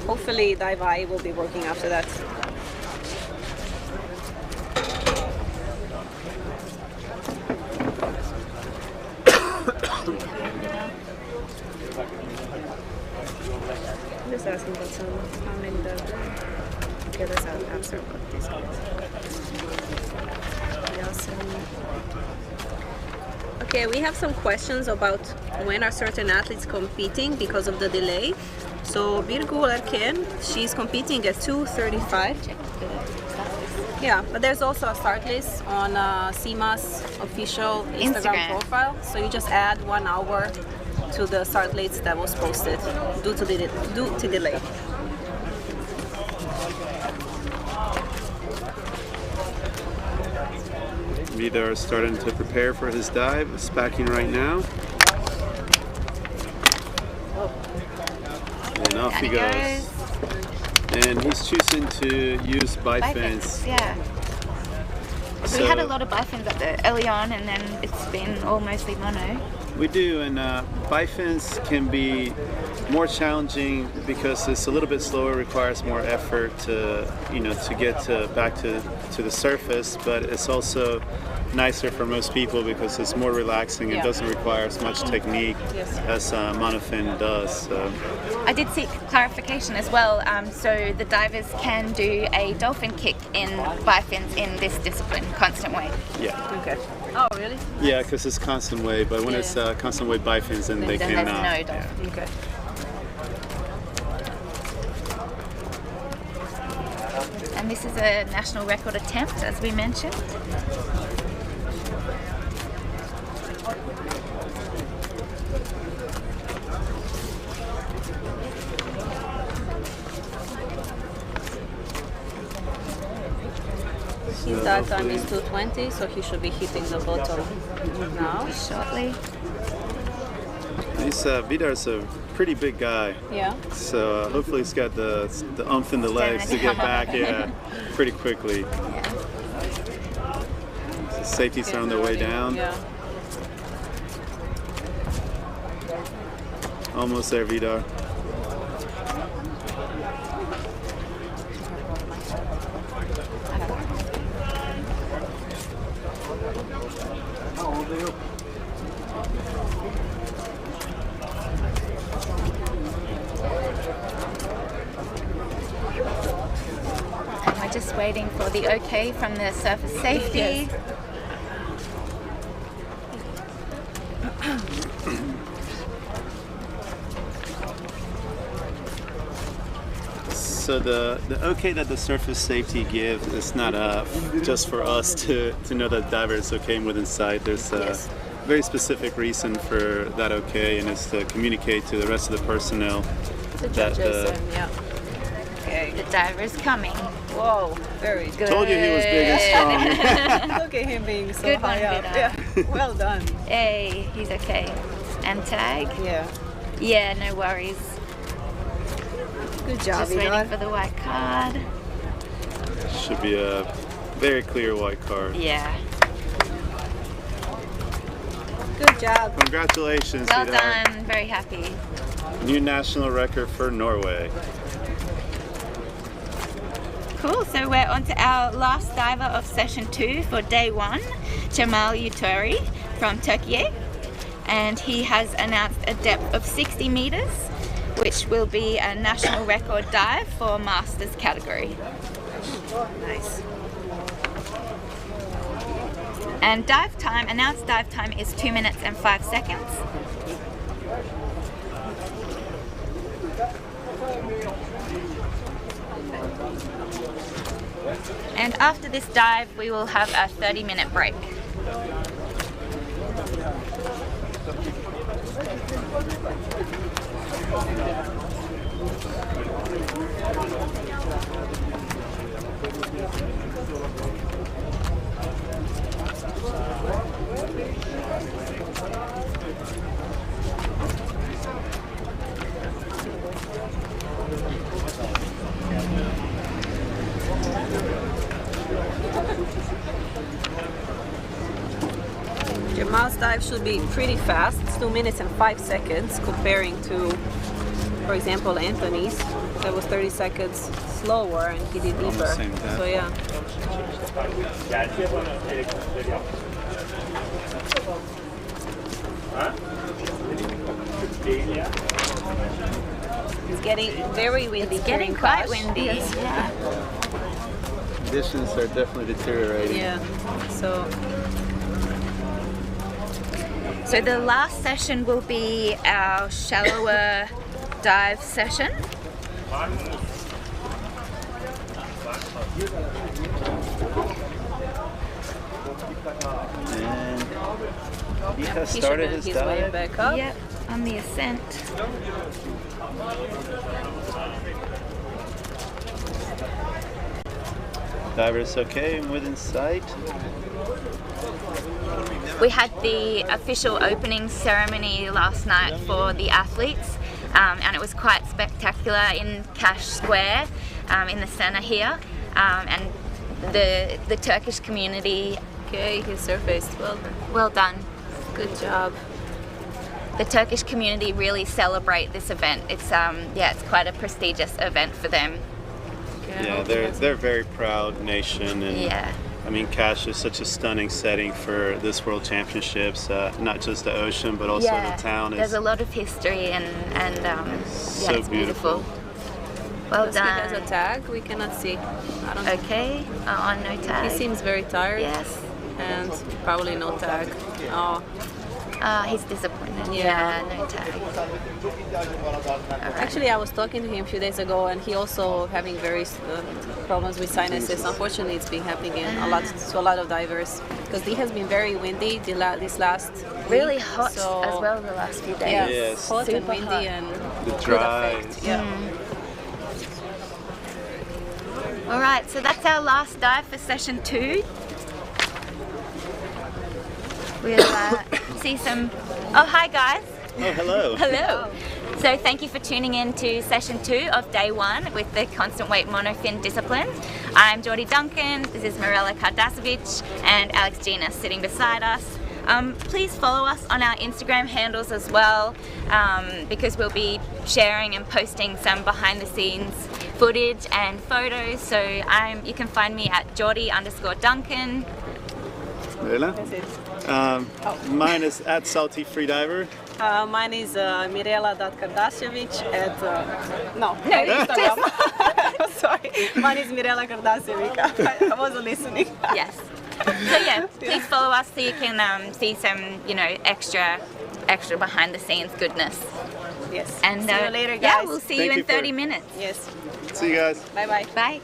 Hopefully, Dive I will be working after that. I'm just asking about how many divers. Okay, let's answer about this guys. Okay, we have some questions about when are certain athletes competing because of the delay. So Birgul Erken, she's competing at 2:35. Yeah, but there's also a start list on CMAS official Instagram profile. So you just add 1 hour to the start list that was posted due to delay. Vidar is starting to prepare for his dive. He's packing right now. And off he goes. And he's choosing to use bifins. Yeah. So We had a lot of bifins early on, and then it's been all mostly mono. we do, and bifins can be more challenging because it's a little bit slower, requires more effort to get back to the surface, but it's also nicer for most people because it's more relaxing and doesn't require as much technique as monofin does. So. I did seek clarification as well. So the divers can do a dolphin kick in bifins in this discipline, constant wave. Yeah. Okay. Oh, really? Yeah, because it's constant wave, but when it's constant wave bifins, then they Then cannot. there's no dolphin. Okay. And this is a national record attempt, as we mentioned. His dive time is 2:20, so he should be hitting the bottom now. Shortly. Vidar's a pretty big guy. Yeah. So hopefully he's got the oomph in the legs to get back, pretty quickly. So safety's on their way down. Yeah. Almost there, Vidar. And we're just waiting for the okay from the surface safety. So the okay that the surface safety gives is not just for us to know that diver is okay and within sight. There's a very specific reason for that okay, and it's to communicate to the rest of the personnel The that judges and Okay. The diver is coming. Whoa, very good. Told you he was big and strong. Look at him being so Good high one, up. Vida. Yeah, well done. Hey, he's okay. And tag? Yeah. Yeah, no worries. Good job, Just waiting Vidal. for the white card. Should be a very clear white card. Yeah. Good job. Congratulations, Well Vidar. done. Very happy. New national record for Norway. Cool, so we're on to our last diver of session 2 for day 1, Cemal Utori from Turkey. And he has announced a depth of 60 meters, which will be a national record dive for Masters category. Nice. And dive time, announced dive time is 2 minutes and 5 seconds. And after this dive, we will have a 30-minute break. Cemal's dive should be pretty fast. It's 2 minutes and 5 seconds comparing to, for example, Anthony's. That was 30 seconds slower and he did deeper. Same depth. So yeah. It's getting very windy. It's getting during quite crash. windy. Yes. Yeah. Conditions are definitely deteriorating. Yeah. So So the last session will be our shallower dive session. And he has he started should his be his way dive. back up. Yep, on the ascent. Diver's okay and within sight. We had the official opening ceremony last night for the athletes, and it was quite spectacular in Cash Square in the centre here, and the Turkish community. Okay, he surfaced. Well done. Good job. The Turkish community really celebrate this event. It's it's quite a prestigious event for them. Yeah, they're a very proud nation, and Yeah. I mean, Cash is such a stunning setting for this World Championships. Not just the ocean, but also the town There's is a lot of history and so it's beautiful. Well Let's done. As a tag, we cannot see. I don't Okay, on no tag. He seems very tired. Yes. And probably no tag. Oh, He's disappointed. Yeah. No tag. actually, I was talking to him a few days ago, and he also having very problems with sinuses. Unfortunately, it's been happening to a lot of divers because it has been very windy this last Really week, hot so, as well the last few days. Yeah, Yes. hot and Super windy hot. and the could dry. affect. Yeah. All right, so that's our last dive for session 2. We'll see some. Oh, hi guys. Oh, hello. Hello. So thank you for tuning in to session 2 of day 1 with the constant weight monofin discipline. I'm Geordie Duncan, this is Mirella Kardasovic and Alex Gina sitting beside us. Please follow us on our Instagram handles as well, because we'll be sharing and posting some behind the scenes footage and photos. So you can find me at Geordie_Duncan. Mirella? Mine is at Salty Freediver. Mine is Mirella.Kardasovic at Instagram. Sorry, mine is Mirella Kardasovic. I wasn't listening. Yes. So yeah, please follow us so you can see some, extra behind the scenes goodness. Yes. And see you later, guys. Yeah, we'll see Thank you you in for- 30 minutes. Yes. See you guys. Bye bye. Bye.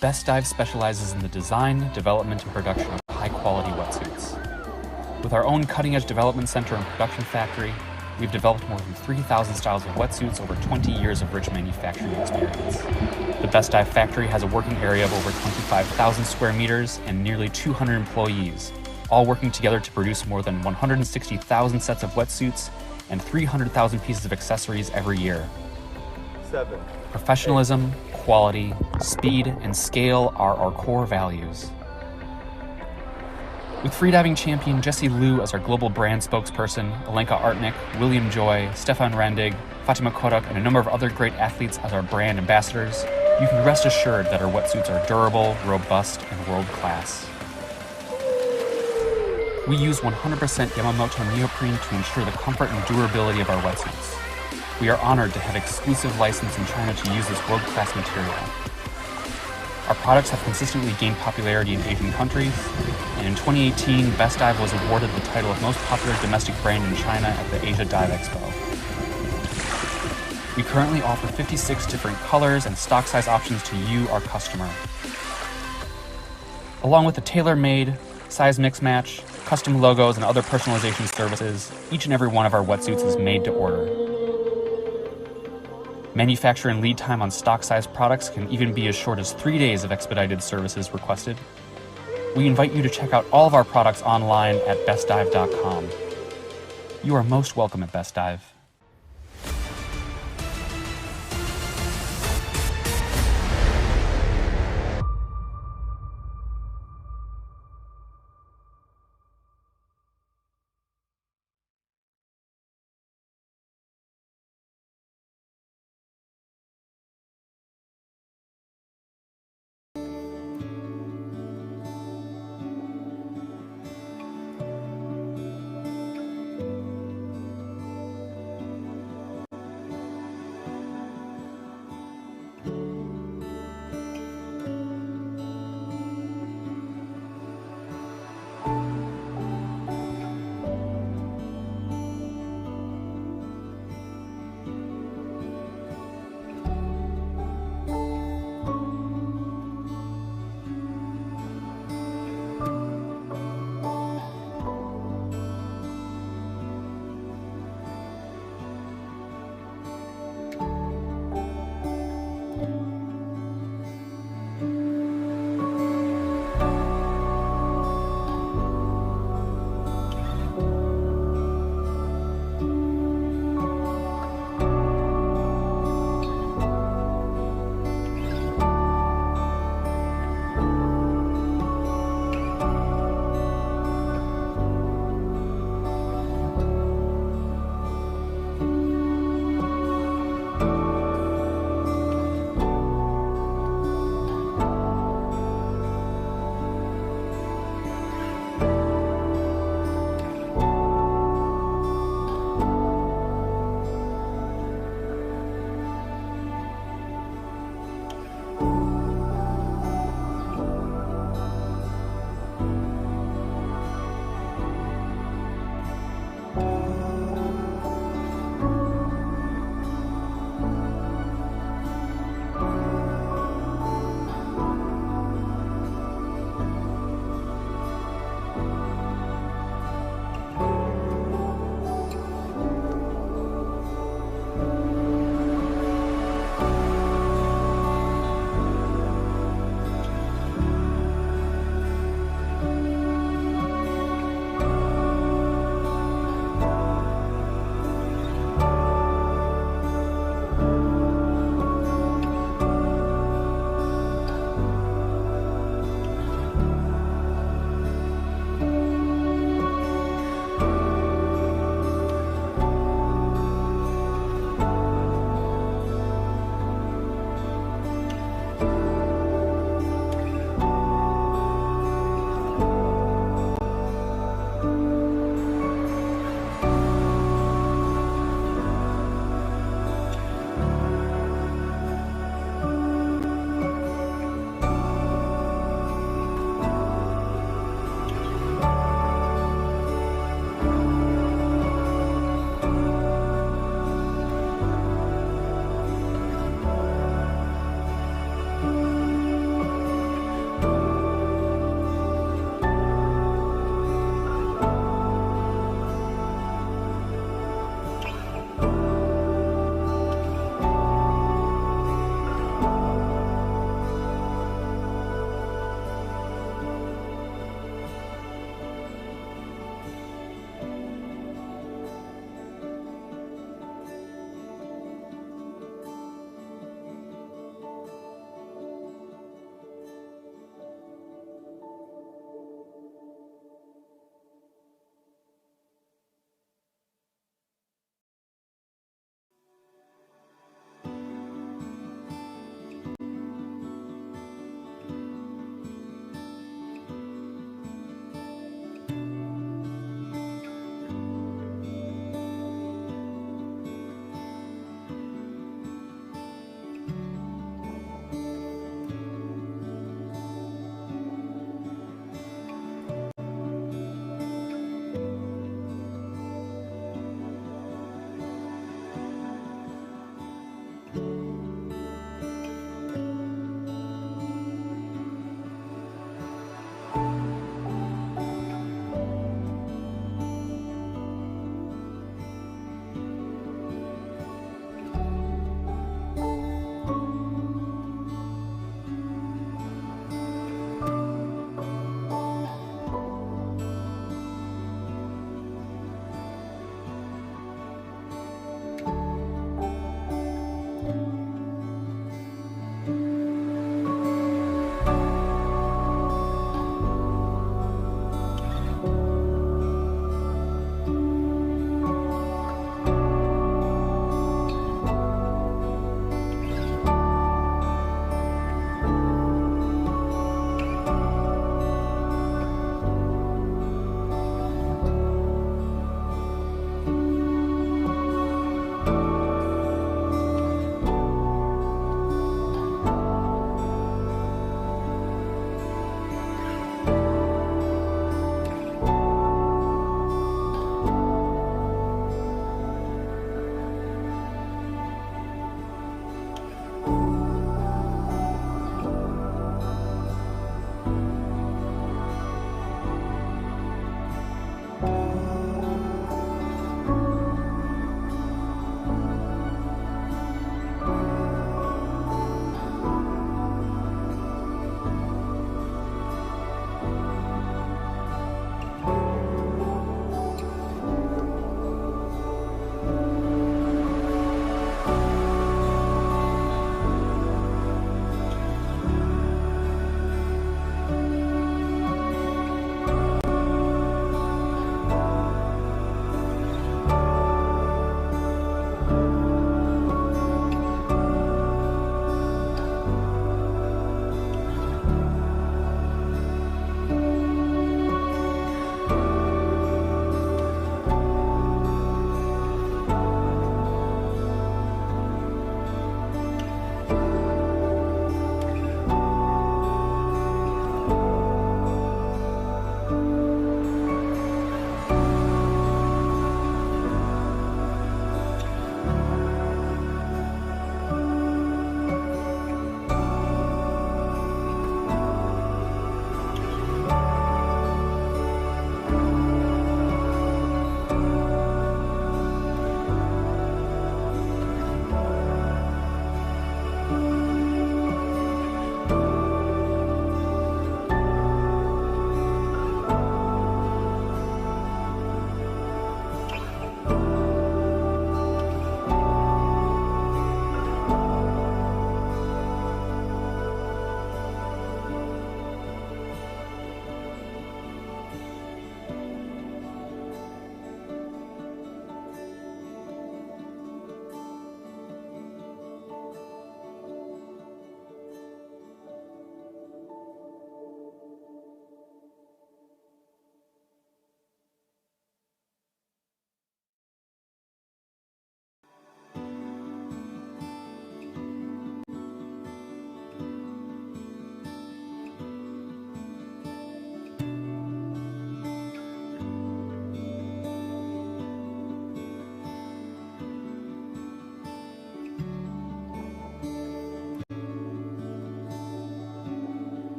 Best Dive specializes in the design, development, and production of high-quality wetsuits. With our own cutting-edge development center and production factory, we've developed more than 3,000 styles of wetsuits over 20 years of rich manufacturing experience. The Best Dive factory has a working area of over 25,000 square meters and nearly 200 employees, all working together to produce more than 160,000 sets of wetsuits and 300,000 pieces of accessories every year. 7. Professionalism, quality, speed, and scale are our core values. With freediving champion Jessie Liu as our global brand spokesperson, Alenka Artnik, William Joy, Stefan Rendig, Fatima Kodak, and a number of other great athletes as our brand ambassadors, you can rest assured that our wetsuits are durable, robust, and world-class. We use 100% Yamamoto neoprene to ensure the comfort and durability of our wetsuits. We are honored to have exclusive license in China to use this world-class material. Our products have consistently gained popularity in Asian countries, and in 2018, Best Dive was awarded the title of most popular domestic brand in China at the Asia Dive Expo. We currently offer 56 different colors and stock size options to you, our customer. Along with the tailor-made, size mix-match, custom logos, and other personalization services, each and every one of our wetsuits is made to order. Manufacture and lead time on stock-sized products can even be as short as 3 days if expedited services requested. We invite you to check out all of our products online at bestdive.com. You are most welcome at Best Dive.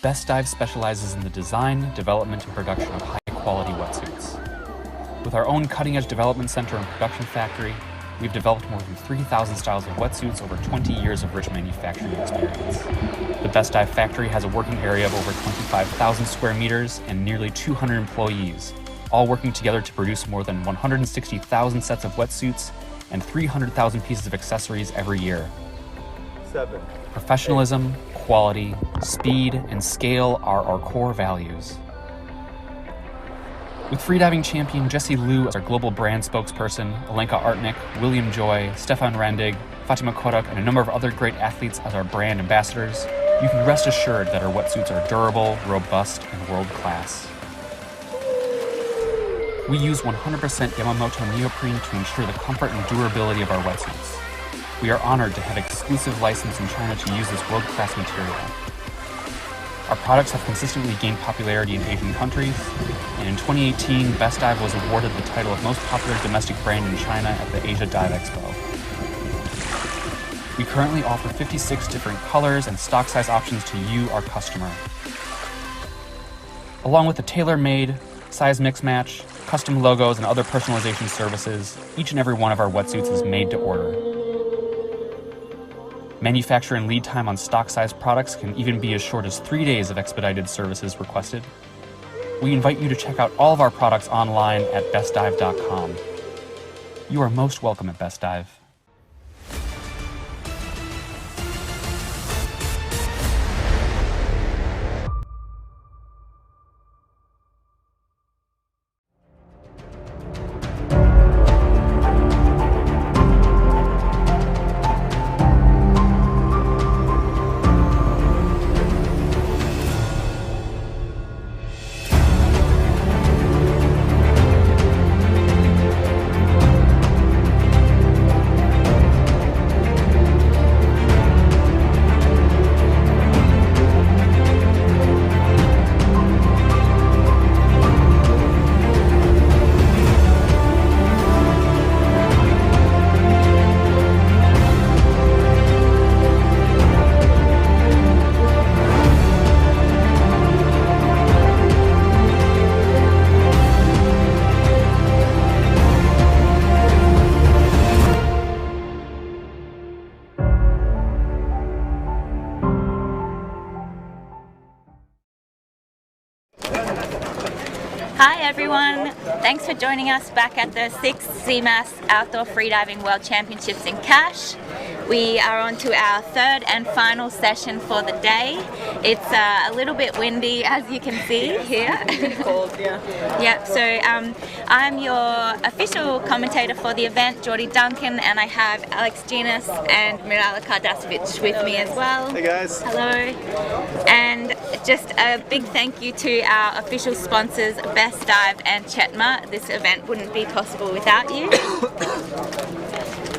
Best Dive specializes in the design, development, and production of high-quality wetsuits. With our own cutting-edge development center and production factory, we've developed more than 3,000 styles of wetsuits over 20 years of rich manufacturing experience. The Best Dive factory has a working area of over 25,000 square meters and nearly 200 employees, all working together to produce more than 160,000 sets of wetsuits and 300,000 pieces of accessories every year. 7. Professionalism, quality, speed, and scale are our core values. With freediving champion Jessie Liu as our global brand spokesperson, Alenka Artnik, William Joy, Stefan Randig, Fatima Kodak, and a number of other great athletes as our brand ambassadors, you can rest assured that our wetsuits are durable, robust, and world-class. We use 100% Yamamoto neoprene to ensure the comfort and durability of our wetsuits. We are honored to have exclusive license in China to use this world-class material. Our products have consistently gained popularity in Asian countries, and in 2018, Best Dive was awarded the title of most popular domestic brand in China at the Asia Dive Expo. We currently offer 56 different colors and stock size options to you, our customer. Along with the tailor-made, size mix-match, custom logos, and other personalization services, each and every one of our wetsuits is made to order. Manufacture and lead time on stock-sized products can even be as short as 3 days of expedited services requested. We invite you to check out all of our products online at bestdive.com. You are most welcome at Best Dive. Hi everyone, thanks for joining us back at the 6th CMAS Outdoor Freediving World Championships in Cache. We are on to our third and final session for the day. It's a little bit windy, as you can see here. Cold, yeah. Yep, so I'm your official commentator for the event, Geordie Duncan, and I have Alex Genus and Mirala Kardasovic with me as well. Hey guys. Hello. And just a big thank you to our official sponsors, Best Dive and Chetma. This event wouldn't be possible without you.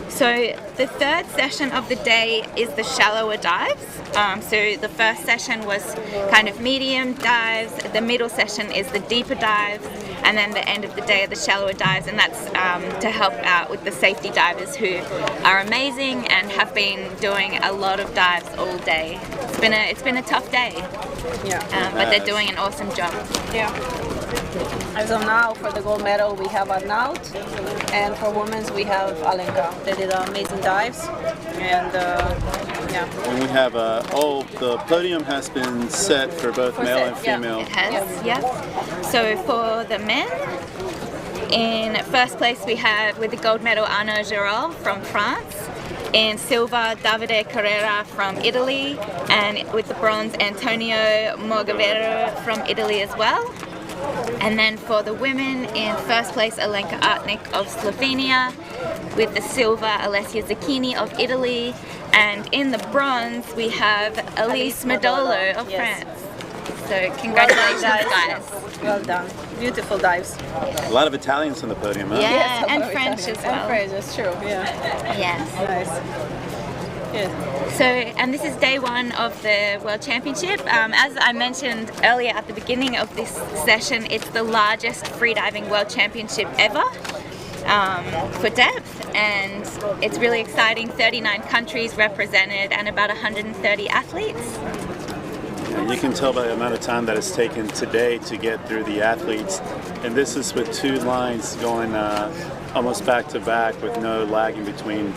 So the third session of the day is the shallower dives. So the first session was kind of medium dives, the middle session is the deeper dives, and then the end of the day are the shallower dives, and that's to help out with the safety divers who are amazing and have been doing a lot of dives all day. It's been a tough day, but they're doing an awesome job. Yeah. As of now, for the gold medal, we have Arnaut, and for women's, we have Alenka. They did amazing dives, and And we have the podium has been set for both male and female. It has, yeah. So for the men, in first place we have with the gold medal Arnaud Girol from France. In silver, Davide Carrera from Italy, and with the bronze, Antonio Morgavero from Italy as well. And then for the women, in first place, Alenka Artnik of Slovenia, with the silver, Alessia Zacchini of Italy, and in the bronze, we have Elise Medolo of France. So congratulations, guys. Well done. Beautiful dives. A lot of Italians on the podium, huh? Yeah, Yes, and French as well. And French, that's true, yeah. Yes. Nice. Good. So, and this is day one of the World Championship. As I mentioned earlier at the beginning of this session, it's the largest freediving World Championship ever for depth, and it's really exciting. 39 countries represented and about 130 athletes. And you can tell by the amount of time that it's taken today to get through the athletes. And this is with 2 lines going almost back to back with no lag in between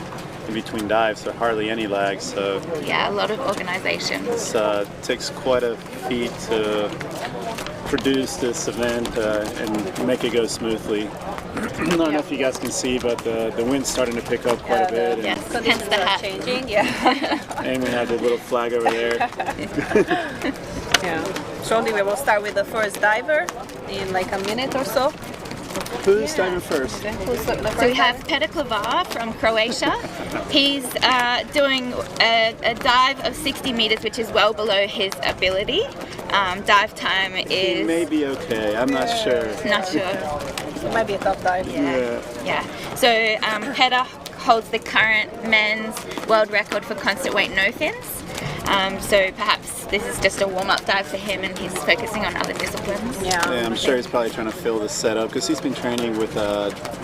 dives, so hardly any lag. So yeah, a lot of organization. It takes quite a feat to produce this event and make it go smoothly. I don't know if you guys can see, but the wind's starting to pick up quite a bit. Yes, hence the hat. Changing, yeah. And we have the little flag over there. Yeah. Shortly we will start with the first diver in like a minute or so. Who's diving first? Okay. Who's the first So we have Petar Klavar from Croatia. He's doing a dive of 60 meters, which is well below his ability. Dive time is... He may be okay, I'm not sure. Not sure. It might be a tough dive. Yeah. So Petar holds the current men's world record for constant weight no fins. So perhaps this is just a warm-up dive for him and he's focusing on other disciplines. Yeah, I'm sure he's probably trying to fill the setup because he's been training with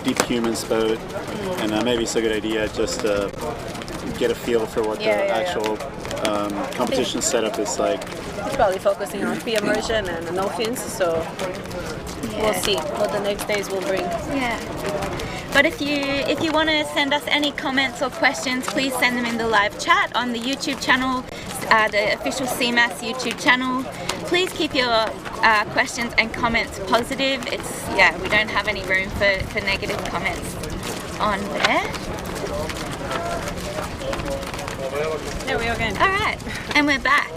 Deep Human's boat, and maybe it's a good idea just to get a feel for what the actual competition setup is like. He's probably focusing on free immersion and no fins, so we'll see what the next days will bring. Yeah. But if you want to send us any comments or questions, please send them in the live chat on the YouTube channel, the official CMAS YouTube channel. Please keep your questions and comments positive. We don't have any room for negative comments on there. There we are again. All right, and we're back.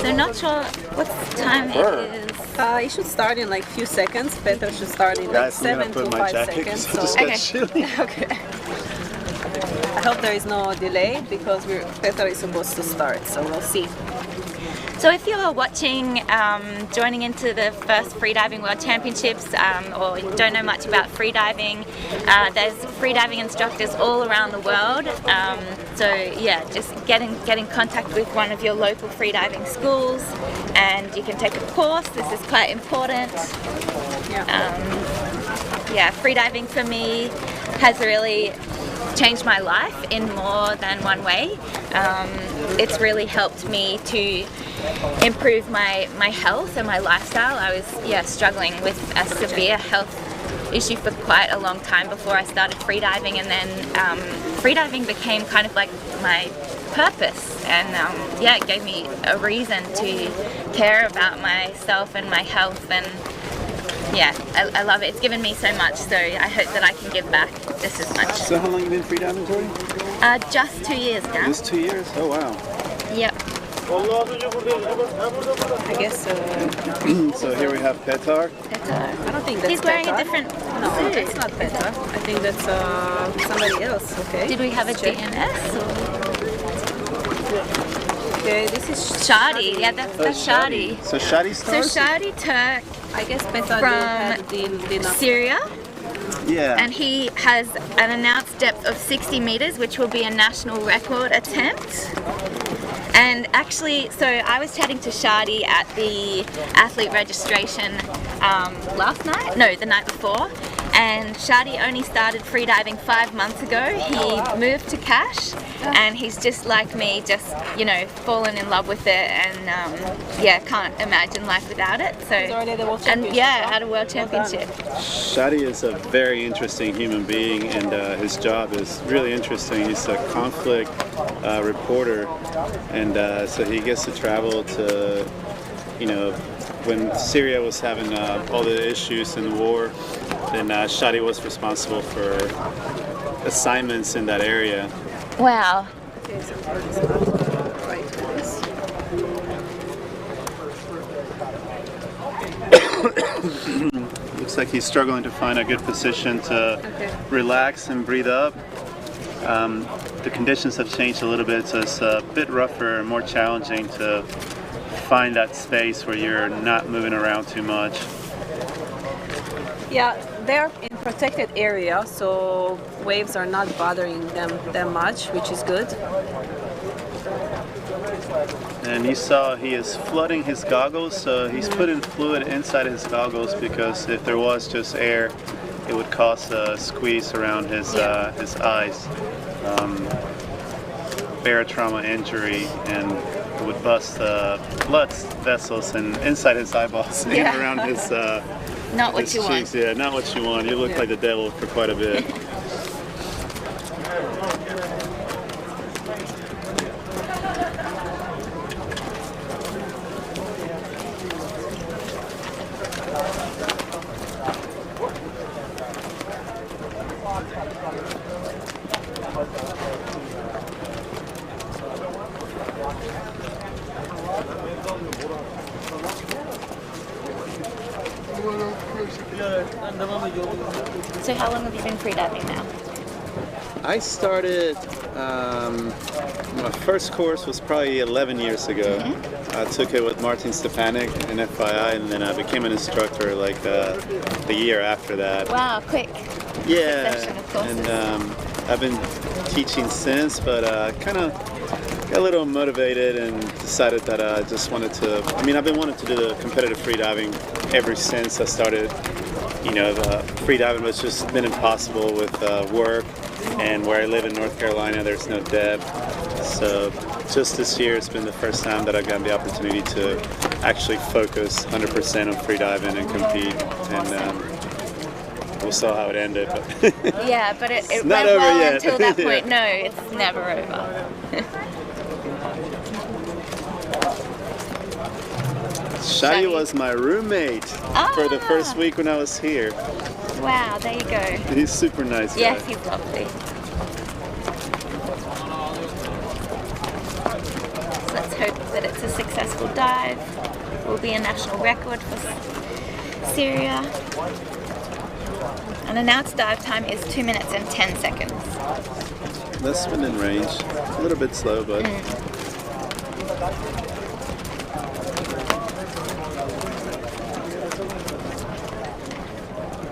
So not sure what time it is. It should start in like a few seconds. Petar should start in like 7 to 5 seconds. So. Okay. I hope there is no delay because Petar is supposed to start, so we'll see. So if you're watching, joining into the first Freediving World Championships, or you don't know much about freediving, there's freediving instructors all around the world. So yeah, just get in contact with one of your local freediving schools, and you can take a course. This is quite important. Freediving for me has really changed my life in more than one way. It's really helped me to improve my health and my lifestyle. I was struggling with a severe health issue for quite a long time before I started freediving, and then freediving became kind of like my purpose, and it gave me a reason to care about myself and my health, and I love it. It's given me so much, so I hope that I can give back just as much. So how long have you been freediving, Tori? Just 2 years now. Just 2 years? Oh wow. Yep. I guess so. So here we have Petar. I don't think that's He's wearing Petar. a different No, suit. that's not Petar. I think that's somebody else. Okay. Did we have a DNS? Okay, this is Shadi. Yeah, that's Shadi. So Shadi So stars? Shadi Turk I guess Petar from Syria. Yeah. And he has an announced depth of 60 meters, which will be a national record attempt. And actually, so I was chatting to Shadi at the athlete registration last night, no, the night before. And Shadi only started freediving 5 months ago. He moved to Cash, and he's just like me, just, fallen in love with it, and can't imagine life without it. So, He's already at the World Championship. at a World Championship. Shadi is a very interesting human being, and his job is really interesting. He's a conflict reporter, and so he gets to travel to, when Syria was having all the issues in the war, then Shadi was responsible for assignments in that area. Wow. Okay, so it's not right for this. Looks like he's struggling to find a good position to relax and breathe up. The conditions have changed a little bit, so it's a bit rougher and more challenging to find that space where you're not moving around too much. Yeah, they're in protected area, so waves are not bothering them that much, which is good. And you saw he is flooding his goggles, so he's putting fluid inside his goggles because if there was just air, it would cause a squeeze around his eyes. Barotrauma injury, and would bust blood vessels and inside his eyeballs and Yeah. around his Not what his you want. cheeks. Yeah, not what you want. You look like the devil for quite a bit. So how long have you been freediving now? I started, my first course was probably 11 years ago. I took it with Martin Stepanek in FII, and then I became an instructor like the year after that. Wow, quick. Yeah, Succession of courses. and I've been teaching since, but kind of got a little motivated and decided that I just wanted to, I've been wanting to do the competitive freediving ever since I started. Freediving was just been impossible with work, and where I live in North Carolina, there's no depth. So just this year, it's been the first time that I've gotten the opportunity to actually focus 100% on freediving and compete. And we'll see how it ended. But Yeah, but it went not over well yet. until that point. Yeah. No, it's never over. Shadi was my roommate for the first week when I was here. Wow, there you go. He's super nice guy. Yes, he's lovely. So let's hope that it's a successful dive. It will be a national record for Syria. And the announced dive time is 2 minutes and 10 seconds. That's within range. A little bit slow, but.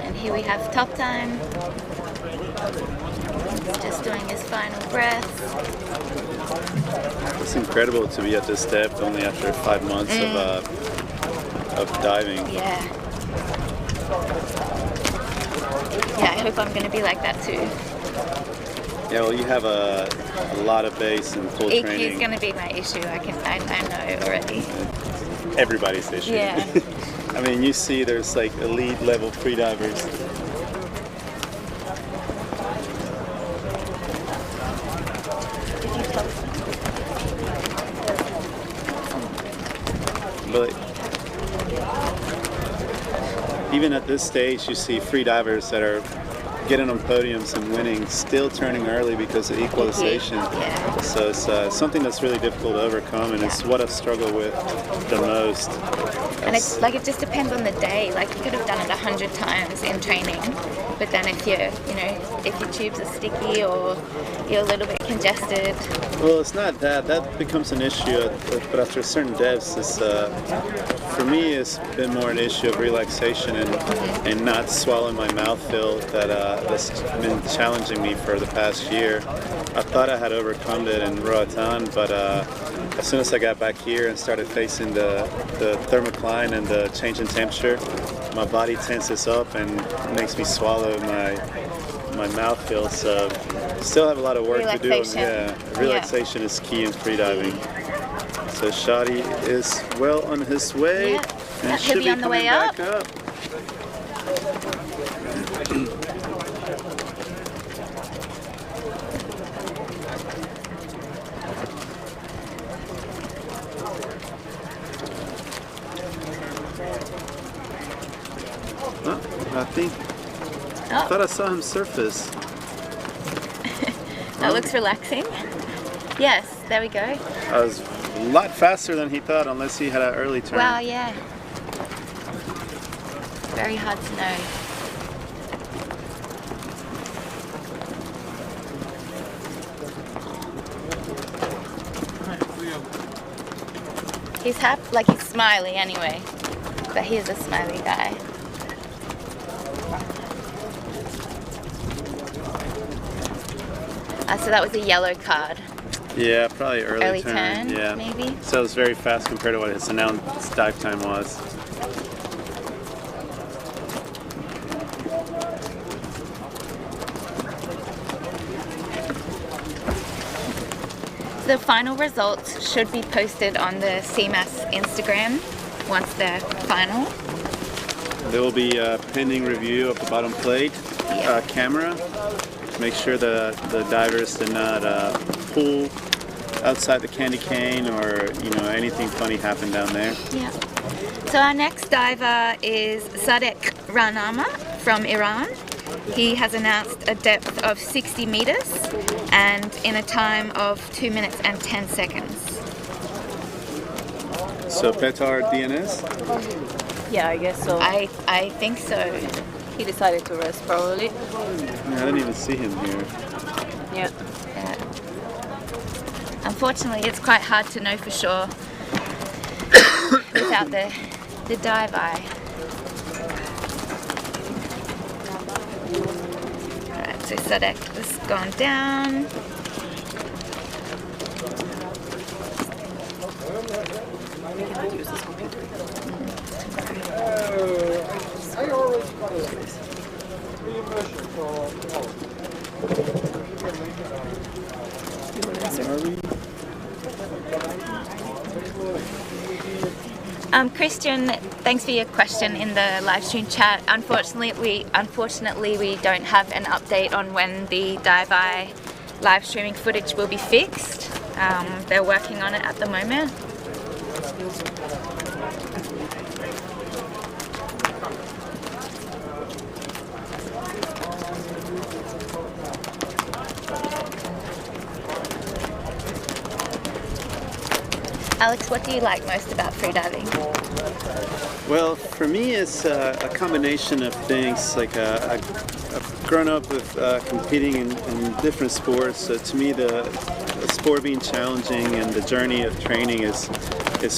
And here we have top time. He's just doing his final breath. It's incredible to be at this depth only after 5 months of diving. Yeah. Yeah, I hope I'm going to be like that too. Yeah, well, you have a lot of base and pull EQ training. is going to be my issue. I know already. Everybody's issue. Yeah. You see there's like elite level freedivers. But even at this stage, you see freedivers that are getting on podiums and winning, still turning early because of equalization. Yeah. So it's something that's really difficult to overcome, and it's what I've struggled with the most. And it's like, it just depends on the day. Like, you could have done it 100 times in training, but then if if your tubes are sticky or you're a little bit congested. Well, it's not that. That becomes an issue, but after certain depths, it's, for me, it's been more an issue of relaxation and not swallowing my mouthfeel that's been challenging me for the past year. I thought I had overcome it in Roatan, but as soon as I got back here and started facing the thermocline and the change in temperature, my body tenses up and makes me swallow my mouthfeel. So still have a lot of work to do. Yeah, relaxation is key in freediving. So Shadi is well on his way and should be on the coming way back up. I thought I saw him surface. That looks relaxing. Yes, there we go. I was a lot faster than he thought, unless he had an early turn. Wow, yeah. Very hard to know. He's happy, like he's smiley anyway. But he is a smiley guy. So that was a yellow card. Yeah, probably early turn. Yeah, maybe. So it was very fast compared to what his announced dive time was. The final results should be posted on the CMAS Instagram once they're final. There will be a pending review of the bottom plate camera. Make sure the divers did not pull outside the candy cane or anything funny happened down there. Yeah. So our next diver is Sadek Ranama from Iran. He has announced a depth of 60 meters and in a time of 2 minutes and 10 seconds. So Petar DNS? Yeah, I guess so. I think so. He decided to rest probably. Yeah, I didn't even see him here. Yeah. Unfortunately, it's quite hard to know for sure without the dive eye. Alright, so Sadek has gone down. Christian, thanks for your question in the live stream chat. Unfortunately, we don't have an update on when the Dive Eye live streaming footage will be fixed. They're working on it at the moment. Alex, what do you like most about freediving? Well, for me, it's a combination of things. Like I've grown up with competing in different sports. So to me, the sport being challenging and the journey of training is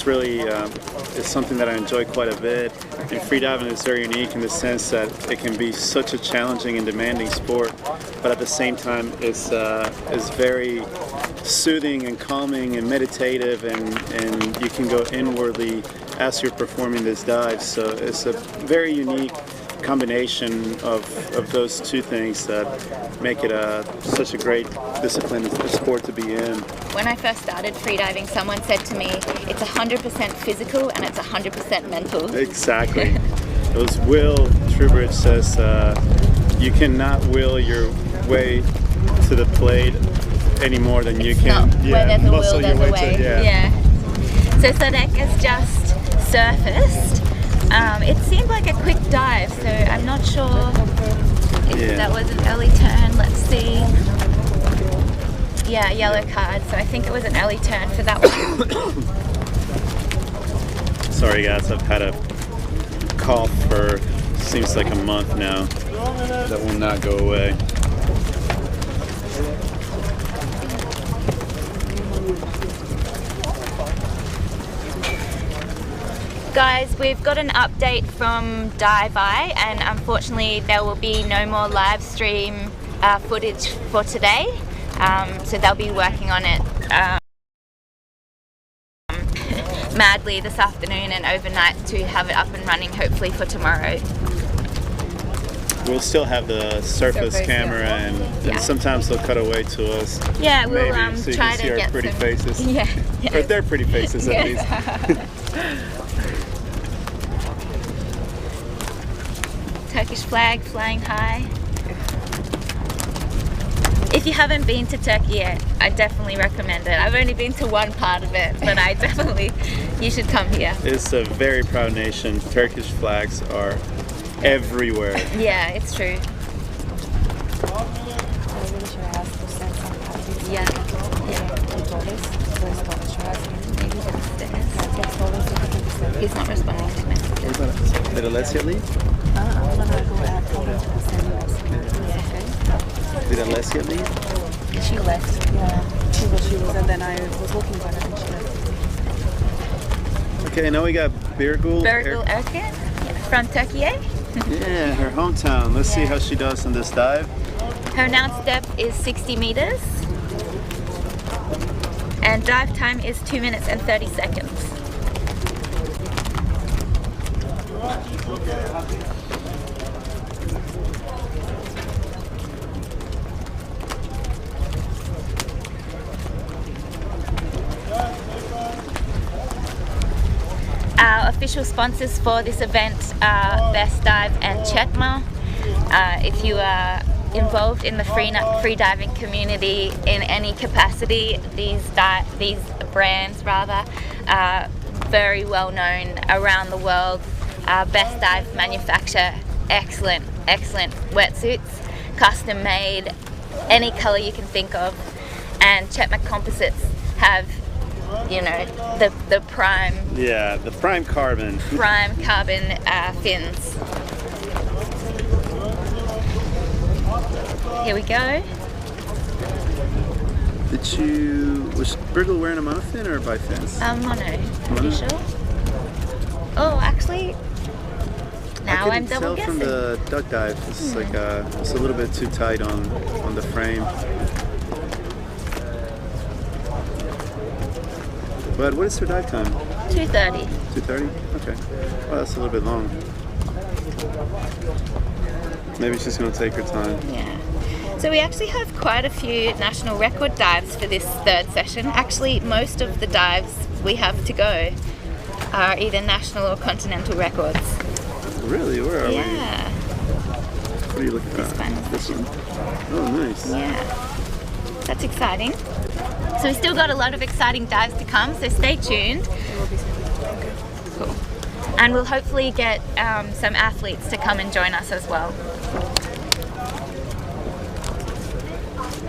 really is something that I enjoy quite a bit. And freediving is very unique in the sense that it can be such a challenging and demanding sport, but at the same time, it's very soothing and calming and meditative, and you can go inwardly as you're performing this dive. So it's a very unique combination of those two things that make it such a great discipline, a sport to be in. When I first started freediving, someone said to me, it's 100% physical and it's 100% mental. Exactly. It was Will Trubridge says, you cannot will your way to the plate any more than you can where there's a will, there's a way. Yeah. So Sadek has just surfaced. It seemed like a quick dive, so I'm not sure if that was an early turn. Let's see. Yeah, yellow card, so I think it was an early turn for that one. Sorry guys, I've had a cough for seems like a month now. That will not go away. Guys, we've got an update from Dive Eye, and unfortunately there will be no more live stream footage for today. So they'll be working on it madly this afternoon and overnight to have it up and running, hopefully for tomorrow. We'll still have the surface camera, and sometimes they'll cut away to us. Yeah, we'll so you try can see to our get pretty some faces. Yeah. Or their pretty faces at least. Turkish flag flying high. If you haven't been to Turkey yet, I definitely recommend it. I've only been to one part of it, but you should come here. It's a very proud nation. Turkish flags are everywhere. Yeah, it's true. Yeah. He's not responding to messages. Did Alessia leave? I'm gonna go ahead. Did Alessia leave? She left. Yeah, she was, and then I was looking for her, and she left. Okay, now we got Birgul Erkin from Turkey. Yeah, her hometown. Let's see how she does on this dive. Her announced depth is 60 meters, and dive time is 2 minutes and 30 seconds. Our official sponsors for this event are Best Dive and CMAS. If you are involved in the freediving community in any capacity, these brands are very well known around the world. Best Dive manufacture excellent wetsuits, custom made, any color you can think of, and CMAS composites have, you know, the prime. Yeah, the prime carbon. Prime carbon fins. Here we go. Was Birgel wearing a monofin or a bifins? Mono. Pretty sure. Oh, actually, now I'm double guessing. I couldn't tell from the duck dive. It's like it's a little bit too tight on the frame. But what is her dive time? 2:30. 2:30? Okay. Well, that's a little bit long. Maybe she's going to take her time. Yeah. So we actually have quite a few national record dives for this third session. Actually, most of the dives we have to go are either national or continental records. Really? Where are we? Yeah. What are you looking at? This one? Oh, nice. Yeah. That's exciting. So we've still got a lot of exciting dives to come, so stay tuned. Cool. And we'll hopefully get some athletes to come and join us as well.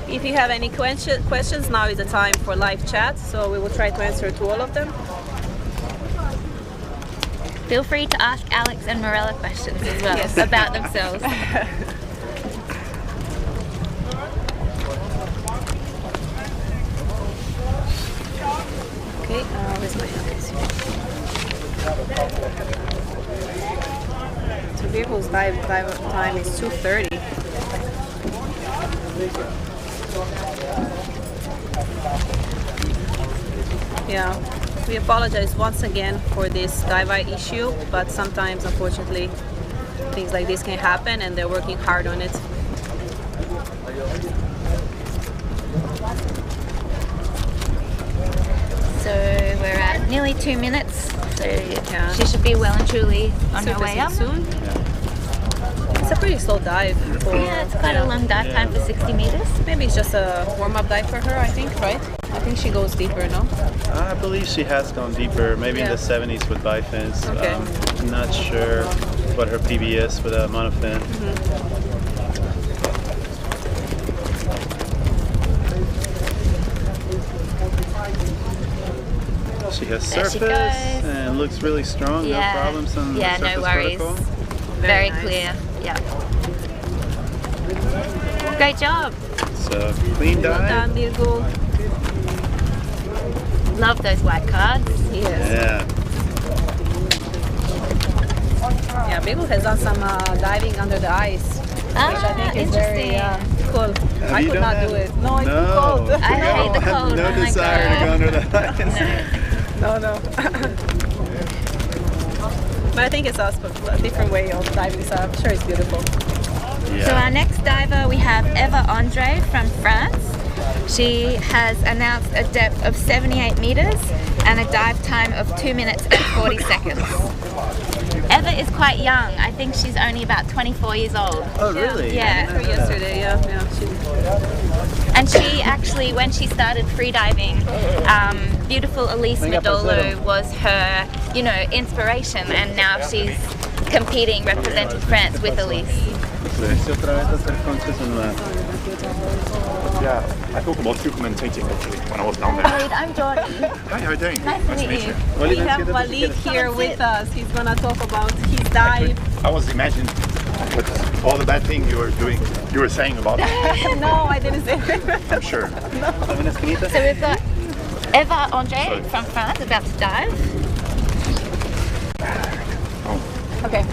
If you have any questions, now is the time for live chat, so we will try to answer to all of them. Feel free to ask Alex and Morella questions as well about themselves. Okay, where's my So Virgil's dive time is 2:30. Yeah, we apologize once again for this dive issue, but sometimes, unfortunately, things like this can happen, and they're working hard on it. So we're at nearly 2 minutes, so she should be well and truly on her way up. Soon. It's a pretty slow dive. Yeah, it's quite a long dive time for 60 meters. Maybe it's just a warm-up dive for her, I think, right? I think she goes deeper, no? I believe she has gone deeper, maybe in the 70s with bifins. Okay. I'm not sure what her PB is with a monofin. She has surface and looks really strong. No problems on the surface no worries. protocol. Very clear. Yeah. Great job. So clean dive. Well done, Virgil. Love those white cards. Yes. Yeah. Yeah, Virgil has done some diving under the ice, which I think is very cool. I could not do it. No, it's too cold. I hate the cold. No desire to go under the ice. No. But I think it's a different way of diving, so I'm sure it's beautiful. Yeah. So our next diver, we have Eva Andre from France. She has announced a depth of 78 meters and a dive time of 2 minutes and 40 seconds. Eva is quite young. I think she's only about 24 years old. Oh, really? Yeah. For yesterday, yeah. And she actually, when she started freediving, beautiful Elise Medolo was her, you know, inspiration, and now she's competing, representing France with Elise. Yeah, I talk about you commentating actually when I was down there. Walid, I'm Jordan. Hi, how are you doing? Nice to meet you. We have Walid here with us. He's gonna talk about his dive. I was imagining with all the bad things you were doing, you were saying about it. No, I didn't say that. I'm sure. So we've got Eva Andre from France about to dive. Oh. Okay.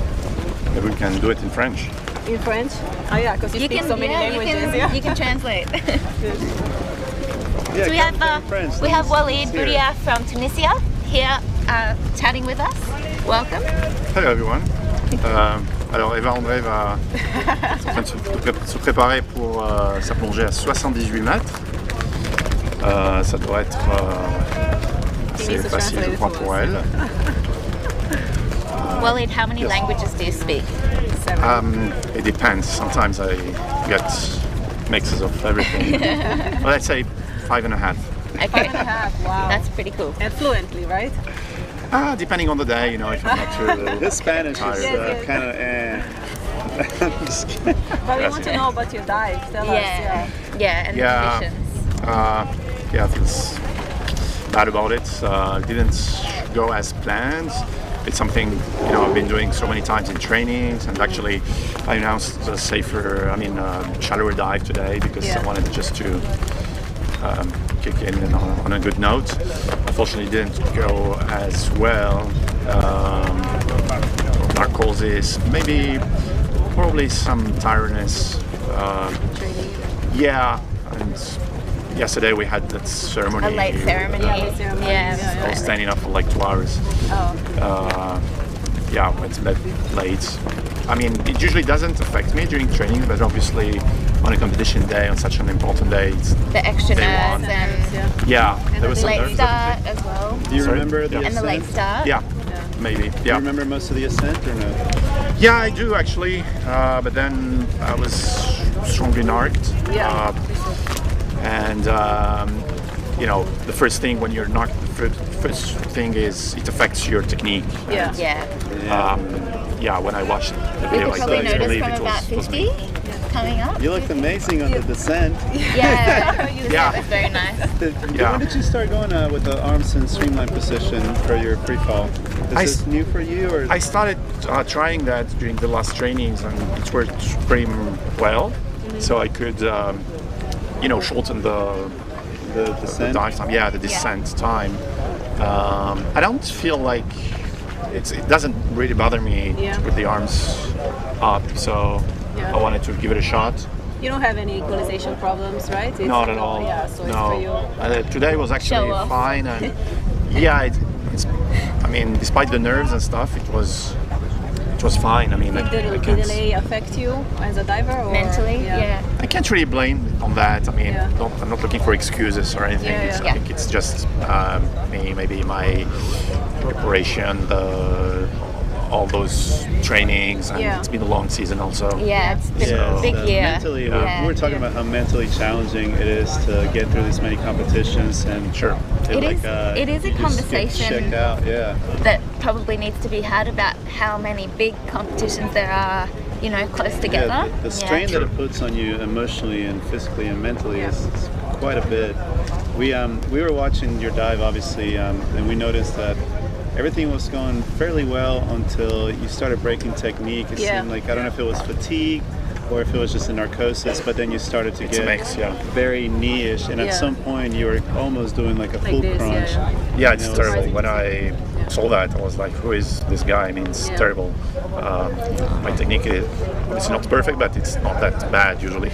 Maybe we can do it in French. In French? Oh yeah, because you speak so many languages. You can translate. Yeah, so we have Walid Boudia from Tunisia here chatting with us. Welcome. Hello everyone. Alors Eva André va en train de se préparer pour sa plongée à 78 mètres. Ça doit être assez facile je crois pour elle. Walid, how many languages do you speak? It depends. Sometimes I get mixes of everything. Well, let's say 5.5. Okay. 5.5, wow. That's pretty cool. And fluently, right? Depending on the day, you know, if I'm not too His Spanish is tired. kind of I'm just kidding. But we want to know about your dive. Tell us. Yeah, and the conditions. Yeah, I feel bad about it. Didn't go as planned. It's something, you know, I've been doing so many times in trainings, and actually I announced a safer, shallower dive today because I wanted just to kick in on a good note. Unfortunately, it didn't go as well. Narcosis, maybe, probably some tiredness. Yeah, and yesterday we had that ceremony. A late ceremony. Yeah. I was standing up for like 2 hours. Yeah, went to bed late. I mean, it usually doesn't affect me during training, but obviously on a competition day, on such an important day, it's the extra nerves and there was some late nerves start as well. Do you remember the And the late start? Yeah, maybe. Do you remember most of the ascent or no? Yeah, I do actually, but then I was strongly narked. And you know, the first thing when you're narked, the first thing is it affects your technique. Yeah, when I watched the video, You could probably notice believe from it about was 50 coming up. You looked amazing on the descent. Yeah, Yeah. That was very nice. When did you start going with the arms in streamline position for your pre-fall? Is this new for you? Or? I started trying that during the last trainings, and it worked pretty well. So I could, you know, shorten the descent dive time. Yeah, the descent time. I don't feel like it doesn't really bother me to put the arms up. So I wanted to give it a shot. You don't have any equalization problems, right? It's Not at all. Yeah, so no. it's for you. Today was actually fine, and yeah, I mean, despite the nerves and stuff, it was fine. I mean, Did the delay affect you as a diver? Or? Mentally, yeah. I can't really blame on that. I mean, I'm not looking for excuses or anything. I think it's just maybe my preparation, all those trainings, and it's been a long season also. Yeah, it's been a big year. Mentally, we were talking about how mentally challenging it is to get through this many competitions, and it is a conversation that probably needs to be had about how many big competitions there are, you know, close together. Yeah, the strain that it puts on you emotionally and physically and mentally is quite a bit. We were watching your dive, obviously, and we noticed that everything was going fairly well until you started breaking technique. It seemed like, I don't know if it was fatigue or if it was just a narcosis, but then you started to get very knee-ish, and at some point you were almost doing like a full crunch. Yeah, it's terrible. When I saw that, I was like, who is this guy? I mean, it's terrible. My technique is obviously not perfect, but it's not that bad usually.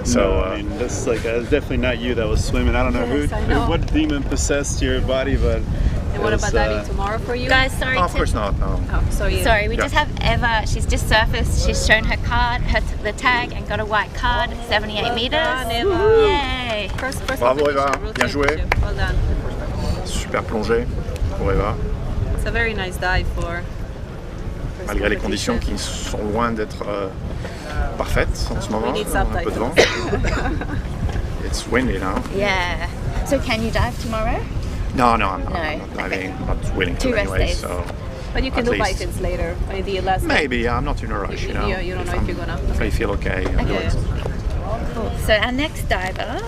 So I mean, that's like definitely not you that was swimming. I don't know what demon possessed your body, but. And what about diving tomorrow for you? Guys, sorry. Of course not, no. Oh, sorry, we just have Eva. She's just surfaced. She's shown her card, the tag, and got a white card, 78 meters. Yay! Bravo Eva, bien joué. Well done. Super plongée pour Eva. It's a very nice dive for. Malgré les conditions qui sont loin d'être parfaites en ce moment, un peu de vent. It's windy now. Yeah. So can you dive tomorrow? No, I'm not diving. I'm not willing to anyway. So. But you can do bite-ins later, maybe last. Maybe, I'm not in a rush. You know. You don't know if you're gonna. If I feel okay, I'll do it. Cool. So our next diver,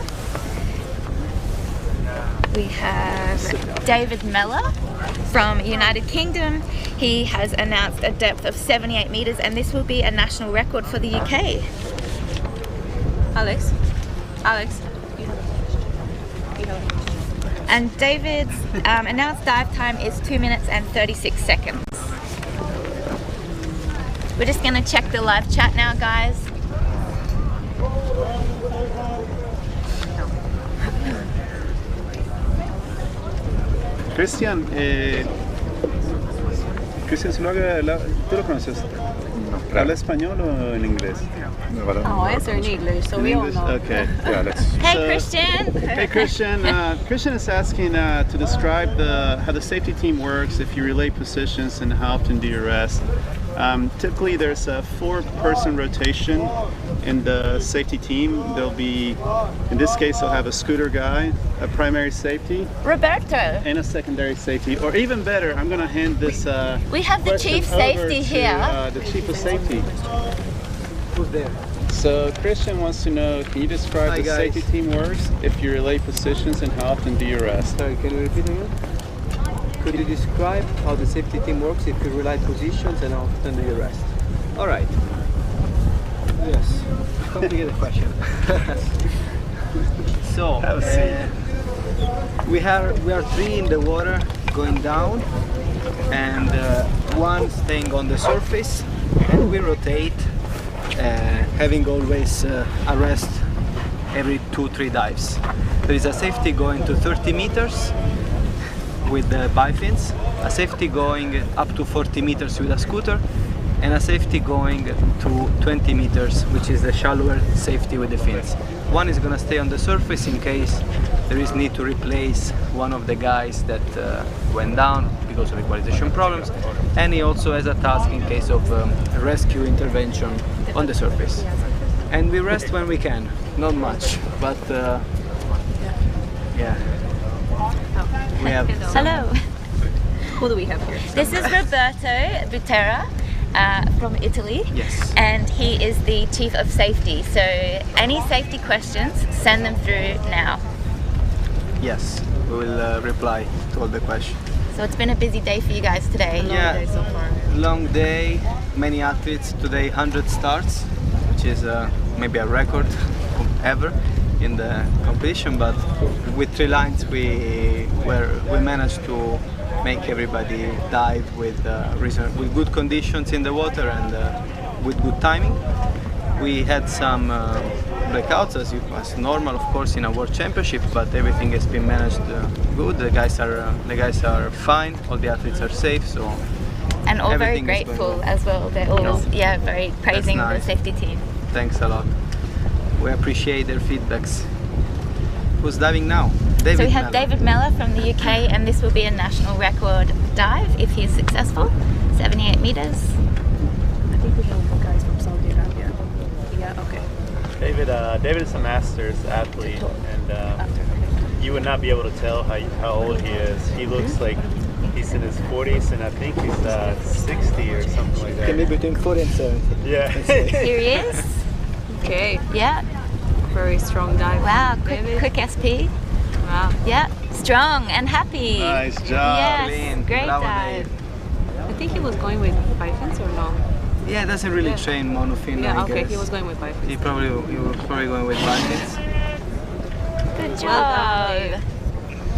we have David Meller from United Kingdom. He has announced a depth of 78 meters, and this will be a national record for the UK. Alex. And David's announced dive time is 2 minutes and 36 seconds. We're just going to check the live chat now, guys. Christian Zulaga, ¿tú lo conoces? No. ¿Habla español o en inglés? Oh, answer in English, so we all know. Okay. Yeah, let's. Hey, So- Christian. Hey Christian, Christian is asking to describe how the safety team works, if you relay positions, and how often do you rest. Typically there's a 4-person rotation in the safety team. There'll be, in this case, they'll have a scooter guy, a primary safety, Roberto. and a secondary safety. Or even better, I'm going to hand this We have the question chief over safety to, here. the chief of safety. Who's there? So Christian wants to know, can you describe Hi, the guys. safety team works, if you relay positions, and how often do you rest? Sorry, can you repeat again? Could you describe how the safety team works if you relay positions and how often do you rest? All right. Yes. Complicated question. So Have a seat. we are 3 in the water going down, and one staying on the surface, and we rotate, having always a rest every 2-3 dives. There is a safety going to 30 meters with the bifins, a safety going up to 40 meters with a scooter, and a safety going to 20 meters, which is the shallower safety with the fins. One is going to stay on the surface in case there is need to replace one of the guys that went down because of equalization problems, and he also has a task in case of rescue intervention on the surface. And we rest when we can, not much, but yeah. We have Hello. Who do we have here? This is Roberto Butera from Italy. Yes. And he is the chief of safety. So any safety questions, send them through now. Yes, we will reply to all the questions. So it's been a busy day for you guys today. Yeah, long day, many athletes today, 100 starts, which is maybe a record ever in the competition. But with 3 lines, we managed to make everybody dive with with good conditions in the water and with good timing. We had some blackouts as normal, of course, in a world championship, but everything has been managed good. The guys are fine. All the athletes are safe. So And all very everything is going grateful well. as well. They're all very praising nice. the safety team. Thanks a lot. We appreciate their feedbacks. Who's diving now? David So we have Mellor. David Mellor from the UK, and this will be a national record dive if he's successful, 78 meters. I think we have guys from Saudi Arabia. Yeah, okay. David is a Masters athlete, and you would not be able to tell how old he is. He looks like he's in his 40s, and I think he's 60 or something like that. Can be between 40 and 70. Yeah. Here he is. Okay. Yeah. Very strong dive. Wow, David. quick SP. Wow. Yeah, strong and happy. Nice job. Yes, Clean. great Bravo, dive. I think he was going with bifins or no? Yeah, doesn't really train monofin. Yeah, I okay, guess. he was going with bifins. He was probably going with bifins. Good Well job. done,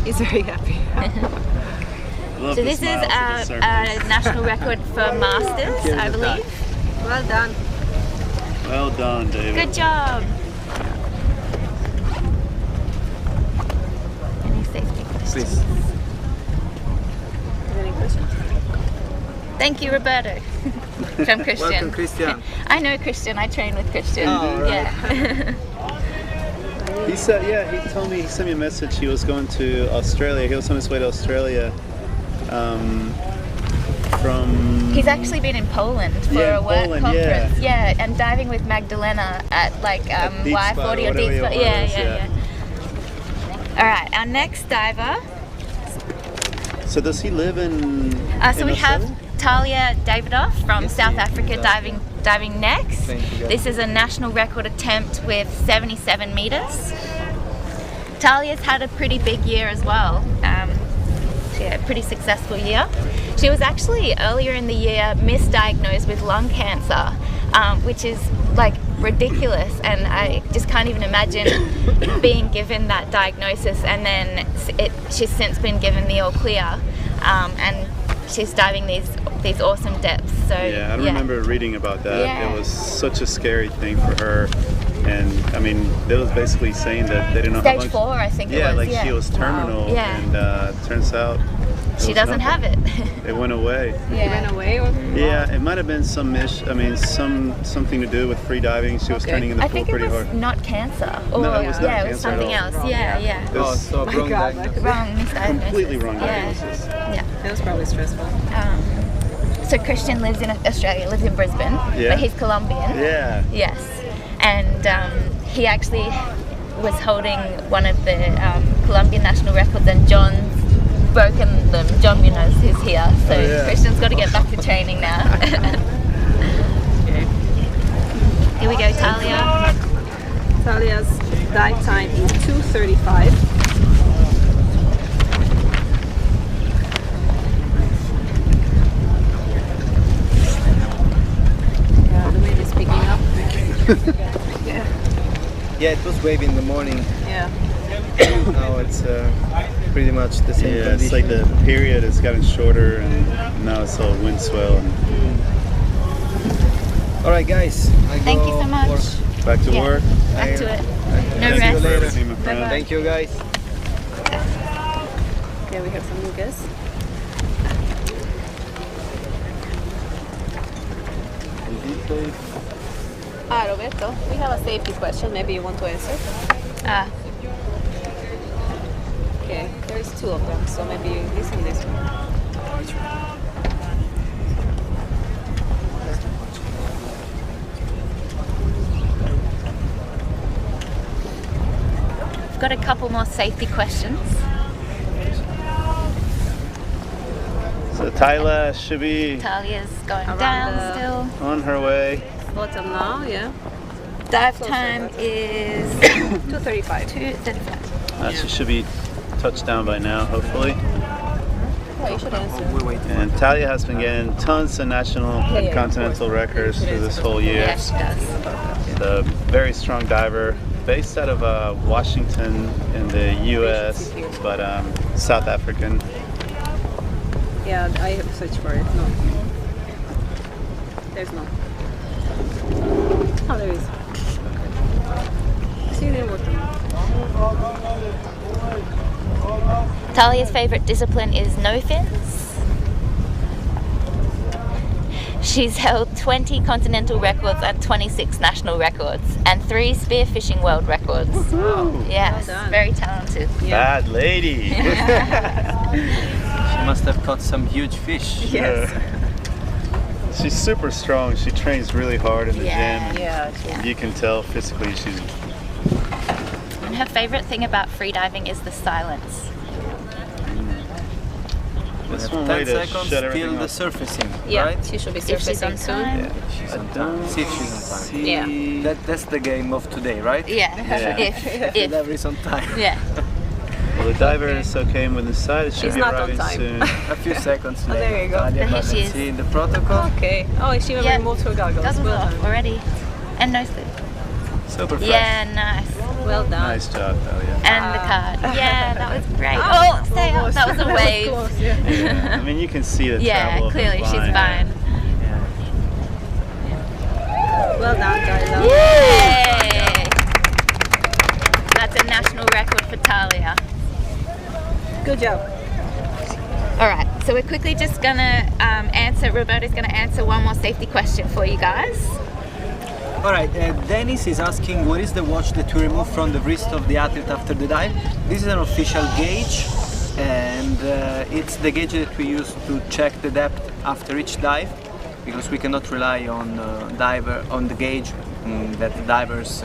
He's very happy. Love So the this is smiles at the a surface. national record for Masters, Here's I the believe. Well done. Well done, David. Good job. Any safety questions? Please. Any questions? Thank you, Roberto. From Christian. Welcome, Christian. I know Christian. I train with Christian. Oh, right. Yeah. He said, he told me, he sent me a message. He was going to Australia. He was on his way to Australia from. He's actually been in Poland for Yeah, a in work Poland, conference. Yeah, and diving with Magdalena at like Deep Y40 Spot or or Deep whatever Spot. it Yeah, was, yeah. All right, our next diver. So does he live in? So in we have Australia? Talia Davidoff from South Africa Fantastic. diving next. Thank you, guys. This is a national record attempt with 77 meters. Talia's had a pretty big year as well. Yeah, pretty successful year. She was actually earlier in the year misdiagnosed with lung cancer, which is like ridiculous, and I just can't even imagine being given that diagnosis, and then she's since been given the all clear, and she's diving these awesome depths. So Yeah, I remember reading about that. Yeah. It was such a scary thing for her, and I mean, they was basically saying that they didn't know how Stage long. 4, I think it Yeah, was. like yeah. she was terminal, Yeah. and turns out She doesn't have it. It went away. It went away? Or? Yeah, it might have been something to do with free diving. She was turning in the I pool think it pretty was hard. not cancer. Or, No, it was not yeah, it was cancer at something all. else. Yeah. It was so wrong diagnosis. Wrong misdiagnosis. completely wrong Yeah. diagnosis. Yeah. That was probably stressful. So Christian lives in Australia, lives in Brisbane, Yeah. but he's Colombian. Yeah. Yes, and he actually was holding one of the Colombian national records, and John's broken them. John Munoz is here, so yeah. Christian's got to get back to training now. Here we go, Talia. Talia's dive time is 2:35. Yeah, the wind is picking up. Yeah. Yeah, it was wavy in the morning. Yeah. Now it's pretty much the same Yeah, condition. it's like the period has gotten shorter, and now it's all wind swell. And All right, guys. Thank you so much. back to Yeah. work. Back to it. No Thank you rest. for everything, my friend. Thank you, guys. Okay, we have some new guests. Roberto, we have a safety question. Maybe you want to answer? Okay, there's two of them, so maybe you listen to this one. I've got a couple more safety questions. So Tyla should be Talia's going Around down the- still. on her way. Bottom now, yeah. Dive time is 2:35. 2:35. She should be touched down by now, hopefully. Yeah, you should answer. And Talia has been getting tons of national and yeah, continental records through this whole year. Yeah, she does. She's a very strong diver, based out of Washington in the U.S., but South African. Yeah, I have searched for it. No. There's no. Oh, there is. See, there was Talia's favorite discipline is no fins. She's held 20 continental records and 26 national records, and 3 spearfishing world records. Yes, Well done. very talented. Bad lady. She must have caught some huge fish. Yes. She's super strong. She trains really hard in the Yeah. gym. Yeah. You can tell physically she's. And her favorite thing about freediving is the silence. That's We have one way 10 to seconds shut till everything the off. surfacing, Yeah, right? she should be If she's on surfacing soon. time. Yeah, she's I on time. don't See if she's on time. Yeah. That's the game of today, right? Yeah, Yeah. if. Whoever is on time. Yeah. Well, the diver is okay with the side. It should She's be not on arriving time. soon. A few seconds Oh, later. there you go. Talia, Here but she let's is. see in the protocol. Okay. Oh, she even Yeah. removed her goggles. Goggles Well off done. already. And no slip. Super fresh. Yeah, nice. Well done. Nice job, Talia. And the card. Yeah, that was great. Oh, Oh, stay up. almost. That was a wave. close, yeah. Yeah, I mean, you can see the Yeah, travel of clearly the she's line. fine. Well done, Tyler. Yay! That's a national record for Talia. Good job. All right, so we're quickly just gonna Roberto's gonna answer one more safety question for you guys. Alright, Dennis is asking what is the watch that we remove from the wrist of the athlete after the dive. This is an official gauge, and it's the gauge that we use to check the depth after each dive, because we cannot rely on the gauge that the divers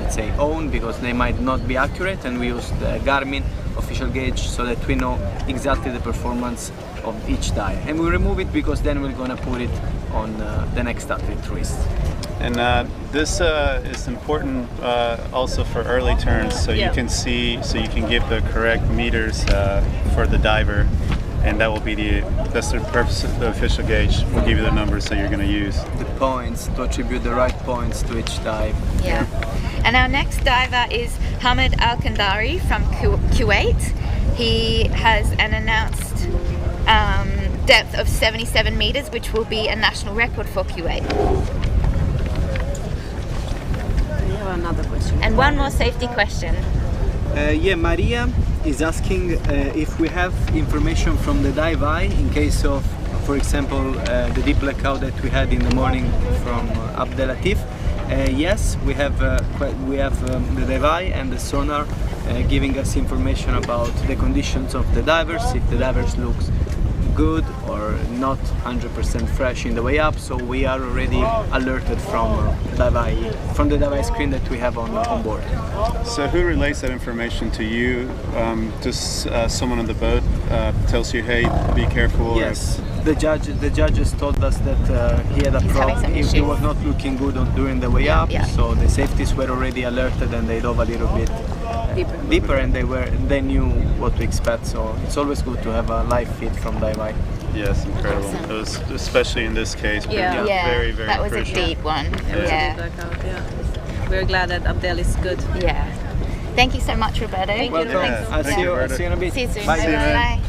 let's say own, because they might not be accurate, and we use the Garmin official gauge so that we know exactly the performance of each dive, and we remove it because then we're gonna put it on the next athlete's wrist. And this is important also for early turns, so Yeah. you can see, so you can give the correct meters for the diver, and that will be that's the purpose of the official gauge. Will give you the numbers that you're going to use. The points, to attribute the right points to each dive. Yeah. And our next diver is Hamid Al-Kandari from Kuwait. He has an announced depth of 77 meters, which will be a national record for Kuwait. We have another question. And one more safety question. Yeah, Maria is asking if we have information from the dive eye in case of, for example, the deep blackout that we had in the morning from Abdelatif. Yes, we have the dive eye and the sonar giving us information about the conditions of the divers, if the divers looks good or not 100% fresh in the way up, so we are already alerted from the dive eye screen that we have on board. So who relays that information to you? Just someone on the boat tells you, hey, be careful? Yes, the judges told us that he had a problem. He was not looking good during the way up, so the safeties were already alerted and they dove a little bit deeper, and they knew what to expect. So it's always good to have a live feed from dive eye. Yes, incredible. It was, especially in this case, very, very that was crucial. a deep one. We're glad that Abdel is good. Yeah. Thank you so much, Roberto. Thank you. Welcome. I'll see you in a bit. See you soon. Bye. Bye.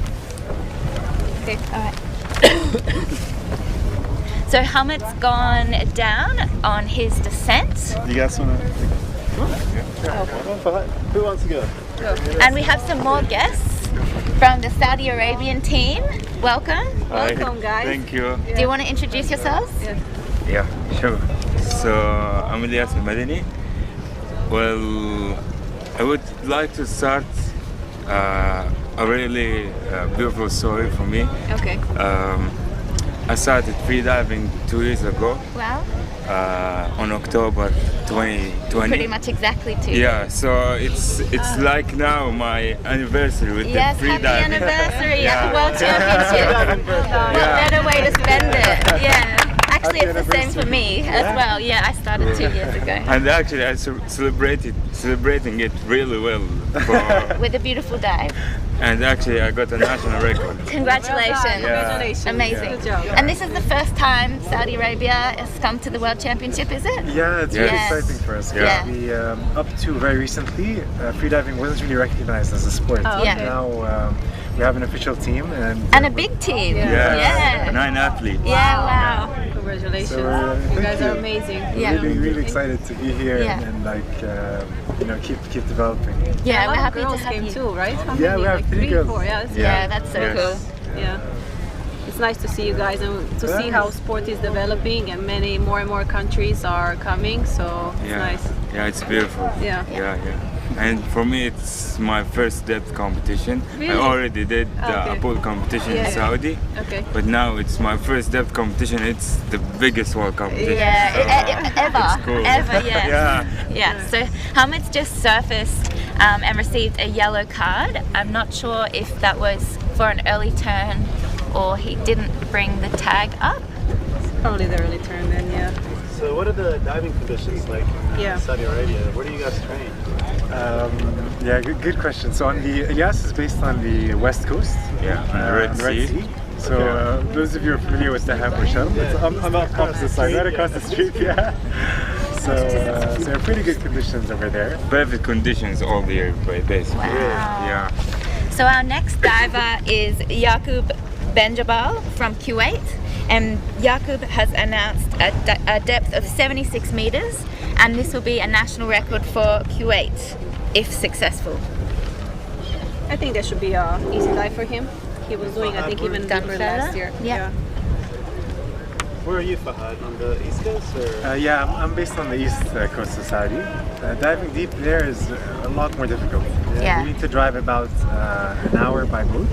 Okay. All right. So Hamit's gone down on his descent. You guys want to? Who wants to go? And we have some more guests from the Saudi Arabian team. Welcome. Welcome, guys. Thank you. Do you want to introduce yourselves? Yeah, sure. So I'm Ilyas Al-Madani. Well, I would like to start a really beautiful story for me. Okay. I started freediving 2 years ago. Wow. On October 2020. Pretty much exactly 2 years. Yeah, so it's like now my anniversary with the freediving. Happy anniversary at the World Championship. What better way to spend it? Yeah. Actually, it's the same for me as well. Yeah, I started 2 years ago. And actually, I celebrating it really well. With a beautiful dive. And actually, I got a national record. Congratulations. Congratulations. Amazing. Good job. And this is the first time Saudi Arabia has come to the World Championship, is it? Yeah, it's really exciting for us. Yeah. We, up to very recently, freediving wasn't really recognized as a sport. Oh, okay. Now we have an official team. And a big team. Yeah. 9 athletes. Yeah, wow. Congratulations. So, you guys are amazing. Really excited to be here and like keep developing. Yeah, we're happy girls to have came you. too, right? How Yeah, many? we have Like 3 girls. 4. Yeah, that's so cool. Yeah. It's nice to see you guys and to see how sport is developing, and more and more countries are coming, so it's nice. Yeah, it's beautiful. Yeah. And for me, it's my first depth competition. Really? I already did a pool competition in Saudi, but now it's my first depth competition. It's the biggest world competition. Yeah, ever. It's cool. Ever, yeah. Yeah. So Hamit's just surfaced and received a yellow card. I'm not sure if that was for an early turn or he didn't bring the tag up. Probably the early turn then, yeah. So what are the diving conditions like in Saudi Arabia? Where do you guys train? Yeah, good question. So on the Ilyas is based on the west coast. Yeah, on the Red Sea. So those of you who are familiar with Dahab or Sharm, it's on the opposite side, right across the street. Yeah. So there are pretty good conditions over there. Perfect conditions all year, basically. Wow. Yeah. So our next diver is Yaqub Benjabal from Kuwait, and Yaqub has announced a depth of 76 meters, and this will be a national record for Kuwait if successful. I think that should be an easy dive for him. He was doing, I think, even deeper last year. Yeah. Where are you, Fahad? On the east coast? Or? Yeah, I'm based on the east coast of Saudi. Diving deep there is a lot more difficult. Yeah. You need to drive about an hour by boat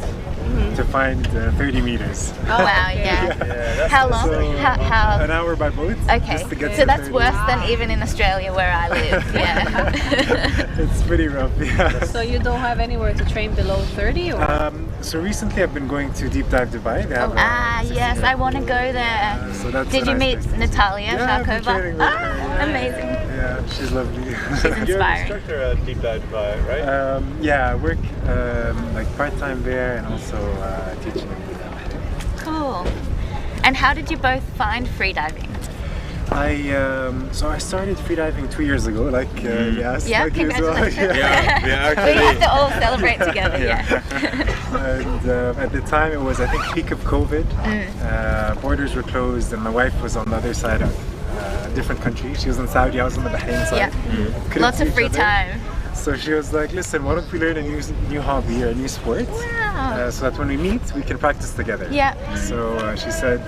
to find 30 meters. Oh wow, yeah. How long? So, how? An hour by boat. Okay, Just to get so to that's 30. worse than even in Australia where I live. Yeah. It's pretty rough. Yeah. So you don't have anywhere to train below 30, or? So recently I've been going to Deep Dive Dubai. They have Yes, I want to go there. So that's Did a you nice meet place to Natalia I've been training with her. Amazing. Yeah, she's lovely. She's You're an inspiring. instructor at Deep Dive Dubai, right? Yeah, I work like part-time there and also teaching. Cool. And how did you both find freediving? So I started freediving 2 years ago, like yes, Yeah, like you as well. congratulations. Yeah, We have to all celebrate together, yeah. And at the time it was, I think, peak of COVID. Borders were closed and my wife was on the other side of a different country. She was in Saudi, I was on the Bahrain side. Yeah. Couldn't Lots see of each free other. time. So she was like, listen, why don't we learn a new hobby or a new sport? Wow. So that when we meet, we can practice together. Yeah. So she said,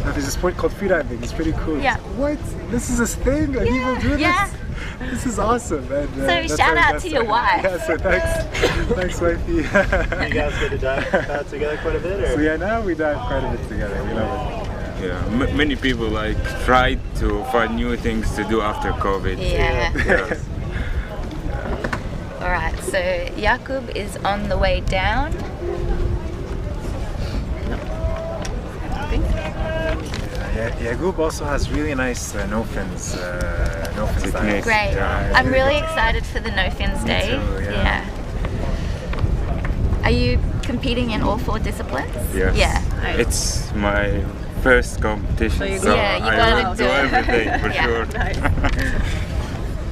there's a sport called freediving, it's pretty cool. Yeah. What? This is a thing? And people do this? Yeah. This is awesome. And, So that's shout how out to your wife. Yeah, so thanks wifey. You guys get to dive together quite a bit? Or? So yeah, now we dive quite a bit together. We love it. Yeah, many people like try to find new things to do after COVID. Yeah. All right, so Jakub is on the way down. Jakub also has really nice no fins dives. Great. Yeah, I'm really excited for the no fins day. too, yeah. Are you competing in all 4 disciplines? Yes. Yeah. It's my first competition, so Yeah, you I gotta will do do it. everything for Yeah. sure.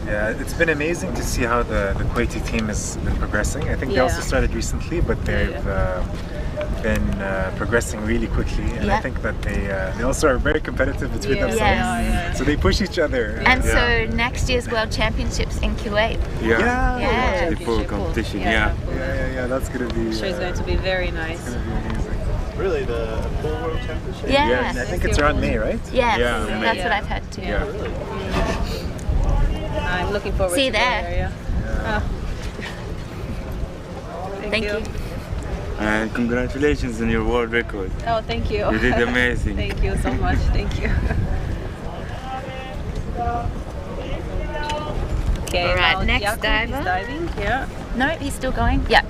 Yeah, it's been amazing to see how the Kuwaiti team has been progressing. I think they also started recently, but they've been progressing really quickly, and I think that they also are very competitive between themselves. So they push each other. And so next year's World Championships in Kuwait. Yeah. The full competition. Yeah. Yeah, that's gonna be. I'm sure it's going to be very nice. Really, the full World Championship? Yeah. Yes. I think it's around May, right? Yes, Yeah, that's May. what I've heard too. Yeah. I'm looking forward See you to there. Thank you. And congratulations on your world record. Oh, thank you. You did amazing. Thank you so much. Thank you. Okay, All right, now next Jakub diver. is diving. Yeah. No, he's still going? Yeah.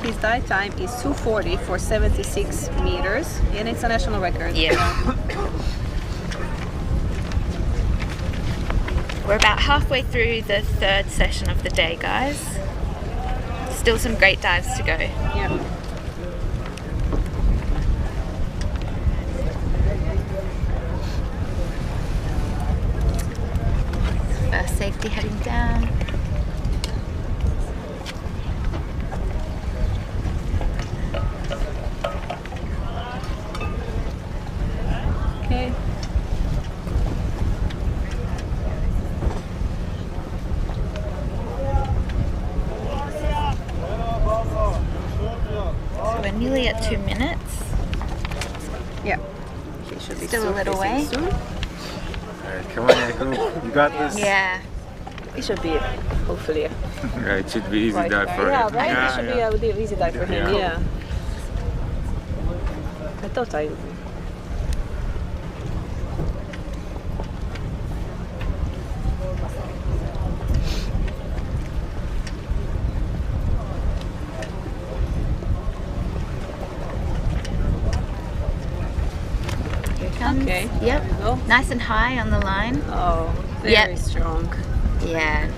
His dive time is 2:40 for 76 meters, and it's a national record. Yeah. We're about halfway through the 3rd session of the day, guys. Still some great dives to go. Yeah. First safety heading down. Okay. So we're nearly at 2 minutes. Yeah. He should be Still a little way. soon. Alright, come on, Jakub. You got this. Yeah. It should be, hopefully. Yeah, it should be easy Right dive there. for Yeah, him. right? It should be a easy dive for him. Yeah. Yeah. I thought I. Here it comes. Okay. Yep. There we go. Nice and high on the line. Oh, very strong. Yeah.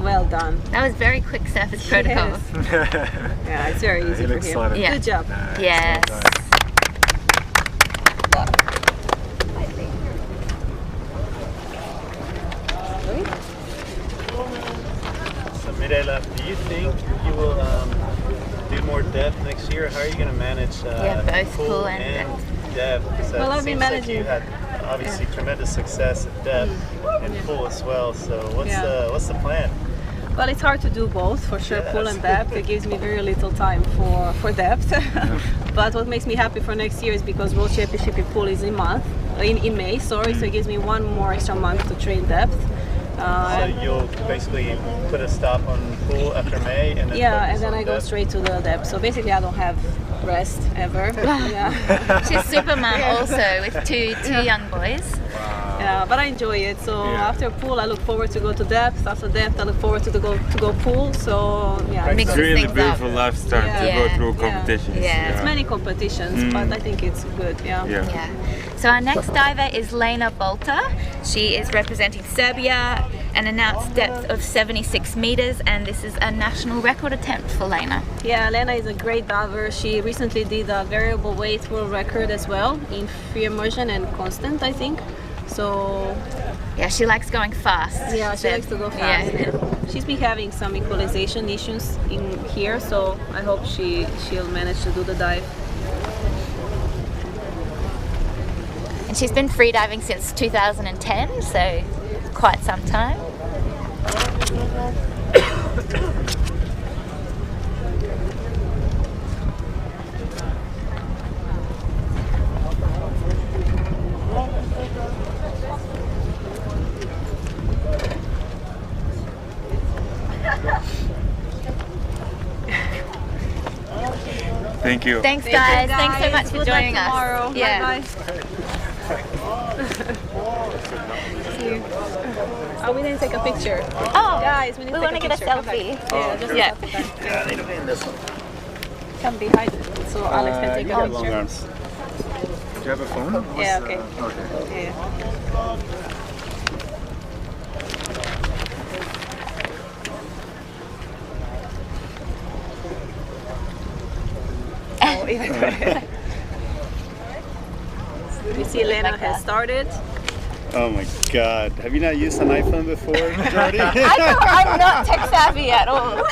Well done. That was very quick surface protocol. Yeah, it's very easy he for looks him. solid. Yeah. Good job. Yes. So Mirela, do you think you will do more depth next year? How are you going to manage both pool pool and depth? Because Well, I've been seems like managing- you had obviously tremendous success at depth and pool as well. So what's the plan? Well, it's hard to do both, for sure, pool Yes. and depth. It gives me very little time for depth. But what makes me happy for next year is because World Championship in pool is in May, sorry, so it gives me one more extra month to train depth. So you'll basically put a stop on pool after May and then Yeah, focus and then on I go depth? straight to the depth. So basically I don't have rest ever. Yeah. She's super mum also with two young boys. Yeah, but I enjoy it. So after pool, I look forward to go to depth. After depth, I look forward to go pool. So yeah, It's really beautiful lifestyle to go through competitions. It's many competitions, but I think it's good. Yeah. So our next diver is Lena Bolter. She is representing Serbia, an announced depth of 76 meters, and this is a national record attempt for Lena. Yeah, Lena is a great diver. She recently did a variable weight world record as well in free immersion and constant, I think. So yeah, she likes going fast. Yeah, she likes to go fast. Yeah. She's been having some equalization issues in here, so I hope she'll manage to do the dive. And she's been freediving since 2010, so quite some time. Thank you. Thanks, guys. Thanks so much for Good joining luck us. tomorrow. Yeah. Bye-bye. See you. Oh, we didn't take a picture. Oh, guys, we want to get a picture. Come back. selfie. Yeah, just Yeah. Yeah, I need to be in this one. come behind so Alex can take you a got long picture. arms. Do you have a phone? Yeah, okay. Okay. Yeah. Oh, even better. You see Lena has started. Oh my God! Have you not used an iPhone before, Jordy? I'm not tech savvy at all.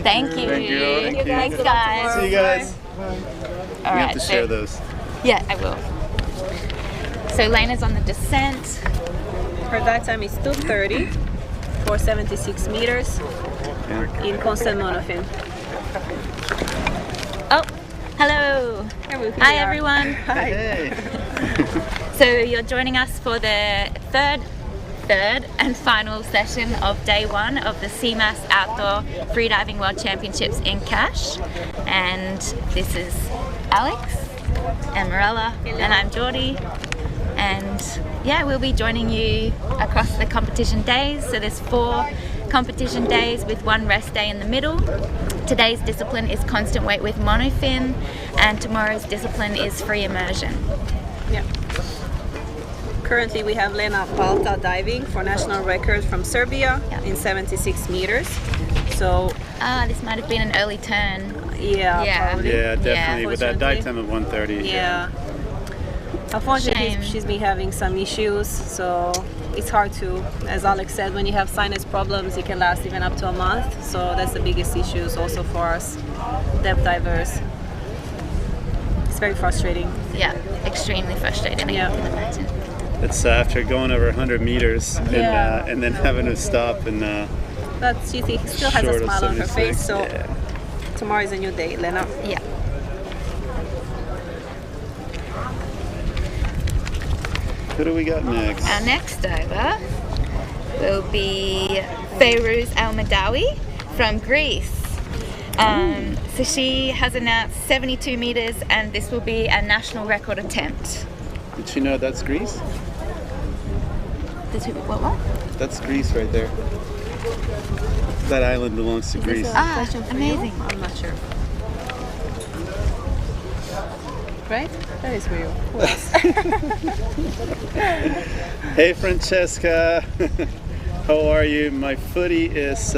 Thank you. Thank you. Thank you. Thanks, guys. See you guys. All You right. have to share those. Yeah, I will. So Lena's on the descent. Her dive time is 2:30 for 76 meters in constant monofin. Oh, hello. Hi, everyone. Hi. So you're joining us for the third and final session of day one of the CMAS Outdoor Freediving World Championships in Cache. And this is Alex and Morella, and I'm Geordie. And yeah, we'll be joining you across the competition days. So there's 4 competition days with 1 rest day in the middle. Today's discipline is constant weight with monofin, and tomorrow's discipline is free immersion. Yeah. Currently we have Lena Balta diving for national record from Serbia in 76 meters. So this might have been an early turn. Yeah, probably. Yeah, definitely. Yeah, With that dive time of 1:30. Yeah. Unfortunately, Shame. she's been having some issues, so it's hard to, as Alex said, when you have sinus problems, it can last even up to a month. So that's the biggest issues also for us depth divers. It's very frustrating. Yeah, extremely frustrating. Yeah. I can imagine. It's after going over 100 meters Yeah. and then having to stop and But she still has a short of smile on her 76. face, so Yeah. tomorrow is a new day, Lena. Yeah. Who do we got next? Our next diver will be Feiruz Al-Madawi from Greece. So she has announced 72 meters, and this will be a national record attempt. Did you know that's Greece? What? That's Greece right there. That island belongs to Greece. Amazing. I'm not sure. Right? That is real. Hey Francesca, how are you? My footy is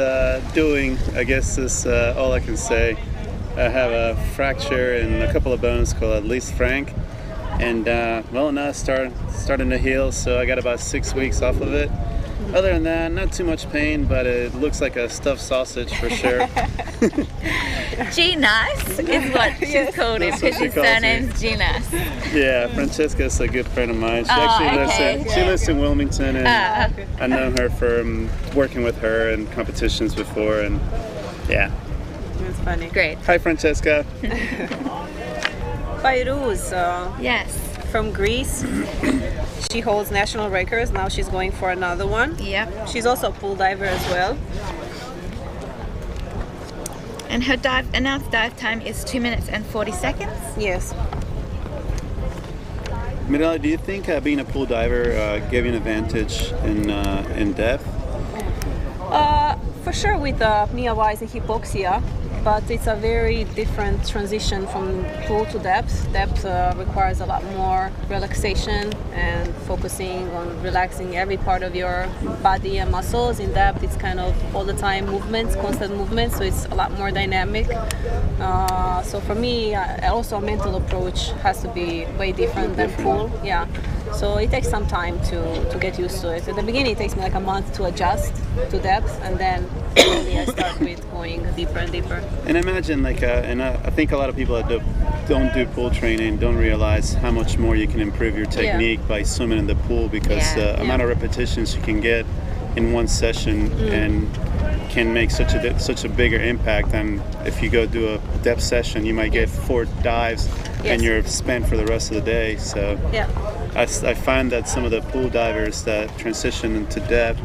doing, I guess is all I can say. I have a fracture and a couple of bones called at least Frank. And well, now it's starting to heal, so I got about 6 weeks off of it. Other than that, not too much pain, but it looks like a stuffed sausage for sure. G-Nice is what she's called him, That's what because she his calls me. surname's G-Nice. Yeah, Francesca's a good friend of mine. She Oh, actually okay. lives in Wilmington, and Okay. I've known her from working with her in competitions before, and yeah. That's funny. Great. Hi Francesca. Feiruz, yes, from Greece. She holds national records. Now she's going for another one. Yep. She's also a pool diver as well. And her announced dive time is 2 minutes and 40 seconds. Yes. Mirella, do you think being a pool diver gave you an advantage in depth? For sure with Mia Wise and hypoxia, but it's a very different transition from pool to depth. Depth requires a lot more relaxation and focusing on relaxing every part of your body and muscles. In depth, it's kind of all the time movements, constant movements, so it's a lot more dynamic. So for me, also a mental approach has to be way different than pool. Yeah. So it takes some time to get used to it. At the beginning, it takes me like a month to adjust to depth, and then slowly I start with going deeper and deeper. And imagine, like, I think a lot of people that don't do pool training don't realize how much more you can improve your technique by swimming in the pool, because the amount of repetitions you can get in one session and can make such a bigger impact than if you go do a depth session. You might get 4 dives and you're spent for the rest of the day. So I find that some of the pool divers that transition into depth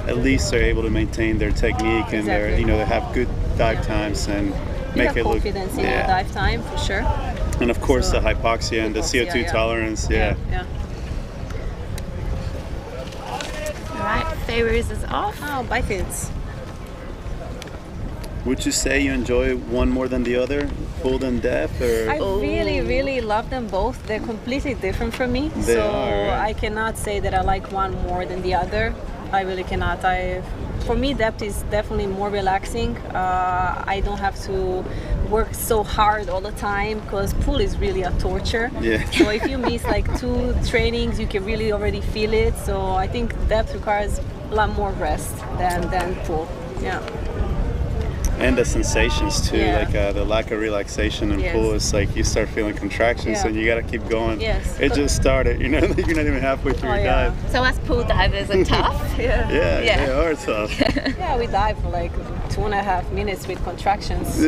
at least are able to maintain their technique and their, you know, they have good dive times and make it look confidence in your dive time for sure. And of course the hypoxia and the CO2 tolerance. Alright, Feyrouz is off. Oh, bye fins. Would you say you enjoy one more than the other, pool than depth? Or? I really love them both. They're completely different from me. They are, right? I cannot say that I like one more than the other. I really cannot. For me, depth is definitely more relaxing. I don't have to work so hard all the time, because pool is really a torture. So if you miss like 2 trainings, you can really already feel it. So I think depth requires a lot more rest than pool. And the sensations too, like the lack of relaxation in pool is like you start feeling contractions and you gotta keep going. It just started, you know, you're not even halfway through your dive. So us pool divers are tough. They are tough. We dive for like 2.5 minutes with contractions.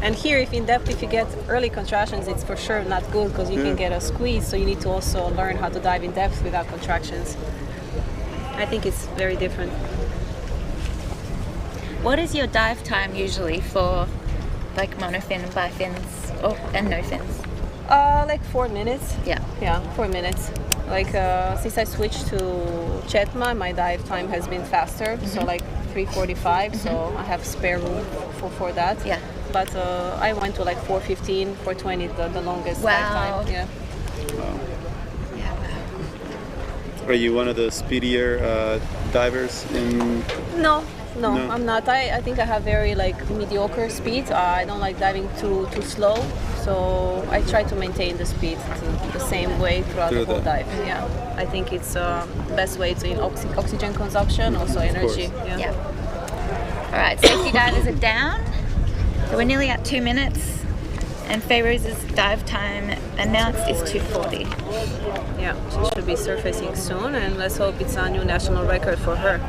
And here, if in depth, if you get early contractions, it's for sure not good, because you can get a squeeze. So you need to also learn how to dive in depth without contractions. I think it's very different. What is your dive time usually for like monofin, bifins, and no fins? Like 4 minutes. 4 minutes. Like since I switched to Chetma, my dive time has been faster. So like 3:45. So I have spare room for that. But I went to like 4:15, 4:20, the longest dive time. Are you one of the speedier divers in? No, I'm not. I think I have very like mediocre speed. I don't like diving too slow, so I try to maintain the speed the same way throughout the whole dive. I think it's best way to oxygen consumption, also energy. All right, safety divers are down. So we're nearly at 2 minutes, and Feyrouz's dive time announced is 2:40. She should be surfacing soon, and let's hope it's a new national record for her.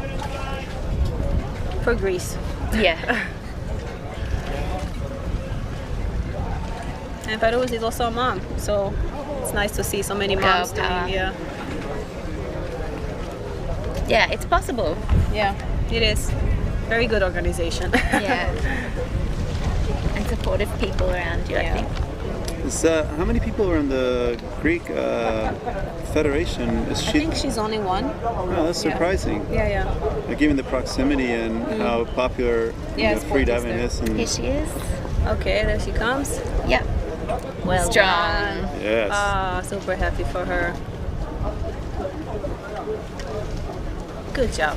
For Greece. And Feyrouz is also a mom, so it's nice to see so many moms doing. It's possible. It is. Very good organization. And supportive people around you, I think. How many people are in the Greek Federation? I think she's only one. Oh, that's surprising. Given the proximity and how popular freediving is. And here she is. Okay, there she comes. Well Strong. Done. Super happy for her. Good job.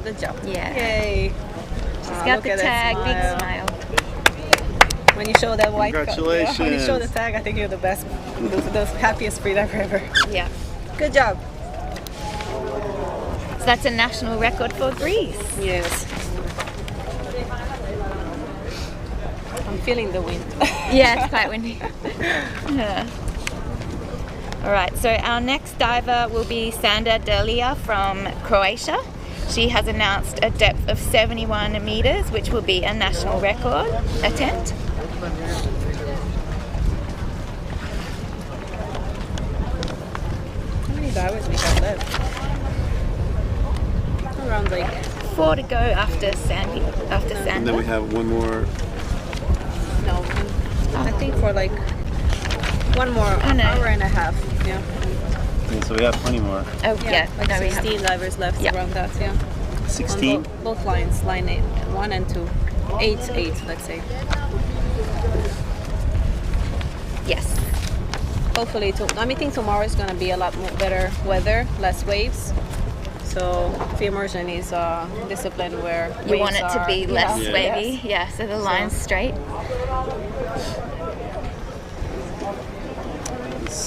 Good job. Yay. She's got the tag, big smile. When you show that white Congratulations. when you show the tag, I think you're the best, the happiest freediver ever. Good job. So that's a national record for Greece. Yes. I'm feeling the wind. It's quite windy. All right, so our next diver will be Sanda Delia from Croatia. She has announced a depth of 71 meters, which will be a national record attempt. How many divers we have left? Around like 4 to go after Sandy. And then we have one more. No, I think for like one more hour and a half. And so we have plenty more. Like 16 divers left around that. 16? On both lines, line 1 and 2. 8, let's say. Yes. Hopefully, I think tomorrow is going to be a lot more better weather, less waves. So free immersion is a discipline where you want it to be less wavy. So the line's straight.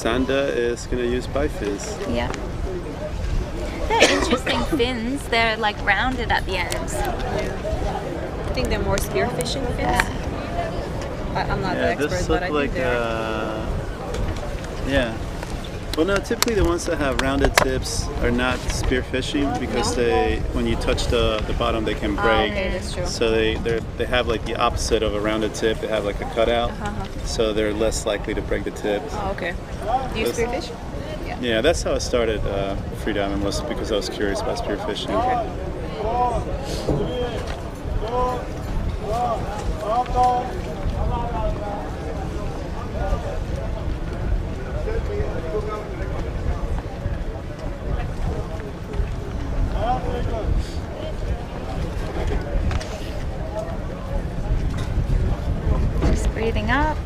Sanda is going to use bifins. Yeah. They're interesting fins. They're like rounded at the ends. I think they're more spearfishing fins. I'm not the expert, this but I look like think they're... yeah. Well, no, typically the ones that have rounded tips are not spearfishing because when you touch the bottom, they can break. Okay, that's true. So they have like the opposite of a rounded tip. They have like a cutout, so they're less likely to break the tips. Oh, okay. Do you spearfish? Yeah, that's how I started freediving, was because I was curious about spearfishing. Just breathing up.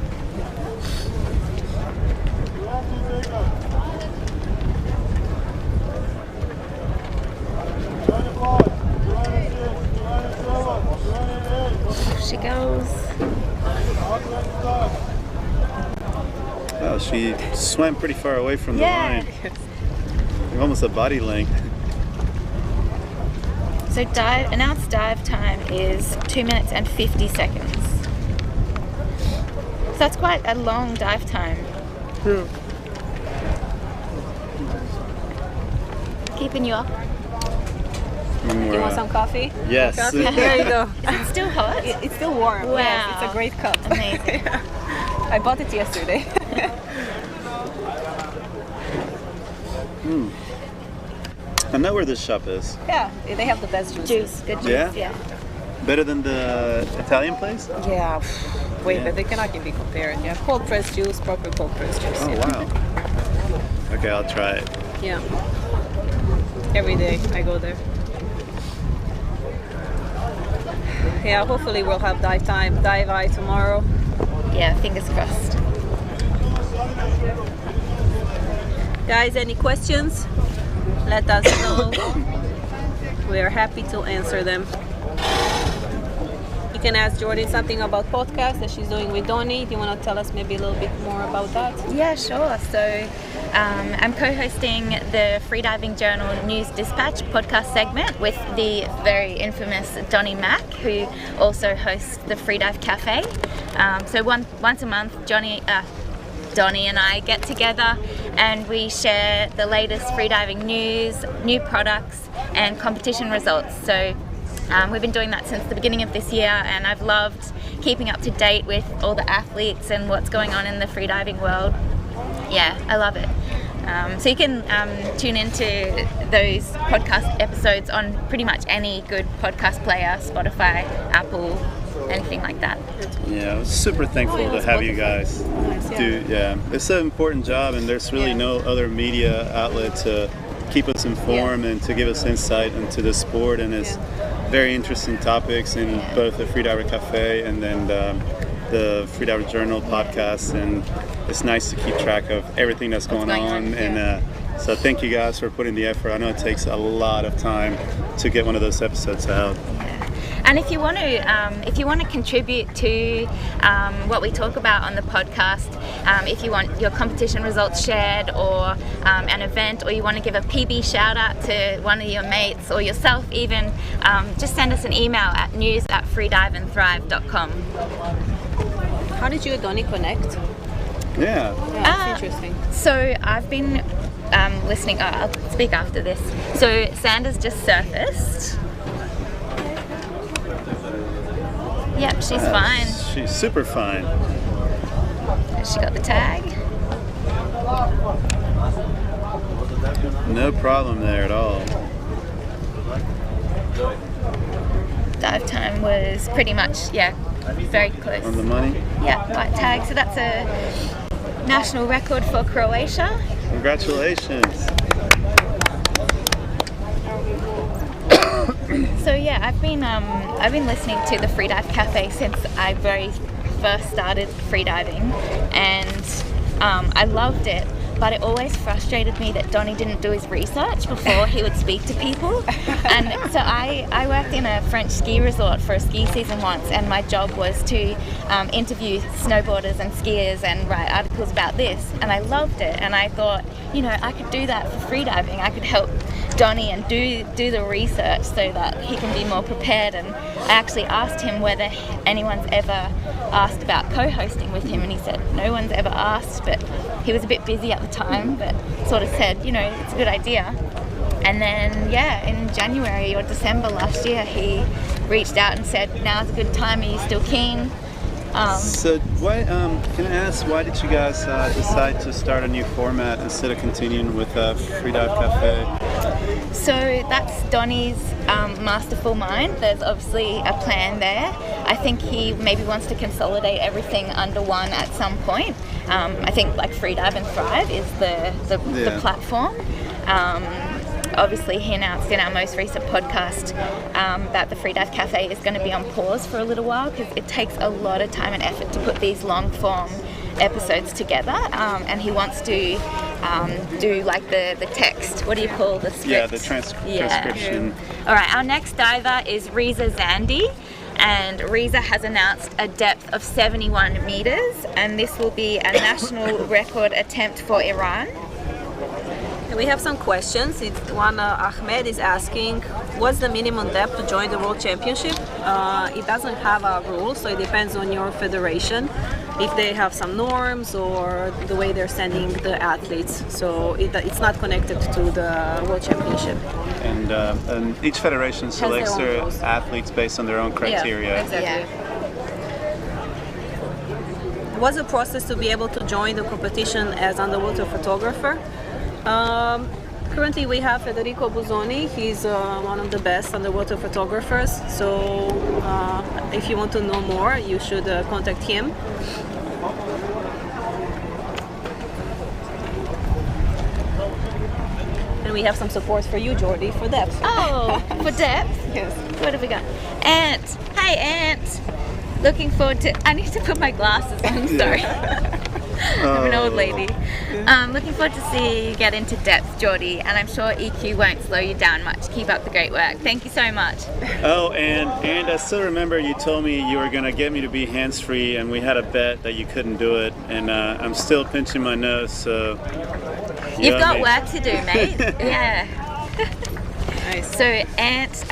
She goes. Wow, she swam pretty far away from the line. Almost a body length. So announced dive time is 2 minutes and 50 seconds. So that's quite a long dive time. Keeping you up. You want some coffee? Yes. Coffee? There you go. Is it still hot? It's still warm. Wow. Yes, it's a great cup. Amazing. I bought it yesterday. I know where this shop is. Yeah, they have the best juices. Good juice, Yeah? Better than the Italian place? Yeah. Wait, but they cannot be compared. Yeah, cold pressed juice, proper cold pressed juice. Oh, wow. Okay, I'll try it. Yeah. Every day I go there. Yeah, hopefully we'll have dive eye tomorrow. Yeah, fingers crossed. Guys, any questions? Let us know. We are happy to answer them. You can ask Jordan something about podcast that she's doing with Donnie. Do you want to tell us maybe a little bit more about that? Yeah, sure. So I'm co-hosting the Freediving Journal News Dispatch podcast segment with the very infamous Donnie Mack, who also hosts the Freedive Cafe. So once a month, Donnie and I get together and we share the latest freediving news, new products and competition results. So we've been doing that since the beginning of this year, and I've loved keeping up to date with all the athletes and what's going on in the freediving world. Yeah, I love it. So you can tune into those podcast episodes on pretty much any good podcast player, Spotify, Apple, anything like that. Yeah, I was super thankful to have you guys do. Yeah, it's an important job, and there's really no other media outlet to keep us informed and to give us insight into the sport, and it's very interesting topics in both the Freediver Cafe and then the Freediver Journal podcast, and it's nice to keep track of everything that's going on. And so thank you guys for putting the effort. I know it takes a lot of time to get one of those episodes out. And if you want to contribute to what we talk about on the podcast, if you want your competition results shared, or an event, or you want to give a PB shout out to one of your mates or yourself even, just send us an email at news@freediveandthrive.com. How did you and Donnie connect? Yeah. It's interesting. So I've been listening. I'll speak after this. So Sandra's just surfaced. Yep, she's fine. She's super fine. She got the tag. No problem there at all. Dive time was pretty much, very close. On the money? Yeah, white tag. So that's a national record for Croatia. Congratulations. So yeah, I've been listening to the Freedive Cafe since I very first started freediving, and I loved it. but it always frustrated me that Donnie didn't do his research before he would speak to people. And so I worked in a French ski resort for a ski season once, and my job was to interview snowboarders and skiers and write articles about this, and I loved it. And I thought, you know, I could do that for freediving. I could help Donnie and do the research so that he can be more prepared. And I actually asked him whether anyone's ever asked about co-hosting with him, and he said no one's ever asked, but he was a bit busy at the time, but sort of said, you know, it's a good idea. And then, yeah, in January or December last year, he reached out and said, now's a good time, are you still keen? So why, can I ask, why did you guys decide to start a new format instead of continuing with Freedive Cafe? So that's Donnie's masterful mind. There's obviously a plan there. I think he maybe wants to consolidate everything under one at some point. I think like Freedive and Thrive is the platform. Obviously, he announced in our most recent podcast that the Freedive Cafe is going to be on pause for a little while because it takes a lot of time and effort to put these long form episodes together, and he wants to do like the text. What do you call the script? Yeah, the transcription. All right, our next diver is Riza Zandi, and Riza has announced a depth of 71 meters, and this will be a national record attempt for Iran. We have some questions. One Ahmed is asking, what's the minimum depth to join the World Championship? It doesn't have a rule, so it depends on your federation, if they have some norms or the way they're sending the athletes. So it's not connected to the World Championship. And each federation selects their athletes based on their own criteria. Yeah, exactly. What's the process to be able to join the competition as underwater photographer? Currently we have Federico Busoni. He's one of the best underwater photographers, so if you want to know more, you should contact him. And we have some support for you, Jordi, for depth. Oh, for depth? Yes. What have we got? Ant. Hi, Ant. Looking forward to... I need to put my glasses on, sorry. I'm an old lady. Looking forward to see you get into depth, Jordi, and I'm sure EQ won't slow you down much. Keep up the great work. Thank you so much. Oh, and I still remember you told me you were going to get me to be hands-free, and we had a bet that you couldn't do it, and I'm still pinching my nose, so... You've got work to do, mate. Yeah. Nice. So, Ant,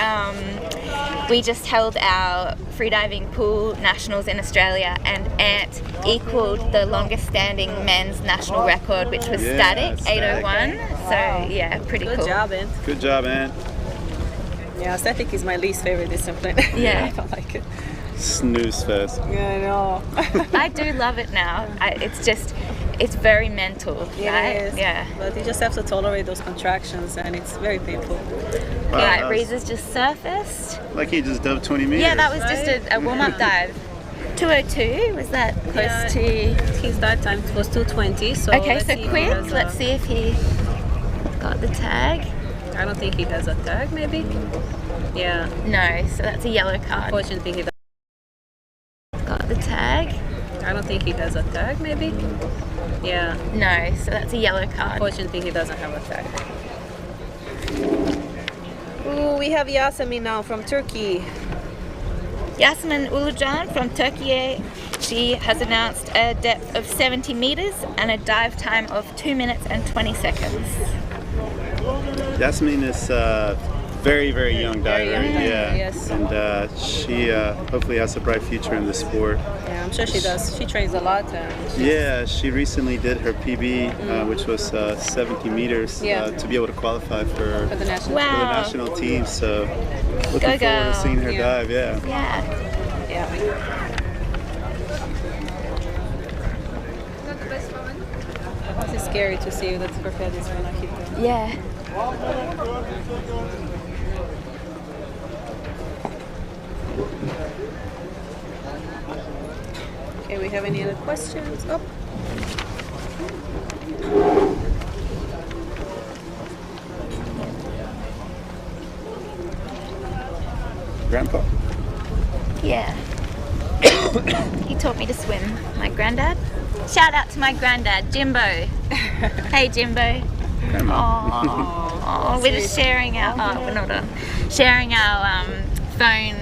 we just held our freediving pool nationals in Australia, and Ant equaled the longest standing men's national record, which was static 801. So yeah, pretty cool. Good job, Ant. Good job, Ant. Yeah, static is my least favorite discipline. Yeah. I don't like it. Snooze fest. Yeah, I know. I do love it now. It's very mental, right? It is. Yeah. But you just have to tolerate those contractions, and it's very painful. Wow, Right, Riza's just surfaced. Like he just dove 20 meters. Yeah, that was just a warm-up dive. 202, was that close to... His dive time was 220, so... Okay, so quick, let's see if he got the tag. I don't think he has a tag, maybe? Yeah. No, so that's a yellow card. Unfortunately, he got the tag. I don't think he has a tag, maybe? Yeah. No, so that's a yellow card. Unfortunately, he doesn't have a tag. Ooh, we have Yasemin now from Turkey. Yasemin Ulucan from Turkey. She has announced a depth of 70 meters and a dive time of 2 minutes and 20 seconds. Yasemin is very, very young diver. Yeah. Yes. And she hopefully has a bright future in the sport. Yeah, I'm sure she does. She trains a lot. Yeah, she recently did her PB, which was 70 meters, to be able to qualify for the national, wow. for the national team. So looking forward to seeing her dive. Yeah. Yeah. It's scary to see that her head is gonna hit them. Yeah. Okay, we have any other questions? Oh. Grandpa? Yeah. He taught me to swim. My granddad. Shout out to my granddad, Jimbo. Hey, Jimbo. Oh, we're just sharing our. Oh, we're not on. Sharing our phone.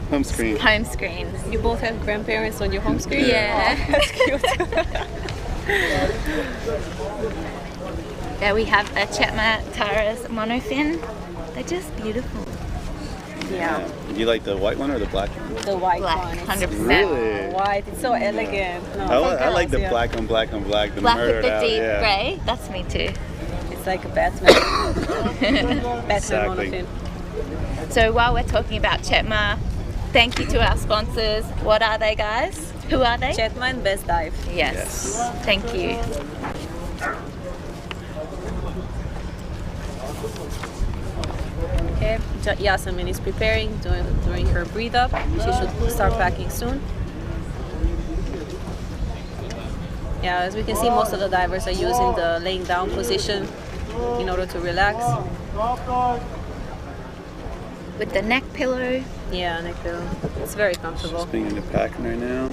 Home screen. Home screen. You both have grandparents on your home screen? Yeah. Oh, that's cute. There we have a Chetma Taras monofin. They're just beautiful. Yeah. Do you like the white one or the black one? The white Black, one. 100%. Really? White. It's so elegant. No, I like the black on black, the Black with murdered the out. deep Yeah. grey. That's me too. It's like a Batman. Batman Exactly. monofin. So while we're talking about Chetma, thank you to our sponsors. What are they, guys? Who are they? Chetma and Best Dive. Yes. Thank you. Okay, Yasemin is preparing, doing her breathe up. She should start packing soon. Yeah, as we can see, most of the divers are using the laying down position in order to relax. With the neck pillow. Yeah, neck pillow. It's very comfortable. Just being into packing right now.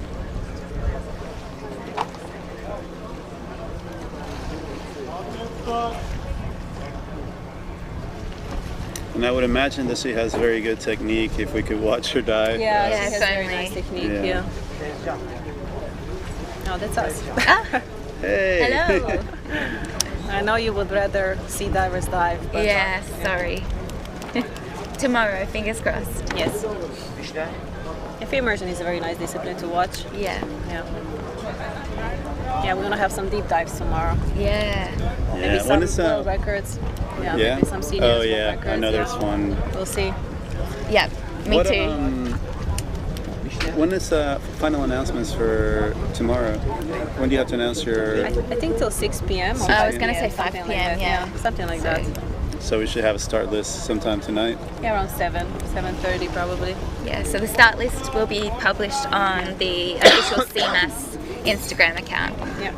And I would imagine that she has very good technique if we could watch her dive. Yeah, she has very nice technique. Yeah. Oh, that's us. Hey. Hello. I know you would rather see divers dive. But Yeah, sorry. Tomorrow, fingers crossed. Yes. If immersion is a very nice discipline to watch. Yeah. Yeah. Yeah, we're gonna have some deep dives tomorrow. Yeah. Maybe Yeah, some when is world records. Yeah, Yeah. maybe some seniors Oh world yeah, records. I know there's one. We'll see. Yeah, me What, too. When is final announcements for tomorrow? When do you have to announce your? I think till 6 p.m. or I was 5 gonna say p.m., 5 something p.m., Like that. yeah. Something like that. So we should have a start list sometime tonight. Yeah, around 7:30 probably. Yeah, so the start list will be published on the official CMAS Instagram account. Yeah.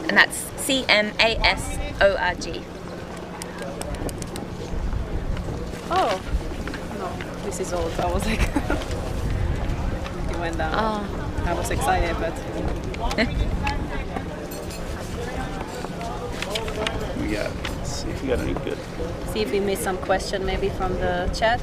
And that's CMAS.org. Oh, no, this is old. I was like, it went down. Oh. I was excited, but. We got. Let's see if we got any good. See if we missed some question maybe from the chat.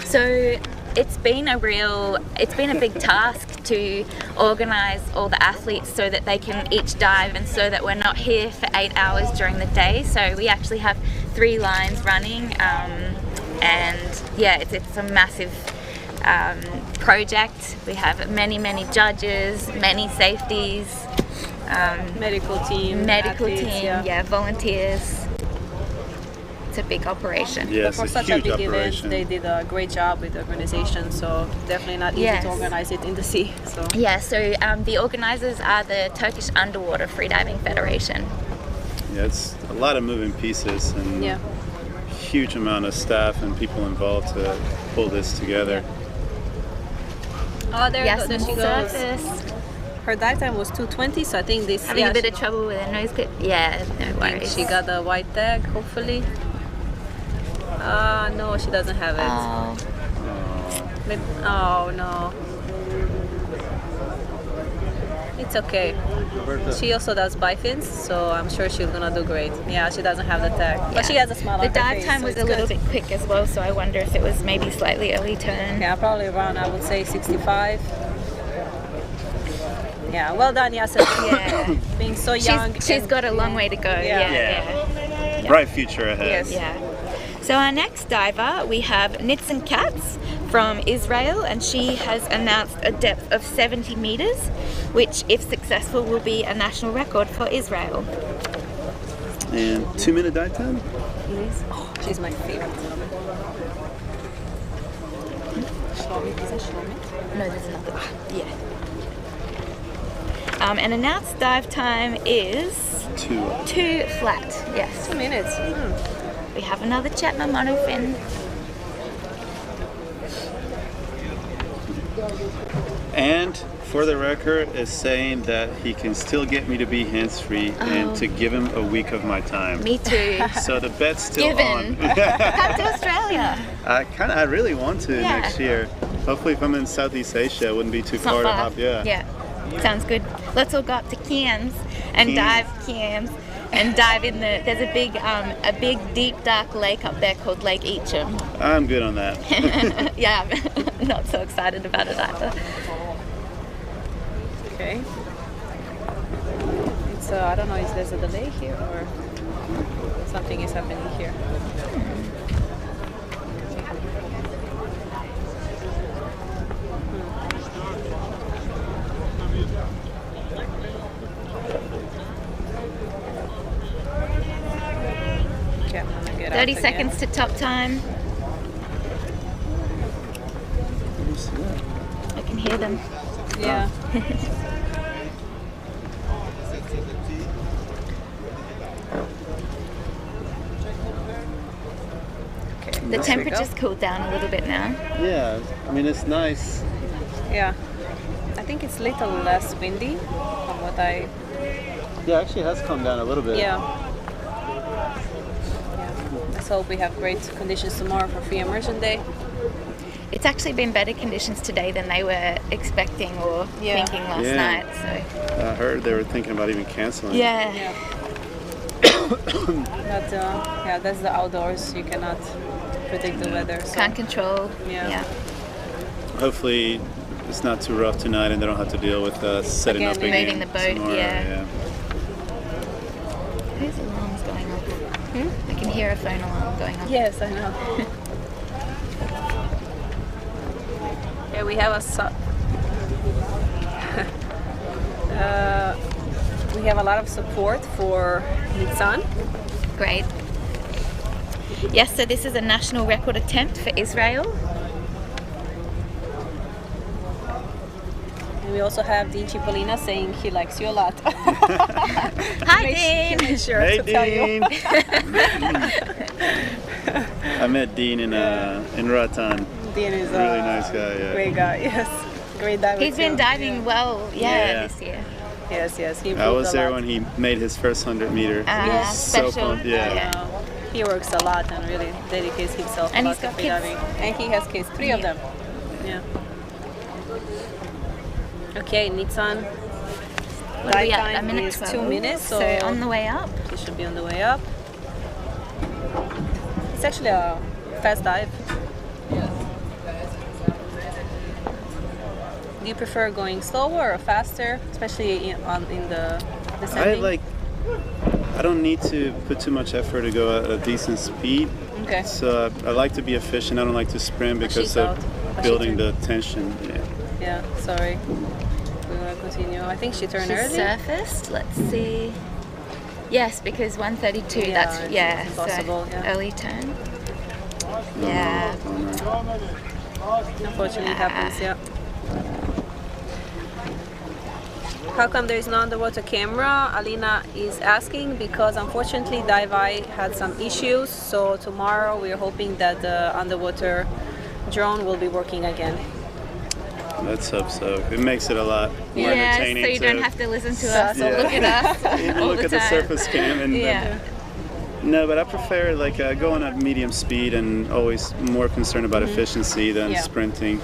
So it's been a big task to organise all the athletes so that they can each dive and so that we're not here for 8 hours during the day. So we actually have 3 lines running and yeah, it's a massive project. We have many judges, many safeties, medical team, athletes, yeah, volunteers. It's a big operation. Yes, for it's such a a huge big operation. event, they did a great job with the organization. So definitely not easy Yes. to organize it in the sea. So Yeah, so the organisers are the Turkish Underwater Freediving Federation. Yeah, it's a lot of moving pieces and yeah. huge amount of staff and people involved to pull this together. Oh, there, Yes, there she surface. goes. Her dive time was 2:20, so I think this. Having a bit of trouble with her nose clip. Yeah, no worries. She got the white tag, hopefully. No, she doesn't have it. Oh. Oh no. It's okay. She also does bifins, so I'm sure she's gonna do great. Yeah, she doesn't have the tag, but she has a smile The on her dive face, time so was it's a little good. bit quick as well, so I wonder if it was maybe slightly early turn. Yeah, probably around, I would say 65. Yeah, well done, Yasin. Yeah. Being so young. She's got a long way to go. Yeah. Bright future ahead. Yes. Yeah. So our next diver, we have Nitsan Katz from Israel, and she has announced a depth of 70 meters, which, if successful, will be a national record for Israel. And 2-minute dive time? Please. Oh, she's my favorite. Shlomit, is that Shlomit? No, there's another. Yeah. And announced dive time is 2 flat. Yes. 2 minutes. We have another Chetma monofin. And for the record, is saying that he can still get me to be hands-free and to give him a week of my time. Me too. So the bet's still Given. on. Come to Australia. I really want to Yeah. next year. Hopefully if I'm in Southeast Asia, it wouldn't be too It's not far to far. hop. Yeah. Yeah. Sounds good. Let's all go up to Cairns and dive in the. There's a big deep dark lake up there called Lake Eacham. I'm good on that. Yeah, I'm not so excited about it either. Okay. It's I don't know if there's a delay here or something is happening here. Okay, I'm gonna get 30 out seconds to top time. I can hear them. Yeah. The temperature's cooled down a little bit now. Yeah, I mean it's nice. Yeah. I think it's a little less windy from what I... Yeah, actually it has come down a little bit. Yeah. Let's hope we have great conditions tomorrow for free immersion day. It's actually been better conditions today than they were expecting or thinking last night. So I heard they were thinking about even canceling. Yeah. But yeah, that's the outdoors. You cannot predict the weather. So. Can't control. Yeah. Hopefully it's not too rough tonight and they don't have to deal with setting up again. Moving the boat, tomorrow. yeah. Whose alarm's going off? I can hear a phone alarm going off. Yes, I know. Yeah, we have we have a lot of support for Nissan. Great. Yes, so this is a national record attempt for Israel. And we also have Dean Cipollina saying he likes you a lot. Hi, Dean. Make sure Hey, to tell Dean. you. I met Dean in Ratan. Dean is really nice guy. Yeah. Great guy. Yes, great diver. He's been diving well, this year. Yes. He I was improved a there lot. when he made his first 100 meter. Yes, So special. pumped, yeah. He works a lot and really dedicates himself And a he's lot got to kids. freediving. And he has kids, 3 of them. Yeah. Okay, Nissan. What are we Dive at? A time minute is 12. 2 minutes, So on the way up. He should be on the way up. It's actually a fast dive. Do you prefer going slower or faster, especially in the descending? I don't need to put too much effort to go at a decent speed. Okay. So I like to be efficient. I don't like to sprint because She's of out. building the tension. Yeah. Yeah, sorry. We will continue. I think she turned She's early. surfaced. Let's see. Yes, because 132. Yeah, That's it's impossible, So yeah. early turn. Yeah. Unfortunately, it happens. Yeah. How come there is no underwater camera? Alina is asking because unfortunately Dive Eye had some issues. So tomorrow we are hoping that the underwater drone will be working again. Let's hope so. It makes it a lot more Yeah, so entertaining. you don't have to listen to us or Yeah. look at us You all look the at time. the surface cam and Yeah. no, but I prefer going at medium speed and always more concerned about efficiency than Yeah. sprinting.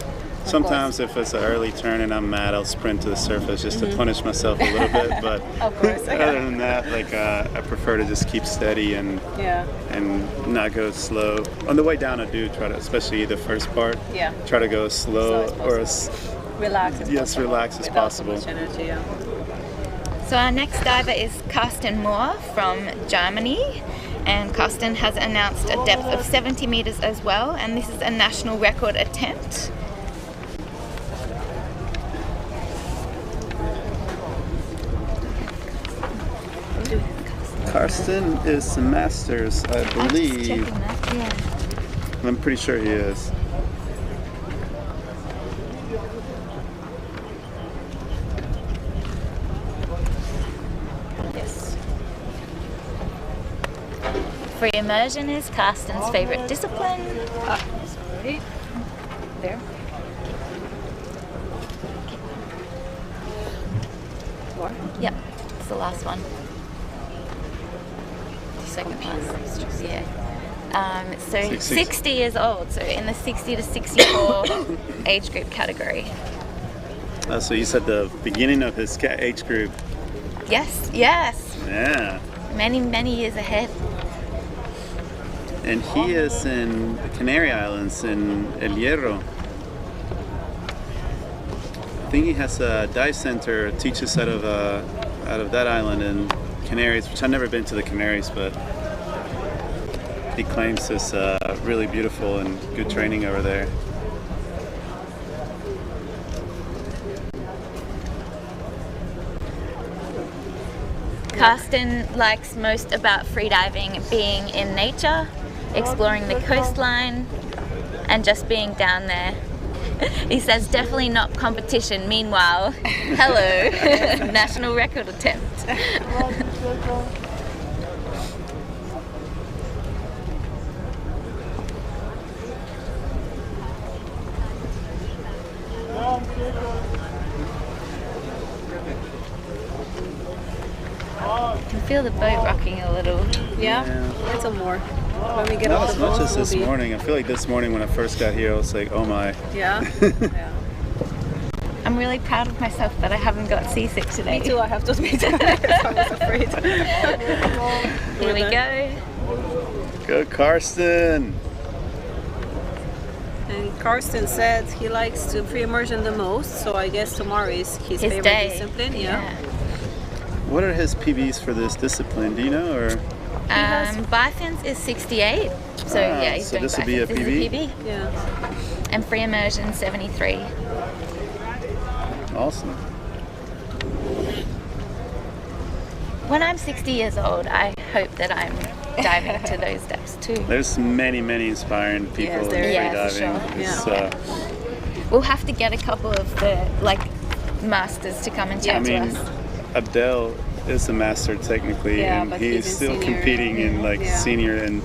Sometimes if it's an early turn and I'm mad, I'll sprint to the surface just to punish myself a little bit. But Of course, other than that, I prefer to just keep steady and not go slow. On the way down, I do try to, especially the first part, try to go as slow or as relax as possible. relax as without possible. too much energy, yeah. So our next diver is Carsten Moore from Germany, and Carsten has announced a depth of 70 meters as well, and this is a national record attempt. Carsten is a master's, I believe. Checking that, yeah. I'm pretty sure he is. Yes. Free immersion is Carsten's favorite discipline. Sorry. There. More? Yep, it's the last one. Second last. Yeah. So 60 years old, so in the 60 to 64 age group category. So you said the beginning of his age group. Yes, yes. Yeah. Many, many years ahead. And he is in the Canary Islands in El Hierro. I think he has a dive center, teaches out of that island in Canaries, which I've never been to the Canaries, but he claims it's really beautiful and good training over there. Karsten likes most about freediving being in nature, exploring the coastline, and just being down there. He says definitely not competition. Meanwhile, hello, national record attempt. I can feel the boat rocking a little. Yeah? It's a more. When we get Not off as the boat, much as we'll this be... morning. I feel like this morning when I first got here, I was like, oh my. Yeah? I'm really proud of myself that I haven't got seasick today. Me too, I have to admit. I was afraid. Here we go. Go Karsten! And Karsten said he likes to pre-immersion the most, so I guess tomorrow is his favorite day. discipline. Yeah. What are his PBs for this discipline? Do you know? Or Bifins is 68, so yeah, he's so doing this would be a Bifins. This is PB? Yeah. And free immersion 73. Awesome. When I'm 60 years old, I hope that I'm diving to those depths too. There's many inspiring people in freediving. Sure. We'll have to get a couple of the masters to come and chat to us. Abdel is a master technically, and he's still competing in senior. And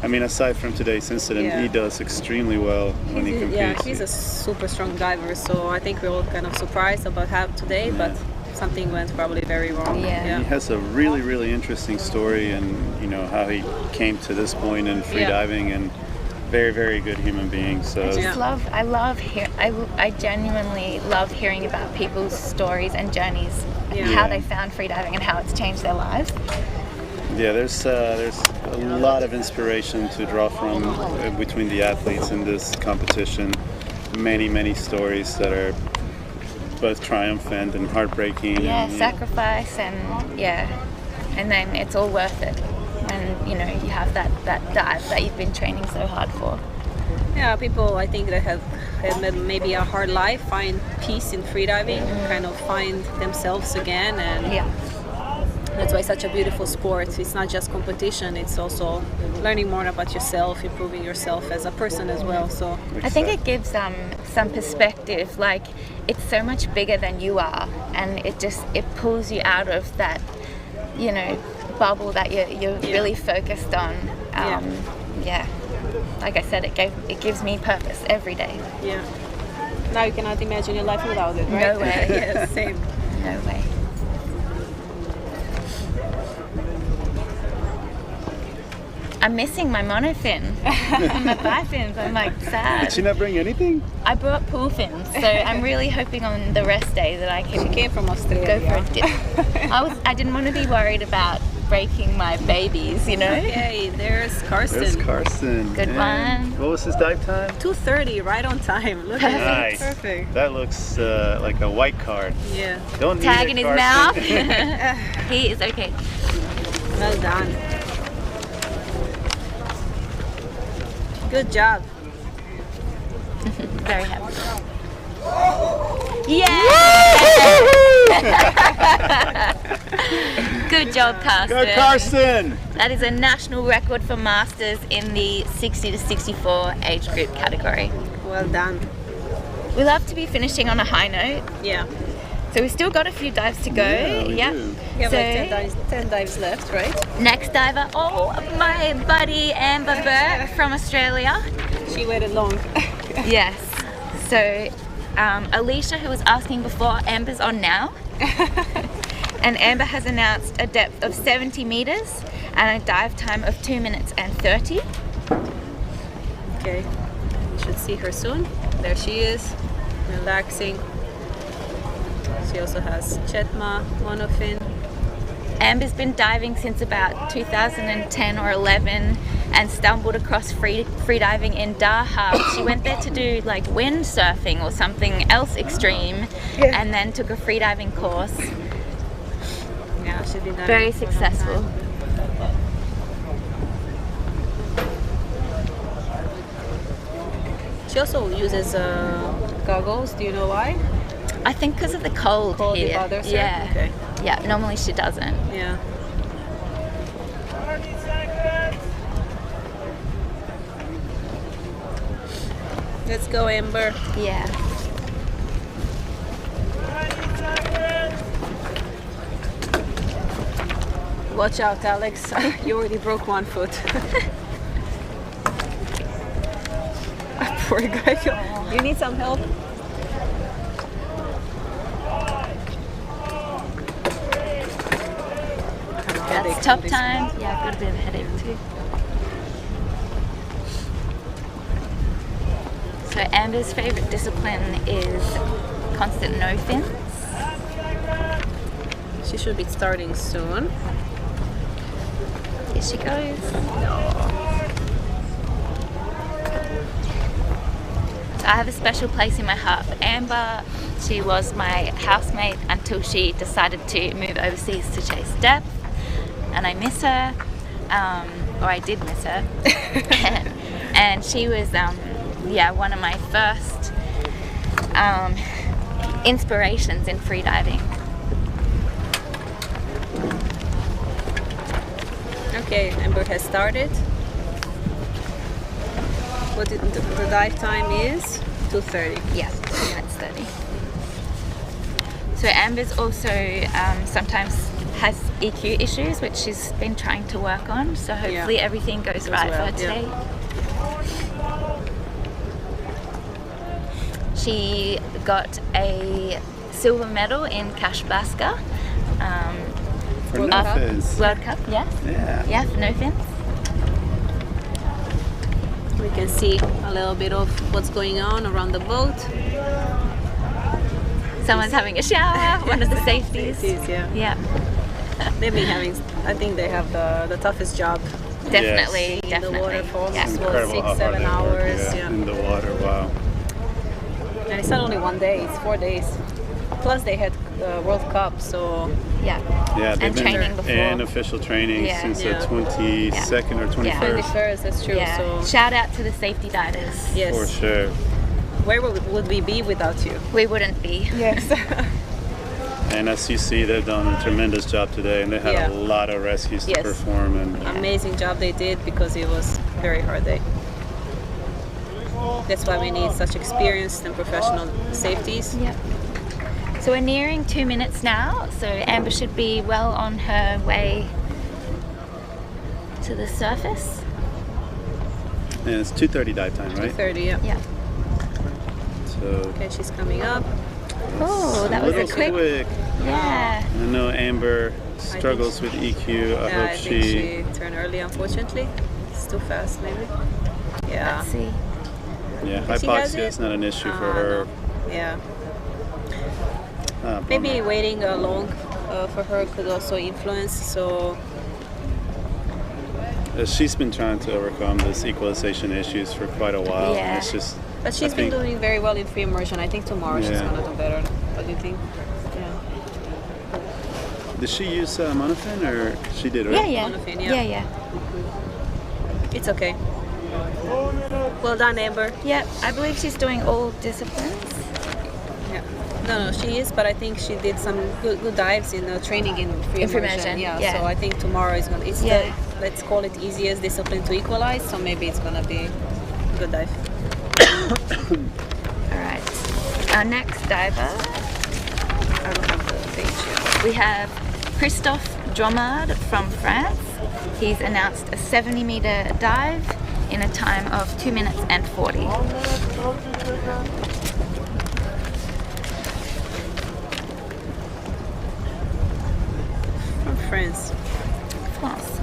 I mean, aside from today's incident, he does extremely well when he competes. Yeah, he's a super strong diver, so I think we're all kind of surprised about how today, but something went probably very wrong. He has a really interesting story, and you know how he came to this point in freediving, and very good human being. So I genuinely love hearing about people's stories and journeys, and how they found freediving and how it's changed their lives. Yeah, there's a lot of inspiration to draw from between the athletes in this competition. Many stories that are both triumphant and heartbreaking. Yeah, sacrifice and then it's all worth it. And you know, you have that dive that you've been training so hard for. Yeah, people I think that have had maybe a hard life find peace in freediving, kind of find themselves again, and that's why it's such a beautiful sport. It's not just competition, it's also learning more about yourself, improving yourself as a person as well. So I think it gives some perspective, like it's so much bigger than you are, and it pulls you out of that, you know, bubble that you're really focused on. Like I said, it gives me purpose every day. Yeah. Now you cannot imagine your life without it, right? No way. Yeah, same. No way. I'm missing my monofin and my bifins. I'm like sad. Did she not bring anything? I brought pool fins, so I'm really hoping on the rest day that I can. She came from Australia. Go for a dip. I didn't want to be worried about breaking my babies, you know. Okay, there's Karsten. There's Karsten. Good one. What was his dive time? 2:30, right on time. Look at that. Nice. Perfect. That looks like a white card. Yeah. Don't need Tag it, in his Karsten. mouth. He is okay. Well done. Good job. Very happy. Yeah! Good job, Karsten. Go Karsten! That is a national record for masters in the 60 to 64 age group category. Well done. We love to be finishing on a high note. Yeah. So we still got a few dives to go. Yeah, we have like 10 dives left, right? Next diver, my buddy Amber Burke from Australia. She waited long. Yes. So Alicia, who was asking before, Amber's on now. And Amber has announced a depth of 70 meters and a dive time of 2 minutes and 30. Okay, you should see her soon. There she is, relaxing. She also has Chetma, monofin. Amber's been diving since about 2010 or 11 and stumbled across freediving in Dahab. She went there to do like windsurfing or something else extreme, and then took a freediving course. Yeah, she's been diving Very for a long successful. time. She also uses goggles. Do you know why? I think because of the cold here. bothers her? Yeah. Okay. Yeah, normally she doesn't. Yeah. Let's go, Amber. Yeah. Watch out, Alex. You already broke one foot. Poor guy. You need some help? That's top time. Yeah, I've got a bit of a headache too. So Amber's favourite discipline is constant no fins. She should be starting soon. Here she goes. So I have a special place in my heart for Amber. She was my housemate until she decided to move overseas to chase depth. And I miss her, or I did miss her. And she was, one of my first inspirations in freediving. Okay, Amber has started. What the dive time is? 2:30. Yeah, 2 minutes 30. So Amber's also sometimes has EQ issues, which she's been trying to work on. So hopefully everything goes right for her today. She got a silver medal in Kashbaska. For no fins. World Cup, yes. Yeah. Yeah, for no fins. We can see a little bit of what's going on around the boat. Someone's having a shower, one of the safeties. Yeah. They've been having, I think they have the toughest job. Definitely, In the water for Yeah. almost Incredible how 6-7 hard they hours. work, in the water. Wow. And it's not only 1 day, it's 4 days. Plus they had the World Cup, so yeah. Yeah, they've And been training before. in official training Yeah. since Yeah. the 22nd or 21st. 21st, that's true. Yeah. So Shout out to the safety divers. yes. For sure. Where would we be without you? We wouldn't be. Yes. And as you see, they've done a tremendous job today, and they had Yeah. a lot of rescues to Yes. perform. And Amazing job they did because it was a very hard day. That's why we need such experienced and professional safeties. Yep. So we're nearing 2 minutes now, so Amber should be well on her way to the surface. and it's 2:30 dive time, right? 2:30, yeah. Yeah. So Okay, she's coming up. Oh, that was a little quick. Yeah. I know Amber struggles with EQ. I hope I think she turned early, unfortunately. It's too fast, maybe. Yeah. Let's see. Yeah, If she has hypoxia it? is not an issue for her. Yeah. Bummer. Maybe waiting long for her could also influence. So She's been trying to overcome this equalization issues for quite a while. Yeah. And it's just. but she's I been think- doing very well in free immersion. I think tomorrow she's Yeah. gonna do better. What do you think? Yeah. Did she use monofin or she did, right? Yeah. Monofin, Yeah. It's okay. Well done, Amber. Yep. I believe she's doing all disciplines. Yeah. No, she is, but I think she did some good dives in training in free In free immersion. immersion, Yeah, yeah. So I think tomorrow is gonna. It's Yeah. the, let's call it easiest discipline to equalize. So maybe it's gonna be a good dive. All right. Our next diver. I don't have the page here. We have Christophe Dromard from France. He's announced a 70-meter dive in a time of 2 minutes and 40. From France. France.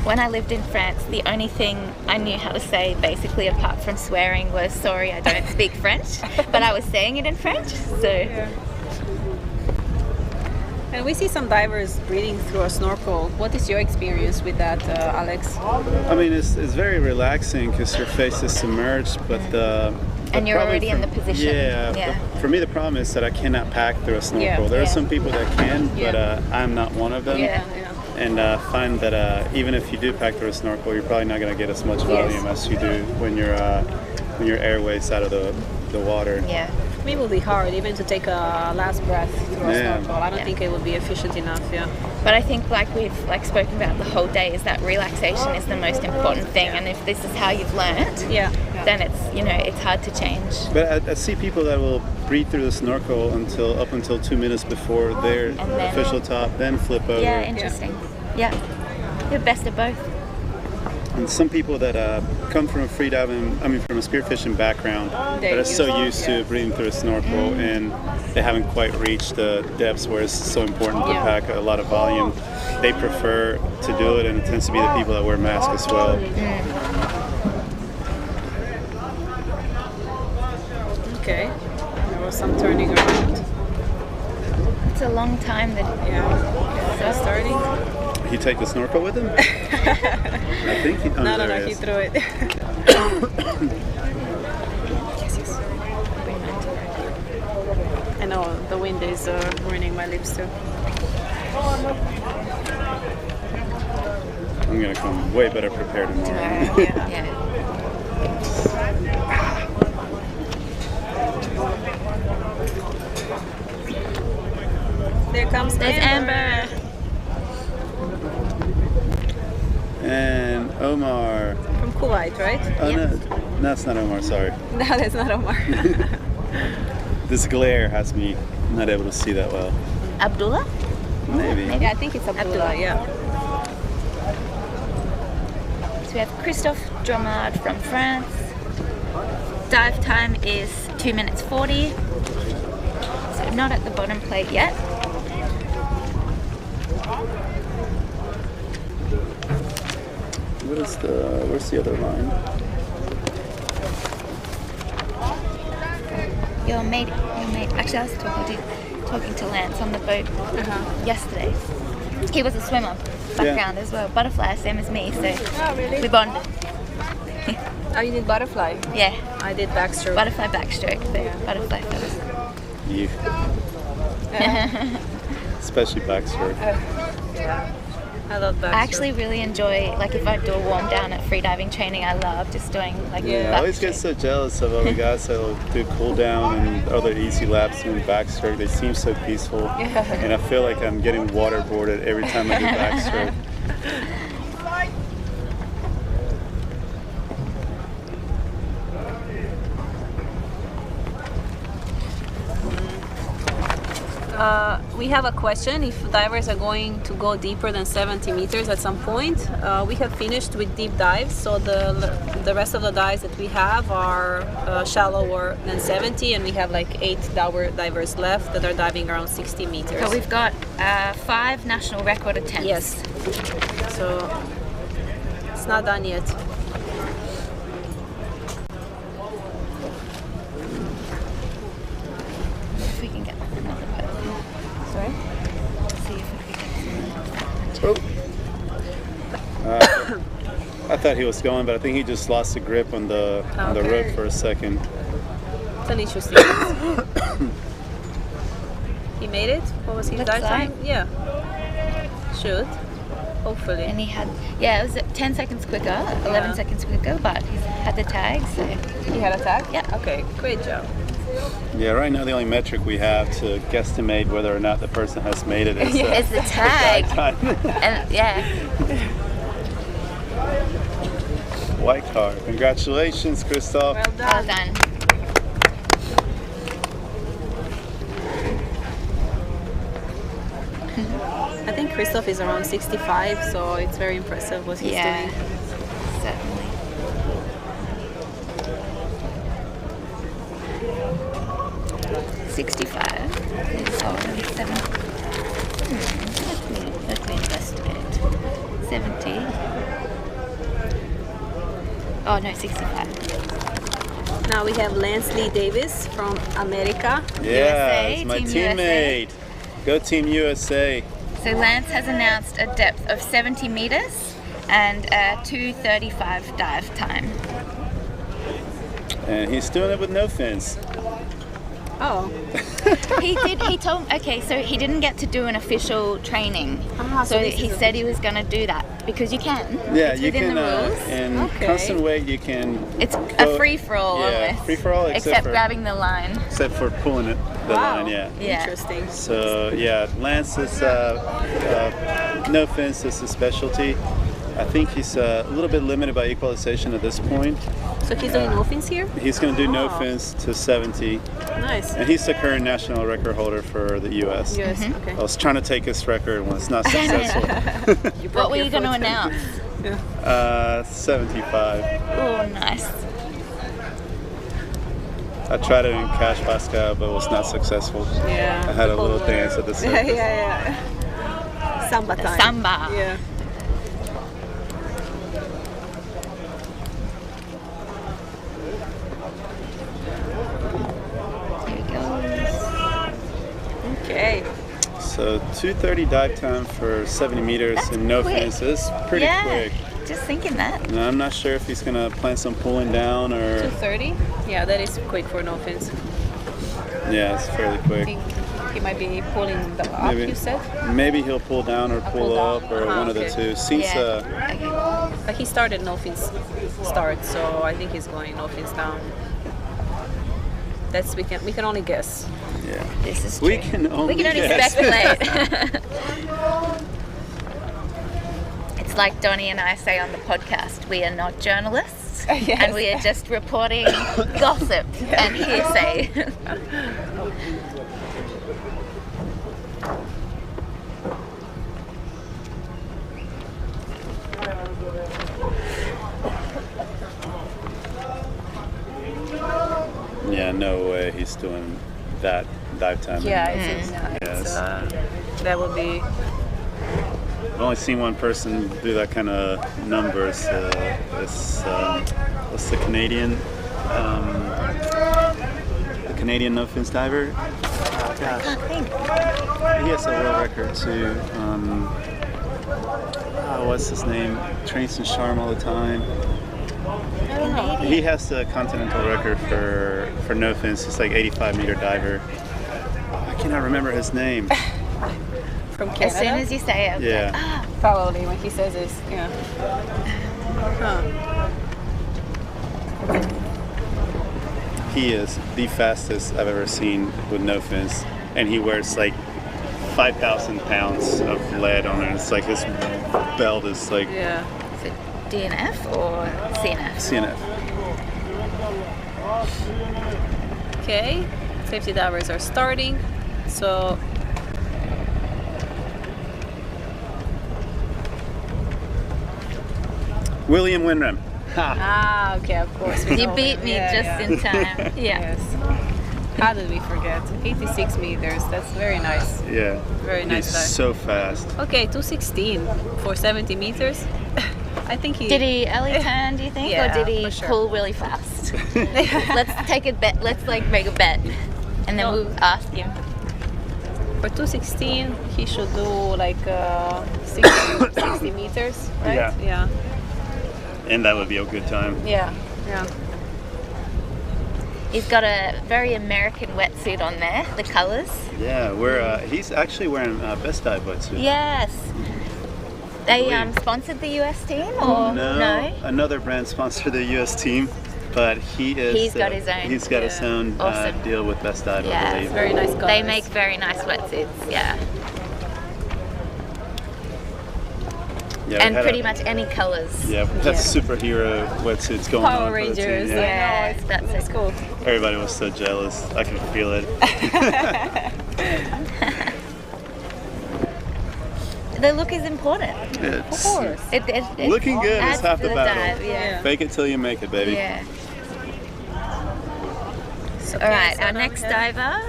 when I lived in France, the only thing I knew how to say, basically apart from swearing, was sorry, I don't speak French, but I was saying it in French, so. Yeah. And we see some divers breathing through a snorkel. What is your experience with that, Alex? I mean, it's very relaxing because your face is submerged, but and you're already in the position. Yeah. For me, the problem is that I cannot pack through a snorkel. There are some people that can, but I'm not one of them. And find that even if you do pack through a snorkel, you're probably not going to get as much volume as you do when your airway's out of the water. Yeah. For me, it will be hard even to take a last breath through a snorkel. I don't think it would be efficient enough. Yeah. But I think, like we've spoken about the whole day, is that relaxation is the most important thing. And if this is how you've learned, then it's it's hard to change. But I see people that will breathe through the snorkel up until 2 minutes before their official top, then flip over. Yeah, interesting. Yeah, the best of both. And some people that come from from a spearfishing background, that are so used to breathing through a snorkel, and they haven't quite reached the depths where it's so important to pack a lot of volume. They prefer to do it, and it tends to be the people that wear masks as well. Okay, there was some turning around. It's a long time that so starting. He take the snorkel with him? I think he. No, he threw it. I know the wind is ruining my lips too. I'm gonna come way better prepared tomorrow. There comes Amber. And Omar. From Kuwait, right? Oh no, that's not Omar, sorry. No, that's not Omar. This glare has me not able to see that well. Abdullah? Maybe. Yeah, I think it's Abdullah, yeah. So we have Christophe Dromard from France. Dive time is 2 minutes 40. So not at the bottom plate yet. Where's the other line? Your mate. Actually, I was talking to Lance on the boat yesterday. He was a swimmer background as well, butterfly, same as me. So we bonded. Oh, you did butterfly? Yeah. I did backstroke. Butterfly backstroke, so butterfly first. You. Especially backstroke. Yeah. I love backstroke. I actually really enjoy, like if I do a warm down at freediving training, I love just doing like I always get so jealous of other guys that will do cool down and other easy laps doing backstroke. They seem so peaceful. And I feel like I'm getting waterboarded every time I do backstroke. We have a question if divers are going to go deeper than 70 meters at some point. We have finished with deep dives, so the rest of the dives that we have are shallower than 70, and we have like 8 divers left that are diving around 60 meters. So we've got 5 national record attempts. Yes. So it's not done yet. If we can get another person. Sorry? See if we can get I thought he was going, but I think he just lost the grip on the rope for a second. It's an interesting He made it? What was his dive time? Yeah. Should. Hopefully. And he had, it was 10 seconds quicker, 11 seconds quicker, but he had the tag, so. He had a tag? Yeah. Okay, great job. Yeah, right now the only metric we have to guesstimate whether or not the person has made it is it's the tag. time. And White card. Congratulations, Christophe. Well done. Well done. I think Christophe is around 65, so it's very impressive what he's doing. Certainly. Let me investigate. 70. Oh no, 65. Now we have Lance Lee Davis from America. Yeah, USA, it's my Team teammate. Go Team USA. So Lance has announced a depth of 70 meters and a 2:35 dive time. And he's doing it with no fins. Oh. He told, okay, so he didn't get to do an official training. So this he is said he was going to do that because you can. Yeah, it's you within can, the rules. in Okay. constant weight, you can. It's go- a free-for-all Yeah, almost. free-for-all Except for, grabbing the line. except for pulling it, the line, yeah. Interesting. So, yeah, Lance is, no fins is his specialty. I think he's a little bit limited by equalization at this point. So he's doing no fins here? He's going to do no fins to 70. Nice. And he's the current national record holder for the U.S. US, okay. I was trying to take his record when it's not successful. What were you going to announce? 75. Oh, nice. I tried it in Cash Pascal, but was not successful. Yeah. I had a little dance at the surface. yeah. Samba time. Samba. Yeah. Okay. So 2:30 dive time for 70 meters and no quick. fins is pretty Yeah, quick. just thinking that. And I'm not sure if he's gonna plan some pulling down or 2:30? Yeah, that is quick for no fins. yeah, it's fairly I quick. think he might be pulling the up, you said? Maybe he'll pull down or pull down. up or one of the okay. two. Seems But he started no fins start, so I think he's going no fins down. That's we can only guess. yeah. This is We true. can only We can only guess. speculate. It's like Donnie and I say on the podcast, we are not journalists and we are just reporting gossip and hearsay. Yeah, no way he's doing that dive time. Yeah, in it's, no fins. it's, Yes. that would be. I've only seen one person do that kind of numbers. What's the Canadian? The Canadian no fins diver. Oh, gosh, he has a world record too. What's his name? Trains in Sharm all the time. He has the continental record for no fins. He's like 85-meter diver. I cannot remember his name. From Canada? As soon as you say it. Yeah. Probably when he says this, yeah. Huh. He is the fastest I've ever seen with no fins, and he wears like 5,000 pounds of lead on it. It's like his belt is like Yeah. Is it DNF or CNF? CNF. Okay, safety divers are starting. So William Winram. okay, of course. we You know beat him. me Yeah, just yeah. in time. Yeah. Yes. How did we forget? 86 meters. That's very nice. Yeah. Very nice He's dive. so fast. Okay, 216 for 70 meters. I think he. Did he early turn, do you think? Yeah, or did he for sure. pull really fast? Let's take a bet. Let's like make a bet. And then we'll ask him. For 216, he should do like 60 meters, right? Yeah. Yeah. And that would be a good time. Yeah. Yeah. He's got a very American wetsuit on there, the colors. Yeah, he's actually wearing Best Dive wetsuit. Yes. They sponsored the US team or no? Another brand sponsored the U.S. team, but he's got his own. He's got his own Awesome. deal with Best Dive. I Yeah, believe. Very nice colors. They make very nice wetsuits, yeah. Yeah, we And had pretty much any colors. Yeah, we had superhero wetsuits going Power on for the team. Rangers. Yeah. I know, that's cool. Everybody was so jealous. I could feel it. The look is important. It's- Of course. It Looking good is adds half to the battle. dive, yeah. Fake it till you make it, baby. Yeah. All right, our next diver.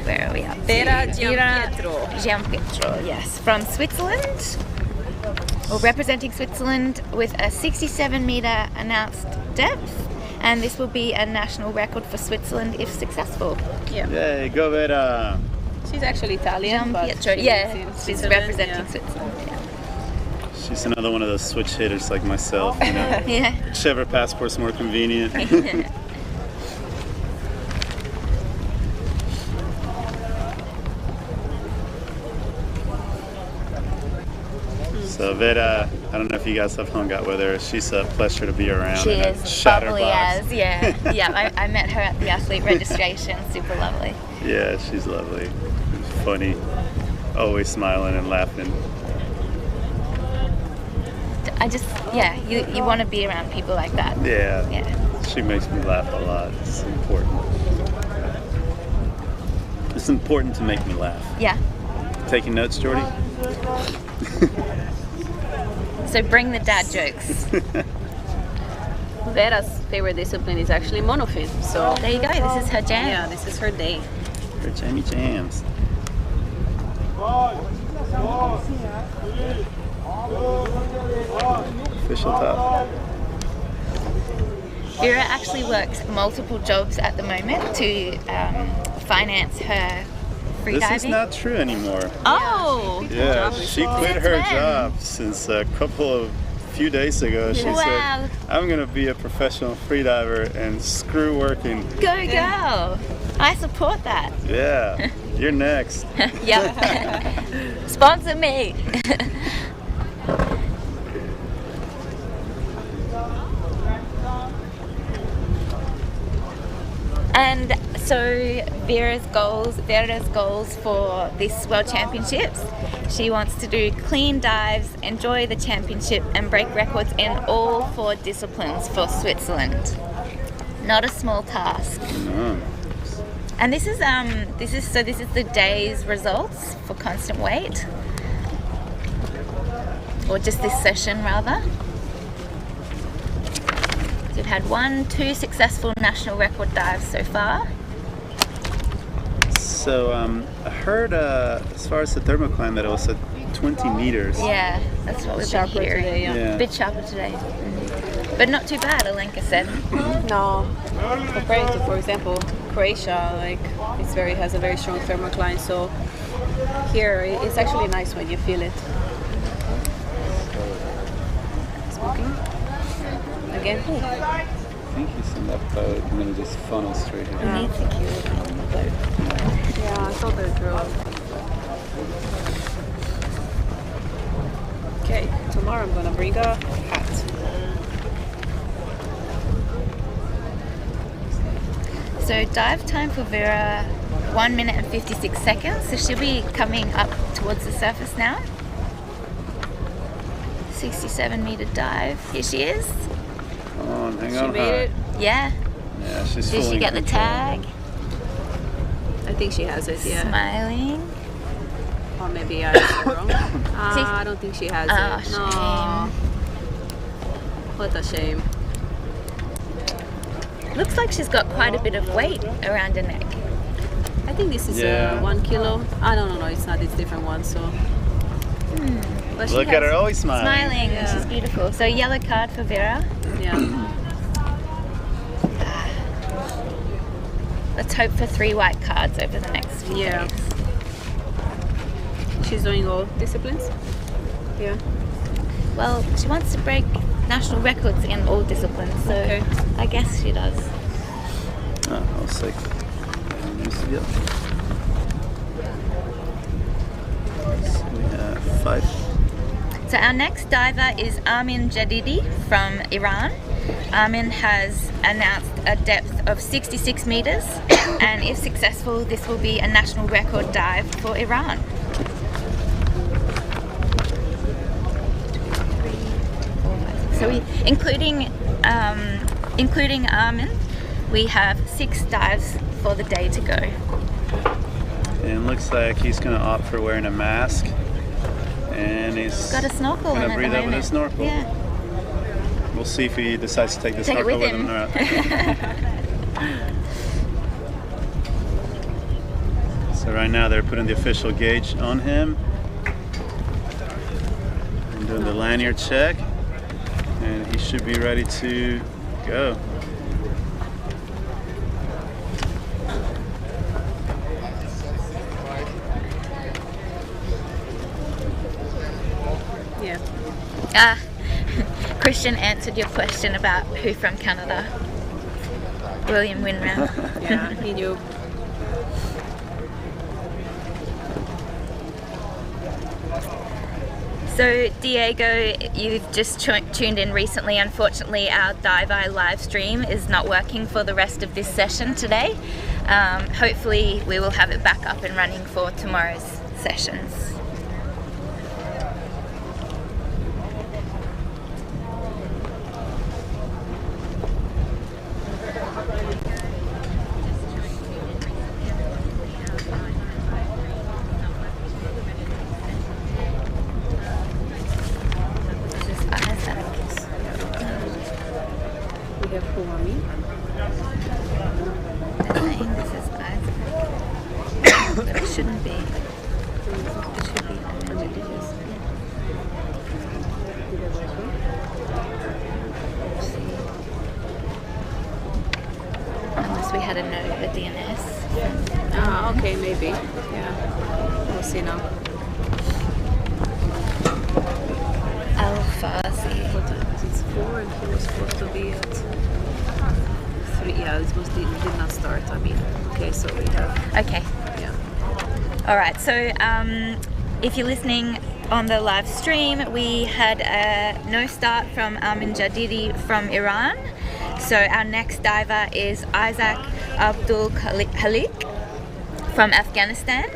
Where are we up to? Vera Gianpietro. Gianpietro, yes, from Switzerland. or representing Switzerland with a 67 meter announced depth, and this will be a national record for Switzerland if successful. Yeah. Yay, go Vera! She's actually Italian, but Pietro, she yeah, lives in she's Switzerland, representing yeah. Switzerland. Yeah. She's another one of those switch hitters like myself, you know. Yeah. Whichever passport's more convenient. So Vera, I don't know if you guys have hung out with her. She's a pleasure to be around. She in a is chatterbox. bubbly as, yeah. Yeah, I met her at the athlete registration, super lovely. Yeah, she's lovely. Funny. Always smiling and laughing. I just, yeah, you want to be around people like that. Yeah. Yeah. She makes me laugh a lot. It's important. It's important to make me laugh. Yeah. Taking notes, Jordy? So bring the dad jokes. Vera's favorite discipline is actually monofin. So there you go. This is her jam. Yeah, this is her day. Her jammy jams. Official top. Vera actually works multiple jobs at the moment to finance her freediving. This is not true anymore. Oh! Yeah, she quit her job since a few days ago. She Wow. said, I'm going to be a professional freediver and screw working. Go girl! I support that. Yeah, you're next. Yep. Sponsor me. And so Vera's goals for this World Championships, she wants to do clean dives, enjoy the championship and break records in all 4 disciplines for Switzerland. Not a small task. No. And this is the day's results for constant weight, or just this session rather. So we've had 2 successful national record dives so far. So I heard as far as the thermocline that it was at 20 meters. Yeah, that's what we've been Sharper hearing. today, yeah. A bit sharper today. But not too bad, Alenka said. No, comparing to, for example, Croatia, like has a very strong thermocline. So here it's actually nice when you feel it. Smoking again. I think he's in that boat and then he just funnels straight in. We need security on the boat. Yeah, I saw the girl. Okay, tomorrow I'm gonna bring a hat. So dive time for Vera, 1 minute and 56 seconds. So she'll be coming up towards the surface now. 67 meter dive. Here she is. Come on, hang She on made high. it. Yeah. Yeah, she's Did fully she in get the control. tag? I think she has it, yeah. Smiling. Or maybe I got it wrong. I don't think she has it. Shame. No. What a shame. Looks like she's got quite a bit of weight around her neck. I think this is Yeah. 1 kilo. I don't know, it's not, it's different one, so. But she Look at has- her, always smiling. Smiling, Yeah. she's beautiful. So yellow card for Vera. Yeah. Let's hope for 3 white cards over the next few Yeah. days. She's doing all disciplines? Yeah. Well, she wants to break national records in all disciplines, so Okay. I guess she does. Oh, I was like, yeah. So we have 5. So our next diver is Armin Jadidi from Iran. Armin has announced a depth of 66 meters, and if successful, this will be a national record dive for Iran. So including Armin, we have 6 dives for the day to go. And it looks like he's going to opt for wearing a mask. And he's Got a snorkel going in to at breathe the out with moment. a snorkel. Yeah. We'll see if he decides to take the Take it snorkel with with him or not. So right now they're putting the official gauge on him. And doing the lanyard check, and he should be ready to go. Yeah. Christian answered your question about who from Canada. William Winram. Yeah, he knew. So Diego, you've just tuned in recently. Unfortunately, our Dive Eye live stream is not working for the rest of this session today. Hopefully we will have it back up and running for tomorrow's sessions. Okay, maybe. Yeah. We'll see now. Alpha. It's 4 and he was supposed to be at 3. Yeah, it did not start. I mean, okay, so we have. Okay. Yeah. All right. So, if you're listening on the live stream, we had a no start from Amin Jadidi from Iran. So our next diver is Isaac Abdul Khalik from Afghanistan,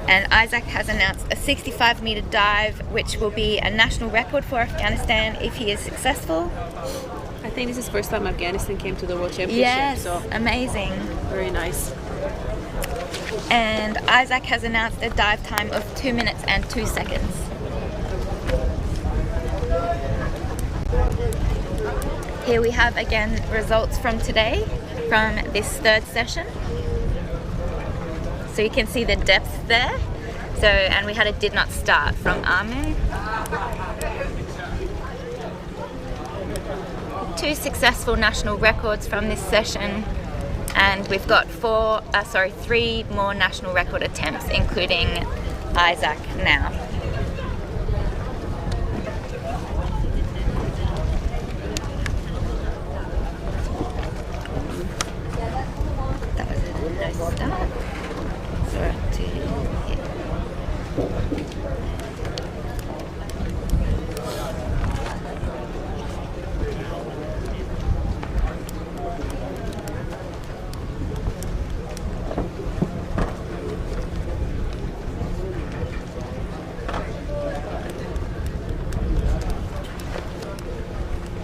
and Isaac has announced a 65-meter dive, which will be a national record for Afghanistan if he is successful. I think this is the first time Afghanistan came to the World Championship. Yes, so amazing. Very nice. And Isaac has announced a dive time of 2 minutes and 2 seconds. Here we have again results from today, from this third session. So you can see the depth there. So, and we had a did not start from Amu. 2 successful national records from this session, and we've got 3 more national record attempts, including Isaac now. That was a nice start. So we're up to here.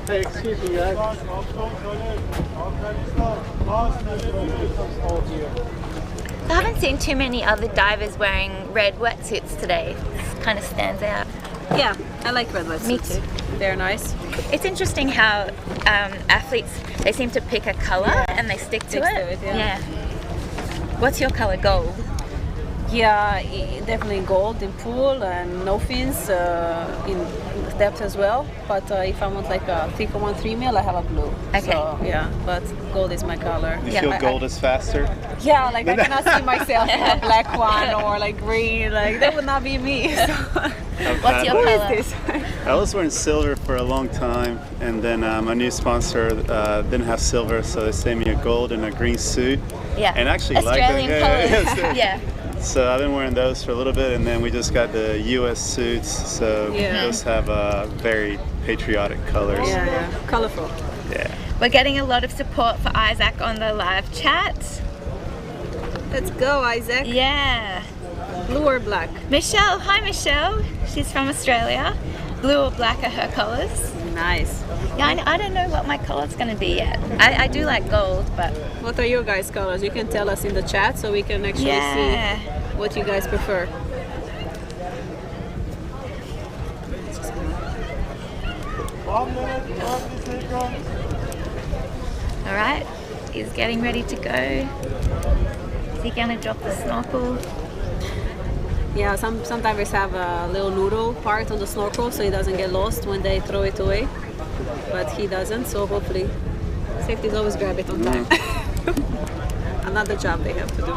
Hey, excuse me, guys. I haven't seen too many other divers wearing red wetsuits today. It kind of stands out. Yeah, I like red wetsuits. Me too. They're nice. It's interesting how athletes, they seem to pick a color and they stick to it. Yeah. What's your color? Gold? Yeah, definitely gold in pool and no fins in depth as well. But if I want like a thicker one, 3 mil, I have a blue. Okay. So, yeah, but gold is my color. You feel gold is faster? Yeah, like I cannot see myself in a black one or like green. Like that would not be me. So. What's your color? I was wearing silver for a long time, and then my new sponsor didn't have silver, so they sent me a gold and a green suit. Yeah. And actually Australian like colors. Yeah. So I've been wearing those for a little bit, and then we just got the U.S. suits, so those have very patriotic colors. Yeah, colorful. Yeah. We're getting a lot of support for Isaac on the live chat. Let's go, Isaac. Yeah. Blue or black? Michelle, hi Michelle. She's from Australia. Blue or black are her colors. Nice. Yeah, I don't know what my color's going to be yet. I do like gold, but... What are your guys' colors? You can tell us in the chat so we can actually see what you guys prefer. Alright, he's getting ready to go. Is he going to drop the snorkel? Yeah, some divers have a little noodle part on the snorkel so it doesn't get lost when they throw it away. But he doesn't, so hopefully safety is always grab it on time. Another job they have to do.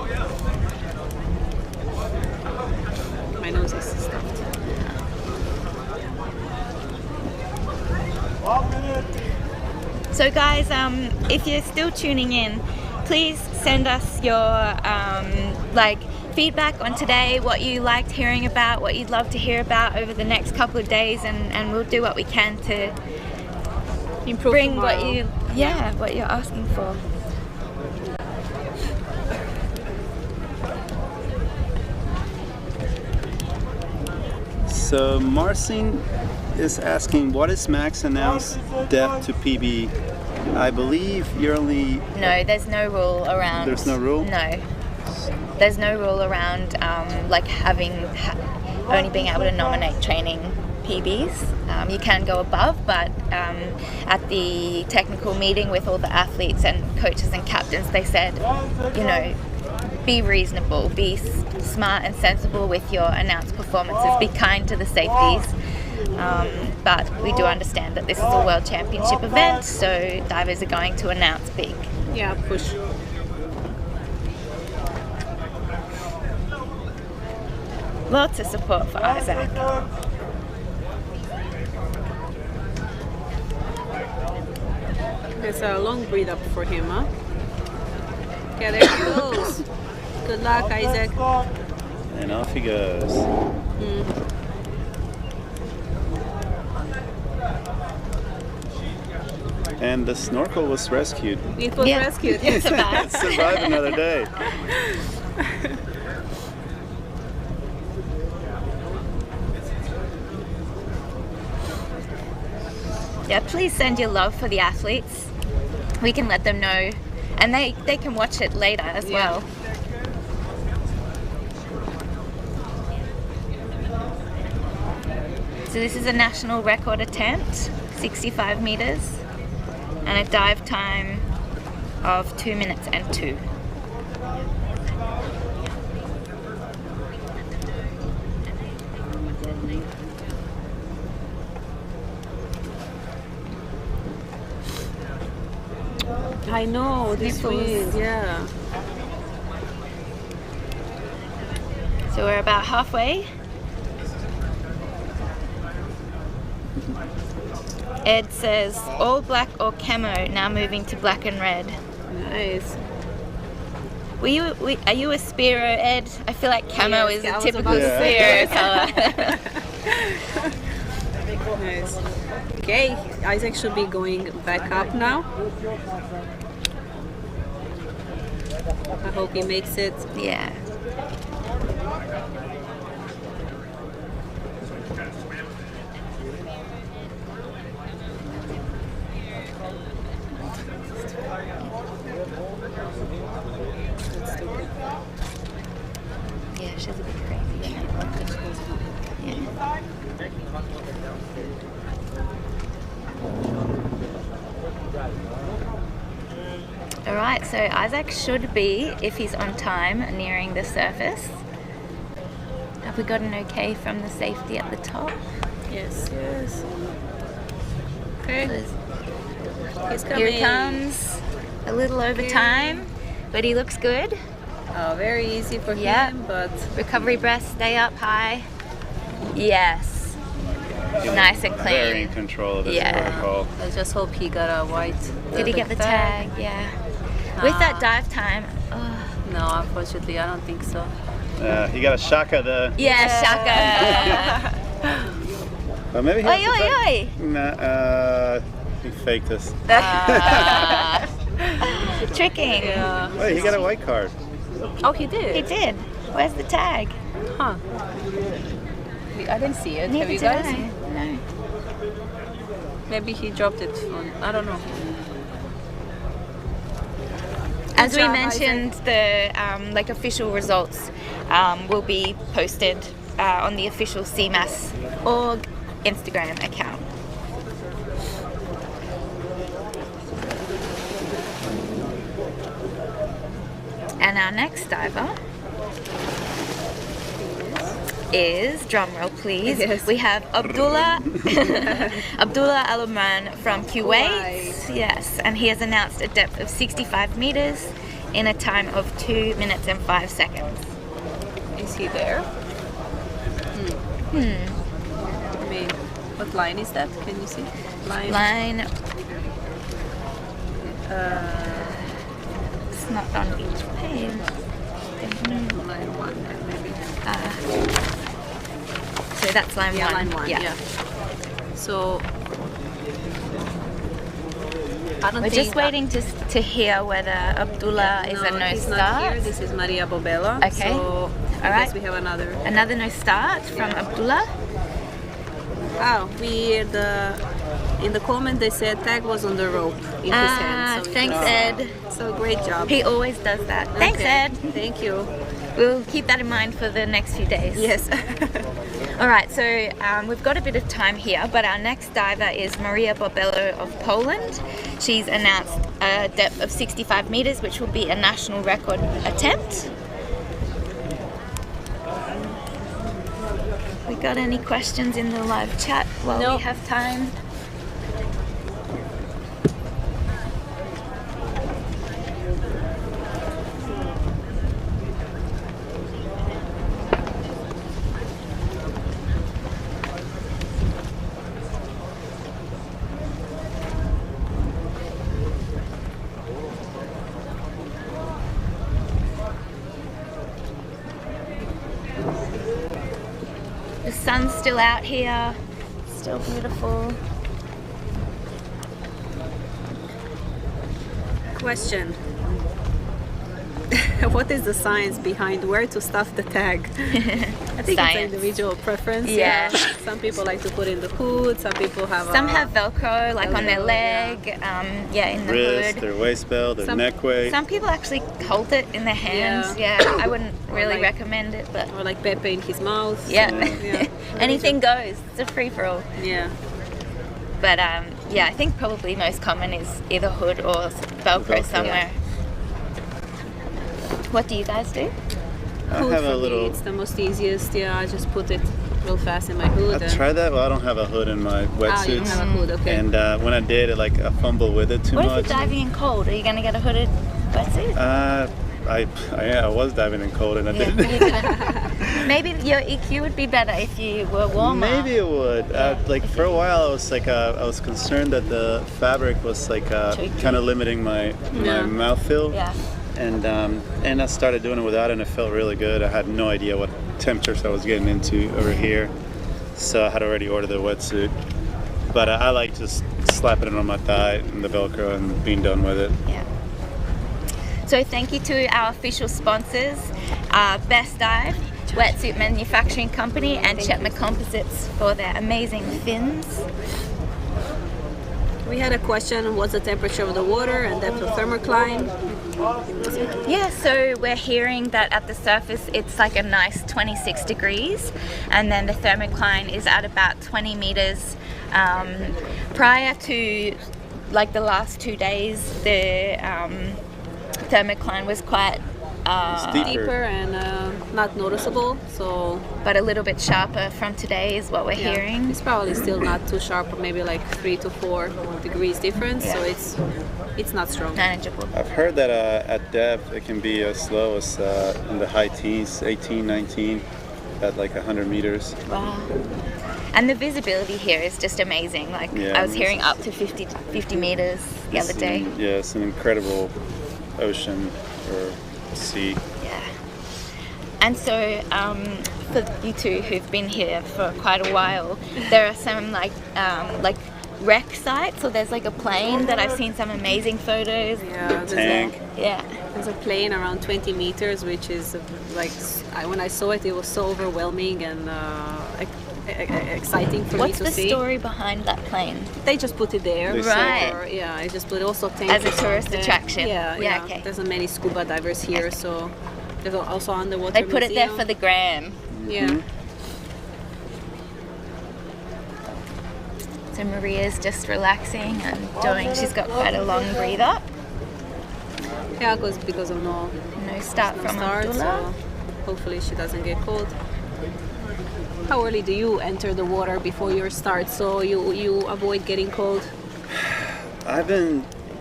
My nose is stuffed. So guys, if you're still tuning in, please send us your feedback on today, what you liked hearing about, what you'd love to hear about over the next couple of days, and we'll do what we can to improve bring tomorrow. what you're asking for. So Marcin is asking, what is max announced depth to PB? I believe you're only... No, there's no rule around... There's no rule? No. There's no rule around only being able to nominate training PBs. You can go above, but at the technical meeting with all the athletes and coaches and captains, they said, be reasonable, be smart and sensible with your announced performances, be kind to the safeties. But we do understand that this is a World Championship event, so divers are going to announce big. Yeah, push. Lots of support for Isaac. It's a long breathe up for him, huh? Okay, there he goes. Good luck, Isaac. And off he goes. And the snorkel was rescued. It was rescued. It survived. Survived another day. Yeah, please send your love for the athletes. We can let them know, and they can watch it later as well. So this is a national record attempt, 65 meters, and a dive time of 2 minutes and 2. I know, this wind, yeah. So we're about halfway. Ed says all black or camo, now moving to black and red. Nice. Are you a Spiro, Ed? I feel like camo is a typical Spiro color. Nice. Okay, Isaac should be going back up now. I hope he makes it. Yeah. Yeah, she's a bit crazy. Yeah. Alright, so Isaac should be, if he's on time, nearing the surface. Have we got an okay from the safety at the top? Yes, yes. Okay. He's coming. Here he comes. A little over time, but he looks good. Oh, very easy for him, but... Recovery breath, stay up high. Yes. Nice and clean. Very in control of his protocol. I just hope he got a white... Did he get the tag? Yeah. With that dive time... No, unfortunately, I don't think so. He got a shaka though. Yeah, shaka. Well, maybe he Oi, has to oi, oi. Nah, he faked us. Tricking. Yeah. Wait, he got a white card. Oh, he did? He did. Where's the tag? Huh. I didn't see it. Neither Have you did guys? I. No. Maybe he dropped it on... I don't know. As we mentioned, the official results will be posted on the official CMAS org Instagram account. And our next diver is, drum roll please, Yes. we have Abdullah Abdullah Al-Umran from Kuwait. Yes, and he has announced a depth of 65 meters in a time of 2 minutes and 5 seconds. Is he there? I mean, what line is that? Can you see? Line. It's not on each page. Line 1, maybe. So that's line 1. Line 1. Yeah. So I don't We're think just waiting to hear whether Abdullah is a no he's start. not here. This is Maria Bobella. Okay. So All right. we have another. Another no start from Abdullah. Oh, in the comment they said tag was on the rope in his hand. So Thanks, Ed. So great job. He always does that. Thanks, Okay. Ed. Thank you. We'll keep that in mind for the next few days. Yes. All right, so we've got a bit of time here, but our next diver is Maria Bobello of Poland. She's announced a depth of 65 meters, which will be a national record attempt. We got any questions in the live chat while we have time? The sun's still out here, still beautiful. Question. What is the science behind where to stuff the tag? I think it's individual preference. Yeah. Some people like to put in the hood. Some people have. Some have Velcro, like on their leg. In the wrist, hood. their waist belt, their neck weight. Some people actually hold it in their hands. Yeah, I wouldn't really recommend it, but. Or like Pepe in his mouth. Yeah. Yeah. Anything goes. It's a free for all. Yeah. But I think probably most common is either hood or Velcro somewhere. What do you guys do? I Hood have for a little. me, it's the most easiest. Yeah, I just put it real fast in my hood. I've tried that, but I don't have a hood in my wetsuits. You don't have a hood, okay. And when I did, I fumbled with it too What much. if you're diving in cold? Are you going to get a hooded wetsuit? I was diving in cold and I didn't. Maybe your EQ would be better if you were warmer. Maybe it would. For a while, I was I was concerned that the fabric was kind of limiting my mouthfeel. Yeah. And I started doing it without it, and it felt really good. I had no idea what temperatures I was getting into over here, so I had already ordered the wetsuit. But I like just slapping it on my thigh and the Velcro and being done with it. Yeah. So thank you to our official sponsors, Best Dive, Wetsuit Manufacturing Company, and Chetna Composites for their amazing fins. We had a question, what's the temperature of the water and depth of thermocline? Yeah, so we're hearing that at the surface it's like a nice 26 degrees, and then the thermocline is at about 20 meters. Prior to the last 2 days, the thermocline was quite deeper and not noticeable, but a little bit sharper from today is what we're hearing. It's probably still not too sharp, or maybe like 3 to 4 degrees difference, so it's not strong. Manageable. I've heard that at depth it can be as low as in the high teens, 18, 19, at 100 meters. Wow. And the visibility here is just amazing. I was hearing up to 50 meters the other day. Yeah, it's an incredible ocean or sea. Yeah. And so for you two who've been here for quite a while, there are some wreck sites, so there's a plane that I've seen some amazing photos. Yeah, tank. There's a plane around 20 meters, which is when I saw it, it was so overwhelming and exciting for me to see. What's the story behind that plane? They just put it there. Right. I just put it also tank as a tourist attraction. Yeah. Okay. There's many scuba divers here, so there's also underwater They put museum. it there for the gram. Yeah. Mm-hmm. So Maria's just relaxing and she's got quite a long breather. Yeah, because of no start from start, Abdullah. so hopefully she doesn't get cold. How early do you enter the water before your start so you avoid getting cold?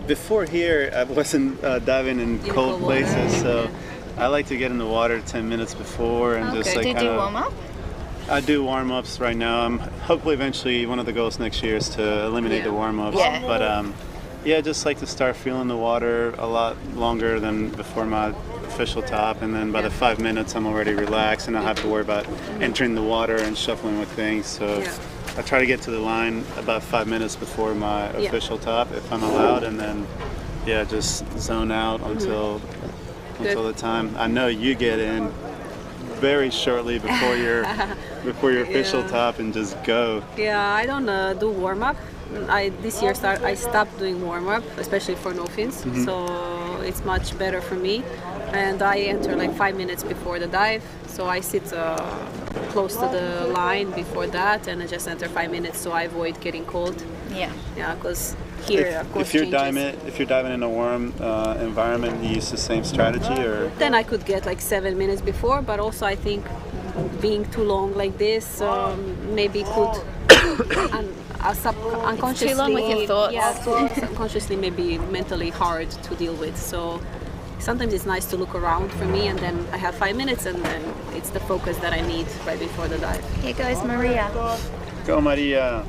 Before here, I wasn't diving in cold places, so I like to get in the water 10 minutes before and just like do you do warm up? I do warm-ups right now. Hopefully eventually one of the goals next year is to eliminate the warm-ups. Yeah. But I just like to start feeling the water a lot longer than before my official top, and then by the 5 minutes I'm already relaxed and I don't have to worry about entering the water and shuffling with things. So I try to get to the line about 5 minutes before my official top if I'm allowed, and then just zone out until the time. I know you get in very shortly before your official top and just go. Yeah, I don't do warm up. This year I stopped doing warm up, especially for no fins. So it's much better for me. And I enter like 5 minutes before the dive. So I sit close to the line before that, and I just enter 5 minutes so I avoid getting cold. Yeah. Yeah, because here, of course, if you're diving in a warm environment, you use the same strategy, or then I could get like 7 minutes before. But also I think being too long like this maybe could unconsciously. Too long with your thoughts. Yeah, subconsciously maybe mentally hard to deal with. So sometimes it's nice to look around for me, and then I have 5 minutes, and then it's the focus that I need right before the dive. Here goes Maria. Go, Maria.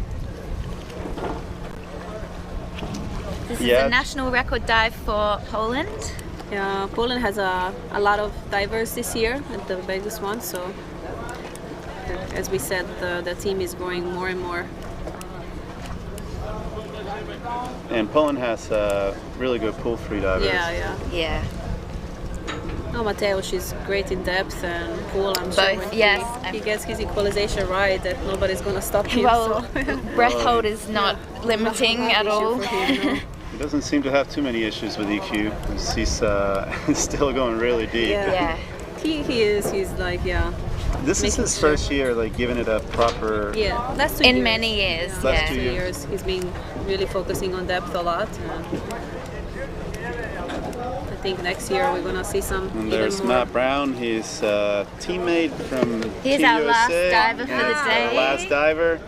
This is a national record dive for Poland. Yeah, Poland has a lot of divers this year at the biggest one. So as we said, the team is growing more and more. And Poland has really good pool free divers. Yeah. No, Matteo, she's great in depth and pool. I'm sure when he gets his equalization right, that nobody's going to stop him. Well, breath hold is not limiting at all. He doesn't seem to have too many issues with EQ. He's still going really deep. Yeah. He is. He's like, This is his first year, like giving it a proper. Yeah, last 2 years. In many years. Last 2 years, he's been really focusing on depth a lot. I think next year we're gonna see some. And there's Matt Brown. He's a teammate from He's Team our last USA. diver for the day. Our last diver.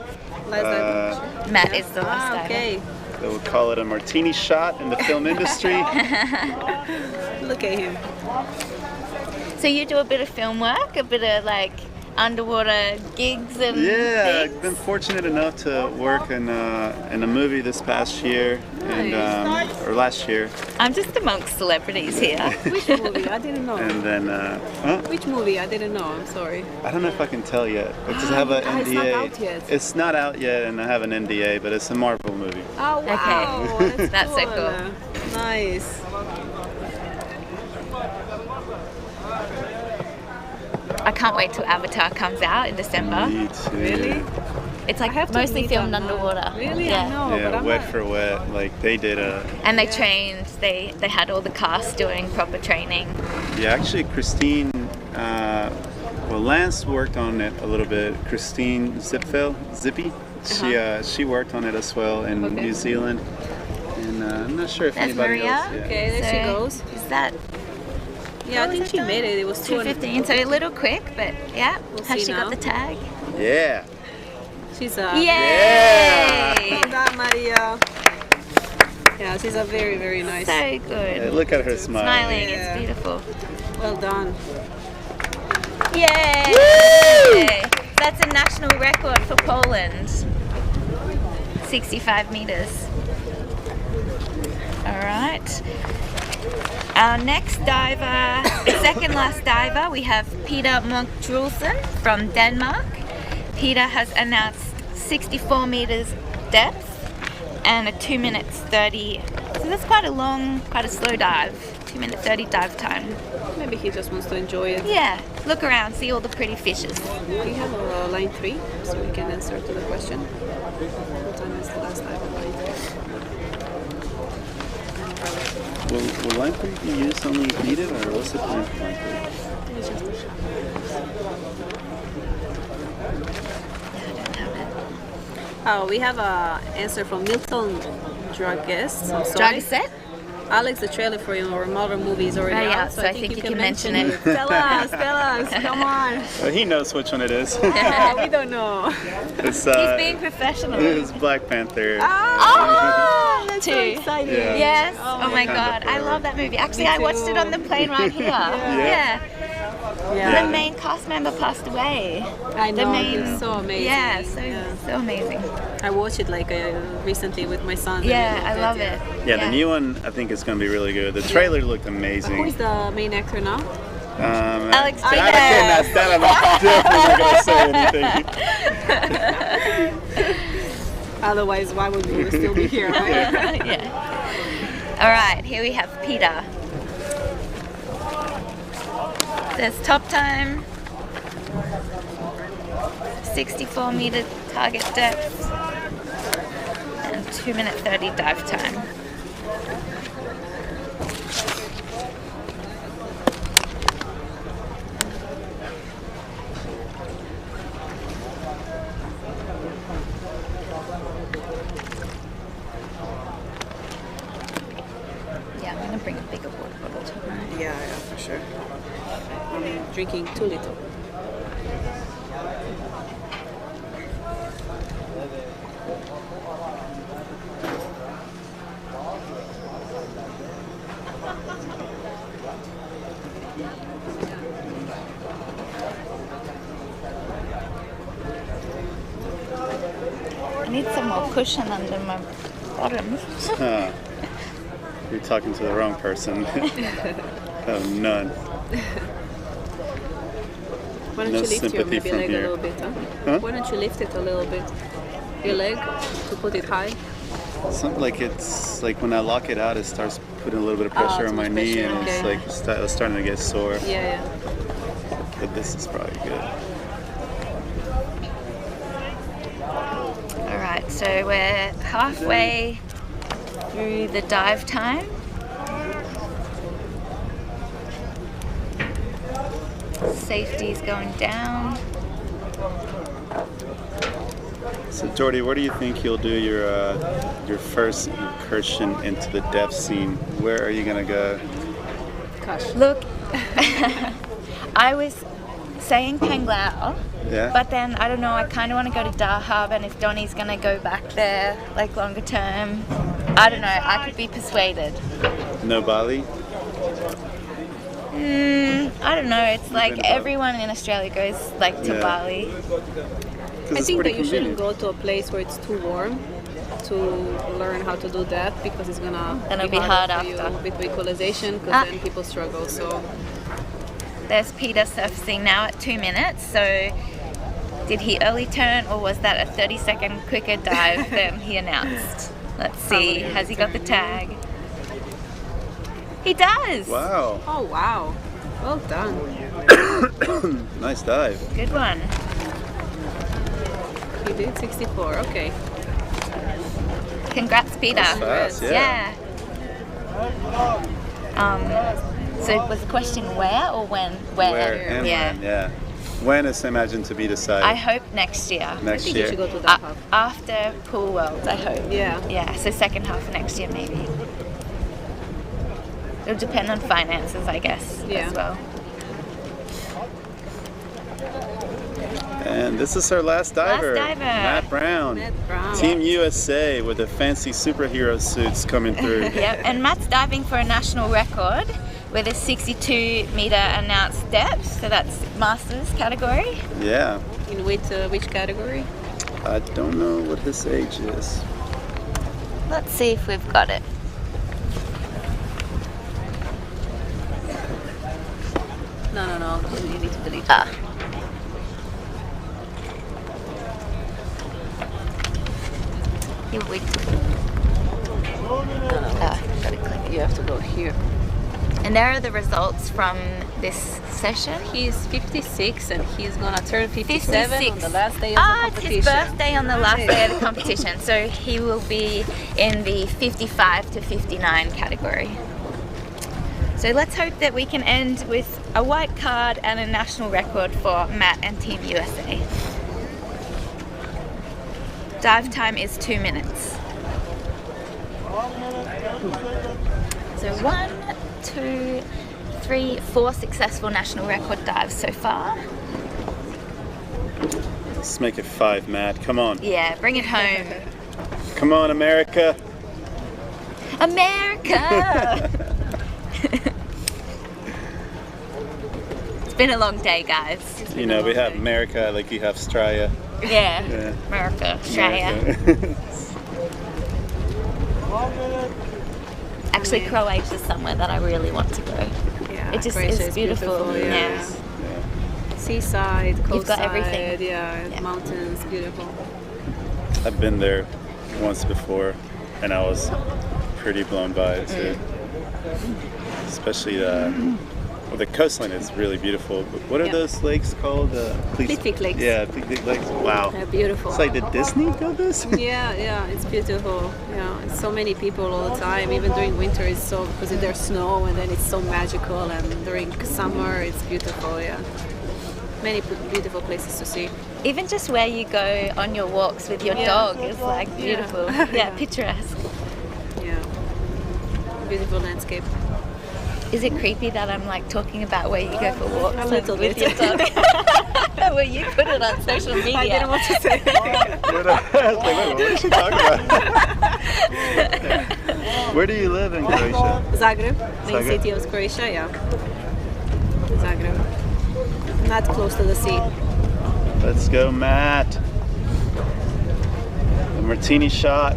Matt is the last diver. Okay. They would call it a martini shot in the film industry. Look at him. So you do a bit of film work, a bit of like underwater gigs and I've things? been fortunate enough to work in a movie this past year or last year. I'm just amongst celebrities here. Which movie? I didn't know. And then Which movie? I didn't know. I'm sorry. I don't know if I can tell yet because I have an NDA. It's not out yet. It's not out yet, and I have an NDA, but it's a Marvel movie. Oh wow! Okay. That's so cool. Nice. I can't wait till Avatar comes out in December. Me too. Really? It's like mostly filmed underwater. Really? I know. Yeah, but wet for wet. Like they did And they trained. They had all the cast doing proper training. Yeah, actually, Christine. Lance worked on it a little bit. Christine Zippy. She worked on it as well in New Zealand. And I'm not sure if That's anybody Maria. else. Okay, there she goes. Is that? Yeah, I think she made it. It was 2:15, so a little quick, but yeah. Has see she got now. the tag? Yeah. She's Yay! Well done, Maria. Yeah, she's a very, very nice. So good. Yeah, look at her smiling. It's beautiful. Well done. Yay! Woo! That's a national record for Poland. 65 meters. All right. Our next diver, second last diver, we have Peter Munch-Drulsen from Denmark. Peter has announced 64 meters depth and a 2 minutes 30. So that's quite a slow dive. 2 minute 30 dive time. Maybe he just wants to enjoy it. Yeah, look around, see all the pretty fishes. We have a line 3, so we can answer to the question. What time is the last dive on line 3? Will line 3 be used only if needed, or what's the point of line 3? It's just a shot. Yeah, I don't have it. We have an answer from Milton Draguest. I'm sorry. Draguset? Alex, the trailer for your Marvel movie is already yeah, out, so I think you can mention it. Tell us, come on. He knows which one it is. Oh, we don't know. It's, He's being professional. It's Black Panther. Oh, that's so exciting. Yeah. Yes. Oh Oh my God. God, I love that movie. Actually, Me I watched it too. on the plane right here. Yeah. The main cast member passed away. I know, The main, it's so amazing. Yeah, so amazing. I watched it like recently with my son. Yeah, I love it. Yeah, the new one I think is going to be really good. The trailer looked amazing. Who is the main actor now? Alex I can't ask that. I'm definitely not going to say anything. Otherwise, why would we still be here, right? Yeah. All right, here we have Peter. There's top time, 64 meter target depth, and 2 minute 30 dive time. Yeah, I'm gonna bring a bigger water bottle tomorrow. Yeah, for sure. I'm drinking too little. I need some more cushion under my bottom. You're talking to the wrong person. Oh, none. Why don't No you lift your sympathy maybe from leg here. a little bit, Huh? Why don't you lift it a little bit? Your leg, to put it high? Something like it's like when I lock it out, it starts putting a little bit of pressure on my knee, pressure, and it's okay. like it's starting to get sore. Yeah. But this is probably good. All right, so we're halfway through the dive time. Safety's going down. So Jordy, where do you think you'll do your first incursion into the depth scene? Where are you gonna go? Look, I was saying Penglao, Yeah. but then I don't know, I kind of want to go to Dahab, and if Donnie's going to go back there, like longer term, I don't know, I could be persuaded. No Bali? I don't know, it's like been about- everyone in Australia goes like to Yeah. Bali. I think that you shouldn't go to a place where it's too warm to learn how to do that, because it's gonna be hard harder for you after. with equalization, because then people struggle. So There's Peter surfacing now at 2 minutes, so did he early turn or was that a 30-second quicker dive than he announced? Let's see, has he got the tag? He does! Wow. Oh wow, well done. Nice dive. Good one. He did 64. Okay. Congrats, Peter. That's fast, yeah. So was the question where or when? Where and yeah. when? Yeah. When is imagined to be decided? I hope next year. Next year. After Pool World, I hope. Yeah. Yeah, so second half of next year maybe. It'll depend on finances, I guess, as well. And this is our last diver. Last diver. Matt Brown. Team USA with the fancy superhero suits coming through. Yep, and Matt's diving for a national record with a 62 meter announced depth, so that's Masters category. Yeah. In which category? I don't know what his age is. Let's see if we've got it. No. You need to delete. Here we You have to go here. And there are the results from this session. He's 56 and he's gonna turn 57 on the last day of the competition. It's his birthday on the last day of the competition, so he will be in the 55 to 59 category. So let's hope that we can end with a white card and a national record for Matt and Team USA. Dive time is 2 minutes. So 1, 2, 3, 4 successful national record dives so far. Let's make it 5, Matt. Come on. Yeah, bring it home. Come on, America. America! It's been a long day, guys. You know, we have America, like you have Australia. Yeah, Yeah. America, Australia. Actually, Croatia's somewhere that I really want to go. Yeah, It just Croatia is beautiful. yeah. Seaside, coastside, You've got everything. yeah, mountains, beautiful. I've been there once before, and I was pretty blown by it too. Especially the coastline is really beautiful. What are those lakes called? Picnic lakes. Yeah, picnic lakes. Wow. They're beautiful. It's like, did Disney build this? Yeah, it's beautiful. Yeah, it's so many people all the time. Even during winter, it's so because there's snow, and then it's so magical. And during summer, it's beautiful. Yeah, many beautiful places to see. Even just where you go on your walks with your dog is like beautiful. Yeah, picturesque. Yeah, beautiful landscape. Is it creepy that I'm like talking about where you go for walks A little with bit. your dog? Well, you put it on social media. I didn't want to say What is she talking about? Where do you live in Croatia? Zagreb, main Zagreb? city of Croatia, yeah. Zagreb. Not close to the sea. Let's go, Matt. A martini shot.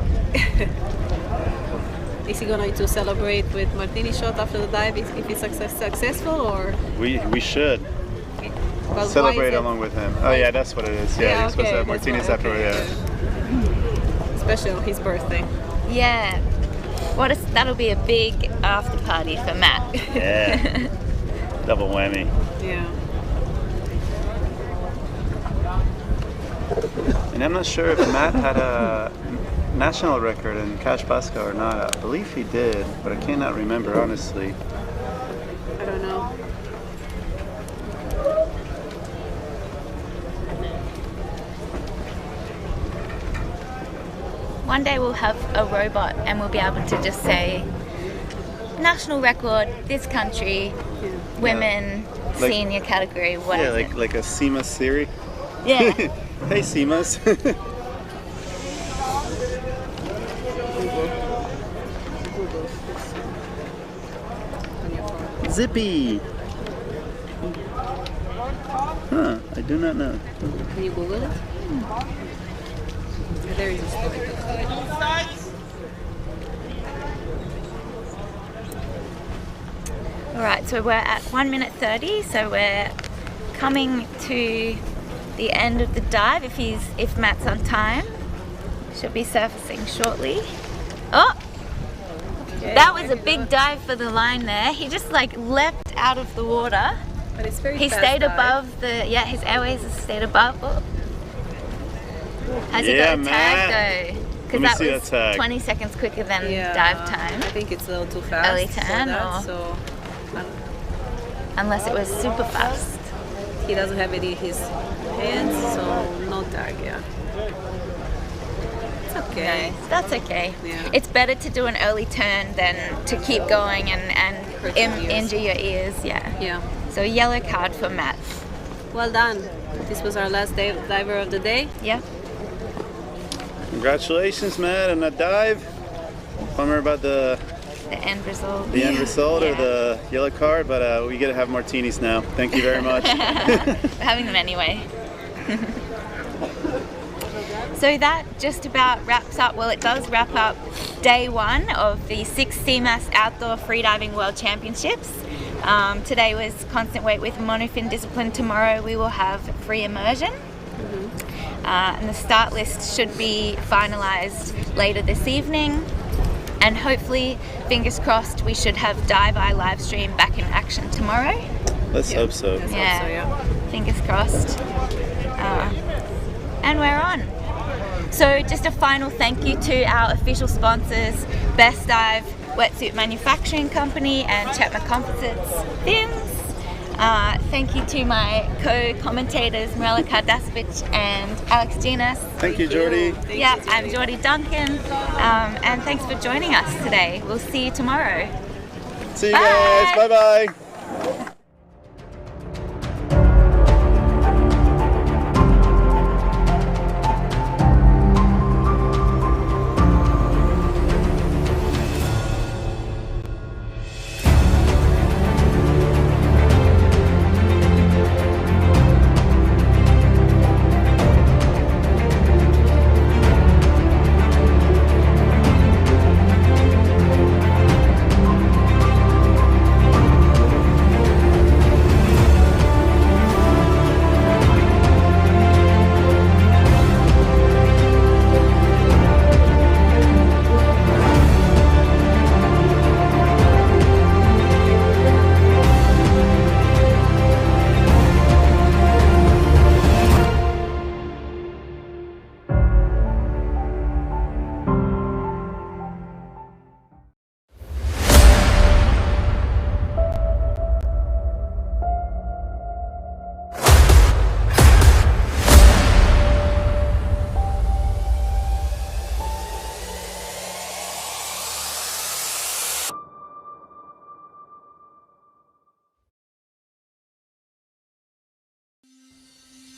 Is he going to celebrate with martini shot after the dive if it's successful, or? We should Well, why celebrate is it- along with him. Oh yeah, that's what it is. Yeah, he's supposed to have that's martinis why, after. okay. Yeah. Especially on his birthday. Yeah. That'll be a big after party for Matt. Yeah. Double whammy. Yeah. And I'm not sure if Matt had a national record in Cash Pasca or not. I believe he did, but I cannot remember honestly. I don't know. One day we'll have a robot and we'll be able to just say national record, this country, women, Like- senior category, whatever. Yeah, like a CMAS Siri. Yeah. Hey CMAS. Zippy. Huh, I do not know. Can you Google it? There is a story. Alright, so we're at 1 minute 30, so we're coming to the end of the dive if Matt's on time. Should be surfacing shortly. Oh! That was a big dive for the line there. He just like leapt out of the water. But it's very He fast stayed dive. above his airways has stayed above. Oh. Has he Yeah, got a Matt. tag though? Let Because me that see was that tag. 20 seconds quicker than Yeah, dive time. I think it's a little too fast. Early for turn that, or- so Unless it was super fast. he doesn't have any in his hands, so no tag. Yeah. It's okay. No, that's okay. Yeah. It's better to do an early turn than to keep going and Hurt your ears. injure your ears. Yeah. Yeah. So a yellow card for Matt. Well done. This was our last diver of the day. Yeah. Congratulations, Matt, on that dive. Bummer about the end result. The end result or the yellow card, but we get to have martinis now. Thank you very much. We're having them anyway. So that just about wraps up, well it does wrap up day 1 of the 6th CMAS Outdoor Freediving World Championships. Today was constant weight with monofin discipline. Tomorrow we will have free immersion. And the start list should be finalised later this evening. And hopefully, fingers crossed, we should have Dive Eye live stream back in action tomorrow. Let's hope so. Yeah, fingers crossed. And we're on. So just a final thank you to our official sponsors, Best Dive Wetsuit Manufacturing Company and Chetma Composites Fins. Thank you to my co-commentators Mirella Kardasevich and Alex Ginas. Thank you, Jordy. Yeah, I'm Jordy Duncan, and thanks for joining us today. We'll see you tomorrow. See you guys. Bye-bye.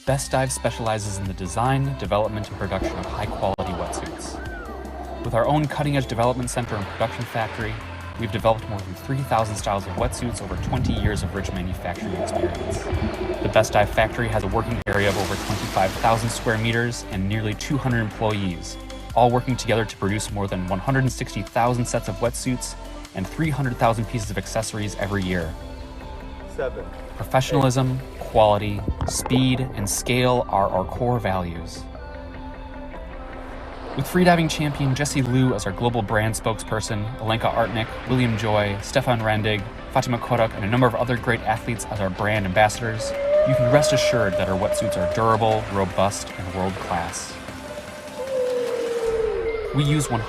Best Dive specializes in the design, development, and production of high-quality wetsuits. With our own cutting-edge development center and production factory, we've developed more than 3,000 styles of wetsuits over 20 years of rich manufacturing experience. The Best Dive factory has a working area of over 25,000 square meters and nearly 200 employees, all working together to produce more than 160,000 sets of wetsuits and 300,000 pieces of accessories every year. 7. Professionalism, quality, speed, and scale are our core values. With freediving champion Jessie Liu as our global brand spokesperson, Alenka Artnik, William Joy, Stefan Randig, Fatima Kodak, and a number of other great athletes as our brand ambassadors, you can rest assured that our wetsuits are durable, robust, and world-class. We use 100%